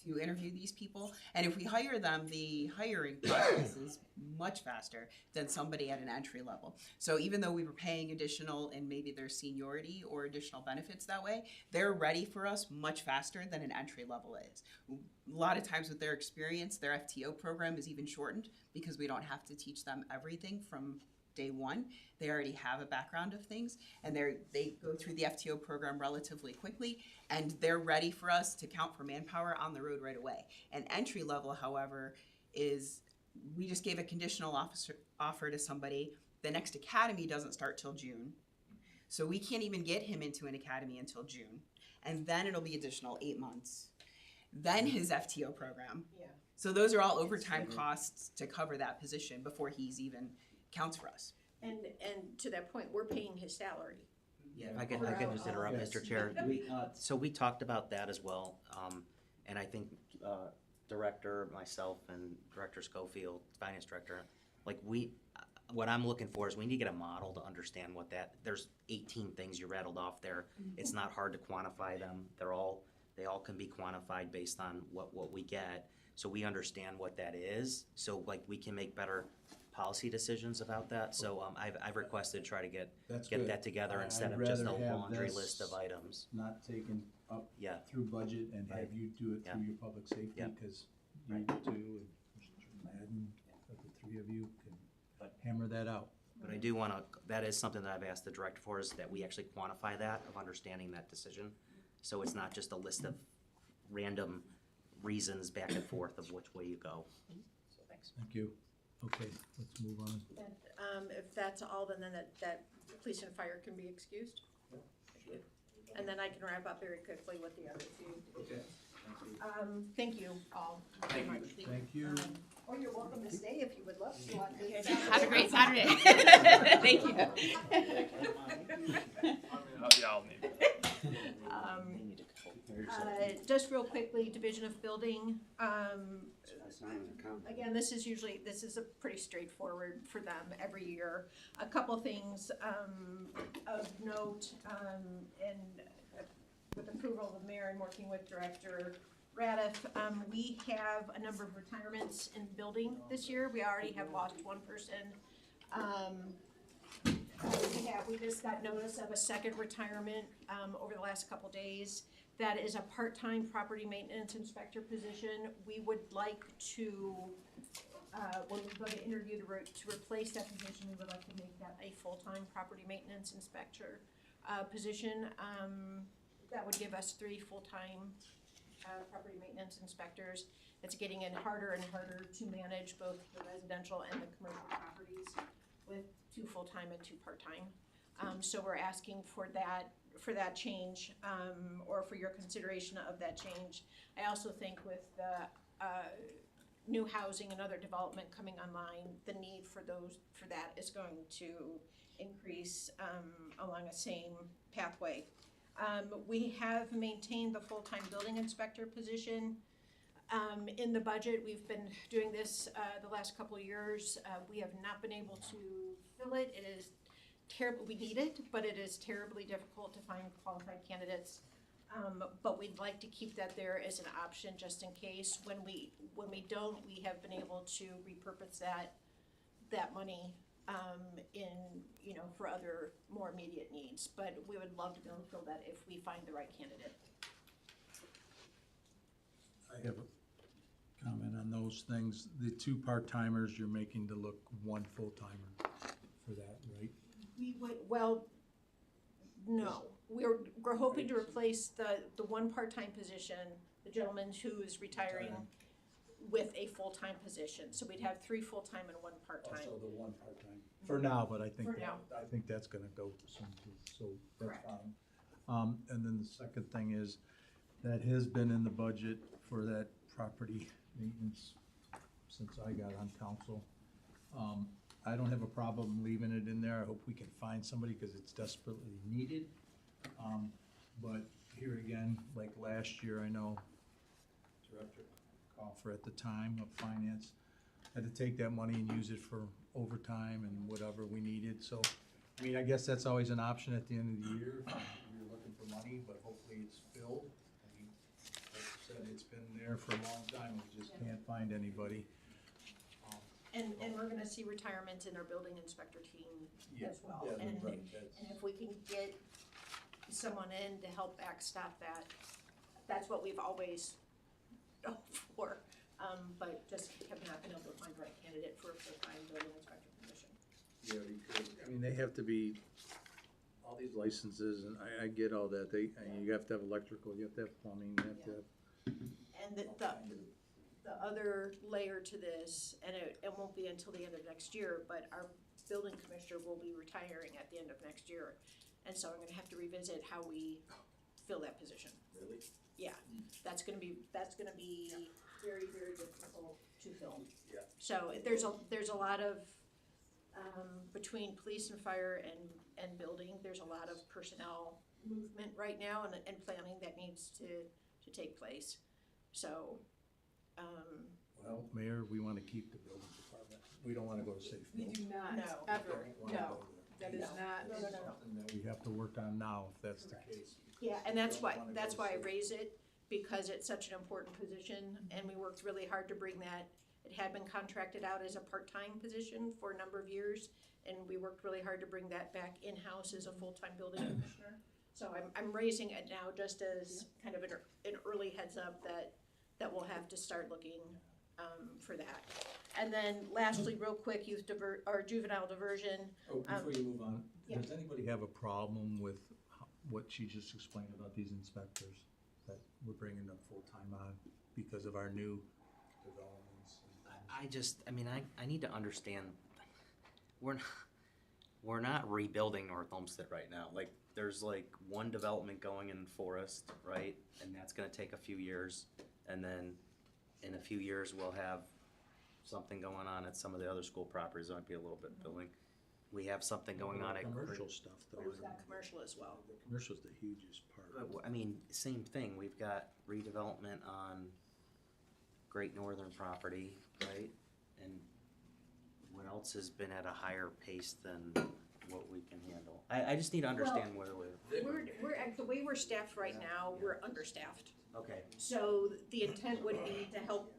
to interview these people. And if we hire them, the hiring process is much faster than somebody at an entry level. So even though we were paying additional in maybe their seniority or additional benefits that way, they're ready for us much faster than an entry level is. A lot of times with their experience, their FTO program is even shortened because we don't have to teach them everything from day one. They already have a background of things, and they go through the FTO program relatively quickly, and they're ready for us to count for manpower on the road right away. And entry level, however, is we just gave a conditional offer to somebody. The next academy doesn't start till June, so we can't even get him into an academy until June, and then it'll be additional 8 months. Then his FTO program. Yeah. So those are all overtime costs to cover that position before he's even counts for us. And to that point, we're paying his salary. Yeah, if I could just interrupt, Mr. Chair. So we talked about that as well, and I think Director, myself, and Director Schofield, Finance Director, like what I'm looking for is we need to get a model to understand what there's 18 things you rattled off there. It's not hard to quantify them. They all can be quantified based on what we get, so we understand what that is, so like we can make better policy decisions about that. So I've requested to try to get that together instead of just a laundry list of items. Not taken up Yeah. through budget and have you do it Yeah. through your public safety, Yeah. because you two and Mr. Madden, the three of you can hammer that out. But I do wanna, that is something that I've asked the director for, is that we actually quantify that, of understanding that decision. So it's not just a list of random reasons back and forth of which way you go. So thanks. Thank you. Okay, let's move on. And, if that's all, then that police and fire can be excused? Thank you. And then I can wrap up very quickly with the other two. Okay. Thank you all very much. Thank you. Or you're welcome to stay if you would love to. Have a great Saturday. Thank you. Yeah, I'll need it. Just real quickly, Division of Building, again, this is a pretty straightforward for them every year. A couple things of note, and with approval of the mayor and working with Director Radiff, we have a number of retirements in building this year. We already have lost one person. We just got notice of a second retirement over the last couple days. That is a part-time property maintenance inspector position. We would like to, when we go to interview to replace that position, we would like to make that a full-time property maintenance inspector position. That would give us 3 full-time property maintenance inspectors. It's getting in harder and harder to manage both the residential and the commercial properties with 2 full-time and 2 part-time. So we're asking for that that change, or for your consideration of that change. I also think with the new housing and other development coming online, the need for that is going to increase along a same pathway. We have maintained the full-time building inspector position. In the budget, we've been doing this the last couple of years. We have not been able to fill it. It is terrible. We need it, but it is terribly difficult to find qualified candidates. But we'd like to keep that there as an option just in case. When we don't, we have been able to repurpose that money for other more immediate needs. But we would love to be able to fill that if we find the right candidate. I have a comment on those things. The 2 part-timers, you're making to look 1 full-timer for that, right? We would, well, no. We're hoping to replace the 1 part-time position, the gentleman who is retiring, with a full-time position. So we'd have 3 full-time and 1 part-time. Also the 1 part-time. For now, but I think, For now. I think that's gonna go soon too, so that's Correct. fine. And then the second thing is, that has been in the budget for that property maintenance since I got on council. I don't have a problem leaving it in there. I hope we can find somebody, cause it's desperately needed. But here again, like last year, I know Director Coffer at the time of finance had to take that money and use it for overtime and whatever we needed, so, I mean, I guess that's always an option at the end of the year, if you're looking for money, but hopefully it's filled. I mean, like I said, it's been there for a long time, we just can't find anybody. And we're gonna see retirement in our building inspector team as well. Yeah, And right, if we can get someone in to help backstop that, that's what we've always hoped for. But just have not been able to find the right candidate for a full-time building inspector position. Yeah, because, I mean, they have to be, all these licenses, and I get all that, you have to have electrical, you have to have plumbing, you have to have. And the other layer to this, and it won't be until the end of next year, but our building commissioner will be retiring at the end of next year. And so I'm gonna have to revisit how we fill that position. Really? Yeah, that's gonna be very, very difficult to fill. Yeah. So there's a lot of, between police and fire and building, there's a lot of personnel movement right now and planning that needs to take place. So, Well, Mayor, we wanna keep the building department, we don't wanna go to safe. We do not, No. ever, Don't wanna no, go there. that is not. No. Something that we have to work on now, if that's the case. yeah, and that's why, Don't wanna that's go why I safe. raise it, because it's such an important position, and we worked really hard to bring that. It had been contracted out as a part-time position for a number of years, and we worked really hard to bring that back in-house as a full-time building commissioner. So I'm raising it now just as kind of an early heads up that we'll have to start looking for that. And then lastly, real quick, juvenile diversion. Oh, before you move on, Yeah. does anybody have a problem with what she just explained about these inspectors? That we're bringing them full-time on because of our new developments? I need to understand, we're not rebuilding North Olmsted right now. Like, there's like 1 development going in Forest, right? And that's gonna take a few years. And then in a few years, we'll have something going on at some of the other school properties. There might be a little bit of building. We have something going on at. Commercial stuff though. We've got commercial as well. The commercial's the hugest part. I mean, same thing. We've got redevelopment on Great Northern property, right? And what else has been at a higher pace than what we can handle? I just need to understand where we're. The way we're staffed right now, we're understaffed. Okay. So the intent would be to help,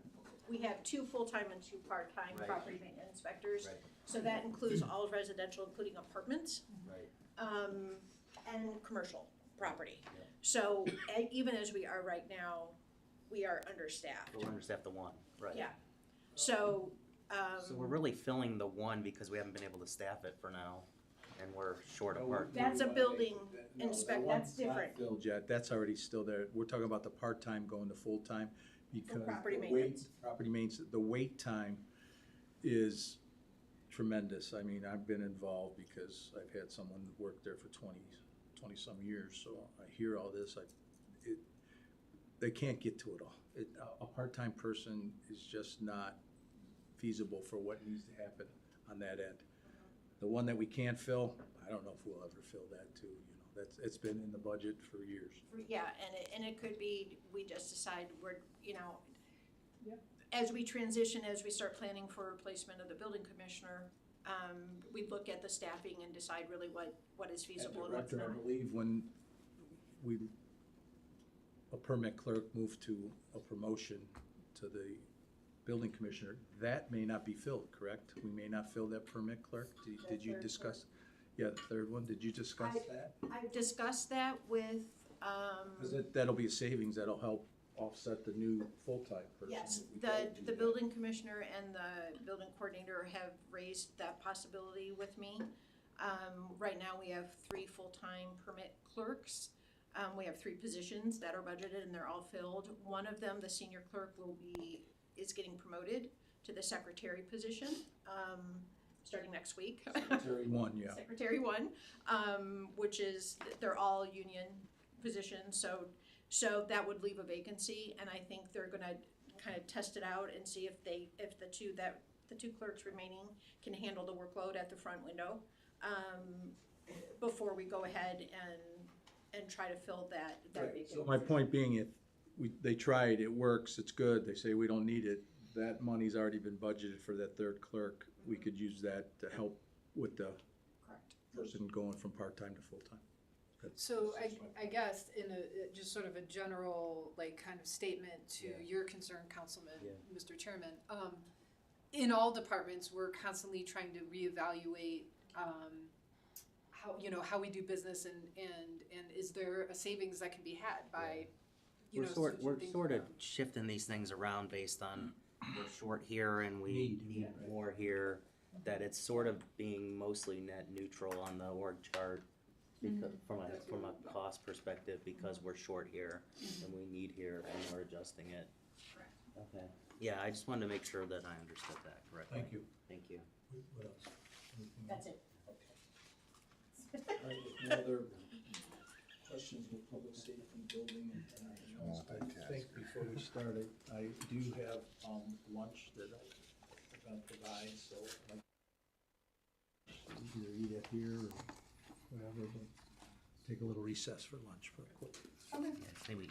we have 2 full-time and 2 part-time Right. property maintenance inspectors. Right. So that includes all residential, including apartments, Right. and commercial property. Yeah. So even as we are right now, we are understaffed. We're understaffed the 1, right? Yeah. So, So we're really filling the 1 because we haven't been able to staff it for now, and we're short of part. that's a building No, inspect, that that's one's not different. filled yet, that's already still there. We're talking about the part-time going to full-time because property the wait, maintenance. property maintenance, the wait time is tremendous. I mean, I've been involved because I've had someone work there for 20 20-some years, so I hear all this, they can't get to it all. A part-time person is just not feasible for what needs to happen on that end. The one that we can't fill, I don't know if we'll ever fill that too, it's been in the budget for years. Yeah, and it could be, we just decide we're, as we transition, as we start planning for replacement of the building commissioner, we look at the staffing and decide really what is feasible and what's Director, not. I believe when a permit clerk moved to a promotion to the building commissioner, that may not be filled, correct? We may not fill that permit clerk? Did you discuss? Yeah, the third one, did you discuss that? I've discussed that with, Because that'll be a savings, that'll help offset the new full-time person. yes, We can't do the that. building commissioner and the building coordinator have raised that possibility with me. Right now, we have 3 full-time permit clerks. We have 3 positions that are budgeted and they're all filled. One of them, the senior clerk, is getting promoted to the secretary position, starting next week. Secretary 1, yeah. Secretary 1, which is, they're all union positions, so that would leave a vacancy, and I think they're gonna kind of test it out and see if the two clerks remaining can handle the workload at the front window, before we go ahead and try to fill that Right, vacancy. so my point being, if they tried, it works, it's good, they say we don't need it, that money's already been budgeted for that third clerk, we could use that to help with the Correct. person going from part-time to full-time. So I guess in just sort of a general, like, kind of statement to your concern, Councilman, Mr. Chairman, in all departments, we're constantly trying to reevaluate, how we do business and is there a savings that can be had by, We're switching sort things of around? shifting these things around based on we're short here and we need more here, that it's sort of being mostly net neutral on the org chart because from a cost perspective, because we're short here and we need here and we're adjusting it. Okay. Yeah, I just wanted to make sure that I understood that correctly. Thank you. Thank you. What else? Anything That's else? it. All right, if no other questions with public safety, building, and anything else, I think before we started, I do have, lunch that I'm gonna provide, so like, either eat it here or whatever, but take a little recess for lunch for a quick. Yeah, say we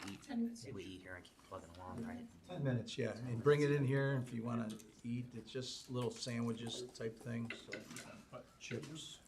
eat here and keep plugging along, right? 10 minutes, yeah, I mean, bring it in here if you wanna eat, it's just little sandwiches type thing, so, chips.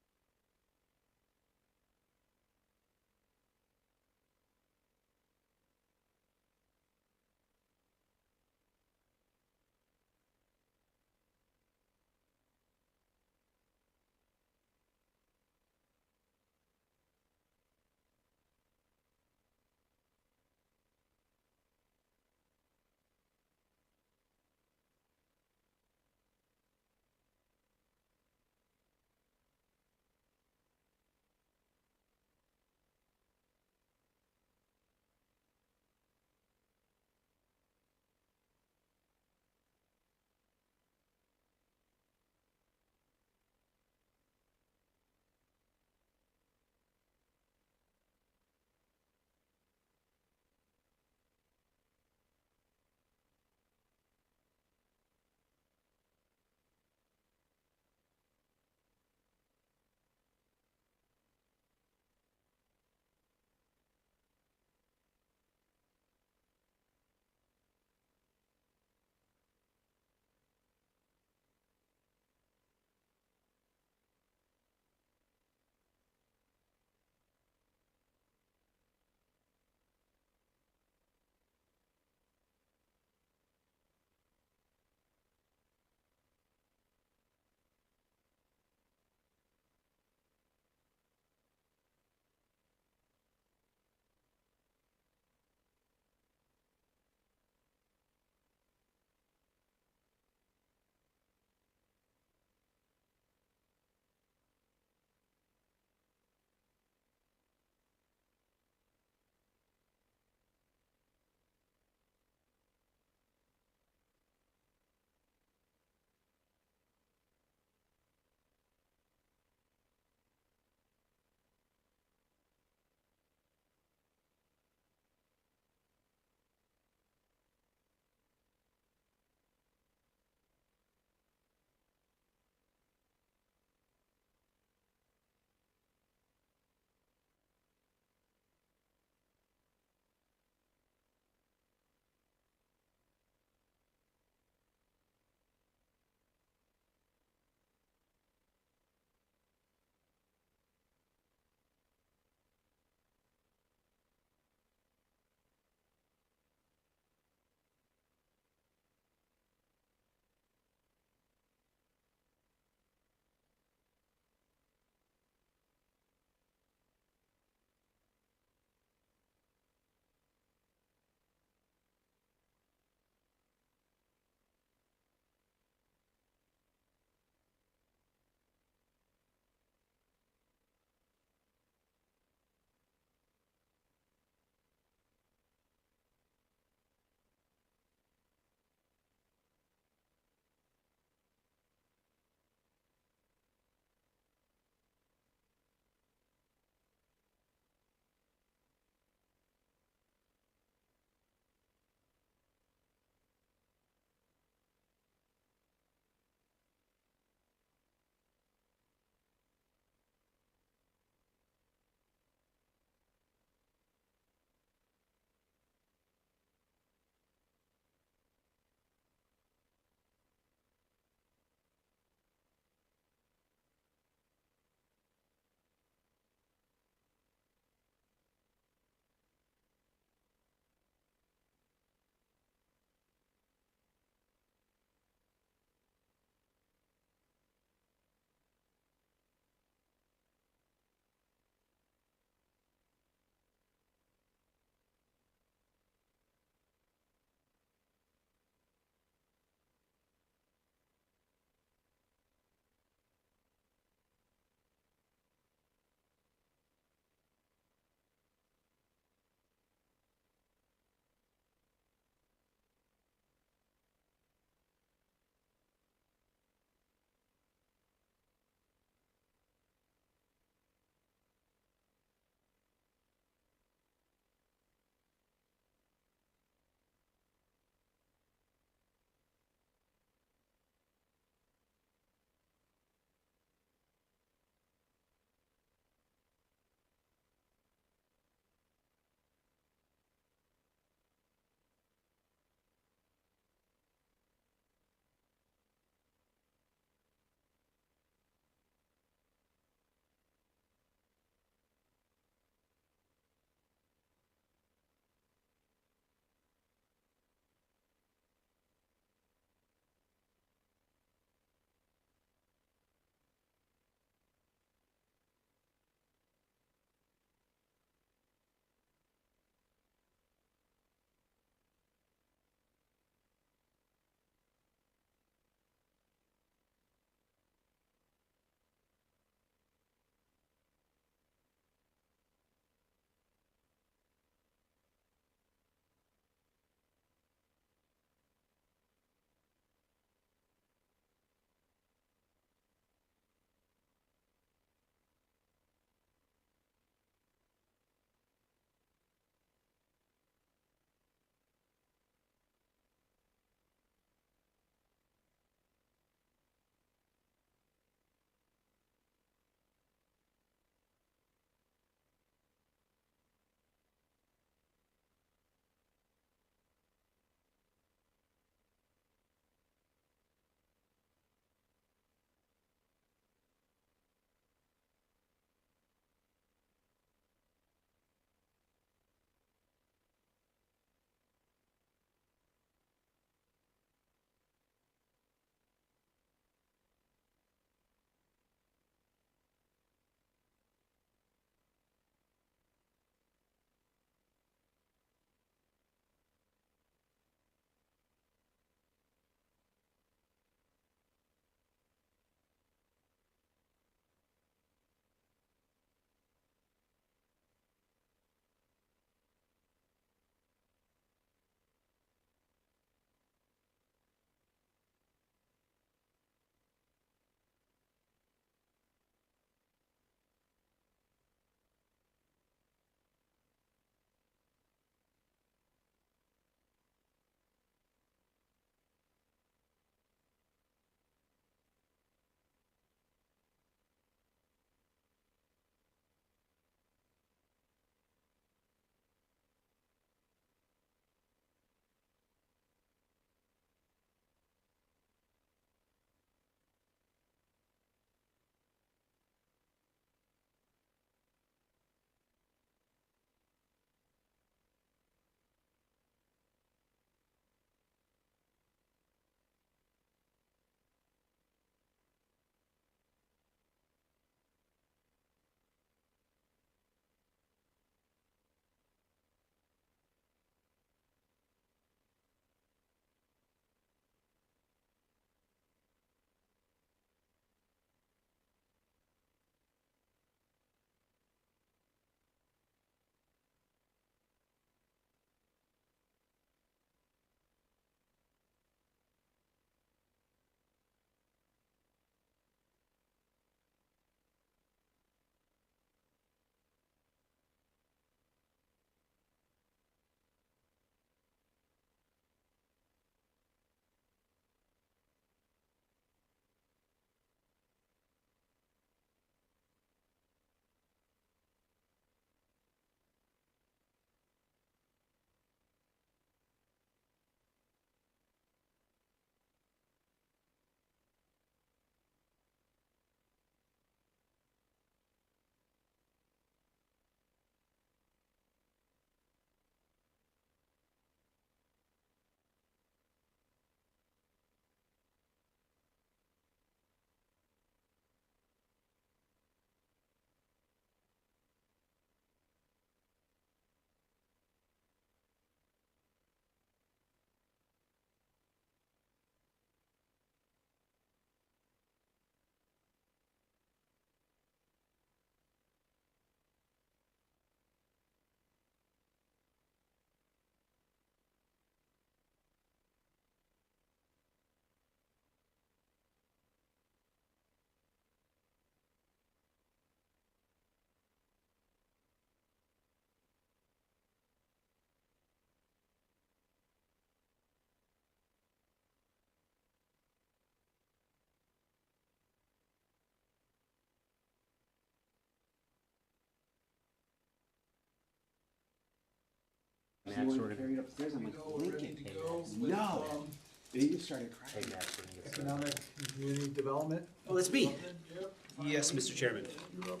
Max, You we're want to gonna- carry it upstairs? I'm like, Lincoln. Ready to go with, No. Then you started Hey, crying. Max, we're gonna get started. Economic and Community Development. Oh, that's me. Yep. Yes, Mr. Chairman. You're up.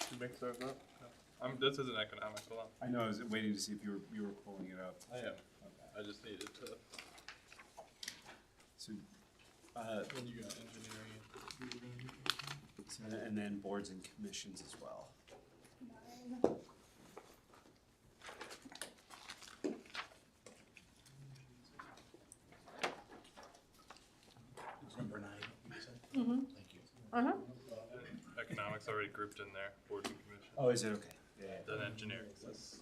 To mix those up. No. This isn't economics, hold on. I know, I was waiting to see if you were pulling it up. I am. I just needed to. So, When you got engineering. and then boards and commissions as well. Number 9, you said? Mm-hmm. Thank you. Uh-huh. Economics already grouped in there, boards and commission. Oh, is it okay? Yeah. Then engineering. That's-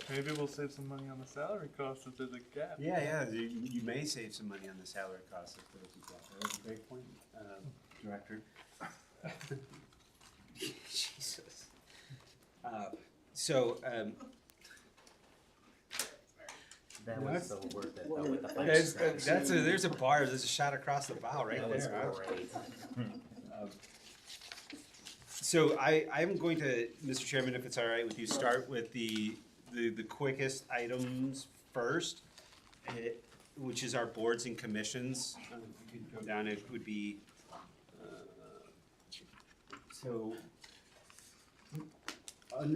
Maybe we'll save some money on the salary costs if there's a gap. Yeah, you may save some money on the salary costs if there's a gap. That's a great point, Director. Jesus. That was so worth it, though, with the There's a bar, there's a shot across the bow right That was there. great. So I'm going to, Mr. Chairman, if it's all right with you, start with the quickest items first, which is our boards and commissions. If you could go down, it would be,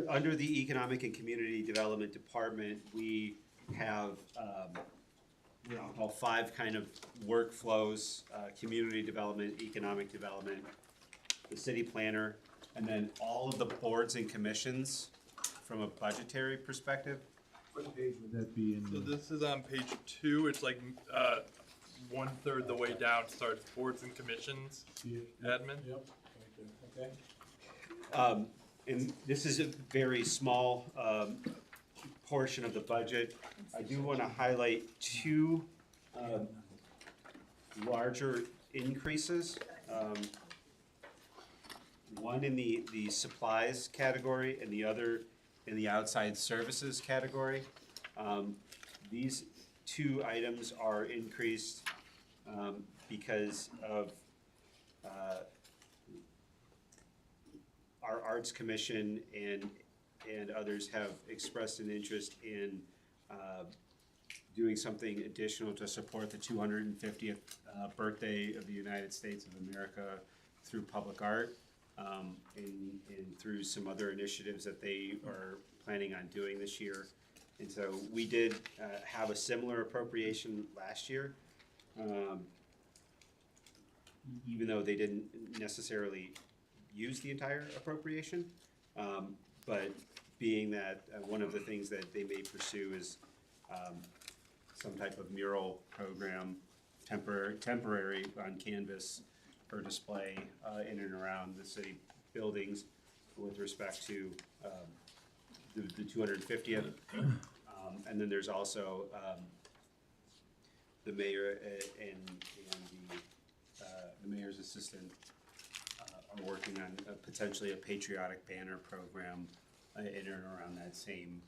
under the Economic and Community Development Department, we have, what I'll call 5 kind of workflows: community development, economic development, the city planner, and then all of the boards and commissions from a budgetary perspective. What page would that be in? So this is on page 2. It's like 1/3 the way down. Starts boards and commissions, admin. Yep, right there, okay. And this is a very small portion of the budget. I do want to highlight 2 larger increases. One in the supplies category and the other in the outside services category. These 2 items are increased because of our Arts Commission and others have expressed an interest in doing something additional to support the 250th birthday of the United States of America through public art, and through some other initiatives that they are planning on doing this year. And so we did have a similar appropriation last year, even though they didn't necessarily use the entire appropriation. But being that one of the things that they may pursue is some type of mural program, temporary on canvas for display in and around the city buildings with respect to the 250th. And then there's also the mayor and the mayor's assistant are working on potentially a patriotic banner program in and around that same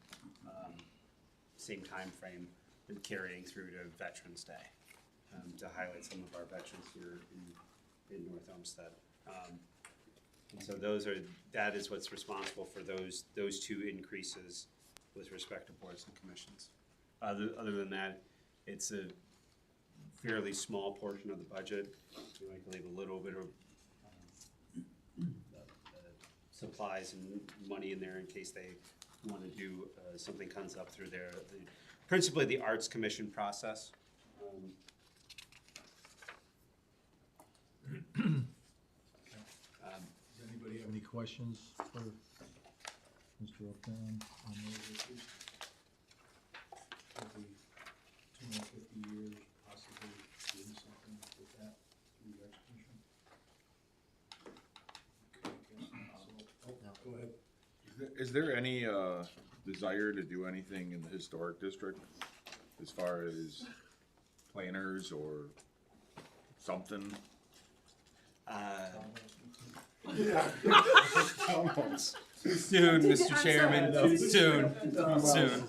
time frame, and carrying through to Veterans Day to highlight some of our veterans here in North Olmsted. And so that is what's responsible for those 2 increases with respect to boards and commissions. Other than that, it's a fairly small portion of the budget. We like to leave a little bit of supplies and money in there in case they want to do something comes up through there. Principally the Arts Commission process. Does anybody have any questions for Mr. O'Farrell on those issues? Every 250 years, possibly doing something with that through the Arts Commission? Go ahead. Is there any desire to do anything in the historic district as far as planners or something? Yeah. Too soon, Mr. Chairman, too soon, too soon.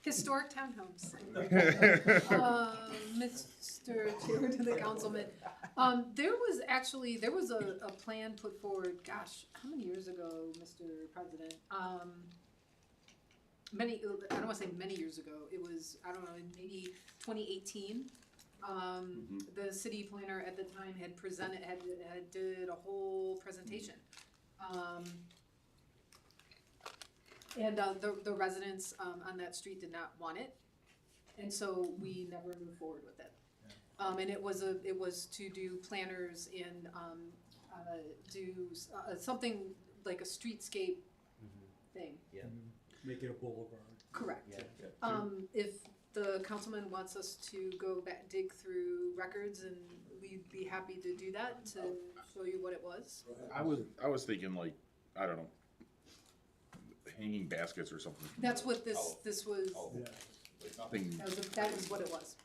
Historic townhomes. Mr. Chair to the councilman, there was a plan put forward, gosh, how many years ago, Mr. President? I don't wanna say many years ago, it was, I don't know, maybe 2018. The city planner at the time had did a whole presentation. And the residents on that street did not want it, and so we never moved forward with it. And it was to do planners and something like a streetscape thing. Yeah. Make it a boulevard. Correct. Yeah. If the councilman wants us to go back, dig through records, and we'd be happy to do that to show you what it was. I was thinking like, I don't know, hanging baskets or something. That's what this was. Like nothing. That was what it was.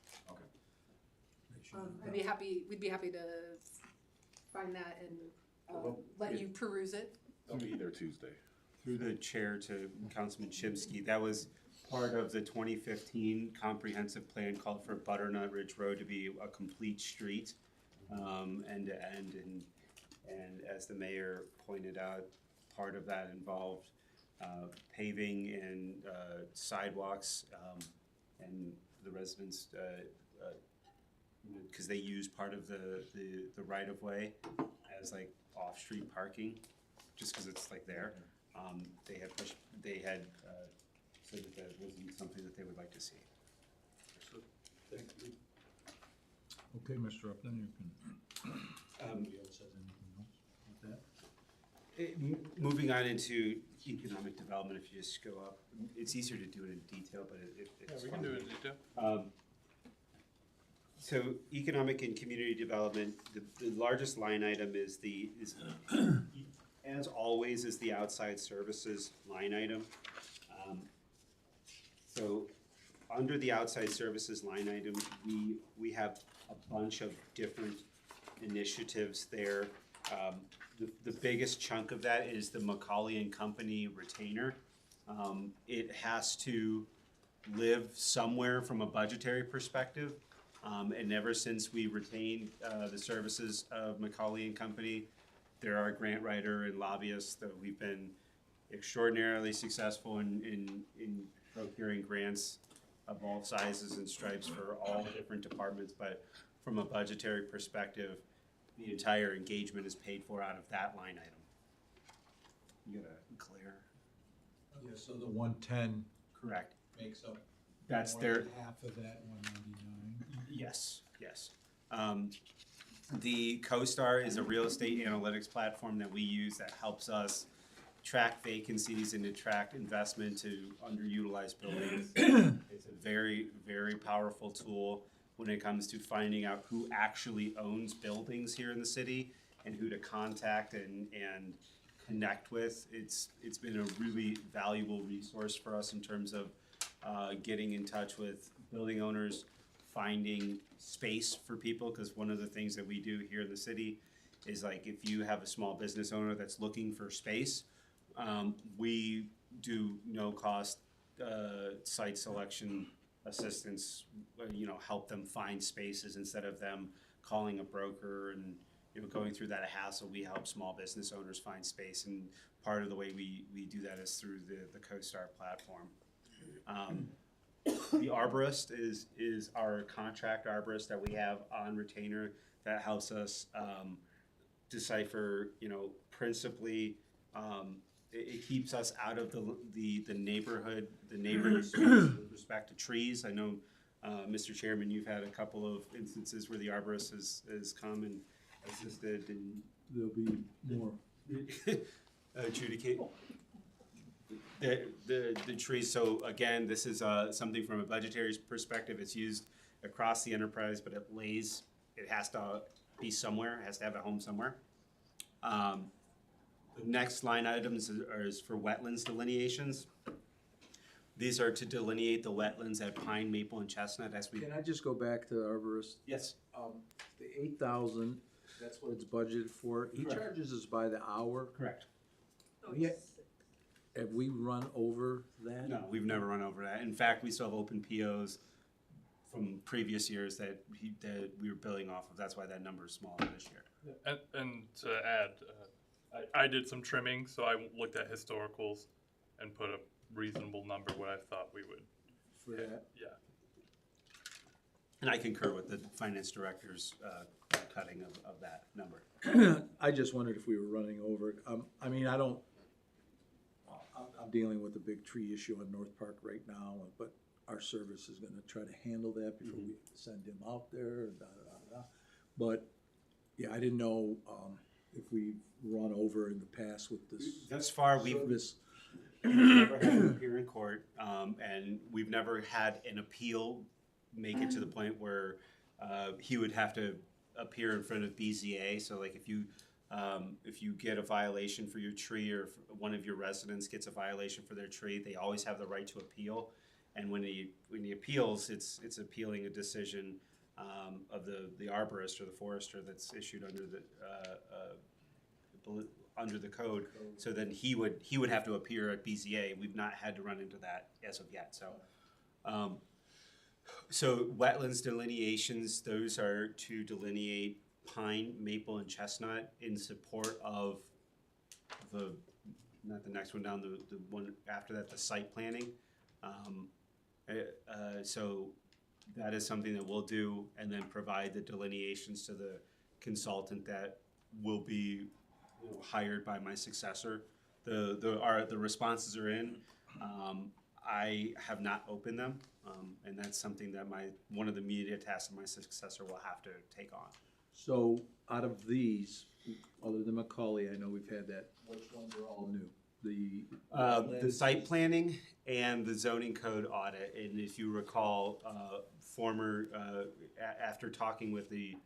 We'd be happy to find that and let you peruse it. I'll be there Tuesday. Through the chair to Councilman Chimsky, that was part of the 2015 comprehensive plan called for Butternut Ridge Road to be a complete street, end to end, and as the mayor pointed out, part of that involved paving and sidewalks, and the residents, because they use part of the right of way as like off-street parking, just because it's like there. They had said that wasn't something that they would like to see. Thank you. Okay, Mr. Upton, you can. Anybody else has anything else with that? Moving on into economic development, if you just go up, it's easier to do it in detail, but it's we fun. can do it in detail. So economic and community development, the largest line item is as always, is the outside services line item. So under the outside services line item, we have a bunch of different initiatives there. The biggest chunk of that is the Macaulay and Company retainer. It has to live somewhere from a budgetary perspective. And ever since we retained the services of Macaulay and Company, they're our grant writer and lobbyist, that we've been extraordinarily successful in procuring grants of all sizes and stripes for all different departments. But from a budgetary perspective, the entire engagement is paid for out of that line item. You got a clear? Yeah, so the 110 Correct. makes up. That's more their. than half of that 199. Yes, yes. The CoStar is a real estate analytics platform that we use that helps us track vacancies and attract investment to underutilized buildings. It's a very, very powerful tool when it comes to finding out who actually owns buildings here in the city and who to contact and connect with. It's been a really valuable resource for us in terms of getting in touch with building owners, finding space for people, because one of the things that we do here in the city is, like, if you have a small business owner that's looking for space, we do no-cost site selection assistance, help them find spaces instead of them calling a broker and going through that hassle. We help small business owners find space, and part of the way we do that is through the CoStar platform. The arborist is our contract arborist that we have on retainer that helps us decipher, principally, it keeps us out of the neighborhood, the neighbors with respect to trees. I know, Mr. Chairman, you've had a couple of instances where the arborist has come and assisted, and There'll be more. adjudicate the trees. So again, this is something from a budgetary perspective. It's used across the enterprise, but it has to be somewhere. It has to have a home somewhere. The next line items is for wetlands delineations. These are to delineate the wetlands at Pine, Maple, and Chestnut as we. Can I just go back to the arborist? Yes. The 8,000, that's what it's budgeted for. He Correct. charges us by the hour. Correct. Have we run over that? No, we've never run over that. In fact, we still have open POs from previous years that we were billing off of. That's why that number is smaller this year. And to add, I did some trimming, so I looked at historicals and put a reasonable number what I thought we would. For that? Yeah. And I concur with the finance director's cutting of that number. I just wondered if we were running over it. I mean, I'm dealing with a big tree issue on North Park right now, but our service is gonna try to handle that before we send him out there, da, da, da, da. But, yeah, I didn't know, if we've run over in the past with this. Thus far, we've service. never had to appear in court, and we've never had an appeal make it to the point where he would have to appear in front of BZA. So like if you get a violation for your tree, or if one of your residents gets a violation for their tree, they always have the right to appeal. And when he appeals, it's appealing a decision of the arborist or the forester that's issued under the code. So then he would have to appear at BZA. We've not had to run into that as of yet. So wetlands delineations, those are to delineate pine, maple, and chestnut in support of not the next one down, the one after that, the site planning. So that is something that we'll do, and then provide the delineations to the consultant that will be hired by my successor. The responses are in. I have not opened them, and that's something that one of the immediate tasks of my successor will have to take on. So out of these, other than Macaulay, I know we've had that, which ones are all new? The site planning and the zoning code audit, and if you recall, after talking with the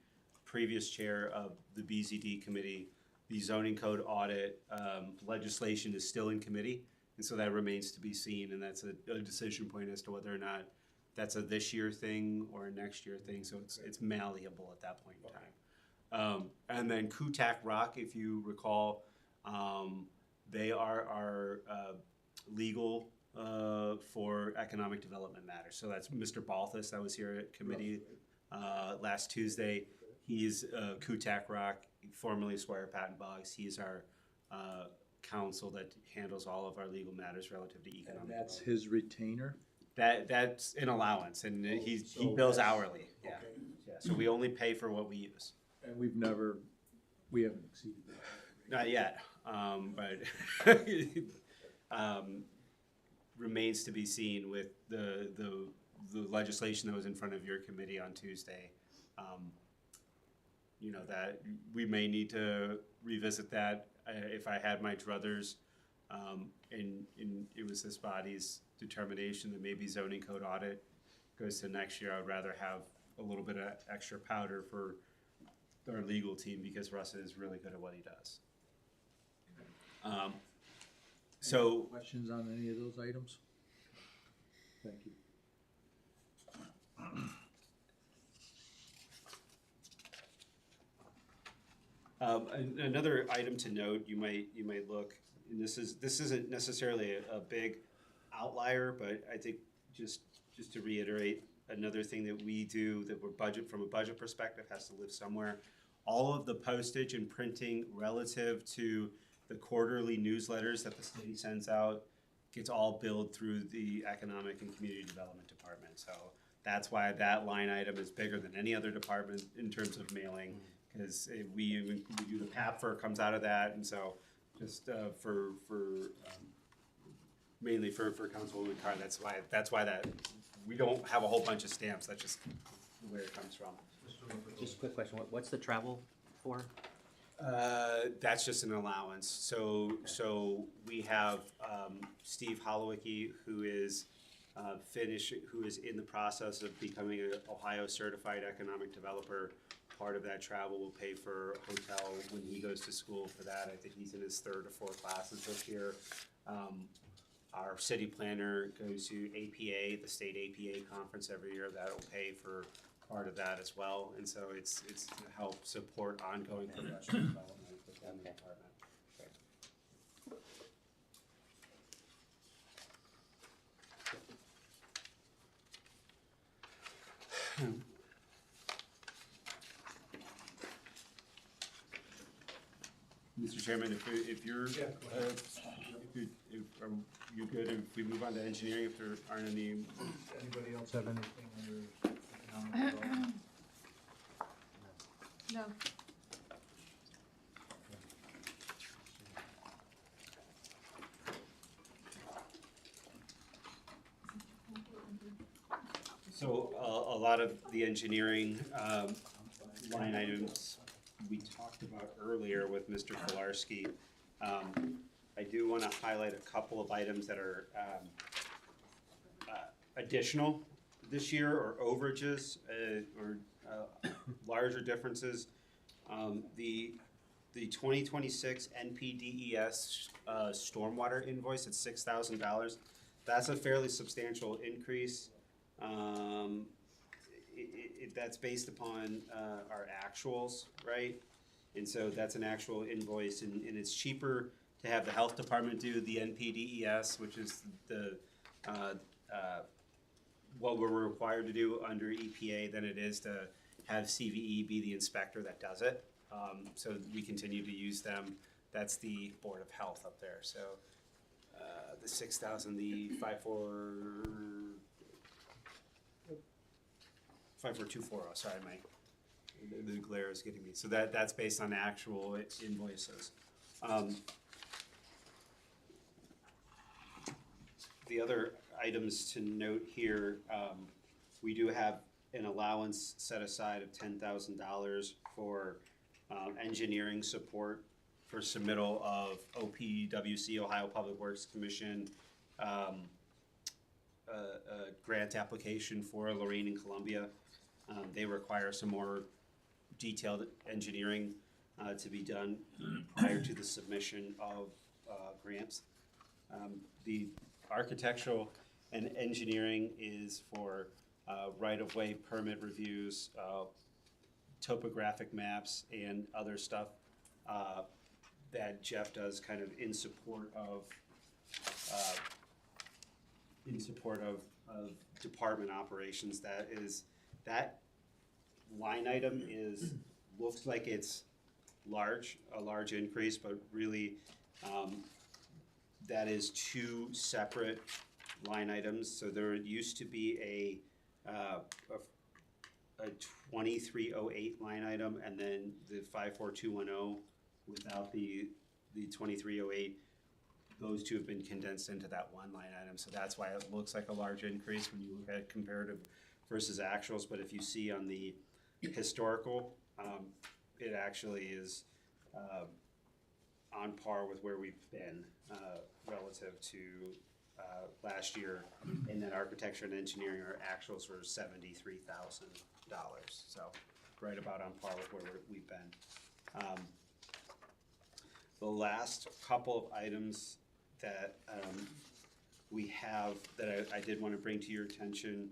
previous chair of the BZD committee, the zoning code audit legislation is still in committee, and so that remains to be seen, and that's a decision point as to whether or not that's a this year thing or a next year thing, so it's malleable at that point in time. And then Kutak Rock, if you recall, they are our legal for economic development matters. So that's Mr. Balthus that was here at committee last Tuesday. He's Kutak Rock, formerly Squire Patton Boggs. He's our counsel that handles all of our legal matters relative to economic And that's development. his retainer? That's an allowance, and he bills hourly. Yeah. Yeah. So we only pay for what we use. And we haven't exceeded that. Not yet, but remains to be seen with the legislation that was in front of your committee on Tuesday. That we may need to revisit that. If I had my druthers, and it was this body's determination that maybe zoning code audit goes to next year, I would rather have a little bit of extra powder for our legal team, because Russ is really good at what he does. Any questions on any of those items? Thank you. Another item to note, you might look, and this isn't necessarily a big outlier, but I think just to reiterate, another thing that we do that from a budget perspective has to live somewhere. All of the postage and printing relative to the quarterly newsletters that the city sends out gets all billed through the Economic and Community Development Department. So that's why that line item is bigger than any other department in terms of mailing, because we do the PAPFR comes out of that, and so just mainly for Councilwoman Carr, that's why that we don't have a whole bunch of stamps. That's just where it comes from. Just a quick question, what's the travel for? That's just an allowance. So we have Steve Holowicki, who is in the process of becoming an Ohio certified economic developer. Part of that travel will pay for a hotel when he goes to school for that. I think he's in his 3rd or 4th classes this year. Our city planner goes to APA, the state APA conference every year. That'll pay for part of that as well. And so it's to help support ongoing professional development within the department. Mr. Chairman, if you're, if are you good if we move on to engineering, if there aren't any? Anybody else have anything under economic development? No. So a lot of the engineering line items we talked about earlier with Mr. Kolarski. I do want to highlight a couple of items that are additional this year, or overages, or larger differences. The 2026 NPDES stormwater invoice at $6,000. That's a fairly substantial increase. That's based upon our actuals, right? And so that's an actual invoice, and it's cheaper to have the health department do the NPDES, which is the what we're required to do under EPA, than it is to have CVE be the inspector that does it. So we continue to use them. That's the Board of Health up there. So the 6,000, the 5424, sorry, the glare is getting me. So that's based on actual invoices. The other items to note here, we do have an allowance set aside of $10,000 for engineering support for submittal of OPWC, Ohio Public Works Commission, a grant application for Lorraine and Columbia. They require some more detailed engineering to be done prior to the submission of grants. The architectural and engineering is for right-of-way permit reviews, topographic maps, and other stuff that Jeff does kind of in support of department operations. That line item looks like it's a large increase, but really that is two separate line items. So there used to be a 2308 line item, and then the 54210 without the 2308. Those two have been condensed into that one line item. So that's why it looks like a large increase when you look at comparative versus actuals. But if you see on the historical, it actually is on par with where we've been relative to last year. And then architecture and engineering, our actuals were $73,000. So right about on par with where we've been. The last couple of items that we have that I did want to bring to your attention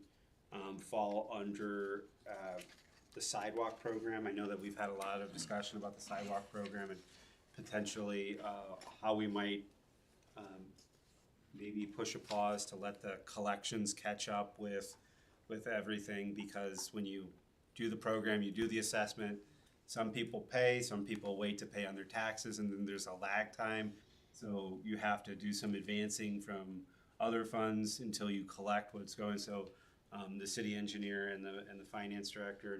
fall under the sidewalk program. I know that we've had a lot of discussion about the sidewalk program and potentially how we might maybe push a pause to let the collections catch up with everything, because when you do the program, you do the assessment, some people pay, some people wait to pay on their taxes, and then there's a lag time. So you have to do some advancing from other funds until you collect what's going. So the city engineer and the finance director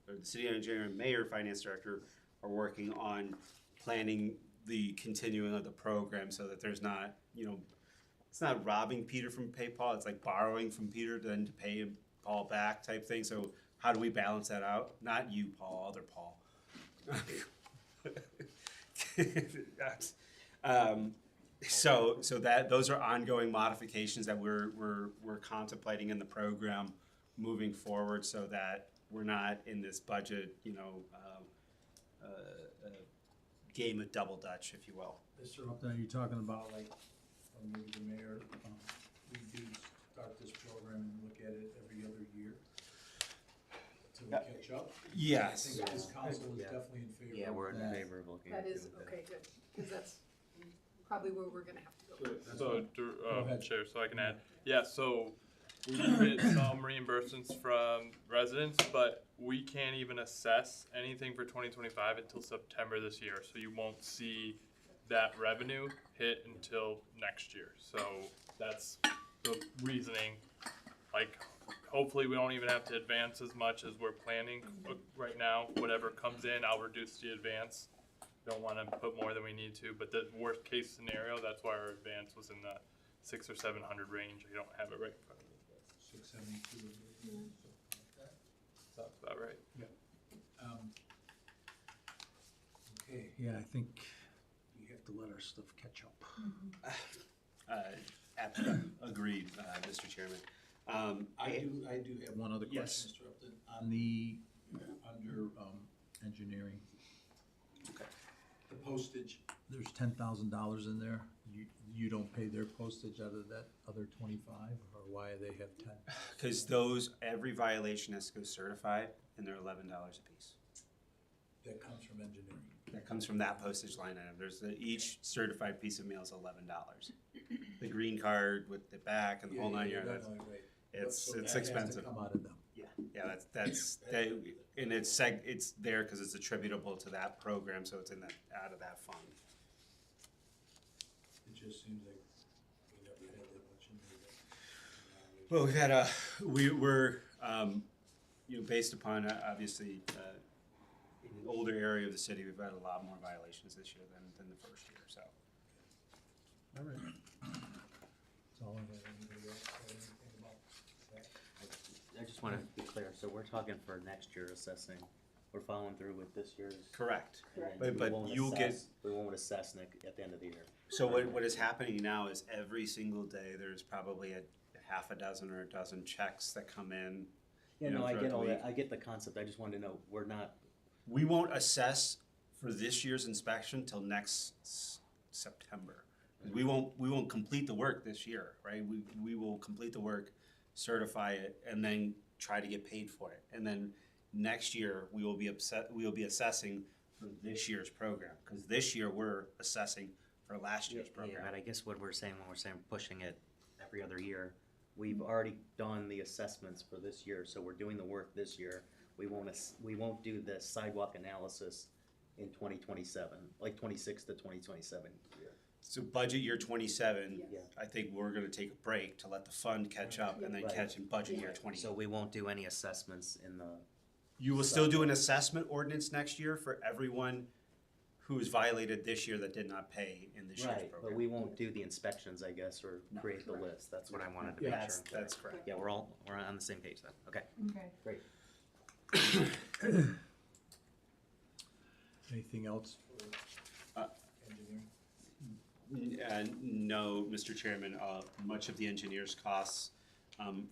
or the city engineer and mayor finance director are working on planning the continuing of the program so that there's not, it's not robbing Peter from pay Paul. It's like borrowing from Peter then to pay Paul back type thing. So how do we balance that out? Not you, Paul, other Paul. So that those are ongoing modifications that we're contemplating in the program moving forward, so that we're not in this budget, game of double dutch, if you will. Mr. Upton, you're talking about like, maybe the mayor, we do start this program and look at it every other year to catch up? Yes. I think this council is definitely in favor of that. Yeah, we're in favor of looking That into is, it. okay, good, because that's probably where we're gonna have to go. So, ahead. Chair, so I can add. Yeah, so We do get some reimbursements from residents, but we can't even assess anything for 2025 until September this year. So you won't see that revenue hit until next year. So that's the reasoning. Like, hopefully we don't even have to advance as much as we're planning right now. Whatever comes in, I'll reduce the advance. Don't want to put more than we need to, but the worst case scenario, that's why our advance was in the 600 or 700 range. I don't have it right in front of me. 672. Sounds about right. Yeah. Okay, yeah, I think we have to let our stuff catch up. Agreed, Mr. Chairman. I do have one other question, Yes. Mr. Upton. On the, under, engineering. Okay. The postage, there's $10,000 in there. You don't pay their postage out of that other 25, or why they have 10? Because every violation has to go certified, and they're $11 a piece. That comes from engineering. That comes from that postage line item. Each certified piece of mail is $11. The green card with the back and the whole 9 yards. Right. It's So that has to expensive. come out of them. Yeah, that's and it's there because it's attributable to that program, so it's out of that fund. It just seems like we never had that much in there. Well, we've had we're based upon obviously in an older area of the city, we've had a lot more violations this year than the first year. So. All right. That's all I have. Anybody else have anything about that? I just wanna be clear, so we're talking for next year assessing, we're following through with this year's. Correct. and then But we won't you'll get. we won't assess at the end of the year. So what is happening now is every single day, there's probably a half a dozen or a dozen checks that come in. Yeah, no, I throughout get the all week. that, I get the concept, I just wanted to know, we're not, We won't assess for this year's inspection till next September. We won't complete the work this year, right? We will complete the work, certify it, and then try to get paid for it. And then next year, we will be assessing for this year's program, because this year we're assessing for last year's program. and I guess what we're saying, when we're saying pushing it every other year, we've already done the assessments for this year, so we're doing the work this year. We won't do the sidewalk analysis in 2027, like 26 to 2027 year. So budget year 27, Yeah. I think we're gonna take a break to let the fund catch up and then Right. catch in budget year 20. So we won't do any assessments in the. You will still do an assessment ordinance next year for everyone who's violated this year that did not pay in this year's Right, program. but we won't do the inspections, I guess, or create the list, that's what I wanted to make sure. That's correct. Yeah, we're on the same page then, okay. Okay. Great. Anything else for engineering? No, Mr. Chairman, much of the engineer's costs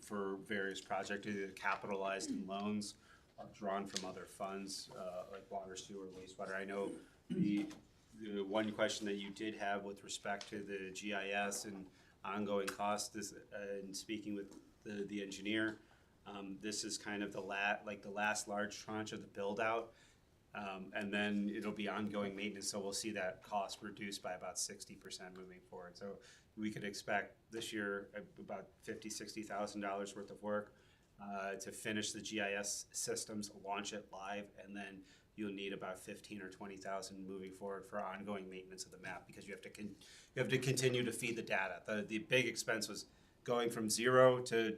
for various projects, either capitalized in loans or drawn from other funds, like water, sewer, wastewater. I know the one question that you did have with respect to the GIS and ongoing costs is, in speaking with the engineer, this is kind of the last large tranche of the build-out. And then it'll be ongoing maintenance, so we'll see that cost reduced by about 60% moving forward. So we could expect this year about $50,000-$60,000 worth of work to finish the GIS systems, launch it live, and then you'll need about 15 or 20,000 moving forward for ongoing maintenance of the map, because you have to continue to feed the data. The big expense was going from zero to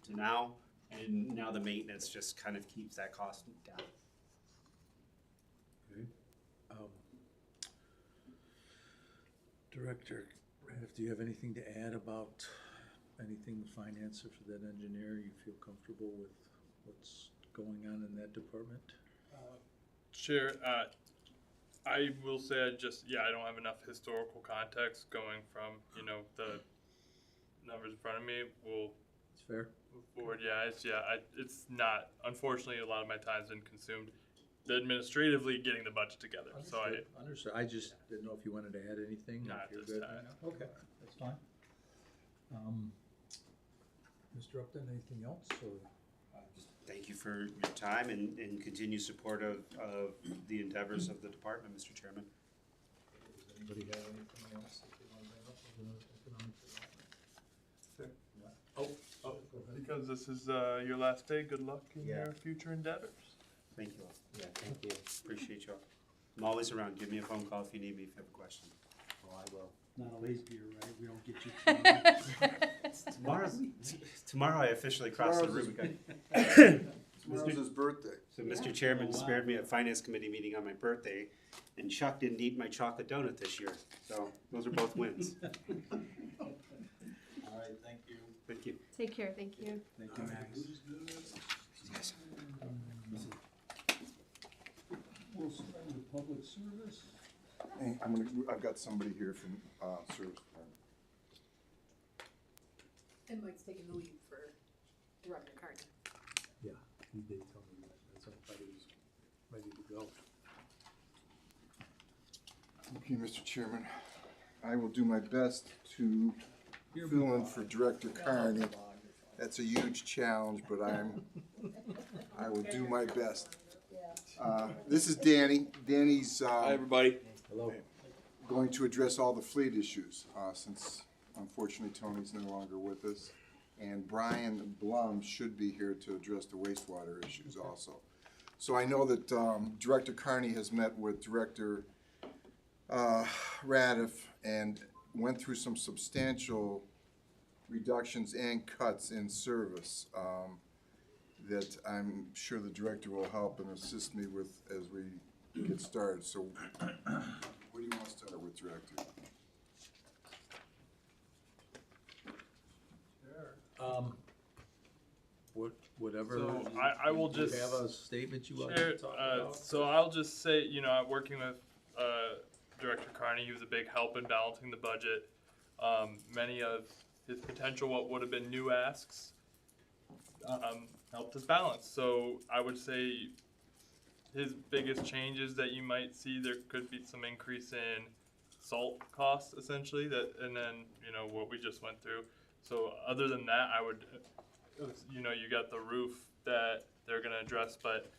now, and now the maintenance just kind of keeps that cost down. Director Radif, do you have anything to add about anything finance or for that engineer? You feel comfortable with what's going on in that department? Chair, I will say I don't have enough historical context going from, the numbers in front of me. We'll It's fair. move forward. It's not, unfortunately, a lot of my time's been consumed administratively getting the budget together. Understood. I just didn't know if you wanted to add anything. Not if you're at this good. time. Okay, that's fine. Mr. Upton, anything else, or? Thank you for your time and continued support of the endeavors of the department, Mr. Chairman. Does anybody have anything else that they want to bring up with the economic development? Oh, Go ahead. as this is your last day, good luck in Yeah. your future endeavors. Thank you all. Yeah, thank you. Appreciate you all. I'm always around. Give me a phone call if you need me, if you have a question. Oh, I will. Not a lazy beer, right? We don't get you. Tomorrow I officially cross the Tomorrow's Rubicon. Tomorrow's his birthday. So Mr. Chairman spared me a finance committee meeting on my birthday, and Chuck didn't eat my chocolate donut this year. So those are both wins. All right, thank you. Thank you. Take care, thank you. Thank you, Max. We'll start with public service. Hey, I've got somebody here from, service department. And Mike's taking the lead for Director Carney. Yeah, he did tell me that, that's why I thought he was ready to go. Okay, Mr. Chairman, I will do my best to fill in for Director Carney. That's a huge challenge, but I will do my best. This is Danny. Danny's, Hi, everybody. Hello. going to address all the fleet issues, since unfortunately Tony's no longer with us. And Brian Blum should be here to address the wastewater issues also. So I know that Director Carney has met with Director Radiff and went through some substantial reductions and cuts in service that I'm sure the director will help and assist me with as we get started. So where do you want to start with, Director? Whatever. So I will Do you just have a statement you want share, to talk about? so I'll just say, you know, I'm working with Director Carney. He was a big help in balancing the budget. Many of his potential what would have been new asks helped us balance. So I would say his biggest changes that you might see, there could be some increase in salt costs essentially, that, and then, you know, what we just went through. So other than that, I would, you know, you got the roof that they're gonna address, but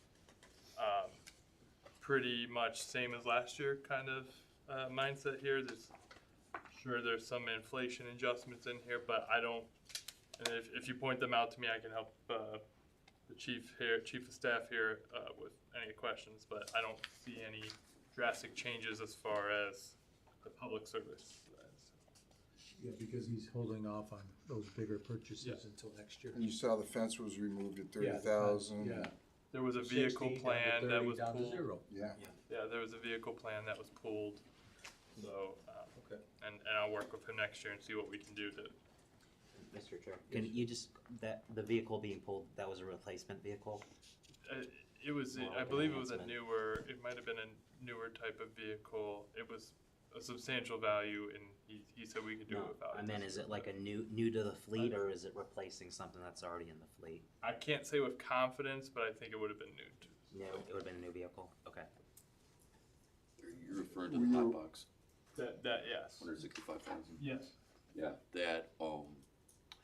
pretty much same as last year kind of mindset here. There's some inflation adjustments in here, but I don't, and if you point them out to me, I can help the chief of staff here with any questions, but I don't see any drastic changes as far as the public service. Yeah, because he's holding off on those bigger purchases until next year. And you saw the fence was removed at Yeah, 30,000. Yeah. There was a vehicle 60 down to plan that 30, was down to pulled. 0. Yeah. Yeah, there was a vehicle plan that was pulled. So, Okay. and I'll work with him next year and see what we can do to. Mr. Chair, can you just, the vehicle being pulled, that was a replacement vehicle? It was, More I like believe it was a enhancement. newer, it might have been a newer type of vehicle. It was a substantial value, and he said we could do it No, without. I meant, is it like a new to the fleet, or is it replacing something that's already in the fleet? I can't say with confidence, but I think it would have been new too. No, it would've been a new vehicle, okay. You're referring to the hot box, That yes. 165,000. Yes. Yeah, that,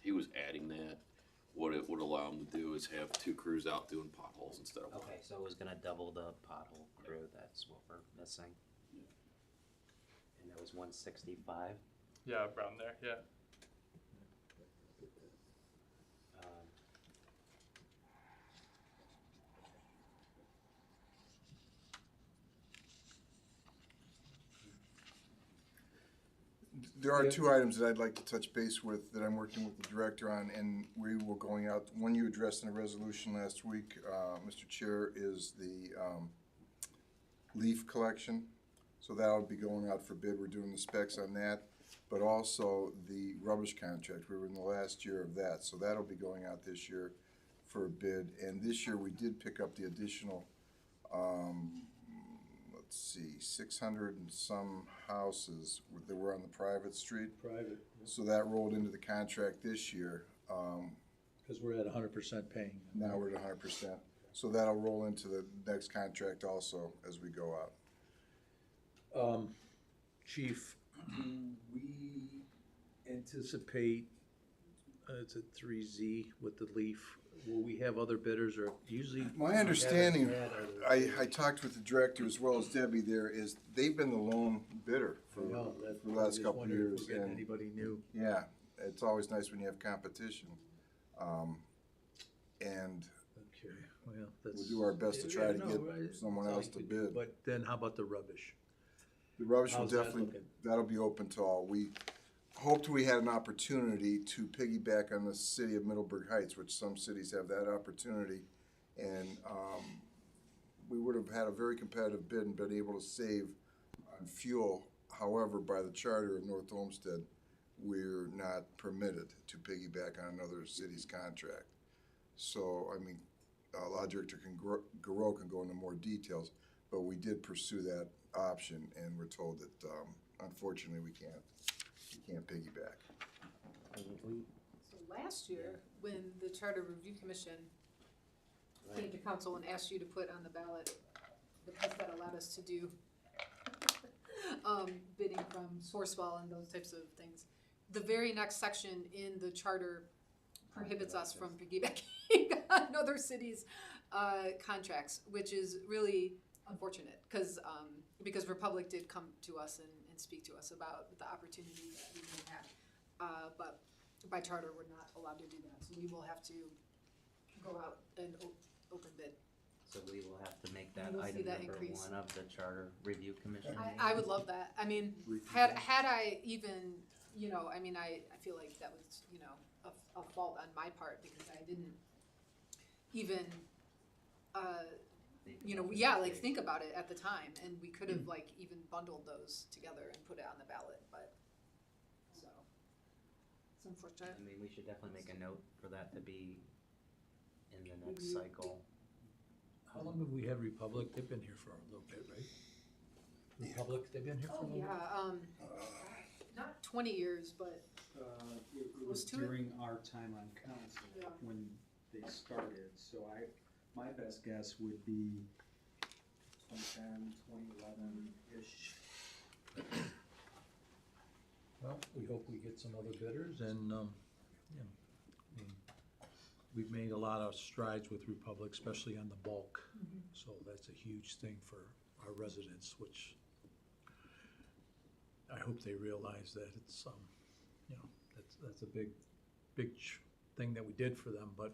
he was adding that. What it would allow him to do is have 2 crews out doing potholes instead of one. Okay, so it was gonna double the pothole crew, that's what we're missing. And that was 165. Yeah, around there. Yeah. Um, There are 2 items that I'd like to touch base with that I'm working with the director on, and we will going out. One you addressed in a resolution last week, Mr. Chair, is the leaf collection. So that'll be going out for bid. We're doing the specs on that, but also the rubbish contract. We were in the last year of that, so that'll be going out this year for a bid. And this year we did pick up the additional, let's see, 600 and some houses that were on the private street. Private. So that rolled into the contract this year. Because we're at 100% paying. Now we're at 100%. So that'll roll into the next contract also as we go out. Chief, do we anticipate, it's a 3Z with the leaf, will we have other bidders, or usually? My understanding, I talked with the director as well as Debbie there, is they've been the lone bidder for the last couple of years. And anybody new? yeah, it's always nice when you have competition. and Okay, well, that's. we'll do our best to try to Yeah, get no, right, someone that's all else you to could do. bid. But then how about the rubbish? The rubbish will How's that definitely, looking? that'll be open to all. We hoped we had an opportunity to piggyback on the city of Middleburg Heights, which some cities have that opportunity. And we would have had a very competitive bid and been able to save on fuel. However, by the charter of North Olmsted, we're not permitted to piggyback on another city's contract. So, I mean, Law Director Garreau can go into more details, but we did pursue that option, and we're told that unfortunately we can't piggyback. So last year, when the Charter Review Commission came to council and asked you to put on the ballot the piece that allowed us to do bidding from Sourcewell and those types of things, the very next section in the charter prohibits us from piggybacking on other cities' contracts, which is really unfortunate, because Republic did come to us and speak to us about the opportunity that we may have. But by charter, we're not allowed to do that, so we will have to go out and open bid. So we will have to make that You will see item that number increase. one of the Charter Review Commission. I would love that. I mean, had I even, I mean, I feel like that was, a fault on my part because I didn't even, think about it at the time, and we could have even bundled those together and put it on the ballot, but, so, it's unfortunate. I mean, we should definitely make a note for that to be in the next cycle. How long have we had Republic? They've been here for a little bit, right? Republic, they've been here for a little bit? Not 20 years, but It was to it? during our time on council Yeah. when they started, so my best guess would be 2010, 2011-ish. Well, we hope we get some other bidders and, we've made a lot of strides with Republic, especially on the bulk. So that's a huge thing for our residents, which I hope they realize that it's, that's a big thing that we did for them, but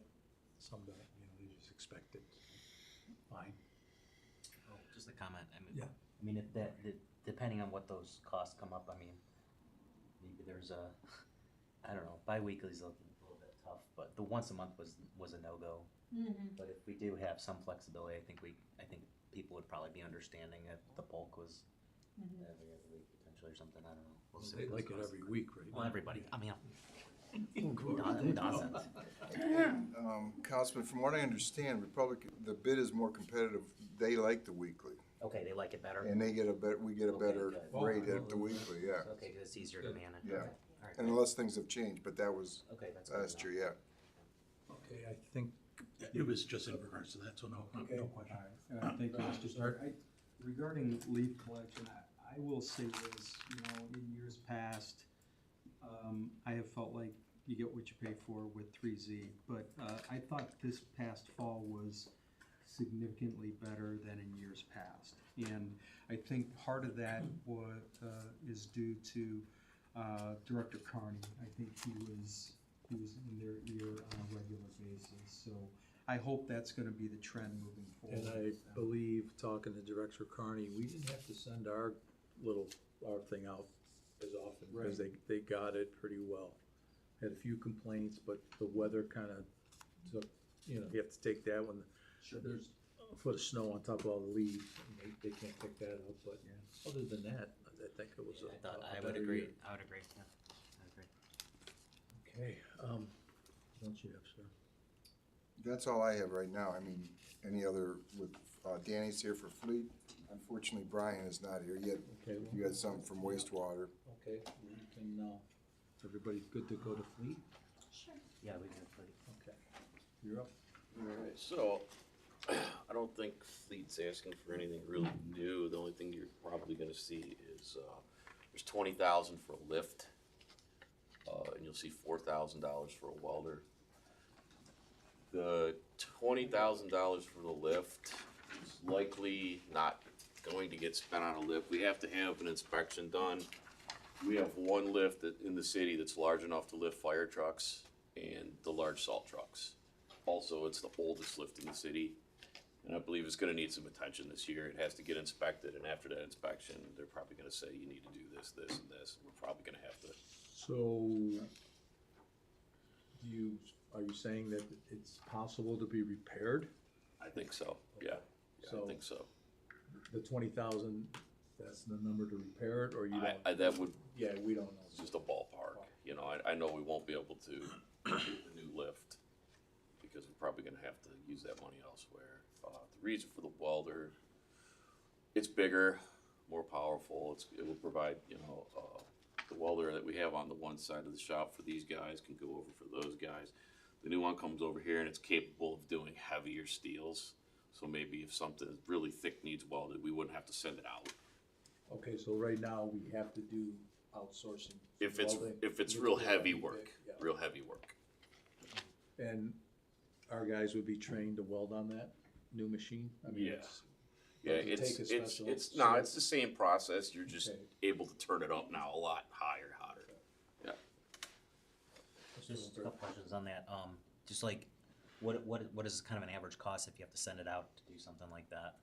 some don't, they just expect it. Fine. Oh, just a comment, Yeah. I mean, if depending on what those costs come up, I mean, maybe there's I don't know, bi-weekly's a little bit tough, but the once a month was a no-go. But if we do have some flexibility, I think people would probably be understanding if the bulk was every other week potentially or something, I don't know. We'll see They what like those it costs every come. week, right? Well, everybody, I mean, who They doesn't? Councilman, from what I understand, Republic, the bid is more competitive. They like the weekly, Okay, they like it better? and we get a Okay, better good. rate at the weekly, yeah. Okay, 'cause it's easier to manage. Yeah. Okay. All right, And unless things have changed, but that was okay, that's good last to know. year, yeah. Okay, I think it was just in regards to that, so no question. All right, thank you, Mr. Stark. Regarding leaf collection, I will say this, in years past, I have felt like you get what you pay for with 3Z, but I thought this past fall was significantly better than in years past. And I think part of that is due to Director Carney. I think he was in their ear on a regular basis, so I hope that's gonna be the trend moving forward. And I believe, talking to Director Carney, we didn't have to send our thing out as often, because they got it pretty well. Had a few complaints, but the weather kinda took, you have to take that when there's a foot of snow on top of all the leaves, and they can't pick that up, but other than that, I think it was I would better agree, year. yeah, I agree. Okay, don't you have, sir? That's all I have right now. I mean, any other, with, Danny's here for Fleet. Unfortunately, Brian is not here yet. Okay, well, You had something from wastewater. okay, we can, everybody good to go to Fleet? Yeah, we can play. Okay, you're up. Alright, so, I don't think Fleet's asking for anything really new. The only thing you're probably gonna see is, there's $20,000 for a lift. And you'll see $4,000 for a welder. The $20,000 for the lift is likely not going to get spent on a lift. We have to have an inspection done. We have one lift in the city that's large enough to lift fire trucks and the large salt trucks. Also, it's the oldest lift in the city, and I believe it's gonna need some attention this year. It has to get inspected, and after that inspection, they're probably gonna say, you need to do this, this, and this. We're probably gonna have to. So, are you saying that it's possible to be repaired? I think so, yeah, So- I think so. The 20,000, that's the number to repair it, or you don't? That would, Yeah, we don't know. it's just a ballpark, you know, I know we won't be able to get the new lift, because we're probably gonna have to use that money elsewhere. The reason for the welder, it's bigger, more powerful, it will provide, you know, the welder that we have on the one side of the shop for these guys can go over for those guys. The new one comes over here and it's capable of doing heavier steels, so maybe if something really thick needs welded, we wouldn't have to send it out. Okay, so right now, we have to do outsourcing. If it's welding. real heavy work, Yeah. real heavy work. And our guys would be trained to weld on that new machine? I mean, Yeah. it's- Yeah, does it take a special it's skill? the same process, you're just Okay. able to turn it up now a lot higher, hotter. Yeah. Just a couple questions on that. Just like, what is kind of an average cost if you have to send it out to do something like that?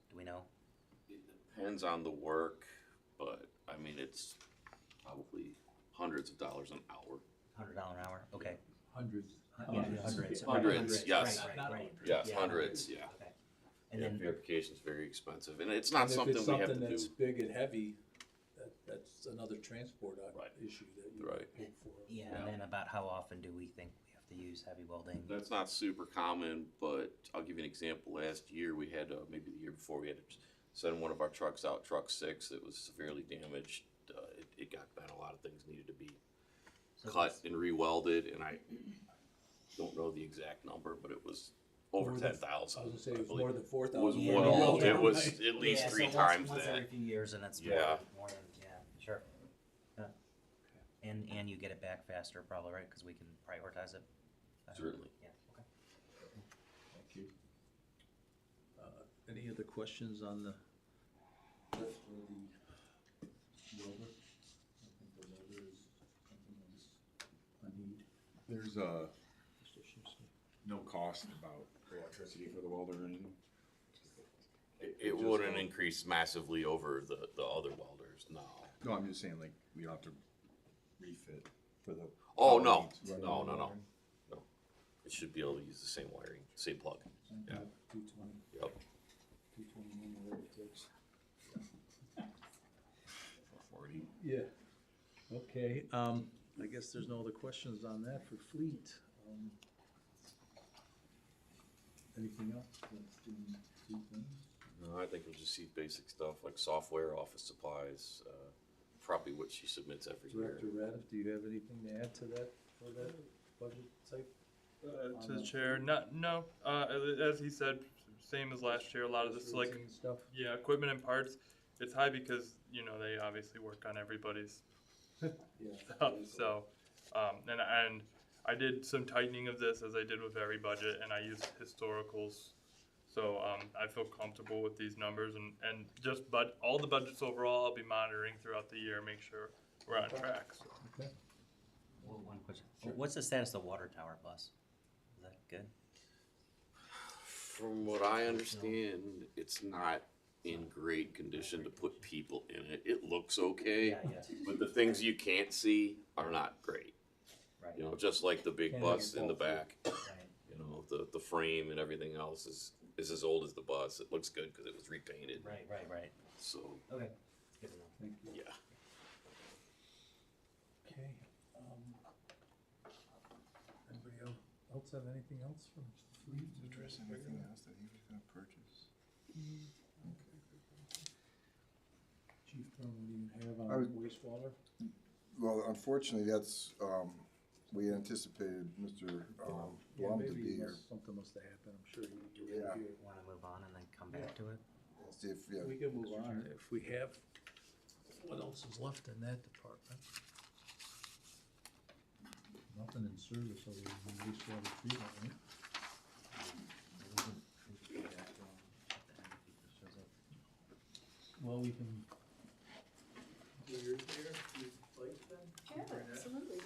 Do we know? It depends on the work, but I mean, it's probably hundreds of dollars an hour. $100 an hour, okay. Hundreds. Yeah, hundreds. Hundreds, yes. Right. Yes, Yeah. hundreds, yeah. Okay. And Yeah, then, verification's very expensive, and it's not something we have to And if it's something do. that's big and heavy, that's another transport Right. issue that you Right. pay for. yeah, and then about how often do we think we have to use heavy welding? That's not super common, but I'll give you an example. Last year, we had, maybe the year before, we had to send one of our trucks out, truck 6, that was severely damaged. It got bent, a lot of things needed to be cut and re-welded, and I don't know the exact number, but it was over More than- 10,000. I was gonna say, it was I believe. more than It 4,000. was Yeah, more, yeah, it was right. at least Yeah, so 3 once- times once that. every few years, and it's Yeah. more than, yeah, sure. Yeah. And you get it back faster probably, right, because we can prioritize it? Certainly. Yeah, okay. Thank you. Any other questions on the lift or the welder? I think the welder is something that's a need. There's Mr. Schuster. no cost about electricity for the welder or anything? It wouldn't increase massively over the other welders, no. No, I'm just saying, like, we don't have to refit for the. Oh, power no, needs running no, on the no, no, wiring? no. It should be able to use the same wiring, same plug. Yeah. 220, Yep. 221, whatever it takes. 40. Yeah. Okay, I guess there's no other questions on that for fleet. Anything else? Let's do 2 things. No, I think we'll just see basic stuff like software, office supplies, probably what she submits every year. Director Radiff, do you have anything to add to that, for that budget type? To the chair, no, as he said, same as last year, a lot of this is like, Routine Stuff? yeah, equipment and parts. It's high because, you know, they obviously work on everybody's Yeah. stuff, so, and I did some tightening of this as I did with every budget, and I used historicals. So, I feel comfortable with these numbers and just, but all the budgets overall, I'll be monitoring throughout the year, make sure we're on track, so. Okay. Well, one question. What's the status of the water tower bus? Is that good? From what I understand, it's not in great condition to put people in it. It looks okay, Yeah, yeah. but the things you can't see are not great. Right. You know, just like the big Can't bus even in the fall through. back. Right. You know, the frame and everything else is as old as the bus. It looks good because it was repainted. Right. So, Okay. Good to know. Thank you. yeah. Okay, anybody else have anything else from fleet? Address anything else that he was gonna purchase? Chief Thurman, what do you have I on was- wastewater? Well, unfortunately, that's, we anticipated Mr. Yeah, Blum to maybe be here. something must have happened, I'm sure he would be Yeah. here. Want to move on and then come back to it? See if, yeah. We can move on if we have, what else is left in that department? Nothing in service other than wastewater treatment, right? Well, we can. Do yours there, your place then? Yeah, absolutely.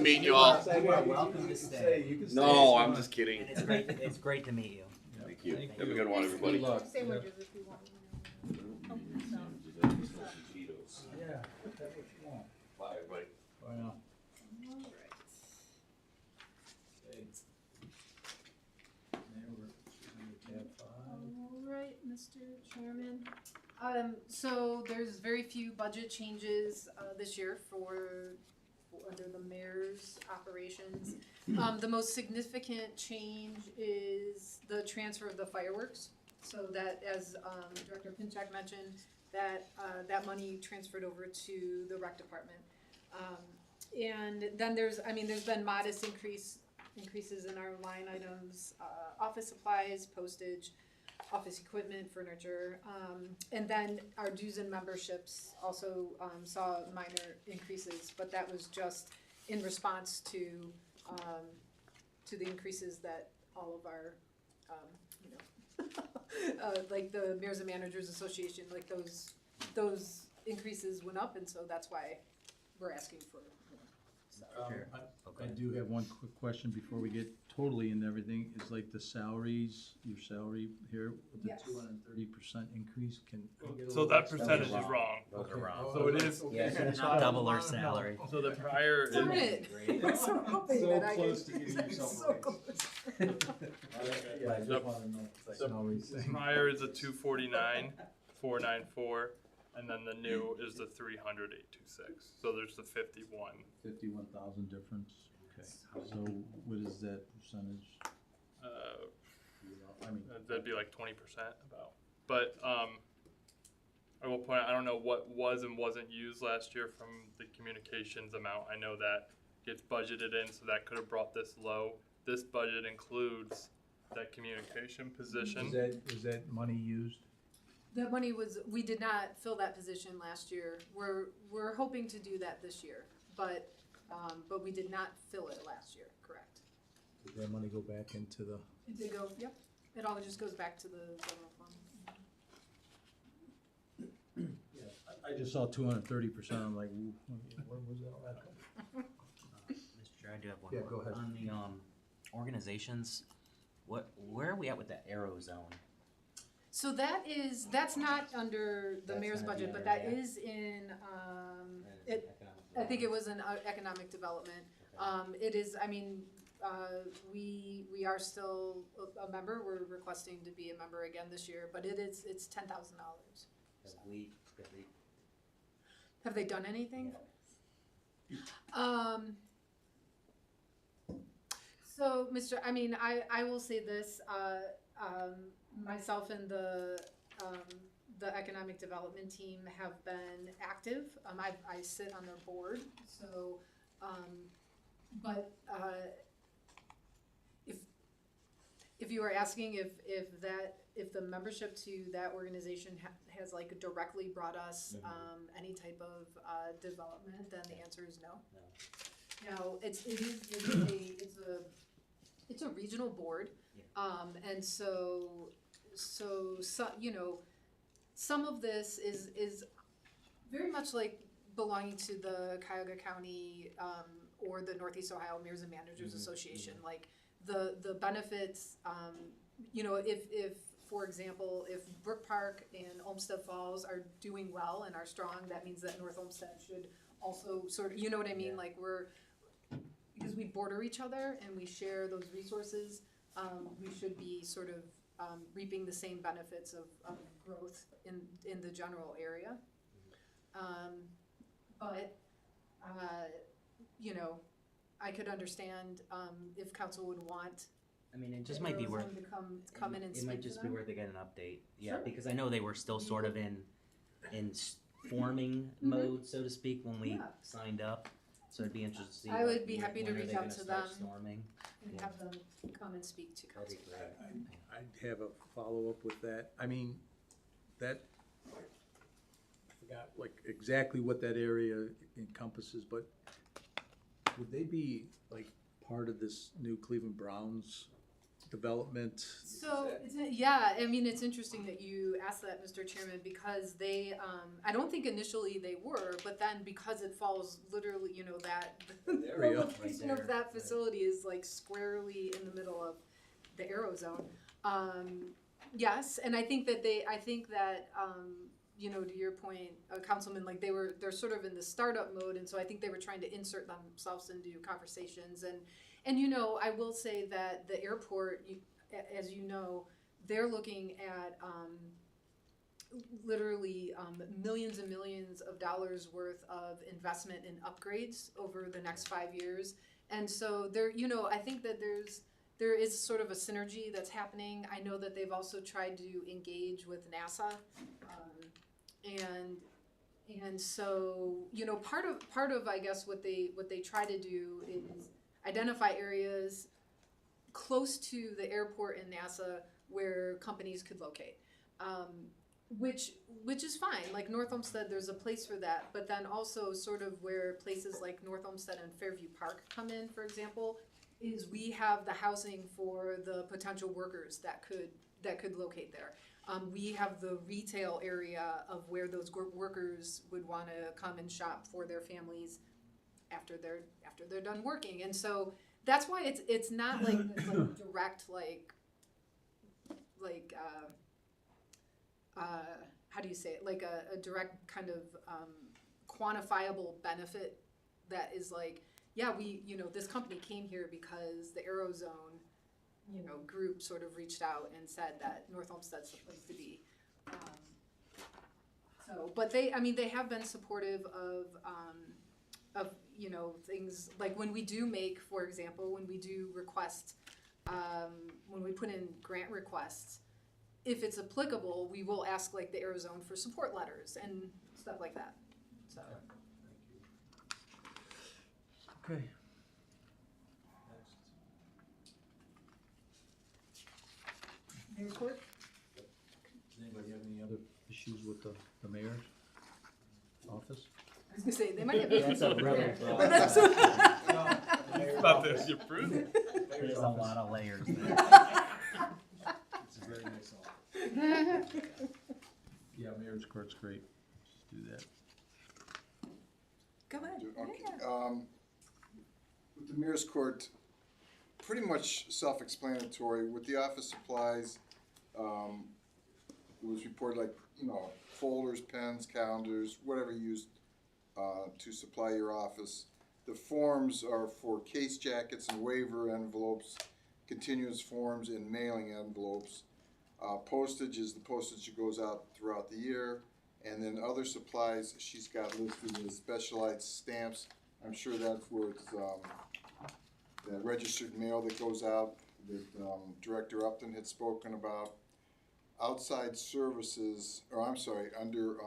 meeting you all. You are welcome to stay. No, I'm just kidding. And it's great to meet you. Thank you. Have a good one, everybody. Sandwiches if you want. Yeah, that's what you want. Bye, everybody. Bye now. All right, Mr. Chairman. So there's very few budget changes this year under the mayor's operations. The most significant change is the transfer of the fireworks. So that, as Director Pinchak mentioned, that money transferred over to the rec department. And then there's been modest increases in our line items, office supplies, postage, office equipment, furniture, and then our dues and memberships also saw minor increases, but that was just in response to the increases that all of our, like the Mayors and Managers Association, like those increases went up, and so that's why we're asking for more. I do have one quick question before we get totally into everything, is like the salaries, your salary here, with the Yes. 230% increase, can I get a So little that extra? percentage is wrong. Those are wrong. So it is, Yeah, so it's not double our salary. so the prior is, Darn it! I'm so hoping So that I close did. to giving yourself So a raise. close. Yeah, I just wanna know if it's salaries the thing. prior is a 249, 494, and then the new is the 300, 826. So there's the 51. 51,000 difference, okay, so what is that percentage? I mean, That'd be like 20% about. But I will point out, I don't know what was and wasn't used last year from the communications amount. I know that gets budgeted in, so that could have brought this low. This budget includes that communication position. is that money used? That money we did not fill that position last year. We're hoping to do that this year, but we did not fill it last year, correct? Did that money go back into the? It did go, yep, it all just goes back to the general fund. I just saw 230%, I'm like, ooh, where was all that come from? Mr. Chair, I do have one Yeah, more. go ahead. On the organizations, where are we at with that arrow zone? So that's not under the That's mayor's gonna be budget, but under, that yeah. is in, I think it was in economic development. It is, we are still a member, we're requesting to be a member again this year, but it's $10,000. Have they done anything? So, I will say this, myself and the economic development team have been active. I sit on their board, so, if you are asking if the membership to that organization has like directly brought us any type of development, then the answer is no. Now, it's a regional board, and so some of this is very much like belonging to the Cuyahoga County or the Northeast Ohio Mayors and Managers Association. Like the benefits, if for example, if Brook Park and Olmsted Falls are doing well and are strong, that means that North Olmsted should also sort of, you know what I mean? Like because we border each other and we share those resources, we should be sort of reaping the same benefits of growth in the general area. I could understand if council would want. It just might be worth to come in and It speak might to just be them. worth to get an update. Yeah, Sure. because I know they were still sort of in forming mode, so to speak, when we signed up. So it'd be interesting to see. I would be happy to when are reach they out gonna to start them Storming. and have them come and speak to council. I'd have a follow-up with that. That, I forgot like exactly what that area encompasses, but would they be like part of this new Cleveland Browns development? So, yeah, I mean, it's interesting that you asked that, Mr. Chairman, because they, I don't think initially they were, but then because it falls literally, you know, that the Area. location of that facility is like squarely in the middle of the Aero Zone. Yes, and I think that you know, to your point, Councilman, like they're sort of in the startup mode, and so I think they were trying to insert themselves into conversations, and you know, I will say that the airport, as you know, they're looking at literally millions and millions of dollars worth of investment in upgrades over the next 5 years, and so there, you know, I think that there is sort of a synergy that's happening. I know that they've also tried to engage with NASA. And so, you know, part of I guess what they try to do is identify areas close to the airport and NASA where companies could locate, which is fine. Like North Olmsted, there's a place for that, but then also sort of where places like North Olmsted and Fairview Park come in, for example, is we have the housing for the potential workers that could locate there. We have the retail area of where those workers would want to come and shop for their families after they're done working, and so that's why it's not like this like direct how do you say it, like a direct kind of quantifiable benefit that is like, yeah, we, you know, this company came here because the Aero Zone, you know, group sort of reached out and said that North Olmsted's the place to be. So, but they have been supportive of, you know, things like when we do make, for example, when we do request, when we put in grant requests, if it's applicable, we will ask like the Aero Zone for support letters and stuff like that, so. Okay. Mayor's Court? Does anybody have any other issues with the mayor's office? I was gonna say, they might have. That's a really But that's- Thought that was your proof. There's a lot of layers there. It's a very nice office. Yeah, mayor's court's great. Just do that. Go ahead. Okay, Yeah. with the mayor's court, pretty much self-explanatory. With the office supplies, it was reported like, you know, folders, pens, calendars, whatever you used to supply your office. The forms are for case jackets and waiver envelopes, continuous forms and mailing envelopes. Postage is the postage that goes out throughout the year. And then other supplies she's got listed as specialized stamps. I'm sure that's where it's the registered mail that goes out that Director Upton had spoken about. Outside services, or I'm sorry, under,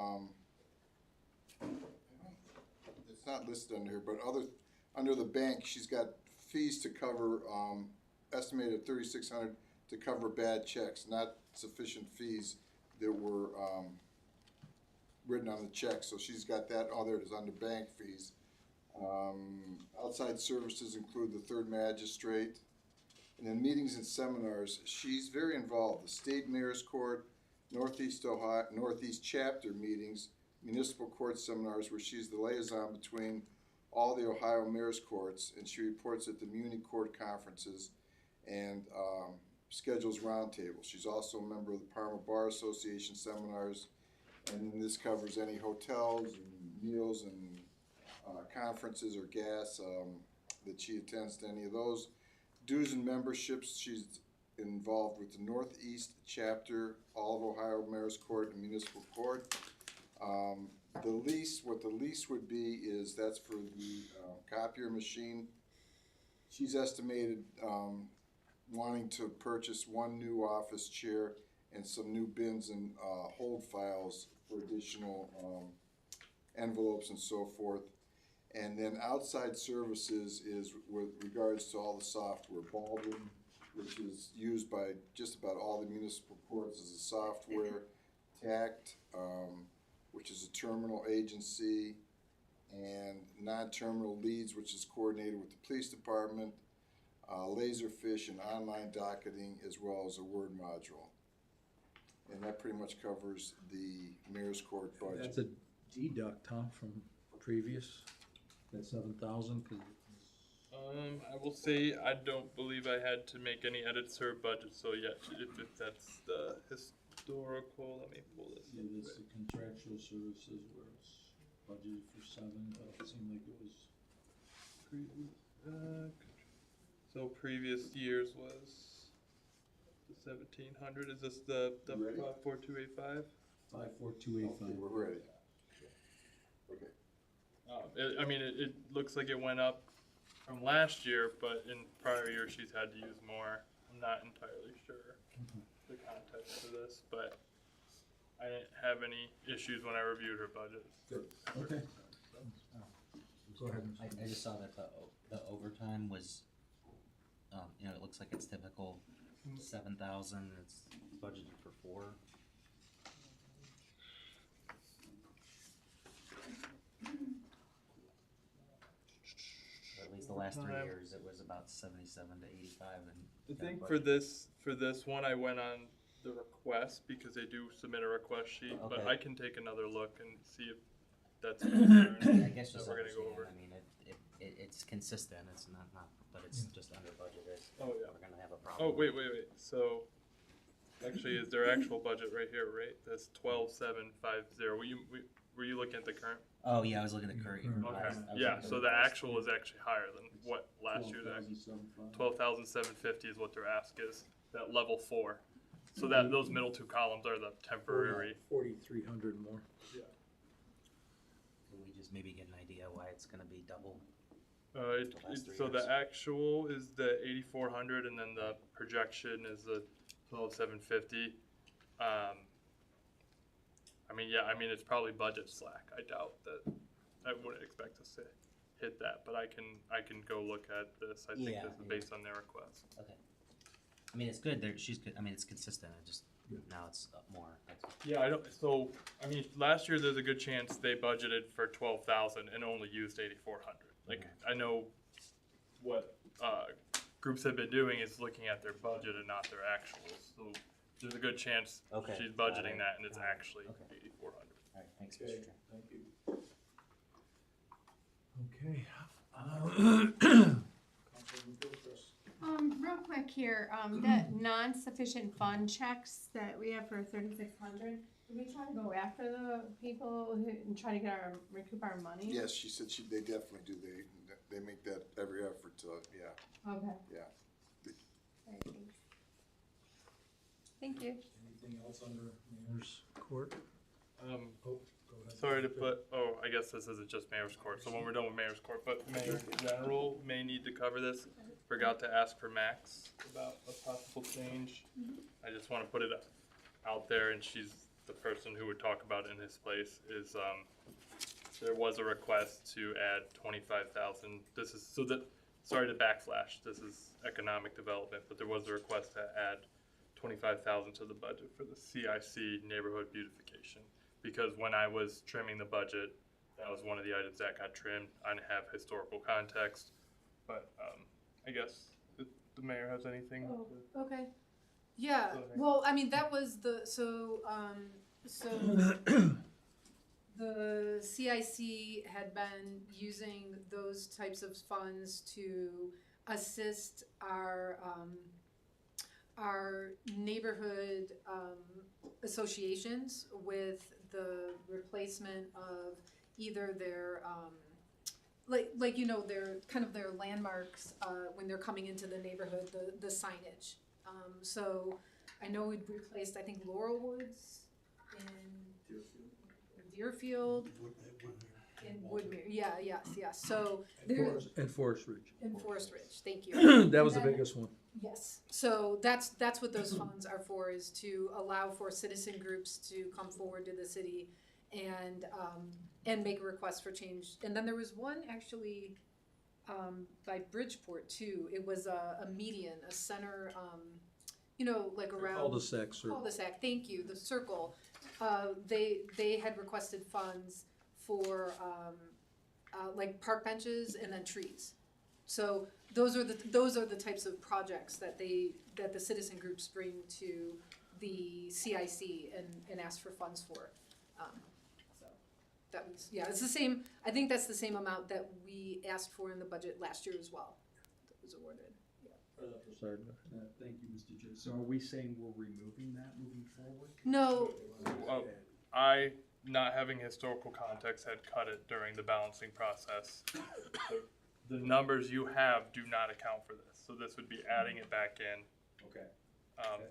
it's not listed under here, but under the bank, she's got fees to cover, estimated $3,600 to cover bad checks, not sufficient fees that were written on the check. So she's got that, oh, there it is, under bank fees. Outside services include the third magistrate. And then meetings and seminars, she's very involved. The State Mayor's Court, Northeast Ohio, Northeast Chapter meetings, municipal court seminars where she's the liaison between all the Ohio Mayor's Courts, and she reports at the Muni Court conferences and schedules roundtables. She's also a member of the Parma Bar Association seminars, and then this covers any hotels and meals and conferences or gas that she attends to any of those. Dues and memberships, she's involved with the Northeast Chapter, all of Ohio Mayor's Court and Municipal Court. The lease, what the lease would be is that's for the copier machine. She's estimated wanting to purchase one new office chair and some new bins and hold files for additional envelopes and so forth. And then outside services is with regards to all the software. Baldwin, which is used by just about all the municipal courts as a software. TACT, which is a terminal agency, and non-terminal leads, which is coordinated with the police department. Laserfish and online docketing, as well as a Word module. And that pretty much covers the mayor's court budget. That's a deduct, huh, from previous, that 7,000, cause I will say I don't believe I had to make any edits to her budget, so yeah, if that's the historical, let me pull this yeah, up. this is contractual services where it's budgeted for 7, but it seemed like it was. So previous years was the 1,700. Is this the You ready? 54285? 54285. Okay, we're ready. Okay. I mean, it looks like it went up from last year, but in prior years she's had to use more. I'm not entirely sure the context for this, but I didn't have any issues when I reviewed her budget. Good, okay. Go ahead. I just saw that the overtime was, you know, it looks like it's typical 7,000, it's budgeted for 4. Or at least the last 3 years, it was about 77 to 85 and. I think for this one, I went on the request because they do submit a request sheet, but Okay. I can take another look and see if that's a concern I guess that just we're gonna go understand, over. I mean, it's consistent, it's not, but it's just under budgeted. Oh, yeah. We're gonna have a problem. Oh, wait, so, actually, is their actual budget right here, right? That's 12,750. Were you looking at the current? Oh, yeah, I was looking at the current year. Okay, yeah, so the actual is actually higher than what last year's actual. 12,750 is what their ask is, that level 4. So that, those middle 2 columns are the temporary. 4,300 more. Yeah. Can we just maybe get an idea why it's gonna be double? So the actual is the 8,400 and then the projection is the 12,750. I mean, yeah, I mean, it's probably budget slack. I doubt that, I wouldn't expect us to hit that, but I can go look at this. I think Yeah, this is based on their request. Okay. I mean, it's good, she's good, I mean, it's consistent, it just, now it's more. Yeah, I mean, last year there's a good chance they budgeted for 12,000 and only used 8,400. Like, I know what, groups have been doing is looking at their budget and not their actuals. So there's a good chance Okay, she's got budgeting it. that and it's Alright, actually okay. 8,400. Alright, thanks, Okay, Mr. Chair. thank you. Okay. Councilman Gilchrist. Real quick here, that non-sufficient fund checks that we have for 3,600, do we try to go after the people and try to recoup our money? Yes, she said they definitely do. They make that every effort to, yeah, Okay. yeah. Alright, thanks. Thank you. Anything else under mayor's court? Oh, go ahead. Sorry to put, I guess this isn't just mayor's court, so when we're done with mayor's court, but mayor in general may need to cover this. Forgot to ask for Max about a possible change. I just wanna put it out there, and she's the person who would talk about it in his place, is, there was a request to add 25,000. This is, sorry to backflash, this is economic development, but there was a request to add 25,000 to the budget for the CIC neighborhood beautification. Because when I was trimming the budget, that was one of the items that got trimmed. I didn't have historical context, but I guess the mayor has anything. Oh, okay. Yeah, Go ahead. well, I mean, that was the, so the CIC had been using those types of funds to assist our neighborhood associations with the replacement of either their like you know, their kind of their landmarks when they're coming into the neighborhood, the signage. So I know we'd replaced, I think, Laurel Woods in Deerfield, in Woodmere. Yeah, yes. So there, And Forest Ridge. in Forest Ridge. Thank you. That was the And then- biggest one. Yes, so that's what those funds are for, is to allow for citizen groups to come forward to the city and make a request for change. And then there was one actually by Bridgeport too. It was a median, a center, you know, like around Cul-de-sac circle. Cul-de-sac, thank you, the circle. They had requested funds for like park benches and then trees. So those are the types of projects that the citizen groups bring to the CIC and ask for funds for. So that was, yeah, it's the same, I think that's the same amount that we asked for in the budget last year as well, that was awarded. Sorry, thank you, Mr. Chair. So are we saying we're removing that moving forward? No, I, not having historical context, had cut it during the balancing process. The numbers you have do not account for this, so this would be adding it back in. Okay.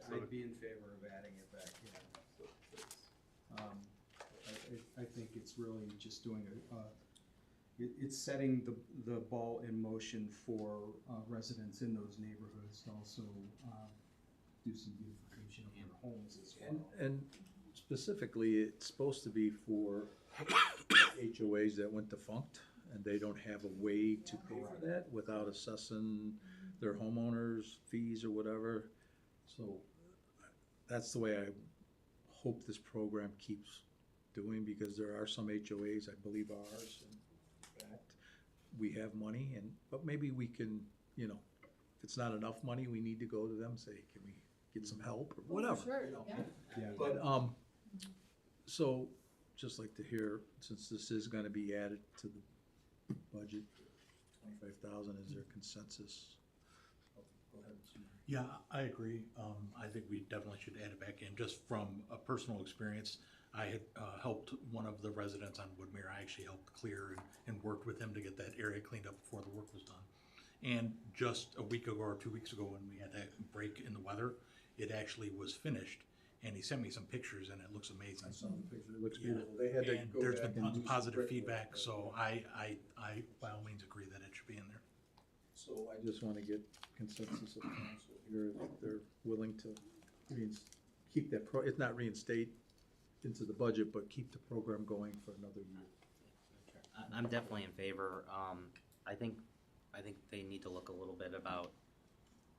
So I'd be in favor of adding it back in. I think it's really just doing it's setting the ball in motion for residents in those neighborhoods to also do some beautification of their homes as well. And specifically, it's supposed to be for HOAs that went defunct, and they don't have a way to pay for that without assessing their homeowners' fees or whatever. So that's the way I hope this program keeps doing, because there are some HOAs, I believe ours, in fact, we have money, but maybe we can, if it's not enough money, we need to go to them and say, can we get some help or whatever. Sure, Yeah. But, so, just like to hear, since this is gonna be added to the budget, 25,000, is there consensus? Go ahead, Mr. Mayor. Yeah, I agree. I think we definitely should add it back in. Just from a personal experience, I had helped one of the residents on Woodmere. I actually helped clear and worked with him to get that area cleaned up before the work was done. And just a week ago or 2 weeks ago, when we had that break in the weather, it actually was finished. And he sent me some pictures, and it looks amazing. I saw the picture, it looks Yeah. beautiful. They had to And go there's back been and tons do of some positive brickwork, feedback, but- so I by all means agree that it should be in there. So I just wanna get consensus of council here, that they're willing to keep that it's not reinstate into the budget, but keep the program going for another year. I'm definitely in favor. I think they need to look a little bit about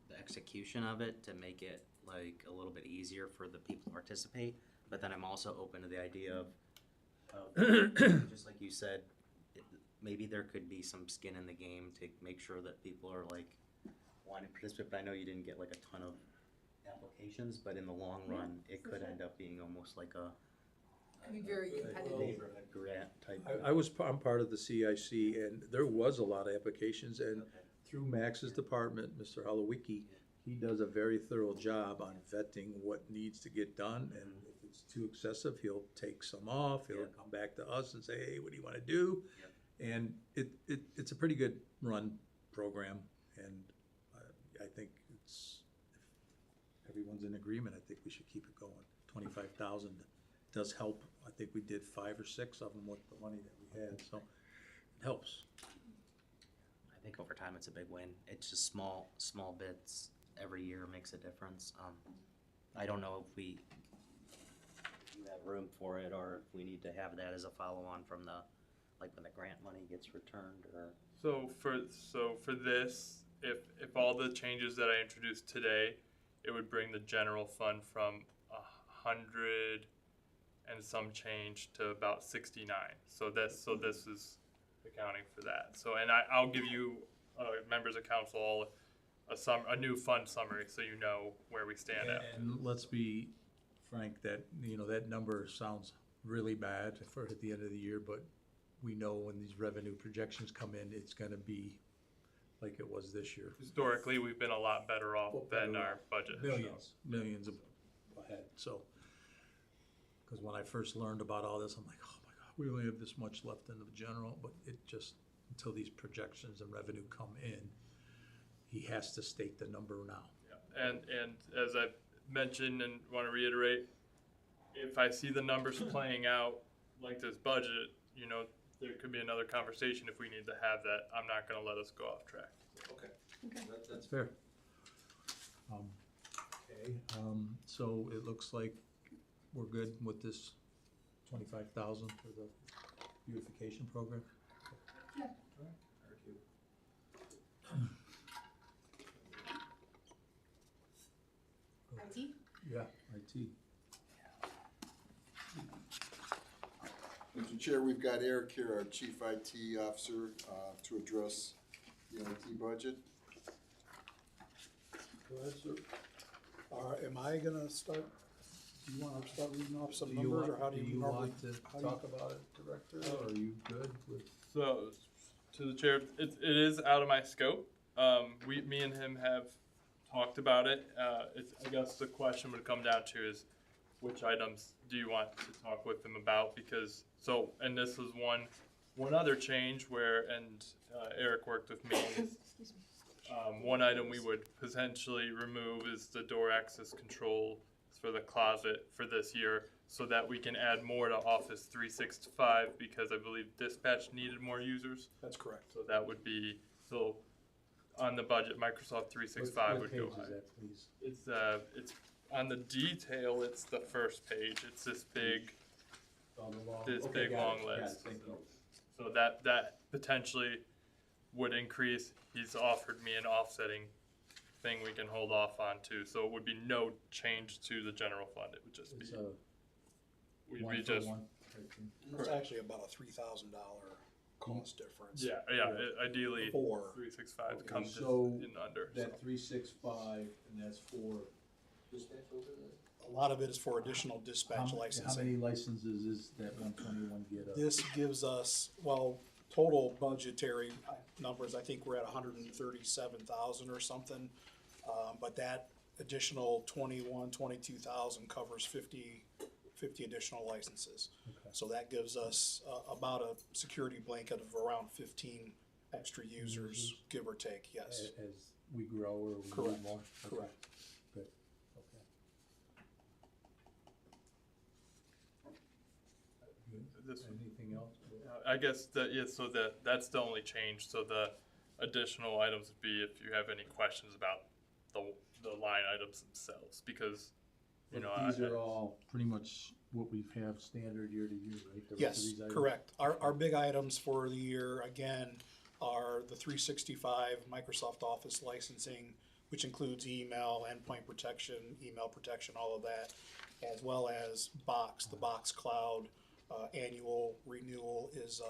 the execution of it to make it like a little bit easier for the people to participate. But then I'm also open to the idea of just like you said, maybe there could be some skin in the game to make sure that people are like wanting to participate. But I know you didn't get like a ton of applications, but in the long run, it could end up being almost like a Could be very competitive. neighborhood grant type. I'm part of the CIC, and there was a lot of applications, and through Max's department, Mr. Holowicki, he does a very thorough job on vetting what needs to get done, and if it's too excessive, he'll take some off, he'll come back to us and say, hey, what do you wanna do? And it's a pretty good run program, and I think if everyone's in agreement, I think we should keep it going. 25,000 does help. I think we did 5 or 6 of them with the money that we had, so it helps. I think over time it's a big win. It's just small bits every year makes a difference. I don't know if you have room for it, or if we need to have that as a follow-on from when the grant money gets returned, or. So for this, if all the changes that I introduced today, it would bring the general fund from 100 and some change to about 69. So this is accounting for that. So, and I'll give you members of council all a new fund summary, so you know where we stand at. And let's be frank, that that number sounds really bad for at the end of the year, but we know when these revenue projections come in, it's gonna be like it was this year. Historically, we've been a lot better off than our budget. Millions ahead, so. Because when I first learned about all this, I'm like, oh my God, we only have this much left in the general, but it just, until these projections and revenue come in, he has to state the number now. Yeah. And as I've mentioned and want to reiterate, if I see the numbers playing out like this budget, there could be another conversation if we need to have that. I'm not going to let us go off track. Okay. That's fair. So it looks like we're good with this 25,000 for the beautification program? Yeah. All right. Thank you. IT? Yeah, IT. Mr. Chair, we've got Eric here, our Chief IT Officer, to address the IT budget. Go ahead, sir. Am I gonna start, do you wanna start reading off some Do you numbers, or want- how do you normally? want to how do you- talk about it, Director, or are you good with? So, to the chair, it is out of my scope. Me and him have talked about it. I guess the question would come down to is, which items do you want to talk with him about? Because, and this was one other change where, and Eric worked with me, is, one item we would potentially remove is the door access control for the closet for this year, so that we can add more to Office 365, because I believe dispatch needed more users. That's correct. So that would be, on the budget, Microsoft 365 would go high. that, please? It's on the detail, it's the first page. It's this big, long list. So that potentially would increase. He's offered me an offsetting thing we can hold off on too. So it would be no change to the general fund. It would just be, we'd be just. It's actually about a $3,000 cost difference. Ideally, For 365 comes So in under. that 365, and that's for dispatch over there? A lot of it is for additional dispatch licensing. How many licenses is that 121 get us? This gives us, well, total budgetary numbers, I think we're at 137,000 or something. But that additional 22,000 covers 50 additional licenses. Okay. So that gives us about a security blanket of around 15 extra users, give or take, yes. As we grow or we Correct. need more? Okay. Correct. Good, okay. Anything else? I guess that's the only change. So the additional items would be if you have any questions about the line items themselves, because These are all pretty much what we have standard year to year, right? The rest of Yes, these items? correct. Our big items for the year, again, are the 365 Microsoft Office licensing, which includes email, endpoint protection, email protection, all of that, as well as Box, the Box Cloud annual renewal is,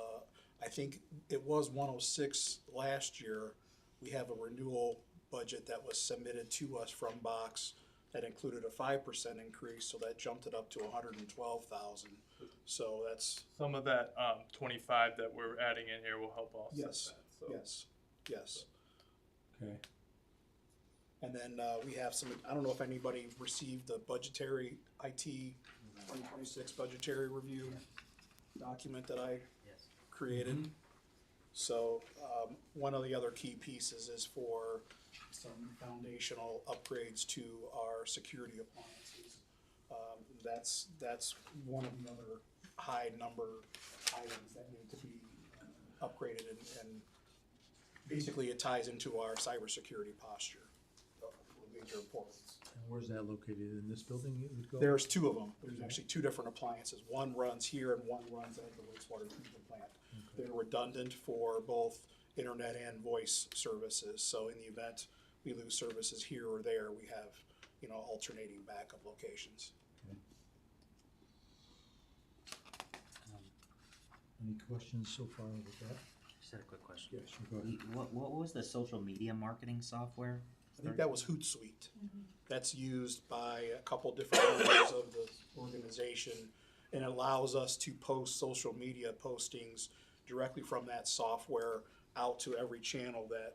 I think it was 106 last year. We have a renewal budget that was submitted to us from Box that included a 5% increase, so that jumped it up to 112,000. So that's. Some of that 25 that we're adding in here will help offset Yes, that. So. yes. Okay. And then we have some, I don't know if anybody received the budgetary IT 2026 budgetary review document that I Yes. created. So one of the other key pieces is for some foundational upgrades to our security appliances. That's one of the other high number items that need to be upgraded, and basically it ties into our cybersecurity posture of major importance. And where's that located? In this building you would go? There's two of them. There's actually two different appliances. One runs here and one runs at the wastewater treatment plant. They're redundant for both internet and voice services. So in the event we lose services here or there, we have, alternating backup locations. Any questions so far with that? Just had a quick question. Yeah, sure, go ahead. What was the social media marketing software? I think that was Hootsuite. That's used by a couple different members of the organization, and it allows us to post social media postings directly from that software out to every channel that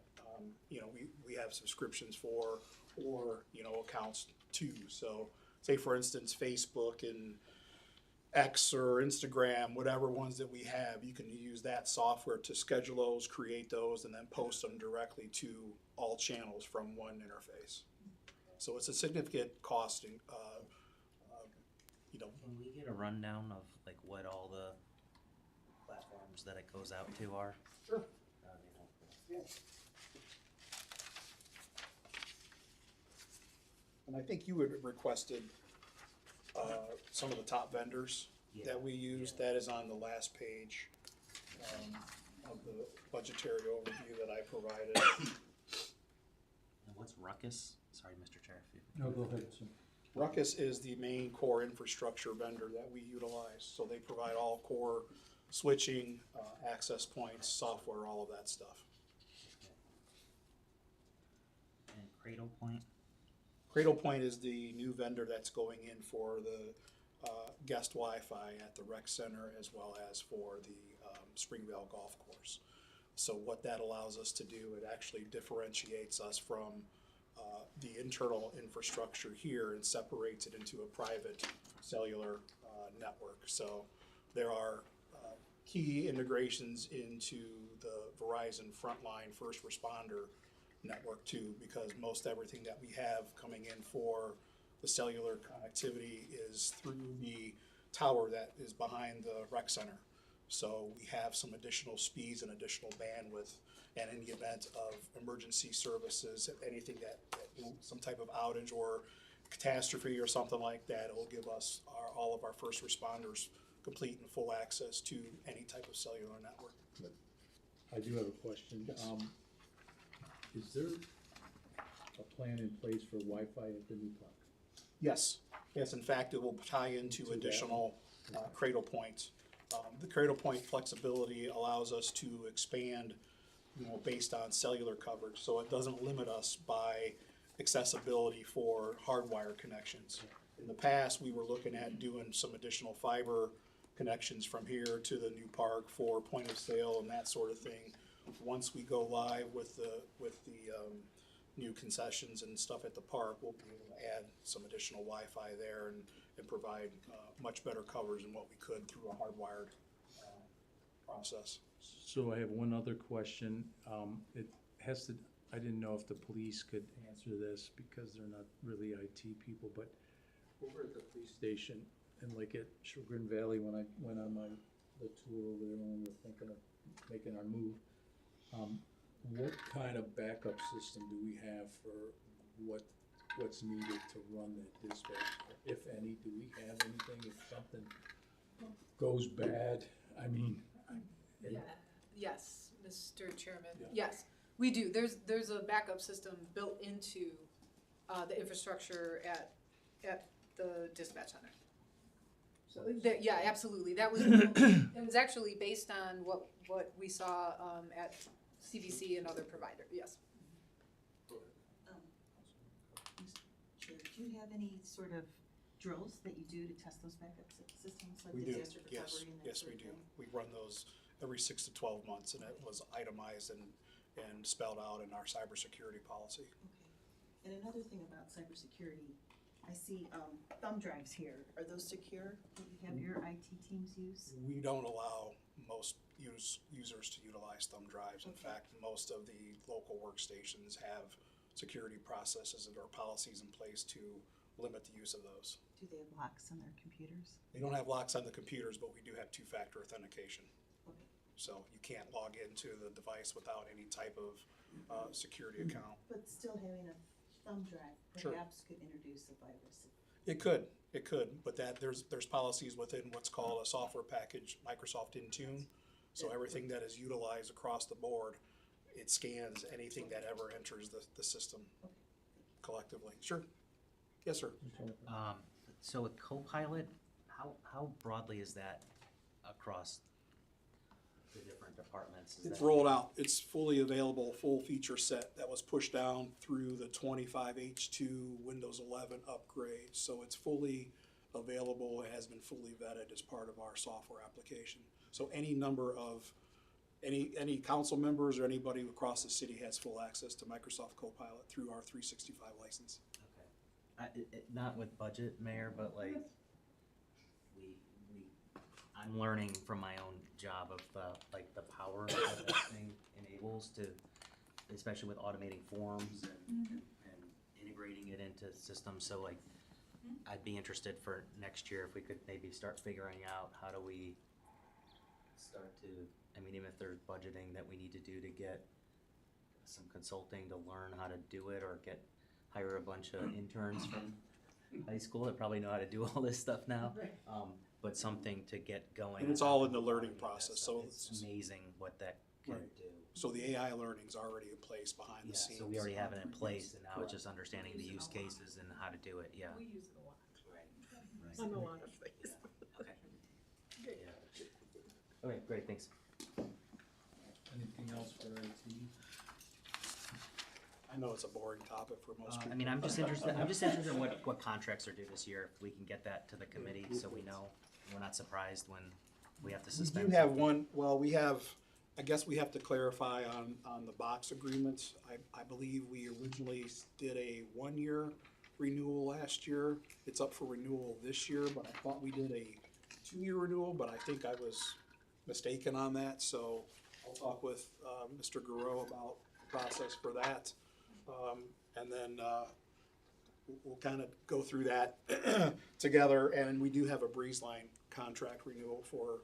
we have subscriptions for, or accounts to. So say for instance Facebook and X or Instagram, whatever ones that we have, you can use that software to schedule those, create those, and then post them directly to all channels from one interface. So it's a significant costing. Can we get a rundown of like what all the platforms that it goes out to are? Sure. That'd be helpful. Yeah. And I think you had requested some of the top vendors that we use. That is on the last page of the budgetary overview that I provided. And what's Ruckus? Sorry, Mr. Chair. No, go ahead, sir. Ruckus is the main core infrastructure vendor that we utilize. So they provide all core switching, access points, software, all of that stuff. Cradle Point? Cradle Point is the new vendor that's going in for the guest Wi-Fi at the rec center as well as for the Springvale Golf Course. So what that allows us to do, it actually differentiates us from the internal infrastructure here and separates it into a private cellular network. So there are key integrations into the Verizon Frontline First Responder network too, because most everything that we have coming in for the cellular connectivity is through the tower that is behind the rec center. So we have some additional speeds and additional bandwidth, and in the event of emergency services, anything that some type of outage or catastrophe or something like that, it will give us all of our first responders complete and full access to any type of cellular network. I do have a question. Is there a plan in place for Wi-Fi at the new park? Yes. Yes, in fact, it will tie into additional Cradle points. The Cradle Point flexibility allows us to expand, based on cellular coverage, so it doesn't limit us by accessibility for hardwire connections. In the past, we were looking at doing some additional fiber connections from here to the new park for point of sale and that sort of thing. Once we go live with the new concessions and stuff at the park, we'll be able to add some additional Wi-Fi there and provide much better coverage than what we could through a hardwired process. So I have one other question. It has to, I didn't know if the police could answer this because they're not really IT people, but over at the police station and like at Chagrin Valley, when I went on the tour over there when we were thinking of making our move, what kind of backup system do we have for what's needed to run that dispatch? If any, do we have anything if something goes bad? I mean, Yes, Mr. Chairman, Yeah. yes, we do. There's a backup system built into the infrastructure at the dispatch center. Yeah, absolutely. That was, it was actually based on what we saw at CBC and other provider, yes. Chair, do you have any sort of drills that you do to test those backup systems, like We do, disaster recovery and that yes, sort we of do. thing? We run those every 6 to 12 months, and it was itemized and spelled out in our cybersecurity policy. Okay. And another thing about cybersecurity, I see thumb drives here. Are those secure? Do you have your IT teams use? We don't allow most users to utilize thumb drives. In fact, most of the local workstations have security processes or policies in place to limit the use of those. Do they have locks on their computers? They don't have locks on the computers, but we do have two-factor authentication. Okay. So you can't log into the device without any type of security account. But still having a thumb drive Sure. perhaps could introduce a virus. It could, but there's policies within what's called a software package, Microsoft Intune. So everything that is utilized across the board, it scans anything that ever enters the system collectively. Sure. Yes, sir. So with Copilot, how broadly is that across the different departments? It's rolled out. It's fully available, full feature set that was pushed down through the 25H2 Windows 11 upgrade. So it's fully available. It has been fully vetted as part of our software application. So any number of, any council members or anybody across the city has full access to Microsoft Copilot through our 365 license. Not with budget, Mayor, but like, I'm learning from my own job of the power that that thing enables to, especially with automating forms and integrating it into systems. So like, I'd be interested for next year if we could maybe start figuring out how do we start to, I mean, even if there's budgeting that we need to do to get some consulting to learn how to do it, or hire a bunch of interns from high school that probably know how to do all this stuff now. But something to get going. And it's all in the learning process, so it's amazing what that can do. So the AI learning's already in place behind the scenes. So we already have it in place, and now it's just understanding the use cases and how to do it, yeah. We use it a lot. Right. On a lot of things. Okay. Yeah. Okay, great, thanks. Anything else for IT? I I know it's a boring topic for most people. I mean, I'm just interested in what contracts are due this year, if we can get that to the committee, so we know, we're not surprised when we have to We suspend. do have one, well, we have, I guess we have to clarify on the box agreements. I believe we originally did a 1-year renewal last year. It's up for renewal this year, but I thought we did a 2-year renewal, but I think I was mistaken on that, so I'll talk with Mr. Garreau about the process for that. And then we'll kind of go through that together, and we do have a breeze line contract renewal for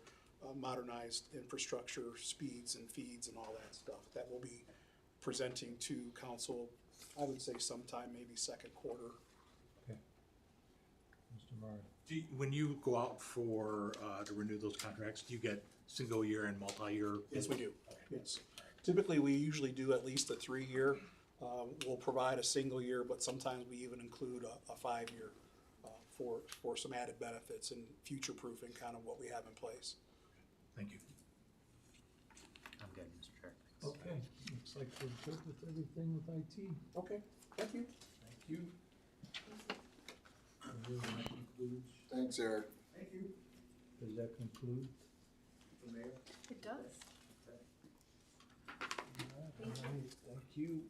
modernized infrastructure, speeds and feeds and all that stuff that we'll be presenting to council, I would say sometime maybe second quarter. Mr. Murray. When you go out for, to renew those contracts, do you get single year and multi-year? Yes, we do. Yes. Typically, we usually do at least a 3-year. We'll provide a single year, but sometimes we even include a 5-year for some added benefits and future-proofing kind of what we have in place. Thank you. I'm good, Mr. Chair. Okay, looks like we're good with everything with IT. Okay, thank you. Thank you. And that concludes. Thanks, Eric. Thank you. Does that conclude the mayor? It does. All right, thank you.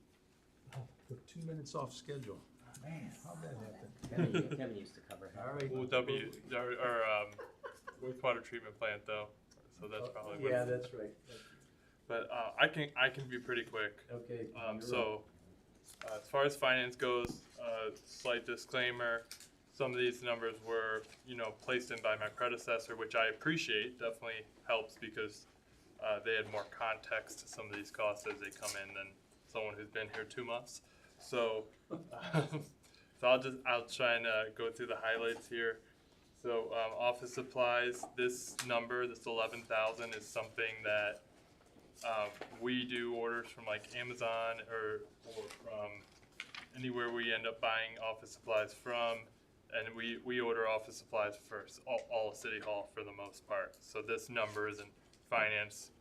Oh, we're 2 minutes off schedule. Man, how'd that happen? Kevin used to cover it. All right. Wastewater treatment plant though, so that's probably. Yeah, that's right. But I can be pretty quick. Okay. As far as finance goes, slight disclaimer, some of these numbers were, placed in by my predecessor, which I appreciate, definitely helps because they had more context to some of these costs as they come in than someone who's been here 2 months. So, I'll try and go through the highlights here. So, office supplies, this number, this 11,000 is something that we do orders from like Amazon or from anywhere we end up buying office supplies from, and we order office supplies for all of City Hall for the most part. So this number isn't finance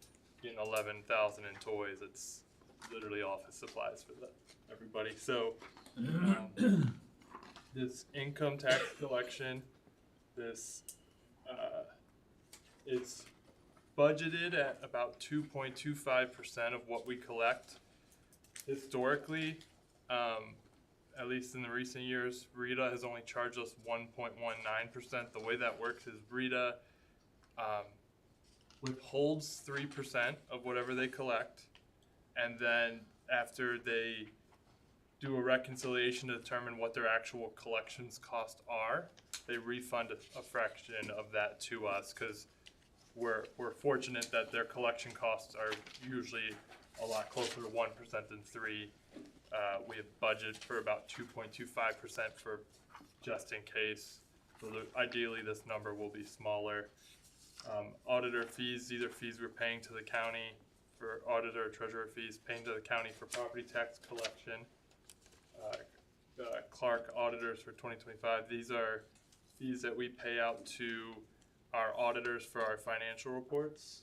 getting 11,000 in toys. It's literally office supplies for everybody. So this income tax collection, this it's budgeted at about 2.25% of what we collect. Historically, at least in the recent years, Rita has only charged us 1.19%. The way that works is Rita withholds 3% of whatever they collect, and then after they do a reconciliation to determine what their actual collections costs are, they refund a fraction of that to us, because we're fortunate that their collection costs are usually a lot closer to 1% than 3%. We have budgeted for about 2.25% for just in case. So ideally, this number will be smaller. Auditor fees, these are fees we're paying to the county for auditor, treasurer fees, paying to the county for property tax collection. Clark auditors for 2025. These are fees that we pay out to our auditors for our financial reports.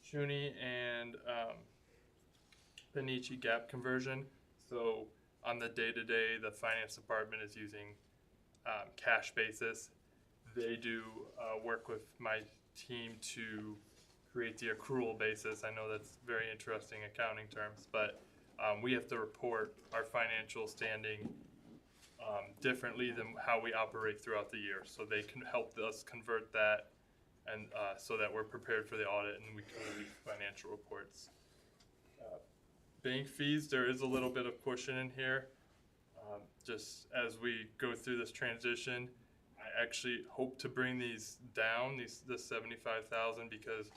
Shuni and Benici gap conversion. So on the day-to-day, the finance department is using cash basis. They do work with my team to create the accrual basis. I know that's very interesting accounting terms, but we have to report our financial standing differently than how we operate throughout the year. So they can help us convert that, and so that we're prepared for the audit and we can release financial reports. Bank fees, there is a little bit of cushion in here. Just as we go through this transition, I actually hope to bring these down, this 75,000, because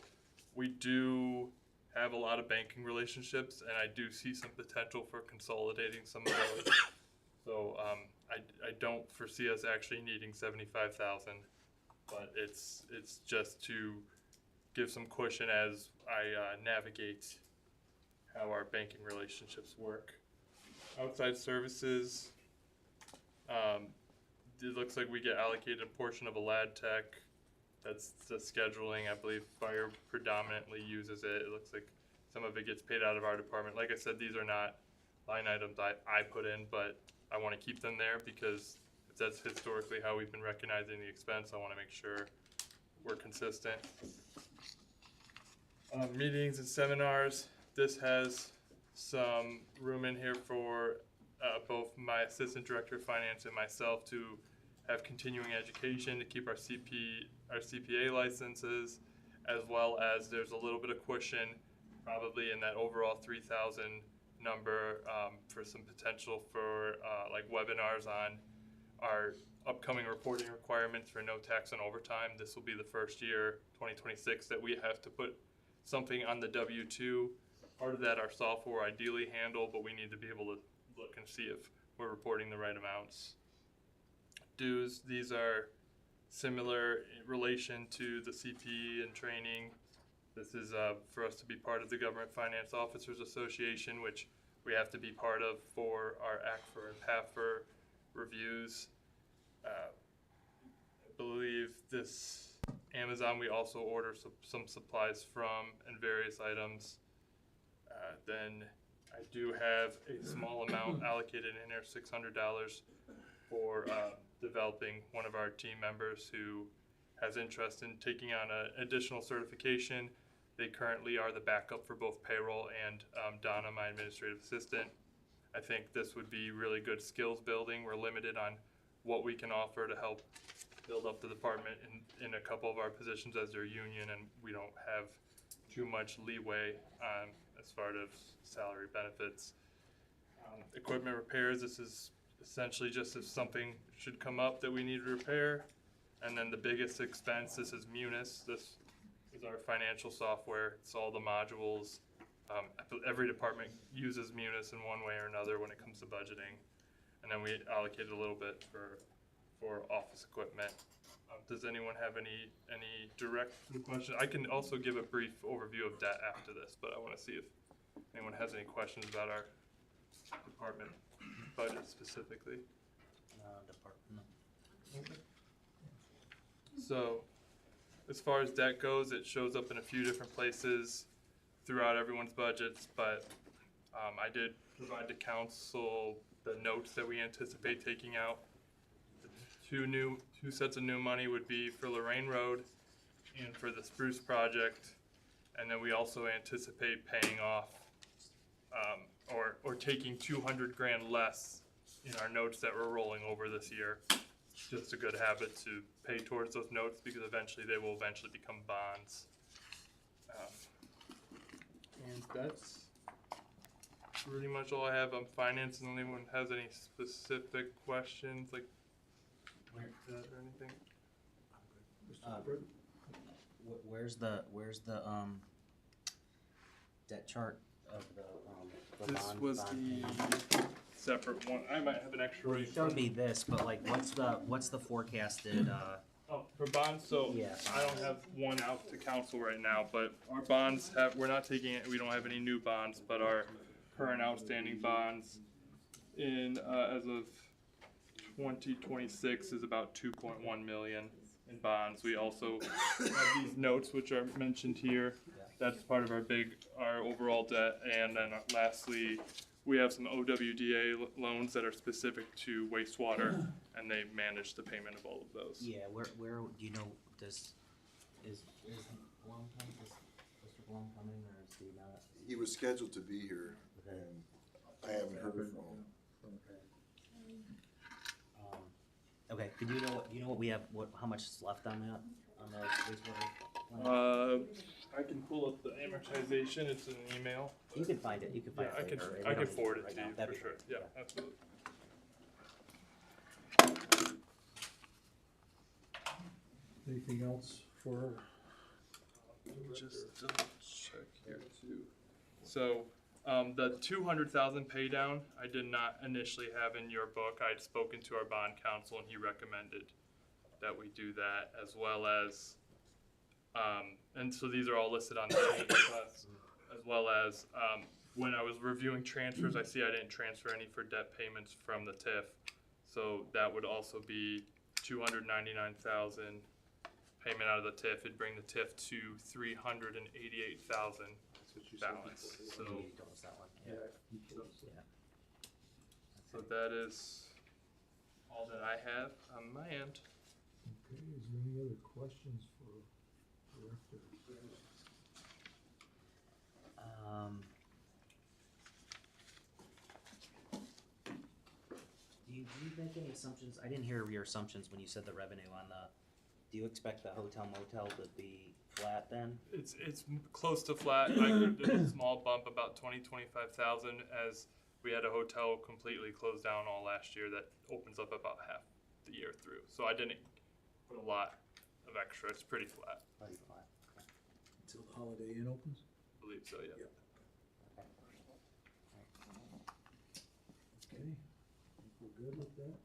we do have a lot of banking relationships, and I do see some potential for consolidating some of those. So I don't foresee us actually needing 75,000, but it's just to give some cushion as I navigate how our banking relationships work. Outside services, it looks like we get allocated a portion of a lad tech. That's the scheduling. I believe fire predominantly uses it. It looks like some of it gets paid out of our department. Like I said, these are not line items I put in, but I want to keep them there because that's historically how we've been recognizing the expense. I want to make sure we're consistent. Meetings and seminars, this has some room in here for both my assistant director of finance and myself to have continuing education to keep our CPA licenses, as well as there's a little bit of cushion probably in that overall 3,000 number for some potential for like webinars on our upcoming reporting requirements for no tax on overtime. This will be the first year, 2026, that we have to put something on the W-2. Part of that our software ideally handle, but we need to be able to look and see if we're reporting the right amounts. Dues, these are similar in relation to the CPE and training. This is for us to be part of the Government Finance Officers Association, which we have to be part of for our ACFR and PAFR reviews. I believe this Amazon we also order some supplies from and various items. Then I do have a small amount allocated in there, $600 for developing one of our team members who has interest in taking on an additional certification. They currently are the backup for both payroll and Donna, my administrative assistant. I think this would be really good skills building. We're limited on what we can offer to help build up the department in a couple of our positions as their union, and we don't have too much leeway as far as salary benefits. Equipment repairs, this is essentially just if something should come up that we need to repair. And then the biggest expense, this is Munis. This is our financial software. It's all the modules. Every department uses Munis in one way or another when it comes to budgeting. And then we allocated a little bit for office equipment. Does anyone have any direct questions? I can also give a brief overview of debt after this, but I want to see if anyone has any questions about our department budget specifically. So, as far as debt goes, it shows up in a few different places throughout everyone's budgets, but I did provide to council the notes that we anticipate taking out. Two sets of new money would be for Lorraine Road and for the Spruce project, and then we also anticipate paying off or taking 200 grand less in our notes that we're rolling over this year. It's just a good habit to pay towards those notes because eventually they will become bonds. And that's pretty much all I have on finance. And anyone has any specific questions like that or anything? Where's the debt chart of the This bond? was bond the payment? separate one. I might have an extra. Well, you showed me this, but like, what's the forecasted? Oh, for bonds, so Yeah. I don't have one out to council right now, but our bonds we're not taking it, we don't have any new bonds, but our current outstanding bonds in, as of 2026 is about 2.1 million in bonds. We also have these notes, which are mentioned here. That's part of our overall debt. And then lastly, we have some OWDA loans that are specific to wastewater, and they manage the payment of all of those. Yeah, where do you know? Is Blum coming? Is Mr. Blum coming, or is he not? He was scheduled to be here, and I haven't heard from him. Okay. Could you know what we have? How much is left on that? On the wastewater? I can pull up the amortization. It's in an email. You can find it. You can find it later. I can forward it right to now. you That'd for be sure. great. Yeah, absolutely. Anything else for? Let me just double check here too. So, the 200,000 pay down, I did not initially have in your book. I'd spoken to our bond counsel and he recommended that we do that, as well as, and so these are all listed on the page, as well as, when I was reviewing transfers, I see I didn't transfer any for debt payments from the TIF. So that would also be 299,000 payment out of the TIF. It'd bring the TIF to 388,000 balance. So That was that one. Yeah. So that is all that I have on my end. Okay, is there any other questions for Director? Do you make any assumptions? I didn't hear your assumptions when you said the revenue on the, do you expect the hotel motel to be flat then? It's close to flat. I did a small bump, about 25,000, as we had a hotel completely closed down all last year that opens up about half the year through. So I didn't put a lot of extra. It's pretty flat. Pretty flat. Until the Holiday Inn opens? I believe so, yeah. Okay, I think we're good with that.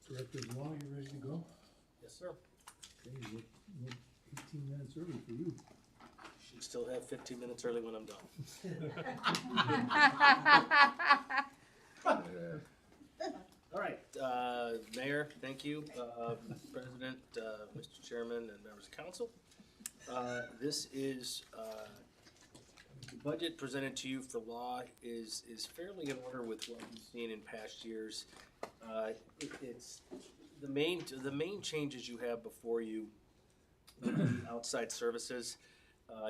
Director Law, you ready to go? Yes, sir. Okay, we're 18 minutes early for you. Should still have 15 minutes early when I'm done. All right, Mayor, thank you, President, Mr. Chairman, and members of council. This is, the budget presented to you for law is fairly in order with what we've seen in past years. It's, the main changes you have before you, would be outside services.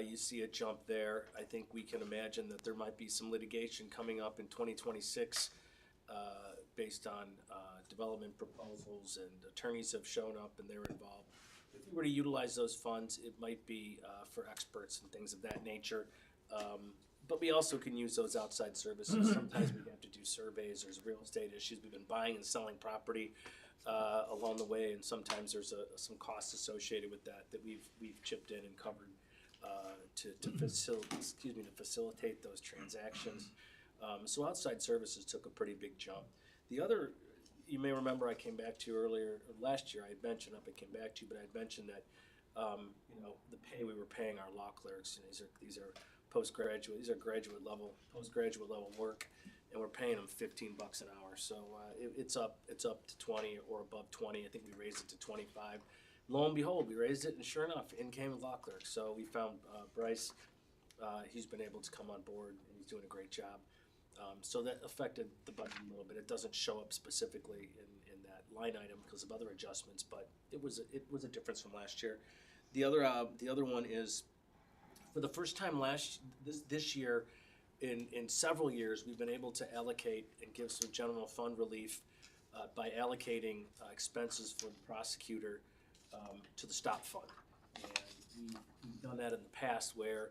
You see a jump there. I think we can imagine that there might be some litigation coming up in 2026 based on development proposals, and attorneys have shown up and they're involved. If we were to utilize those funds, it might be for experts and things of that nature. But we also can use those outside services. Sometimes we have to do surveys, there's real estate issues. We've been buying and selling property along the way, and sometimes there's some costs associated with that we've chipped in and covered to facilitate those transactions. So outside services took a pretty big jump. The other, you may remember I came back to you earlier, or last year I had mentioned, I came back to you, but I had mentioned that the pay we were paying our law clerks, these are postgraduate, these are postgraduate level work, and we're paying them $15 an hour. So it's up to 20 or above 20. I think we raised it to 25. Lo and behold, we raised it, and sure enough, in came the law clerk. So we found Bryce. He's been able to come on board, and he's doing a great job. So that affected the budget a little bit. It doesn't show up specifically in that line item because of other adjustments, but it was a difference from last year. The other one is, for the first time this year, in several years, we've been able to allocate and give some general fund relief by allocating expenses for the prosecutor to the stop fund. And we've done that in the past where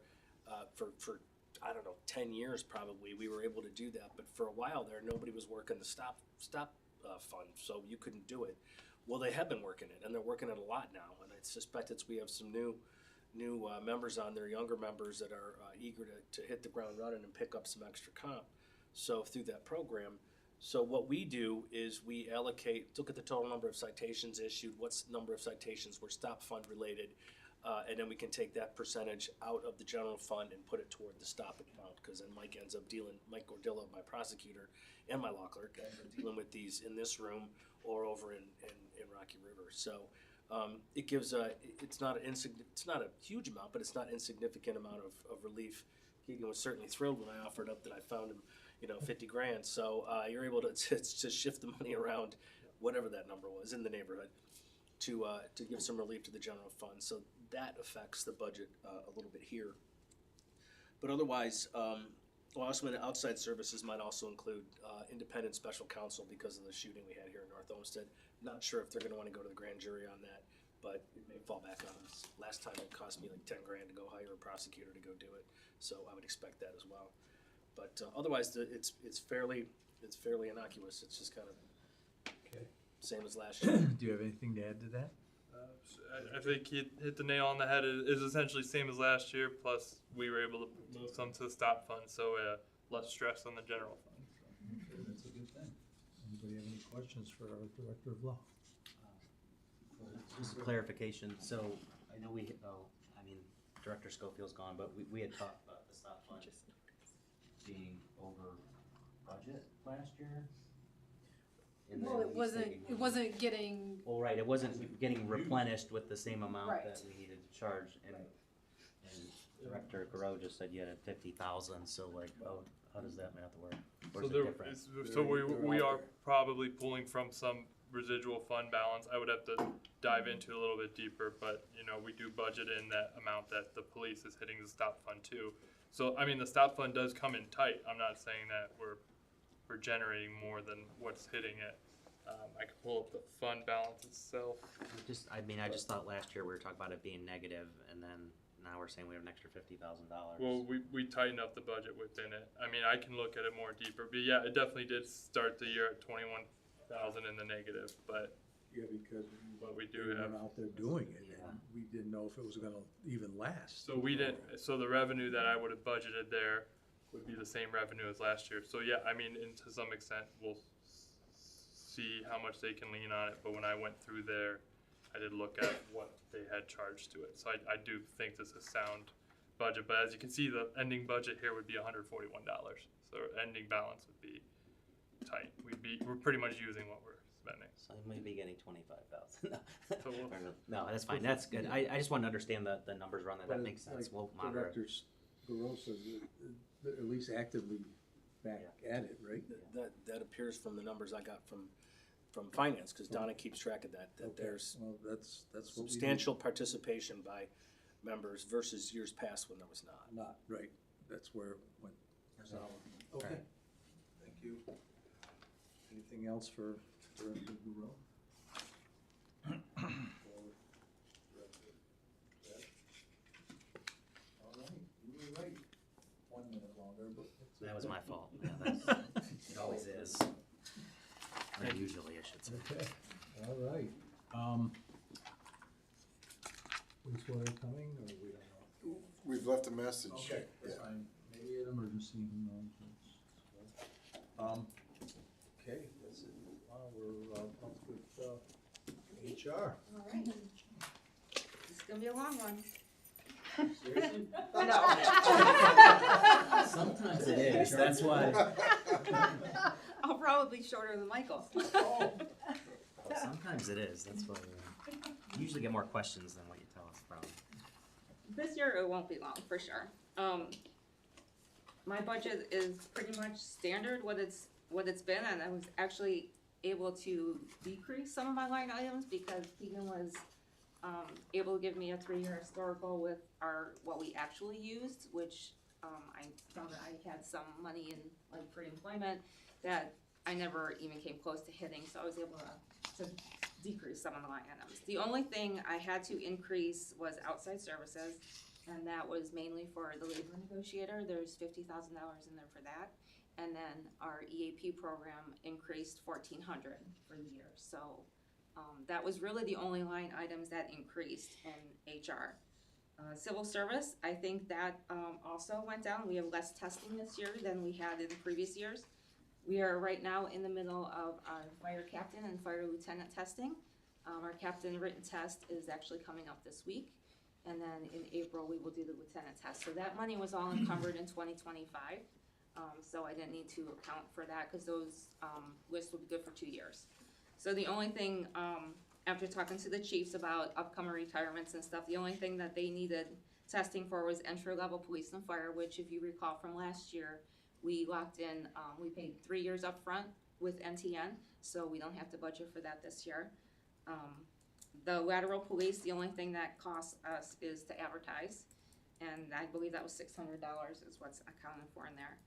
for I don't know, 10 years probably, we were able to do that. But for a while there, nobody was working the stop fund, so you couldn't do it. Well, they have been working it, and they're working it a lot now. And I suspect we have some new members on there, younger members that are eager to hit the ground running and pick up some extra comp. So through that program, so what we do is we look at the total number of citations issued, what's the number of citations were stop fund related, and then we can take that percentage out of the general fund and put it toward the stop account, because then Mike Gordillo, my prosecutor, and my law clerk, ends up dealing with these in this room or over in Rocky River. So it gives it's not a huge amount, but it's not an insignificant amount of relief. Keegan was certainly thrilled when I offered up that I found him, $50,000. So you're able to shift the money around, whatever that number was in the neighborhood, to give some relief to the general fund. So that affects the budget a little bit here. But otherwise, also in outside services might also include independent special counsel because of the shooting we had here in North Olmsted. Not sure if they're going to want to go to the grand jury on that, but it may fall back on us. Last time it cost me like $10,000 to go hire a prosecutor to go do it, so I would expect that as well. But otherwise, it's fairly innocuous. It's just kind of same as last year. Do you have anything to add to that? I think he hit the nail on the head. It is essentially same as last year, plus we were able to move some to the stop fund, so less stress on the general fund. Okay, that's a good thing. Anybody have any questions for our Director of Law? Just a clarification, so I know Director Schofield's gone, but we had talked about the stop fund being over budget last year. And Well, then it he's taking wasn't getting. Well, right, it wasn't getting replenished with the same amount Right. that we needed to charge, and Director Garreau just said you had 50,000, so like, how does that math work? So Where's the there, difference? so we are probably pulling from some residual fund balance. I would have to dive into it a little bit deeper, but you know, we do budget in that amount that the police is hitting the stop fund too. So I mean, the stop fund does come in tight. I'm not saying that we're generating more than what's hitting it. I can pull up the fund balance itself. I just thought last year we were talking about it being negative, and then now we're saying we have an extra $50,000. Well, we tightened up the budget within it. I mean, I can look at it more deeper, but yeah, it definitely did start the year at 21,000 in the negative, but Yeah, because we do have. went out there doing it, and we didn't know if it was gonna even last. So we didn't. So the revenue that I would have budgeted there would be the same revenue as last year. So yeah, I mean, and to some extent, we'll see how much they can lean on it. But when I went through there, I did look at what they had charged to it. So I do think this is sound budget. But as you can see, the ending budget here would be $141. So ending balance would be tight. We're pretty much using what we're spending. So we may be getting 25,000. So No, that's fine. That's good. I just want to understand the numbers around that. That makes sense. We'll monitor it. Director Garreau says they're at least actively back at it, right? That appears from the numbers I got from finance, because Donna keeps track of that Okay. there's Well, that's what we do. substantial participation by members versus years past when there was not. Not, right, that's where it went solid. Okay, thank you. Anything else for Director Garreau? All right, you were right. 1 minute longer, but that's That was okay. my fault. It always is. Or usually, I should say. Okay, all right. Wastewater coming, or we don't know? We've left a message. Okay, that's Yeah. fine. Maybe an emergency, who knows? Okay, that's it. We're up with HR. All right. It's gonna be a long one. Seriously? Sometimes it is, that's why. I'll probably be shorter than Michael. Well, sometimes it is, that's why you usually get more questions than what you tell us from. This year it won't be long, for sure. My budget is pretty much standard what it's been, and I was actually able to decrease some of my line items because Keegan was able to give me a 3-year historical with what we actually used, which I found that I had some money in like pre-employment that I never even came close to hitting, so I was able to decrease some of the line items. The only thing I had to increase was outside services, and that was mainly for the labor negotiator. There's $50,000 in there for that. And then our EAP program increased $1,400 for the year. So that was really the only line items that increased in HR. Civil service, I think that also went down. We have less testing this year than we had in previous years. We are right now in the middle of our fire captain and fire lieutenant testing. Our captain written test is actually coming up this week. And then in April, we will do the lieutenant test. So that money was all encumbered in 2025. So I didn't need to account for that because those lists will be good for 2 years. So the only thing, after talking to the chiefs about upcoming retirements and stuff, the only thing that they needed testing for was entry-level police and fire, which if you recall from last year, we locked in, we paid 3 years up front with NTN, so we don't have to budget for that this year. The lateral police, the only thing that costs us is to advertise, and I believe that was $600 is what's accounted for in there.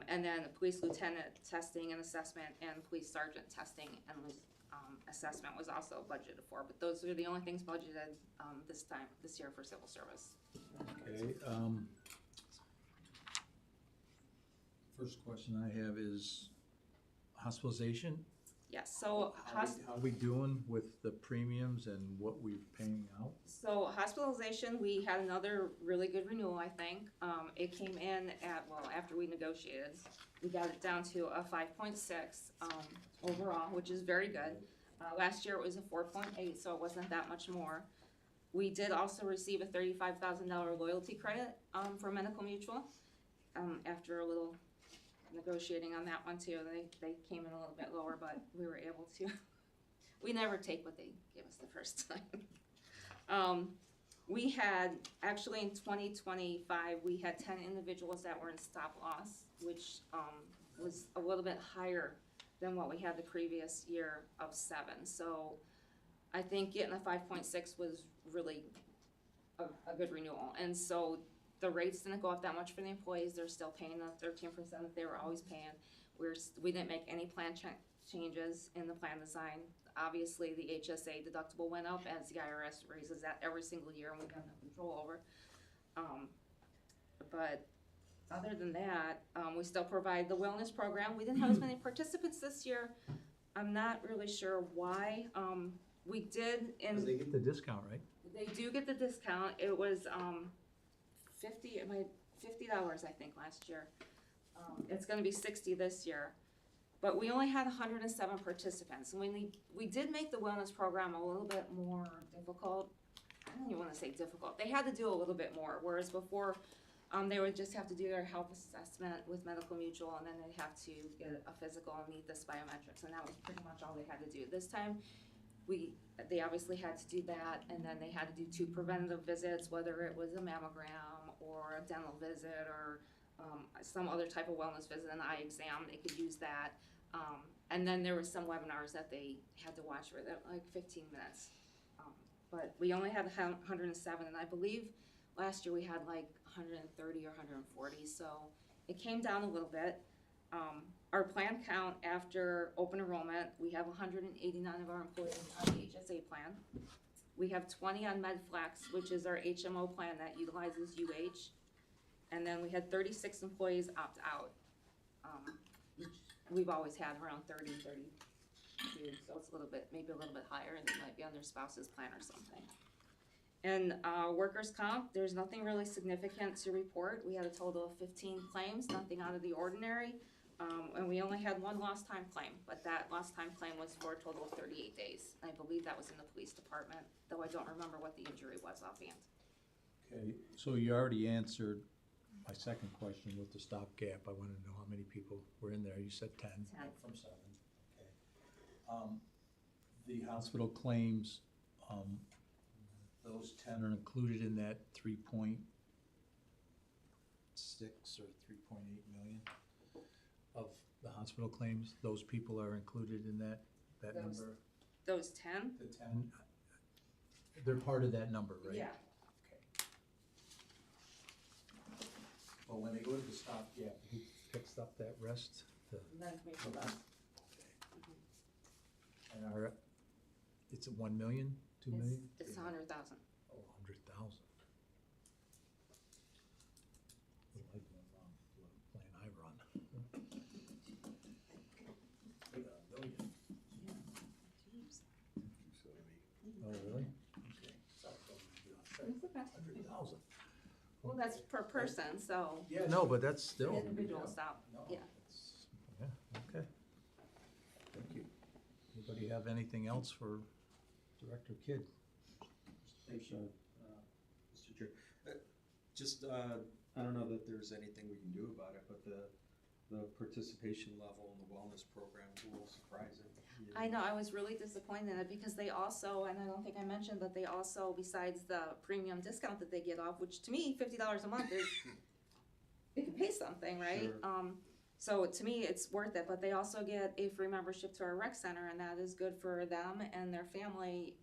And then the police lieutenant testing and assessment and police sergeant testing and assessment was also budgeted for, but those are the only things budgeted this year for civil service. Okay, first question I have is hospitalization. Yes, so How are we doing with the premiums and what we're paying out? So hospitalization, we had another really good renewal, I think. It came in at, well, after we negotiated, we got it down to a 5.6 overall, which is very good. Last year it was a 4.8, so it wasn't that much more. We did also receive a $35,000 loyalty credit for Medical Mutual after a little negotiating on that one too. They came in a little bit lower, but we were able to. We never take what they give us the first time. We had, actually in 2025, we had 10 individuals that were in stop loss, which was a little bit higher than what we had the previous year of 7. So I think getting a 5.6 was really a good renewal. And so the rates didn't go up that much for the employees. They're still paying the 13% that they were always paying. We didn't make any plan changes in the plan design. Obviously, the HSA deductible went up as the IRS raises that every single year, and we have no control over. But other than that, we still provide the wellness program. We didn't have as many participants this year. I'm not really sure why. We did in. They get the discount, right? They do get the discount. It was $50, I think, last year. It's going to be 60 this year. But we only had 107 participants. And we did make the wellness program a little bit more difficult. I don't even want to say difficult. They had to do a little bit more, whereas before they would just have to do their health assessment with Medical Mutual, and then they'd have to get a physical and meet this biometrics, and that was pretty much all they had to do. This time, they obviously had to do that, and then they had to do 2 preventative visits, whether it was a mammogram or a dental visit or some other type of wellness visit, an eye exam. They could use that. And then there were some webinars that they had to watch for like 15 minutes. But we only had 107, and I believe last year we had like 130 or 140, so it came down a little bit. Our plan count after open enrollment, we have 189 of our employees on the HSA plan. We have 20 on MedFlex, which is our HMO plan that utilizes UH. And then we had 36 employees opt out. We've always had around 30, 32, so it's a little bit, maybe a little bit higher, and they might be on their spouse's plan or something. And workers' comp, there's nothing really significant to report. We had a total of 15 claims, nothing out of the ordinary. And we only had 1 lost time claim, but that lost time claim was for a total of 38 days. I believe that was in the police department, though I don't remember what the injury was offhand. Okay, so you already answered my second question with the stopgap. I wanted to know how many people were in there. You said 10. 10. From 7, okay. The hospital claims, those 10 are included in that 3.6 or 3.8 million of the hospital claims. Those people are included in that number? Those 10? The 10, they're part of that number, right? Yeah. Well, when they go to the stopgap, who picks up that rest? And it's at 1 million, 2 million? It's 100,000. Oh, 100,000. Like the plan I run. We got 1 million. Oh, really? Okay. It's okay. 100,000. Well, that's per person, so. Yeah, no, but that's still. Individual stop, yeah. Yeah, okay. Thank you. Anybody have anything else for Director Kidd? Thank you, Mr. Chair. Just, I don't know that there's anything we can do about it, but the participation level in the wellness program is a little surprising. I know, I was really disappointed in it because they also, and I don't think I mentioned, but they also, besides the premium discount that they get off, which to me, $50 a month is, it can pay something, right? Sure. So to me, it's worth it, but they also get a free membership to our rec center, and that is good for them and their family,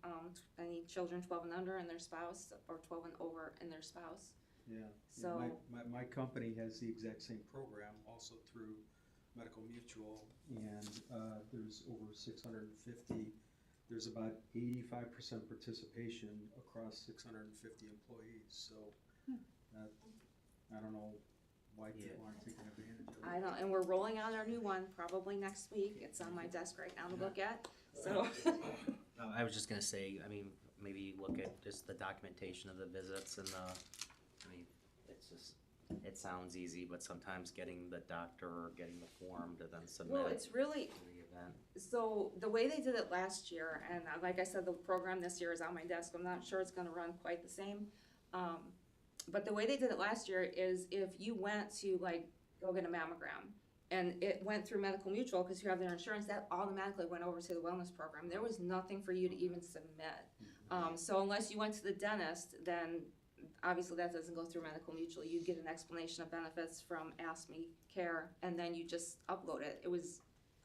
any children 12 and under and their spouse, or 12 and over and their spouse. Yeah. So- My company has the exact same program, also through Medical Mutual, and there's over 650. There's about 85% participation across 650 employees. So I don't know why people aren't taking advantage of it. I don't, and we're rolling out our new one probably next week. It's on my desk right now to look at, so. I was just gonna say, I mean, maybe look at just the documentation of the visits and it's just, it sounds easy, but sometimes getting the doctor or getting the form to then submit. Well, it's really, to the event. so the way they did it last year, and like I said, the program this year is on my desk. I'm not sure it's gonna run quite the same. But the way they did it last year is if you went to like go get a mammogram and it went through Medical Mutual because you have their insurance, that automatically went over to the wellness program. There was nothing for you to even submit. So unless you went to the dentist, then obviously that doesn't go through Medical Mutual. You get an explanation of benefits from Ask Me Care, and then you just upload it. It was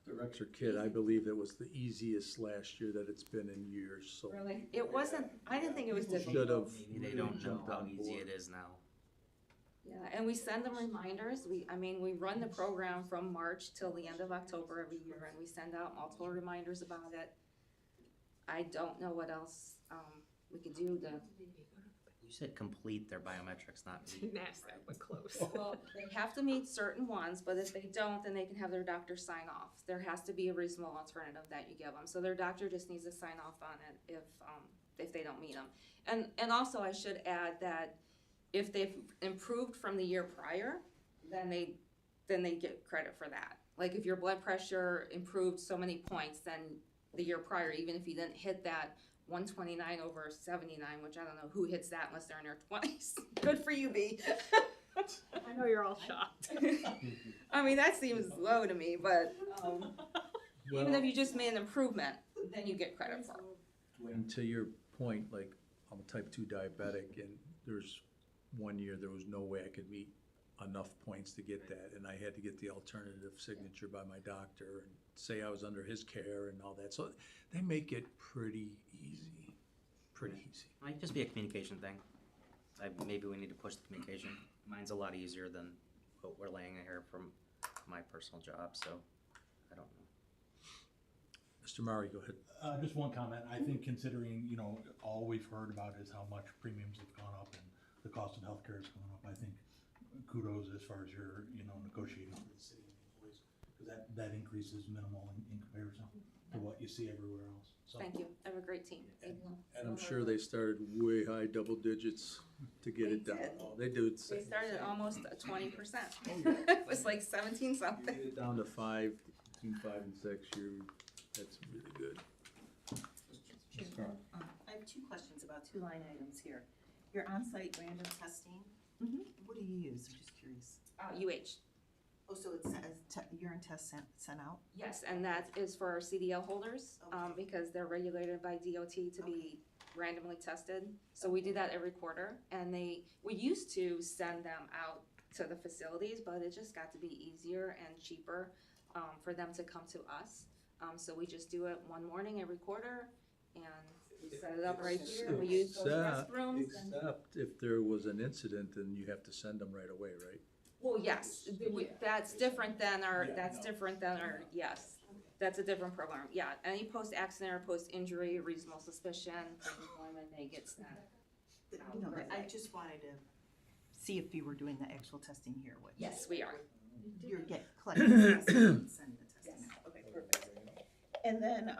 The Rexer kit, I believe it was the easiest last year that it's been in years, so. really, it wasn't, I didn't think it was difficult. Should've Maybe they really don't know jumped how on easy board. it is now. Yeah, and we send them reminders. We run the program from March till the end of October every year, and we send out multiple reminders about it. I don't know what else, we could do to. You said complete their biometrics, not meet. Nasty, but close. Well, they have to meet certain ones, but if they don't, then they can have their doctor sign off. There has to be a reasonable alternative that you give them, so their doctor just needs to sign off on it if they don't meet them. And also, I should add that if they've improved from the year prior, then they get credit for that. Like if your blood pressure improved so many points, then the year prior, even if you didn't hit that 129 over 79, which I don't know who hits that unless they're in their 20s. Good for you, B. I know you're all shocked. I mean, that seems low to me, but even if you just made an improvement, then you get credit for it. And to your point, like, I'm a type 2 diabetic, and there's one year there was no way I could meet enough points to get that, and I had to get the alternative signature by my doctor and say I was under his care and all that. So they make it pretty easy, Might just be a communication thing. Maybe we need to push the communication. Mine's a lot easier than what we're laying here from my personal job, so I don't know. Mr. Murray, go ahead. Just one comment. I think considering, you know, all we've heard about is how much premiums have gone up and the cost of healthcare has gone up. I think kudos as far as your, you know, negotiating for the city and the employees, because that increase is minimal in comparison to what you see everywhere else. So. Thank you. I have a great team. Thank you. And I'm sure they started way high double digits to get it down. Oh, they do it. They started at almost 20%. Oh, It was like 17 something. Get it down to 5, between 5 and 6, that's really good. I have two questions about two line items here. Your on-site random testing, what do you use? I'm just curious. UH. Oh, so it's urine tests sent out? Yes, and that is for our CDL holders, because they're regulated by DOT to be randomly tested. So we do that every quarter, and we used to send them out to the facilities, but it just got to be easier and cheaper for them to come to us. So we just do it one morning every quarter, and we set it up right here. We use those restrooms. Except if there was an incident, then you have to send them right away, right? Well, yes, that's different than our, yes, that's a different program. Yeah, any post-accident or post-injury, reasonable suspicion, pre-employment, they get sent. You know, I just wanted to see if you were doing the actual testing here. What Yes, we are. You're collecting the testing and sending the testing out. Okay, perfect. And then,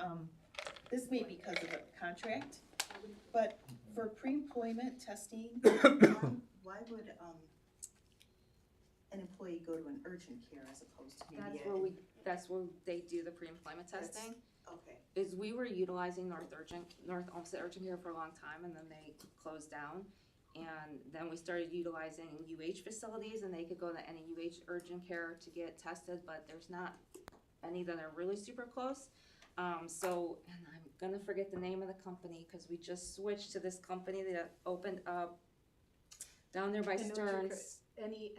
this may be because of the contract, but for pre-employment testing, why would, an employee go to an urgent care as opposed to maybe That's where they do the pre-employment testing. Okay. Is we were utilizing North Olmsted Urgent Care for a long time, and then they closed down. And then we started utilizing UH facilities, and they could go to any UH urgent care to get tested, but there's not any that are really super close. So, and I'm gonna forget the name of the company, cause we just switched to this company that opened up down there by Stearns. Any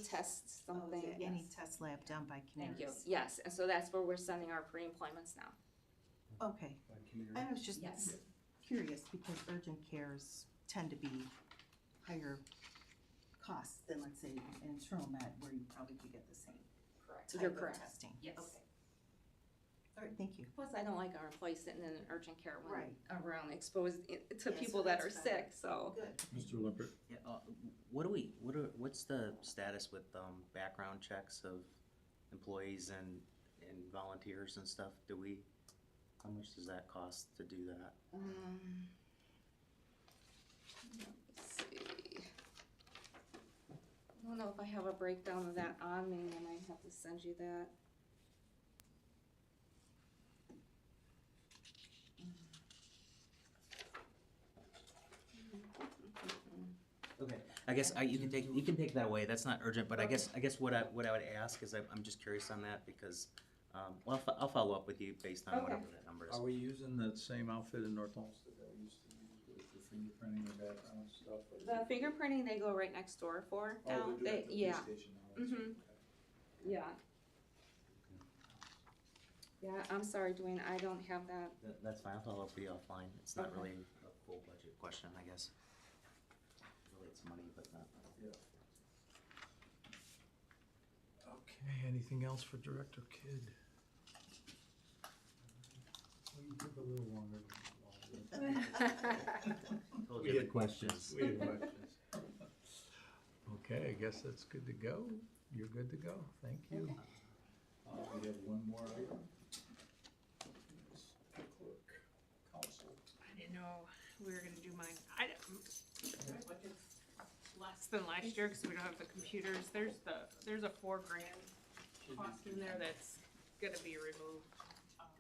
test something. Oh, yeah, yes. Any test lab down by Canaris. Thank you. Yes, and so that's where we're sending our pre-employments now. Okay. I was just curious because urgent cares tend to be higher costs than, let's say, an internal med where you probably could get the same type You're of correct. testing. Yes. Okay. All right, thank you. Plus, I don't like our employees sitting in an urgent care when Right. around exposed to Yeah, people so that that's are better. sick. So Good. Mr. Limpert? Yeah, what's the status with background checks of employees and volunteers and stuff? How much does that cost to do that? let's see. I don't know if I have a breakdown of that on me. I might have to send you that. Okay, I guess you can take that away. That's not urgent, but I guess what I would ask is I'm just curious on that because Well, I'll follow up with you based on Okay. whatever that number is. Are we using the same outfit in North Olmsted that we used to use with the fingerprinting and background stuff? or is The it- fingerprinting they go right next door for Oh, now. they're doing it at the police Yeah. station now, that's Mhm. right, okay. Yeah. Yeah, I'm sorry, Dwayne, I don't have that. That's fine, I'll follow up with you offline. It's not Okay. really a full budget question, I guess. Really, it's money, but not. Yeah. Okay, anything else for Director Kidd? Well, you took a little longer. Told We you the had questions. questions. We had questions. Okay, I guess that's good to go. You're good to go. Thank you. We have one more item. It's the clerk, council. I didn't know we were gonna do mine. I don't, my budget's less than last year because we don't have the computers. There's a $4,000 cost in there that's gonna be removed.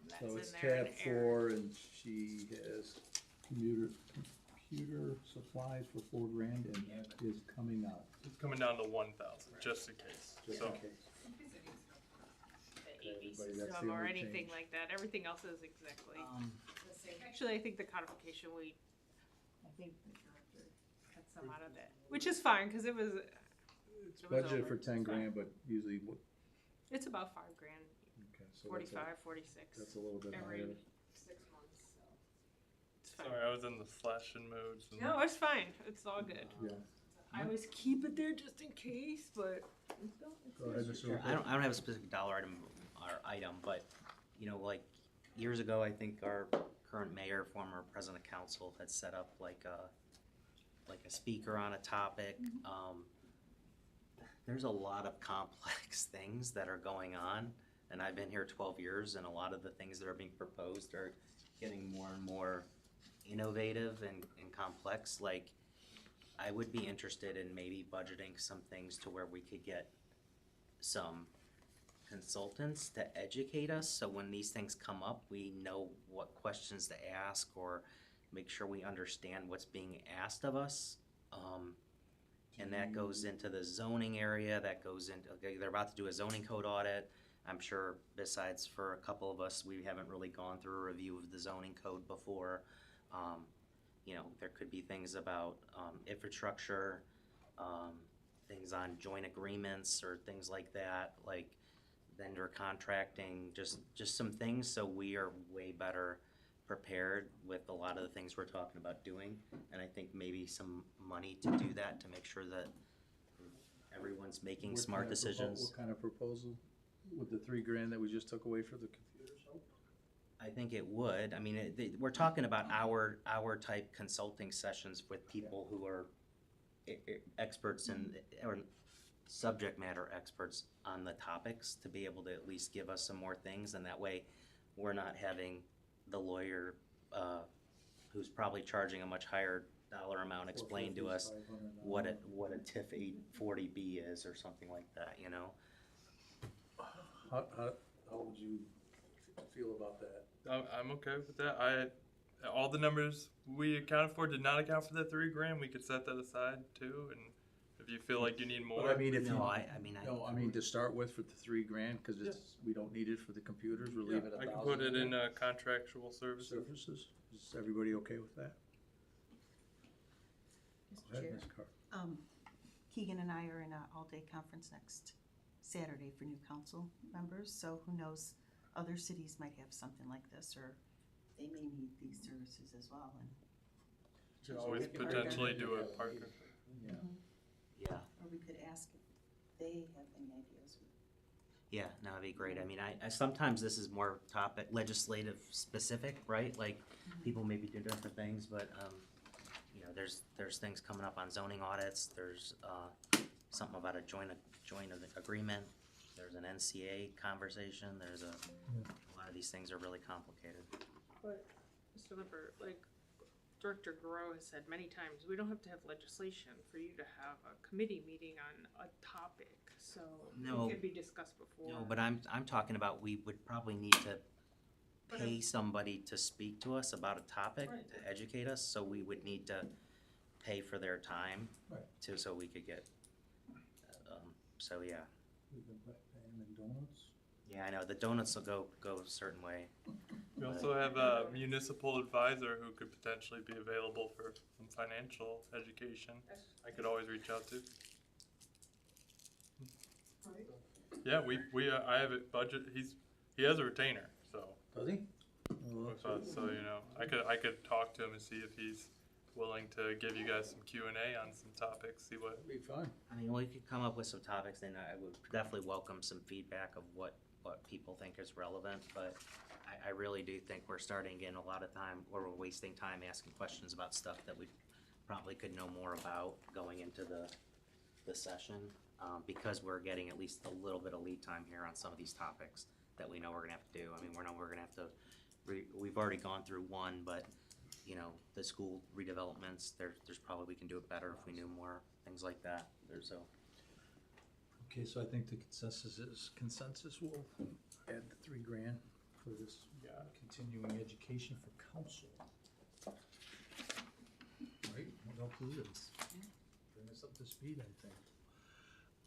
That's So it's in there tab in error. 4 and she has computer supplies for $4,000 and that is coming out. It's coming down to 1,000, just in case. Just So, in case. The AV everybody, that's the system or only anything change. like that. Everything else is exactly the same. Actually, I think the codification I think the director had some out of that, which is fine because it was. It's it was budgeted over. for It's 10 fine. grand, but usually, It's about $5,000, okay, so 45, 46. that's a little bit every higher. 6 months. So it's fine. sorry, I was in the slashing mode. So No, it's fine. It's all good. Yeah. I always keep it there just in case, but it's Go ahead, Mr. Sure, I don't have a specific dollar item, but, you know, like, years ago, I think our current mayor, former president of council, had set up like a speaker on a topic. There's a lot of complex things that are going on, and I've been here 12 years, and a lot of the things that are being proposed are getting more and more innovative and complex. Like, I would be interested in maybe budgeting some things to where we could get some consultants to educate us, so when these things come up, we know what questions to ask or make sure we understand what's being asked of us. And that goes into the zoning area, that goes into, okay, they're about to do a zoning code audit. I'm sure besides for a couple of us, we haven't really gone through a review of the zoning code before. You know, there could be things about infrastructure, things on joint agreements or things like that, like vendor contracting, just some things so we are way better prepared with a lot of the things we're talking about doing. And I think maybe some money to do that, to make sure that everyone's making What smart kind of decisions. What kind of proposal with the $3,000 that we just took away for the computers? I think it would. I mean, we're talking about hour type consulting sessions with people who are experts in, or subject matter experts on the topics, to be able to at least give us some more things, and that way we're not having the lawyer who's probably charging a much higher dollar amount explain to us what a TIF 840B is or something like that, you know? How would you feel about that? I'm okay with that. All the numbers we accounted for did not account for the $3,000. We could set that aside too, and if you feel like you need more. But I mean, if No, you, I mean, to start with for the $3,000, cause we don't need it for the computers, we'll Yeah, leave it at I can 1,000. put it in contractual services. Services, is everybody okay with that? Go ahead, Chair. Ms. Carr. Keegan and I are in an all-day conference next Saturday for new council members, so who knows, other cities might have something like this, or they may need these services as well, and. You could always potentially do a partnership. Yeah. Yeah. Or we could ask if they have any ideas. Yeah, no, it'd be great. I mean, I sometimes this is more topic legislative specific, right? Like, people maybe do different things, but, you know, there's things coming up on zoning audits, there's, something about a joint agreement, there's an NCA conversation, there's a lot of these things are really complicated. But, Mr. Lippert, like Director Grow has said many times, we don't have to have legislation for you to have a committee meeting on a topic, so No. it could be discussed before. No, but I'm talking about, we would probably need to pay somebody to speak to us about a topic, Right. to educate us, so we would need to pay for their time Right. so we could get, so yeah. We've been paying them in donuts. Yeah, I know, the donuts will go a certain way. We also have a municipal advisor who could potentially be available for some financial education. I could always reach out to. Yeah, I have it budget, he has a retainer, so. Does he? With us, so, you know, I could talk to him and see if he's willing to give you guys some Q&A on some topics, see what. That'd be fun. I mean, we could come up with some topics, and I would definitely welcome some feedback of what people think is relevant, but I really do think we're starting in a lot of time, or we're wasting time asking questions about stuff that we probably could know more about going into the session, because we're getting at least a little bit of lead time here on some of these topics that we know we're gonna have to do. I mean, we're gonna have to, we've already gone through one, but, you know, the school redevelopments, there's probably, we can do it better if we knew more, things like that, so. Okay, so I think the consensus will add the $3,000 for this continuing education for council. Right, what else is it? Bring us up to speed, I think.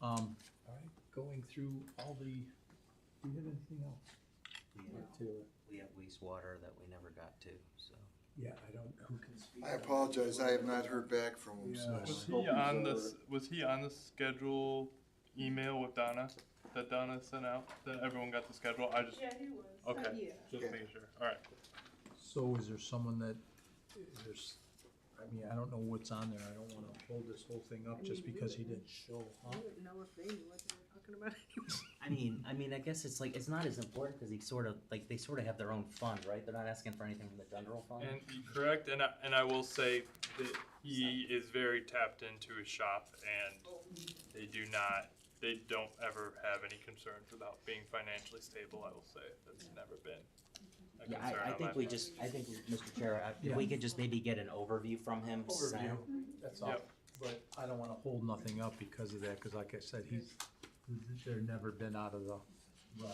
All right, going through all the, do you have anything else? We have wastewater that we never got to, so. Yeah, I don't, who can speak? I apologize, I have not heard back from him, so. Was he on the schedule email with Donna, that Donna sent out, that everyone got the schedule? I just. Yeah, he was. Okay, Yeah. just making sure, alright. So is there someone that, I mean, I don't know what's on there, I don't wanna hold this whole thing up just because he didn't show, huh? I wouldn't know if they knew what they were talking about anyway. I mean, I guess it's like, it's not as important, cause they sort of have their own fund, right? They're not asking for anything from the general fund. And correct, and I will say that he is very tapped into his shop, and they don't ever have any concerns about being financially stable, I will say. That's never been a Yeah, concern I on think my Mr. Chair, if we could just maybe get an overview from him. Overview, that's all, Yep. but I don't wanna hold nothing up because of that, cause like I said, they're never been out of the realm of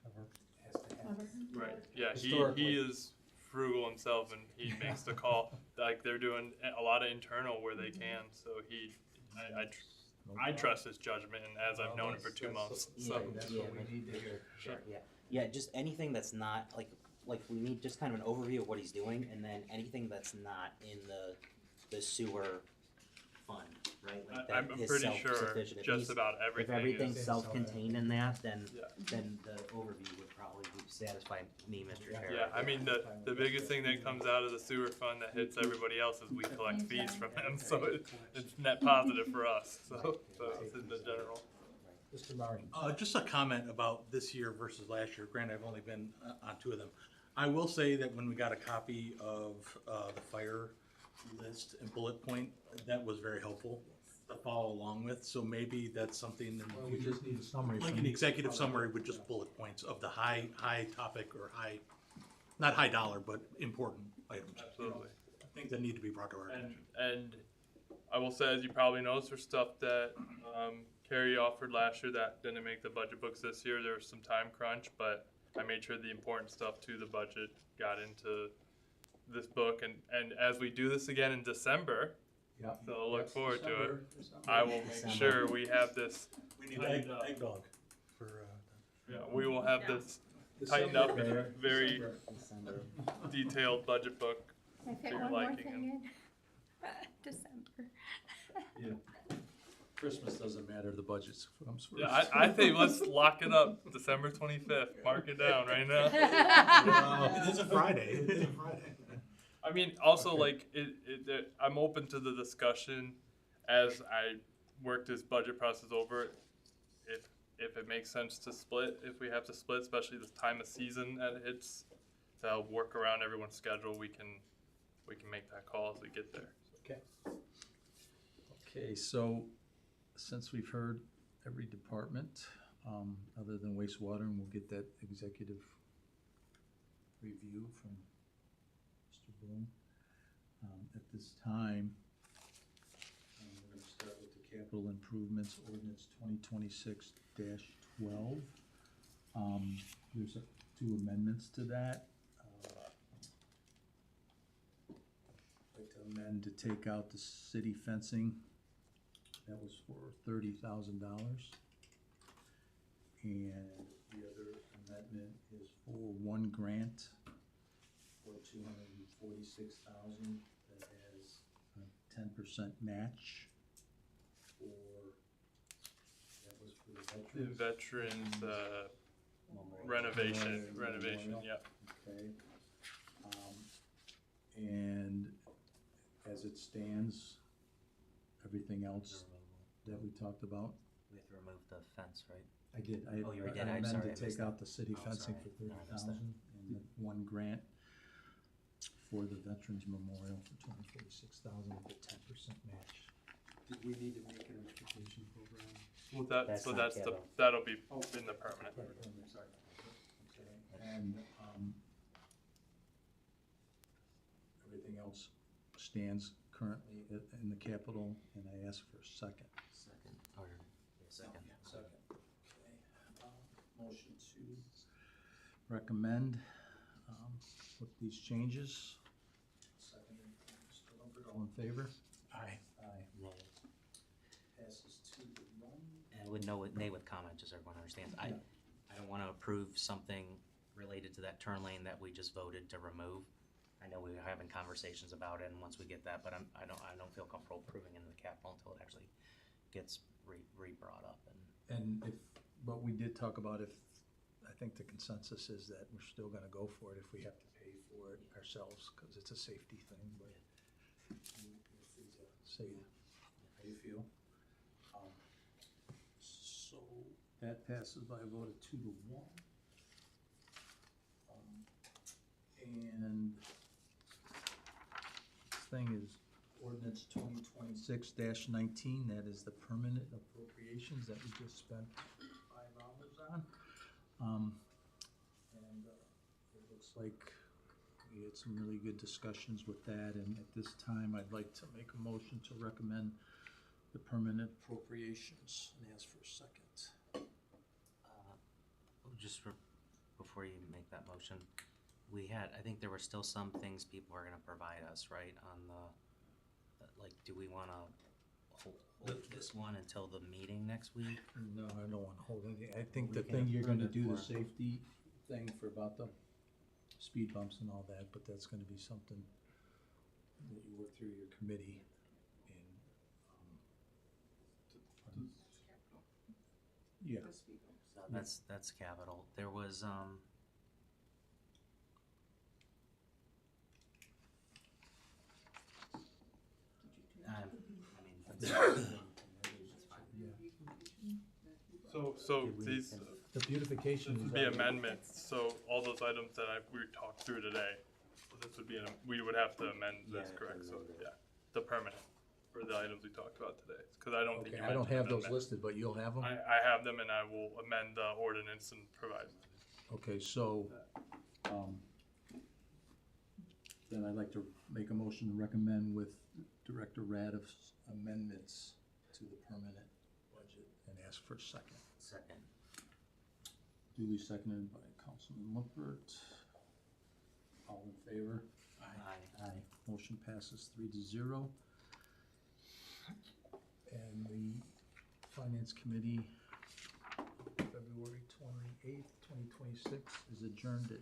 whatever has to happen. Right, yeah, Historically. he is frugal himself, and he makes the call, like, they're doing a lot of internal where they can, so I trust his judgment, and as I've known him for 2 months, so. That's what we need to hear. Sure, yeah. Yeah, just anything that's not, like we need just kind of an overview of what he's doing, and then anything that's not in the sewer fund, right? Like that I'm is pretty sure self-sufficient. If just he's- about everything If everything's is. self-contained in that, then Yeah. the overview would probably satisfy me, Mr. Chair. Yeah, I mean, the biggest thing that comes out of the sewer fund that hits everybody else is we collect fees from them, so it's net positive for us, so it's in the general. Mr. Martin. Just a comment about this year versus last year. Granted, I've only been on 2 of them. I will say that when we got a copy of the fire list and bullet point, that was very helpful to follow along with. So maybe that's something in the We future. just need a summary. Like from an you. executive summary with just bullet points of the high topic or not high dollar, but important items. Absolutely. Things that need to be brought to our attention. And I will say, as you probably noticed, there's stuff that Carrie offered last year that didn't make the budget books this year. There was some time crunch, but I made sure the important stuff to the budget got into this book. And as we do this again in December, Yeah. so look Yes, forward to it. December. I will make sure we have this. We need tightened up. egg dog for. Yeah, we will have this tightened up in a very December. detailed budget book I to fit your one more liking. thing in. December. Yeah. Christmas doesn't matter, the budget comes first. Yeah, I think let's lock it up, December 25th. Mark it down right now. It is a Friday. It is a Friday. I mean, also like I'm open to the discussion as I work this budget process over. If it makes sense to split, if we have to split, especially this time of season that it hits, to help work around everyone's schedule, we can make that call as we get there. Okay. Okay, so since we've heard every department, other than wastewater, and we'll get that executive review from Mr. Bloom. At this time, we're gonna start with the capital improvements ordinance 2026-12. There's 2 amendments to that. I'd like to amend to take out the city fencing. That was for $30,000. And The other amendment is for one grant for $246,000 that has a 10% match for, that was for the The veterans. veterans, renovation, Memorial. yep. Okay. And as it stands, everything else that we talked about, We have to remove the fence, right? I did, Oh, you did. I I'm sorry, amended I to missed take that. out the city Oh, fencing sorry. for No, I missed that. 30,000 and the one grant for the Veterans Memorial for $246,000 with a 10% match. Did we need to make an education program? Well, That's so not that's capital. that'll be in the permanent. Sorry. Okay, and, everything else stands currently in the capital, and I ask for a second. Second, or, second. Second. Okay. Motion to recommend, with these changes. Seconded, Mr. Lumpert, all in favor? Aye. Aye. Nay. Passes 2-1. And with nay with comment, just so everyone understands. I don't wanna approve something related to that turn lane that we just voted to remove. I know we were having conversations about it, and once we get that, but I don't feel comfortable approving it in the capital until it actually gets re-brought up And if, but we did talk about if, I think the consensus is that we're still gonna go for it if we have to pay for it ourselves, cause it's a safety thing, but you're free to say how you feel. So that passes by a vote of 2-1. And this thing is ordinance 2026-19, that is the permanent appropriations that we just spent 5 hours on. And it looks like we had some really good discussions with that, and at this time, I'd like to make a motion to recommend the permanent appropriations and ask for a second. Just before you make that motion, I think there were still some things people are gonna provide us, right, on like, do we wanna hold this one until the meeting next week? No, I don't wanna hold anything. I think We the can thing you're gonna approve it do, the for- safety thing for about the speed bumps and all that, but that's gonna be something that you work through your committee and, yeah. So that's capital. There was, So Did we- these, The beautification this is would be already- amendments, so all those items that we talked through today, this would be, we would have to amend this, Yeah, correct? So, yeah, the permanent, for the items we talked about today, because I don't think Okay, you I don't mentioned have those amendment. listed, but you'll have them? I have them and I will amend the ordinance and provide. Okay, so, then I'd like to make a motion to recommend with Director Radov's amendments to the permanent budget and ask for a second. second. Duly seconded by Councilman Lippert. All in favor? Aye. Aye. Motion passes 3-0. And the Finance Committee, February 28th, 2026, is adjourned at